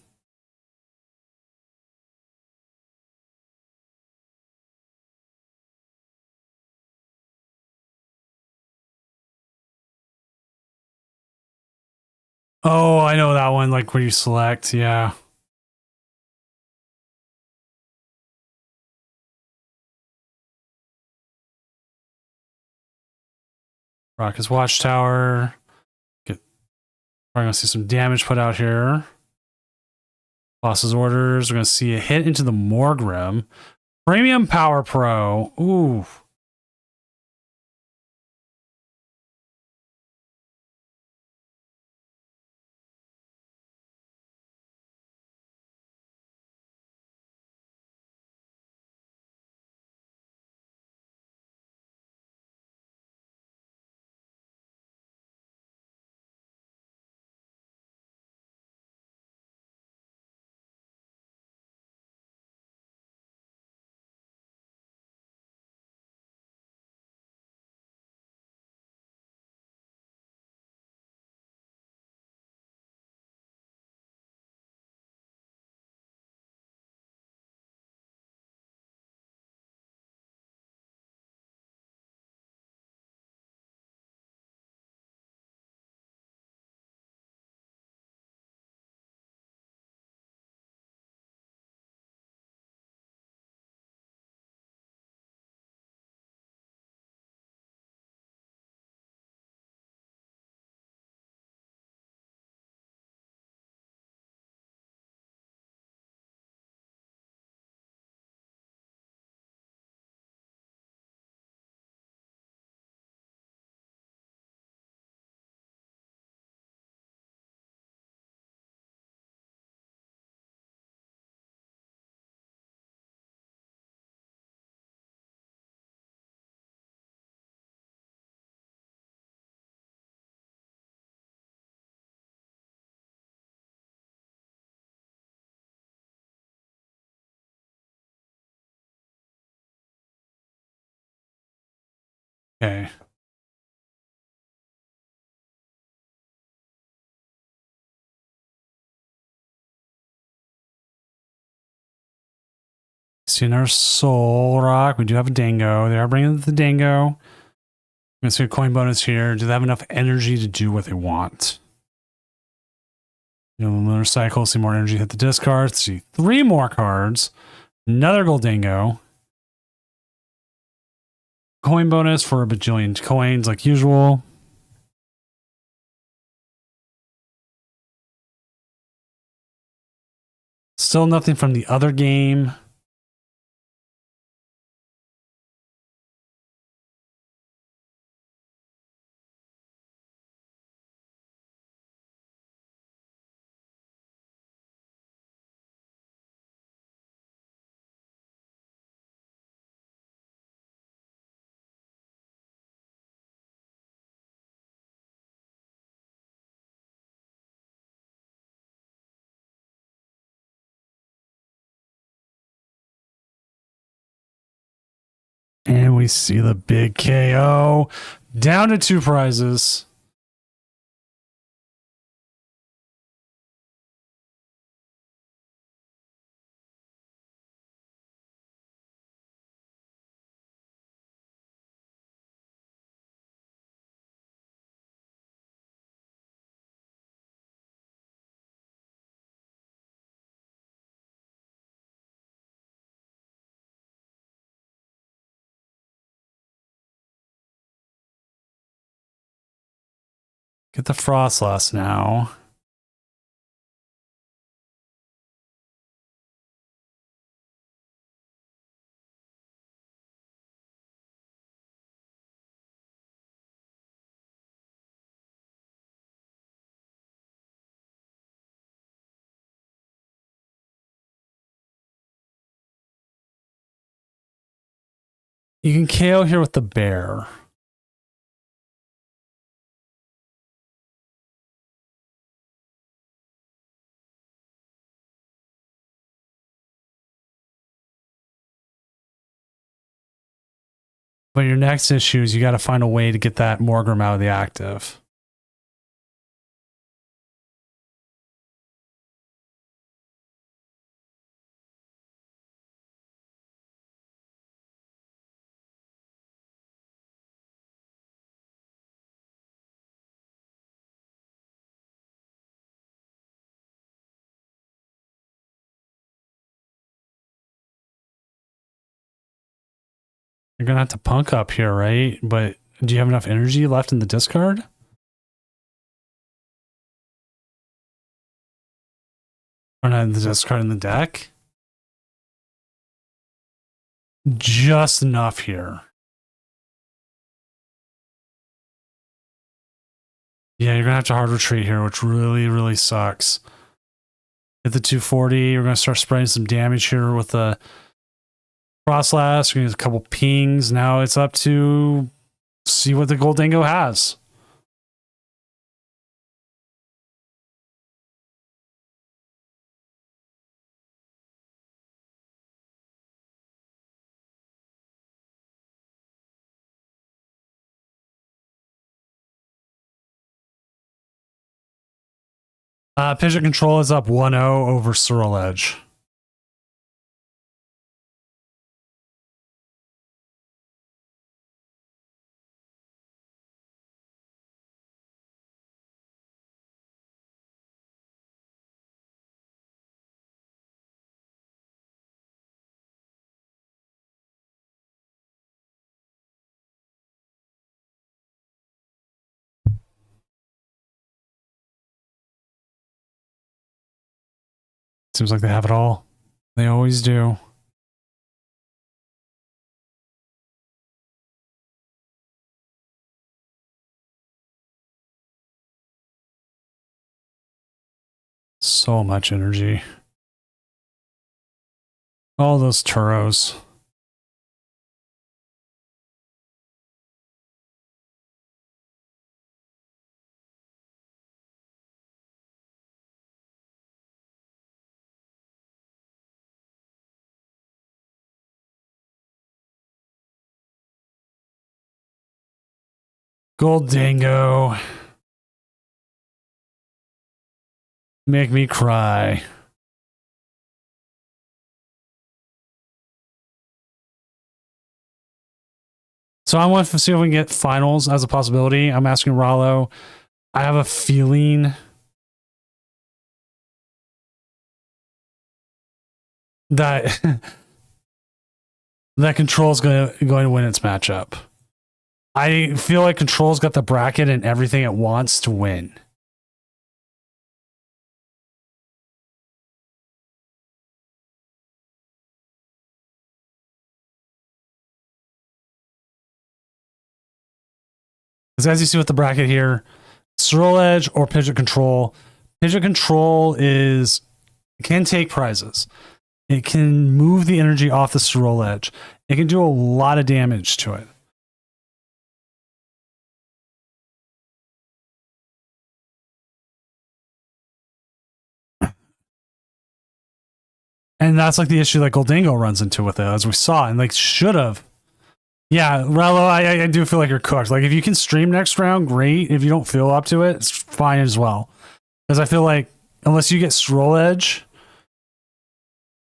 Oh, I know that one, like where you select, yeah. Rocket's Watchtower. We're going to see some damage put out here. Boss's orders. We're going to see a hit into the Morgrim. Premium Power Pro. Ooh. Okay. See another Soul Rock. We do have a Dango. They are bringing the Dango. I'm going to see a coin bonus here. Do they have enough energy to do what they want? Lunar Cycle. See more energy hit the discard. See 3 more cards. Another Gold Dango. Coin bonus for a bajillion coins like usual. Still nothing from the other game. And we see the big KO. Down to 2 prizes. Get the Frostlass now. You can KO here with the bear. But your next issue is you got to find a way to get that Morgrim out of the active. You're gonna have to punk up here, right? But do you have enough energy left in the discard? Or not in the discard in the deck? Just enough here. Yeah, you're gonna have to hard retreat here, which really, really sucks. Hit the 240. We're gonna start spreading some damage here with the Frostlass. We're gonna use a couple pings. Now it's up to see what the Goldango has. Pidgeot Control is up 1-0 over Swirl Edge. Seems like they have it all. They always do. So much energy. All those Turos. Goldango. Make me cry. So I want to see if we can get finals as a possibility. I'm asking Rollo. I have a feeling that that Control's going to win its matchup. I feel like Control's got the bracket and everything it wants to win. Because as you see with the bracket here, Swirl Edge or Pidgeot Control. Pidgeot Control can take prizes. It can move the energy off the Swirl Edge. It can do a lot of damage to it. And that's like the issue that Goldango runs into with it, as we saw, and like should have. Yeah, Rello, I do feel like you're cooked. Like if you can stream next round, great. If you don't feel up to it, it's fine as well. Because I feel like unless you get Swirl Edge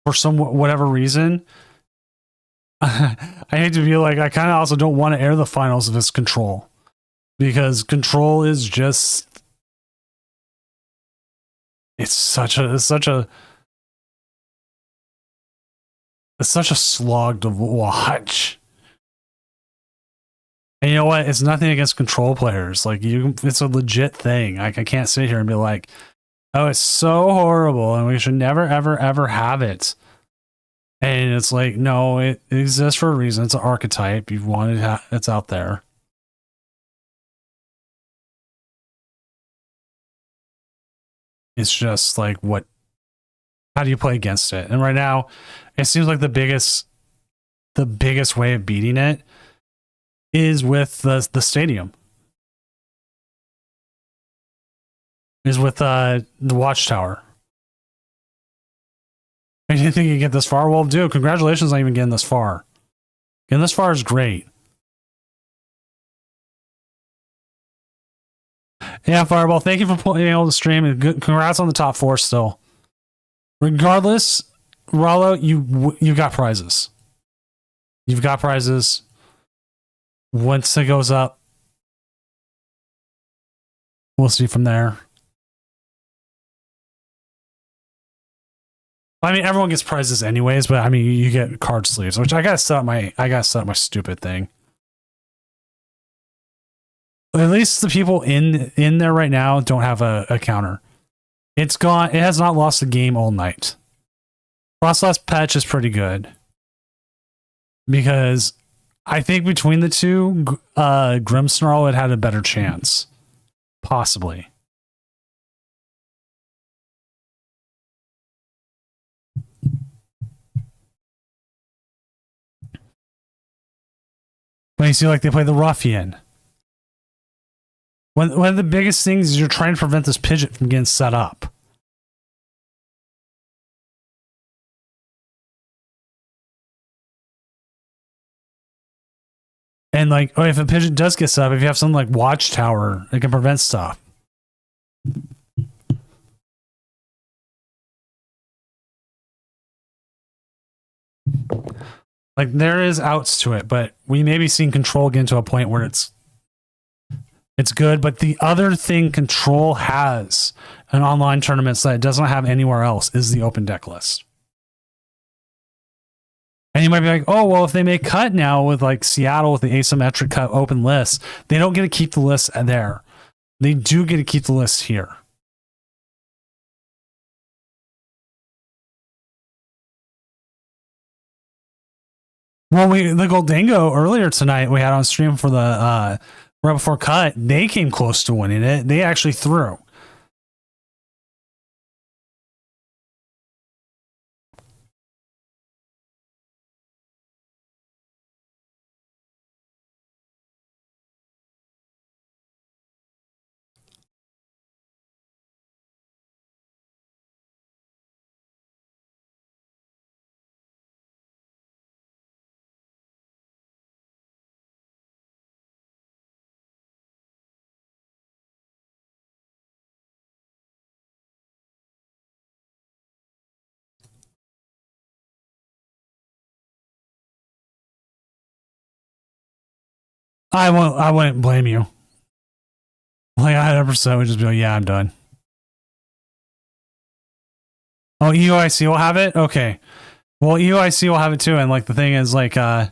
for some whatever reason, I hate to be like, I kind of also don't want to air the finals of this Control, because Control is just, it's such a slog to watch. And you know what? It's nothing against Control players. Like it's a legit thing. I can't sit here and be like, oh, it's so horrible and we should never, ever, ever have it. And it's like, no, it exists for a reason. It's an archetype. You want it, it's out there. It's just like, how do you play against it? And right now, it seems like the biggest way of beating it is with the stadium. Is with the Watchtower. I didn't think you'd get this far. Well, dude, congratulations on even getting this far. Getting this far is great. Yeah, Fireball, thank you for being able to stream, and congrats on the top 4 still. Regardless, Rollo, you've got prizes. You've got prizes. Once it goes up, we'll see from there. I mean, everyone gets prizes anyways, but I mean, you get card sleeves, which I gotta set up my stupid thing. At least the people in there right now don't have a counter. It's gone. It has not lost a game all night. Frostlass patch is pretty good because I think between the two, Grimmsnarl had had a better chance, possibly. But you see, like, they play the Ruffian. One of the biggest things is you're trying to prevent this Pidgeot from getting set up. And, like, if a Pidgeot does get set up, if you have something like Watchtower, it can prevent stuff. Like, there is outs to it, but we may be seeing Control get into a point where it's good. But the other thing Control has in online tournaments that it doesn't have anywhere else is the open deck list. And you might be like, oh, well, if they make cut now with like Seattle with the asymmetric cut open list, they don't get to keep the list there. They do get to keep the list here. Well, the Goldango earlier tonight we had on stream for the right before cut, they came close to winning it. They actually threw. I wouldn't blame you. Like, 100% would just be like, yeah, I'm done. Oh, EUIC will have it? Okay. Well, EUIC will have it too, and like the thing is like you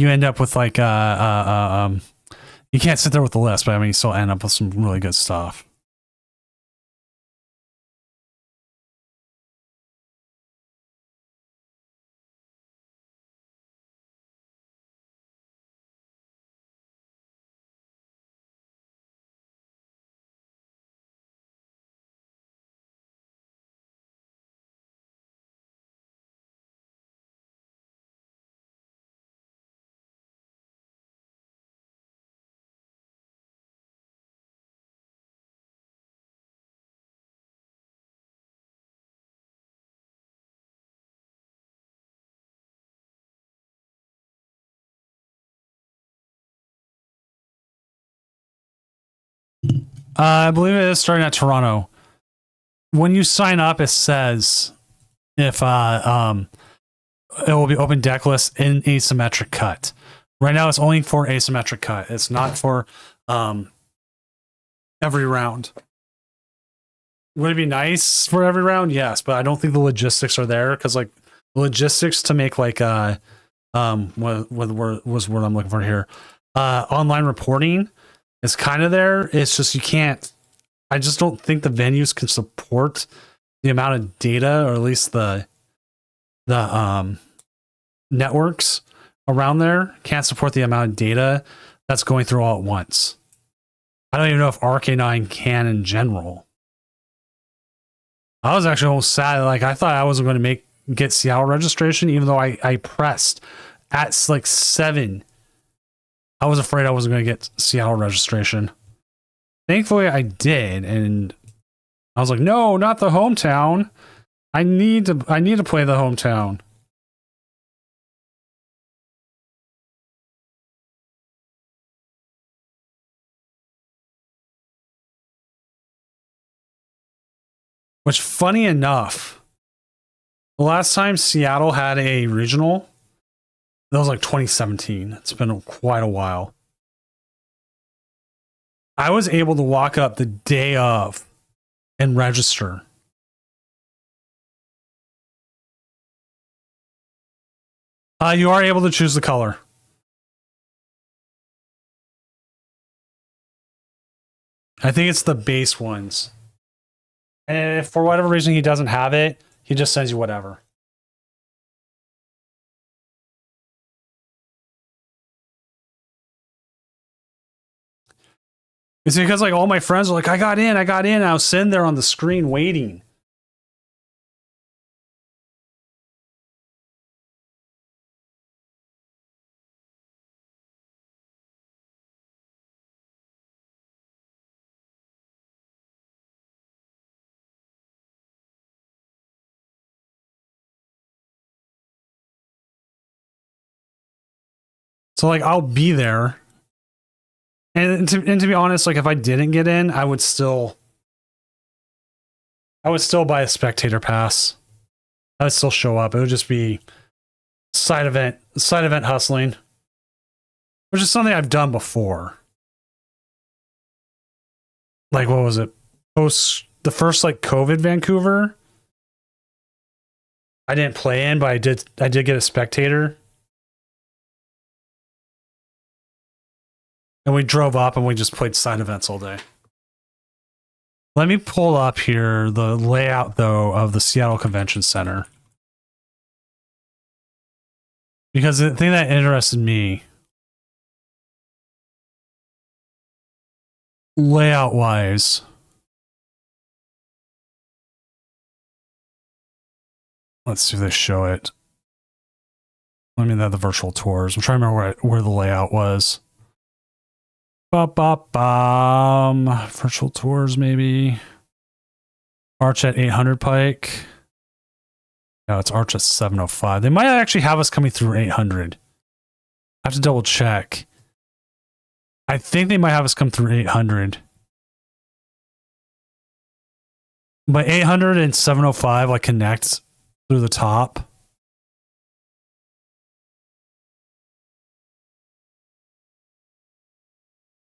end up with like you can't sit there with the list, but I mean you still end up with some really good stuff. I believe it is starting at Toronto. When you sign up, it says if it will be open deck list in asymmetric cut. Right now, it's only for asymmetric cut. It's not for every round. Would it be nice for every round? Yes, but I don't think the logistics are there because like the logistics to make like what was what I'm looking for here. Online reporting is kind of there. It's just you can't. I just don't think the venues can support the amount of data, or at least the networks around there can't support the amount of data that's going through all at once. I don't even know if RK9 can in general. I was actually almost sad. Like I thought I wasn't going to get Seattle registration, even though I pressed at like 7. I was afraid I wasn't going to get Seattle registration. Thankfully, I did, and I was like, "No, not the hometown. I need to play the hometown." Which, funny enough, the last time Seattle had a regional, that was like 2017. It's been quite a while. I was able to walk up the day of and register. You are able to choose the color. I think it's the base ones. And if for whatever reason he doesn't have it, he just sends you whatever. It's because like all my friends are like, I got in. I was sitting there on the screen waiting. So like I'll be there. And to be honest, like if I didn't get in, I would still buy a spectator pass. I would still show up. It would just be side event hustling, which is something I've done before. Like what was it? Post the first like COVID Vancouver. I didn't play in, but I did get a spectator. And we drove up and we just played side events all day. Let me pull up here the layout, though, of the Seattle Convention Center. Because the thing that interested me, layout-wise, let's see if they show it. I mean, the virtual tours. I'm trying to remember where the layout was. Virtual tours, maybe. Arch at 800 Pike. No, it's Arch at 705. They might actually have us coming through 800. I have to double check. I think they might have us come through 800. But 800 and 705 like connect through the top.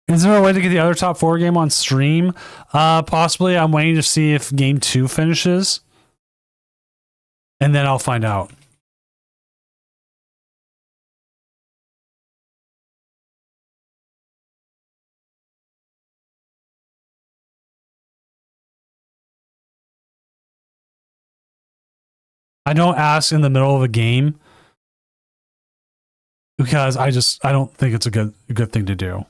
Is there a way to get the other top 4 game on stream? Possibly. I'm waiting to see if game 2 finishes. And then I'll find out. I don't ask in the middle of a game because I don't think it's a good thing to do.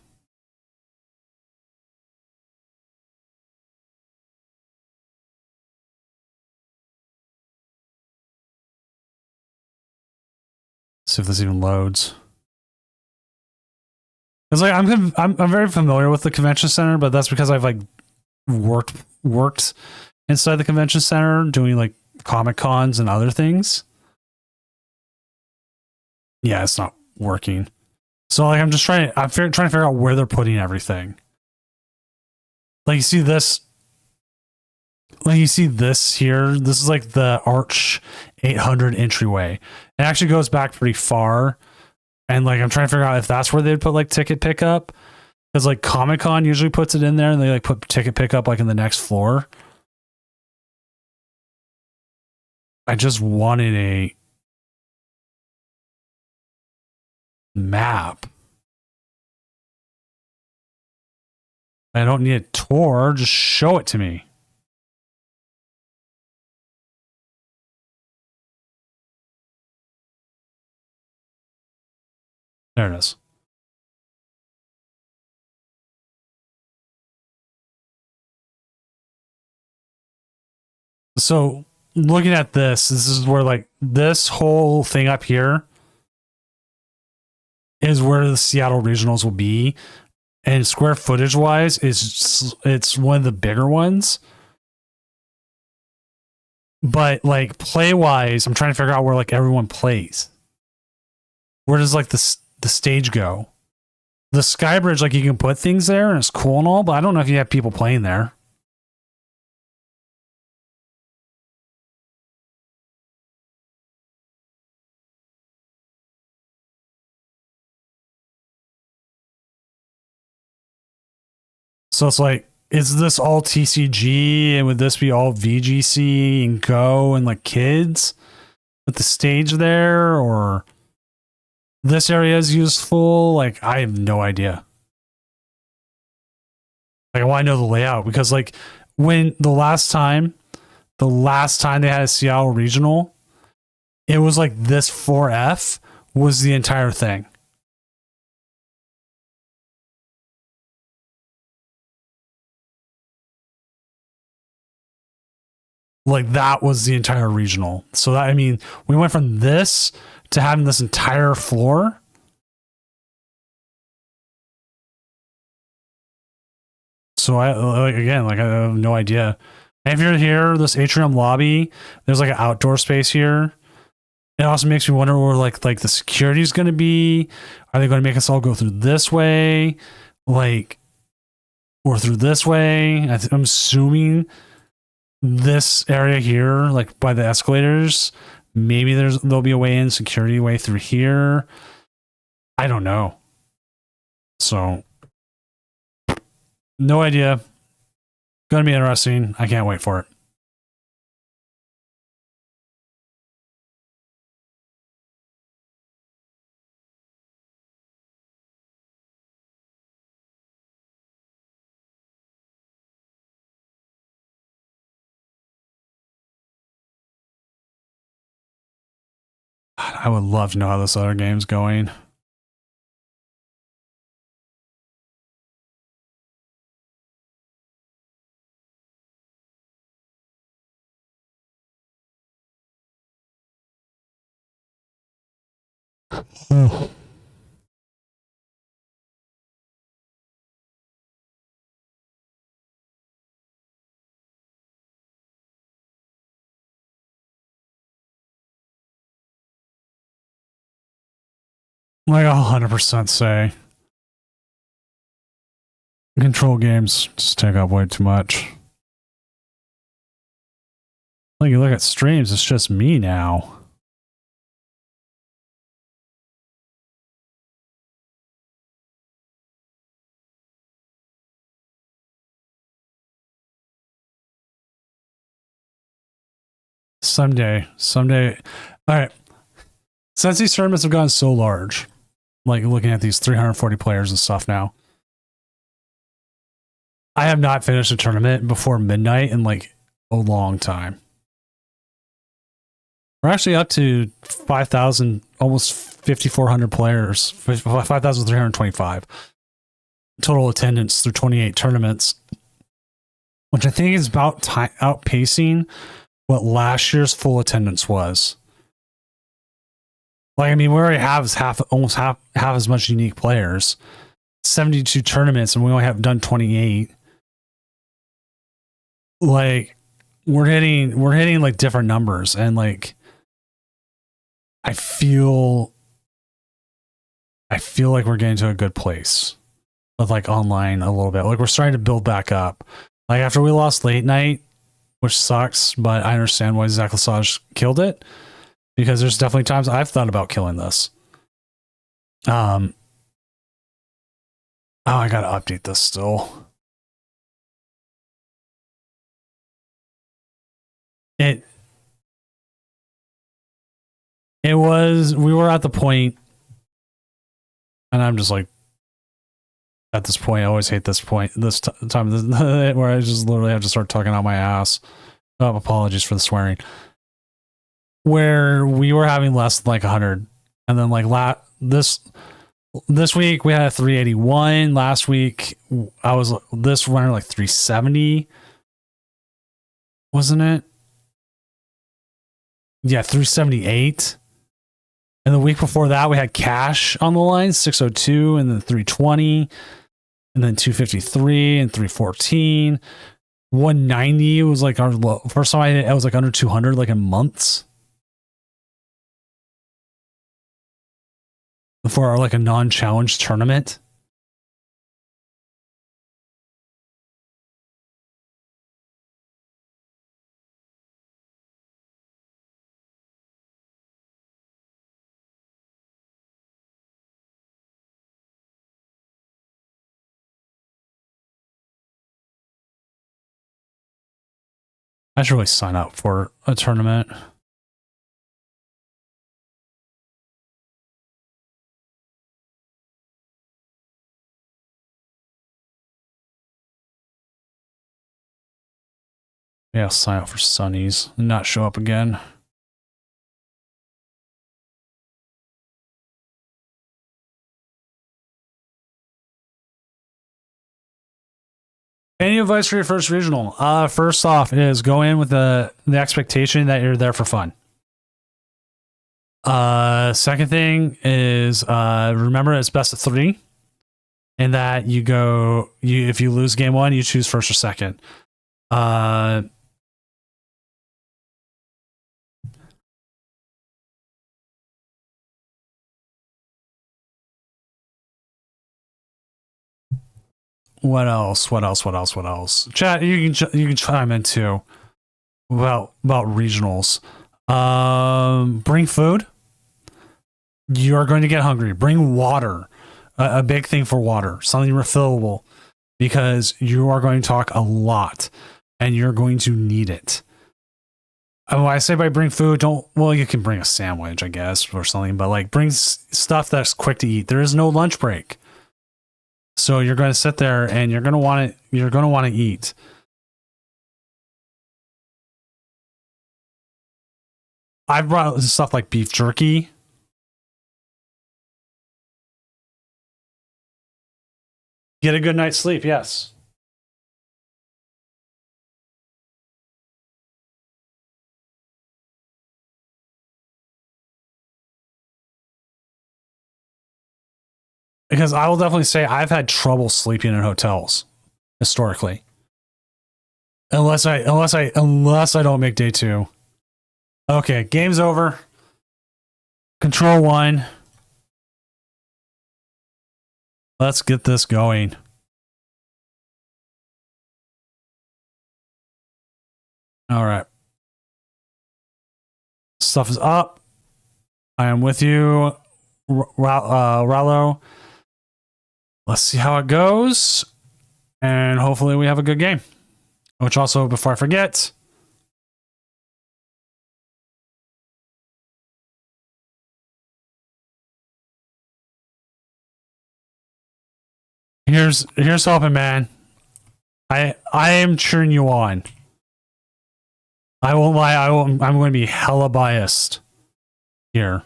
See if this even loads. It's like I'm very familiar with the convention center, but that's because I've like worked inside the convention center doing like Comic Cons and other things. Yeah, it's not working. So like I'm trying to figure out where they're putting everything. Like you see this here. This is like the Arch 800 entryway. It actually goes back pretty far. And like I'm trying to figure out if that's where they'd put like ticket pickup. Because like Comic Con usually puts it in there and they like put ticket pickup like in the next floor. I just wanted a map. I don't need a tour, just show it to me. There it is. So looking at this is where like this whole thing up here is where the Seattle regionals will be. And square footage wise, it's one of the bigger ones. But like play wise, I'm trying to figure out where like everyone plays. Where does like the stage go? The Skybridge, like you can put things there and it's cool and all, but I don't know if you have people playing there. So it's like, is this all TCG and would this be all VGC and Go and like kids with the stage there, or this area is useful? Like, I have no idea. Like, I want to know the layout because like when the last time they had a Seattle regional, it was like this 4F was the entire thing. Like that was the entire regional. So that, I mean, we went from this to having this entire floor. So I like, again, like I have no idea. And if you're here, this atrium lobby, there's like an outdoor space here. It also makes me wonder where like the security is going to be. Are they going to make us all go through this way, like, or through this way? I'm assuming this area here, like by the escalators, maybe there'll be a way in, security way through here. I don't know. So, no idea. Gonna be interesting. I can't wait for it. I would love to know how this other game's going. Oh. Like 100% say control games just take up way too much. Like you look at streams, it's just me now. Someday. All right. Since these tournaments have gotten so large, like looking at these 340 players and stuff now, I have not finished a tournament before midnight in like a long time. We're actually up to 5,000, almost 5,400 players, 5,325 total attendance through 28 tournaments, which I think is about outpacing what last year's full attendance was. Like, I mean, we already have almost half as much unique players, 72 tournaments, and we only have done 28. Like, we're hitting like different numbers, and like, I feel like we're getting to a good place with like online a little bit. Like, we're starting to build back up. Like, after we lost late night, which sucks, but I understand why Zach Lesage killed it, because there's definitely times I've thought about killing this. Oh, I gotta update this still. We were at the point, and I'm just like, at this point, I always hate this point, this time where I just literally have to start talking out my ass. Oh, apologies for the swearing. Where we were having less than like 100, and then like this week we had a 381. Last week I was this running like 370, wasn't it? Yeah, 378. And the week before that, we had Cash on the line, 602, and then 320, and then 253 and 314. 190 was like our low. First time I was like under 200, like in months. For like a non-challenge tournament. I should really sign up for a tournament. Yeah, I'll sign up for Sunnies and not show up again. Any advice for your first regional? First off is go in with the expectation that you're there for fun. Second thing is remember it's best of 3, and that if you lose game 1, you choose first or second. What else? Chat, you can chime in too about regionals. Bring food. You are going to get hungry. Bring water. A big thing for water, something refillable, because you are going to talk a lot and you're going to need it. And when I say by bring food, you can bring a sandwich, I guess, or something, but like bring stuff that's quick to eat. There is no lunch break. So you're going to sit there and you're going to want to eat. I've brought stuff like beef jerky. Get a good night's sleep, yes. Because I will definitely say I've had trouble sleeping in hotels historically. Unless I don't make day 2. Okay, game's over. Control 1. Let's get this going. All right. Stuff is up. I am with you, Rallo. Let's see how it goes. And hopefully we have a good game. Which also, before I forget, here's hoping, man. I am cheering you on. I won't lie. I'm going to be hella biased here.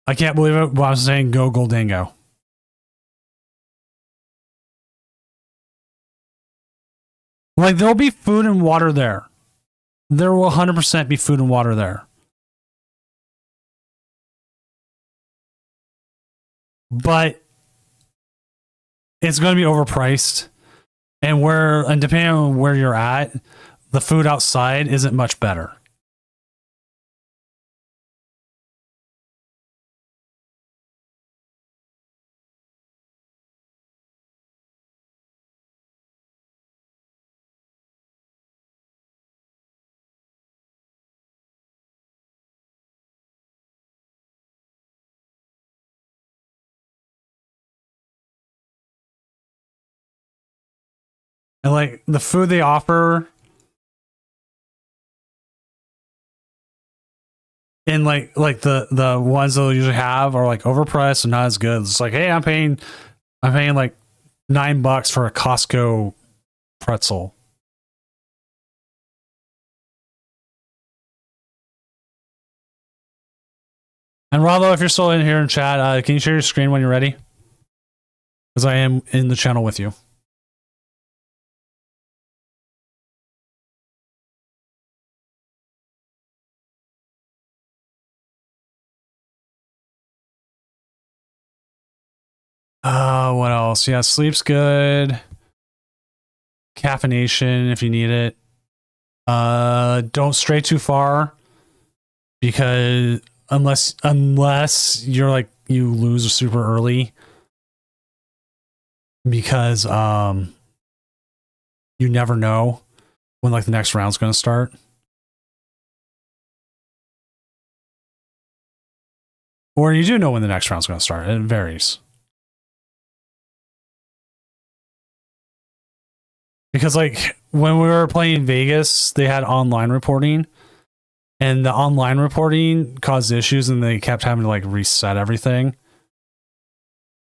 I can't believe it, but I'm saying go Goldango. Like, there'll be food and water there. There will 100% be food and water there. But it's going to be overpriced. And depending on where you're at, the food outside isn't much better. And like the food they offer in like the ones they'll usually have are like overpriced and not as good. It's like, hey, I'm paying like $9 for a Costco pretzel. And Rollo, if you're still in here in chat, can you share your screen when you're ready? Because I am in the channel with you. What else? Yeah, sleep's good. Caffeination if you need it. Don't stray too far, because unless you're like you lose super early, because you never know when like the next round's going to start. Or you do know when the next round's going to start. It varies. Because like when we were playing Vegas, they had online reporting, and the online reporting caused issues, and they kept having to like reset everything.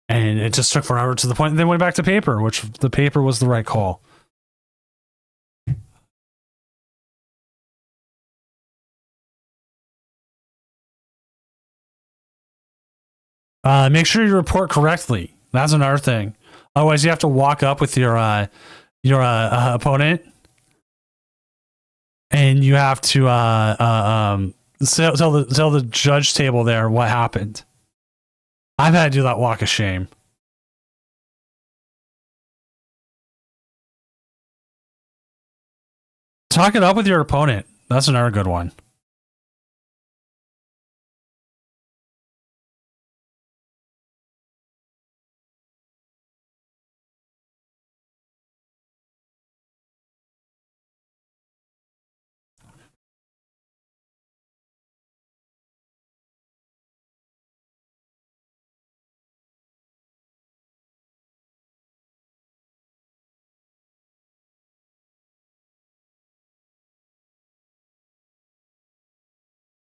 And it just took forever to the point they went back to paper, which the paper was the right call. Make sure you report correctly. That's another thing. Otherwise, you have to walk up with your opponent, and you have to tell the judge table there what happened. I've had to do that walk of shame. Talk it up with your opponent. That's another good one.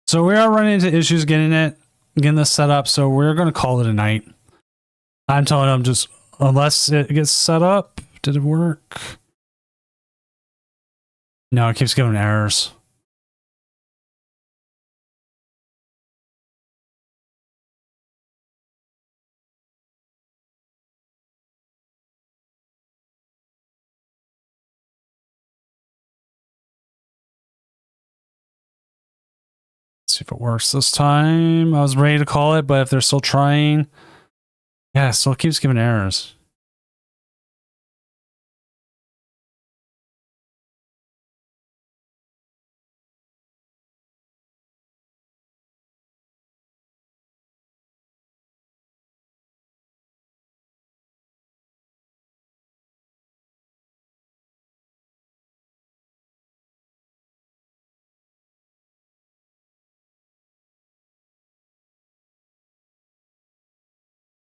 So we are running into issues getting this set up. So we're going to call it a night. I'm telling them just unless it gets set up. Did it work? No, it keeps giving errors. See if it works this time. I was ready to call it, but if they're still trying, yeah, it still keeps giving errors.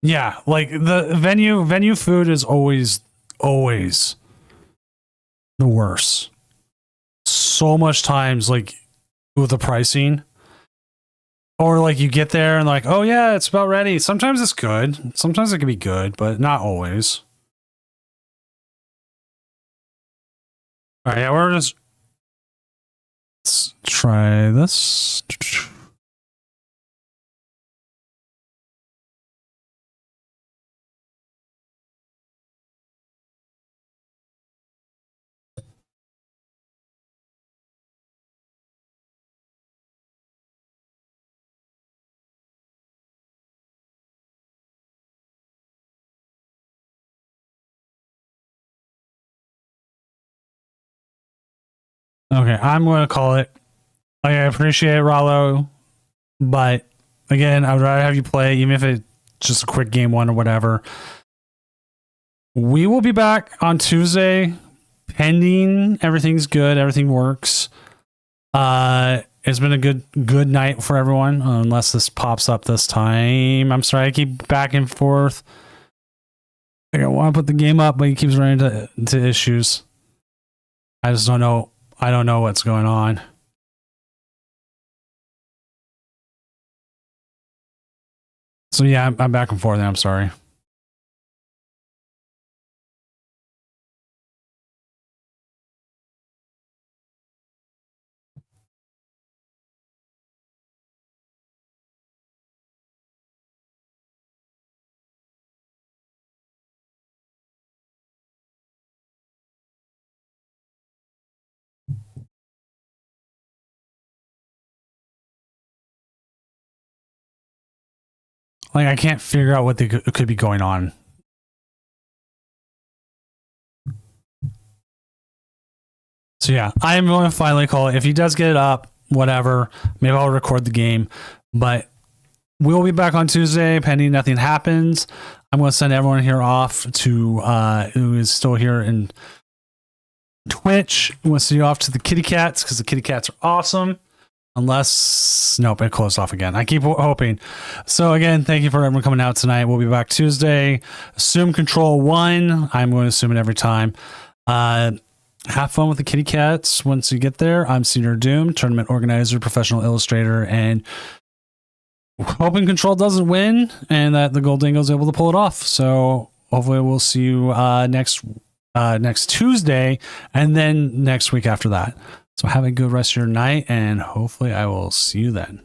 Yeah, like the venue food is always the worst. So much times like with the pricing, or like you get there and like, oh yeah, it's about ready. Sometimes it's good. Sometimes it can be good, but not always. All right, yeah, let's try this. Okay, I'm going to call it. I appreciate it, Rollo, but again, I would rather have you play, even if it's just a quick game one or whatever. We will be back on Tuesday, pending everything's good, everything works. It's been a good night for everyone, unless this pops up this time. I'm sorry, I keep back and forth. I want to put the game up, but he keeps running into issues. I just don't know. I don't know what's going on. So yeah, I'm back and forth. I'm sorry. Like, I can't figure out what could be going on. So yeah, I am going to finally call it. If he does get it up, whatever, maybe I'll record the game. But we'll be back on Tuesday, pending nothing happens. I'm going to send everyone here off to who is still here in Twitch. I'm going to send you off to the kitty cats because the kitty cats are awesome. Unless, nope, it closed off again. I keep hoping. So again, thank you for everyone coming out tonight. We'll be back Tuesday. Assume Control 1. I'm going to assume it every time. Have fun with the kitty cats once you get there. I'm Senior Doom, tournament organizer, professional illustrator, and hoping Control doesn't win and that the Gold Dingo is able to pull it off. So hopefully we'll see you next Tuesday and then next week after that. So have a good rest of your night, and hopefully I will see you then.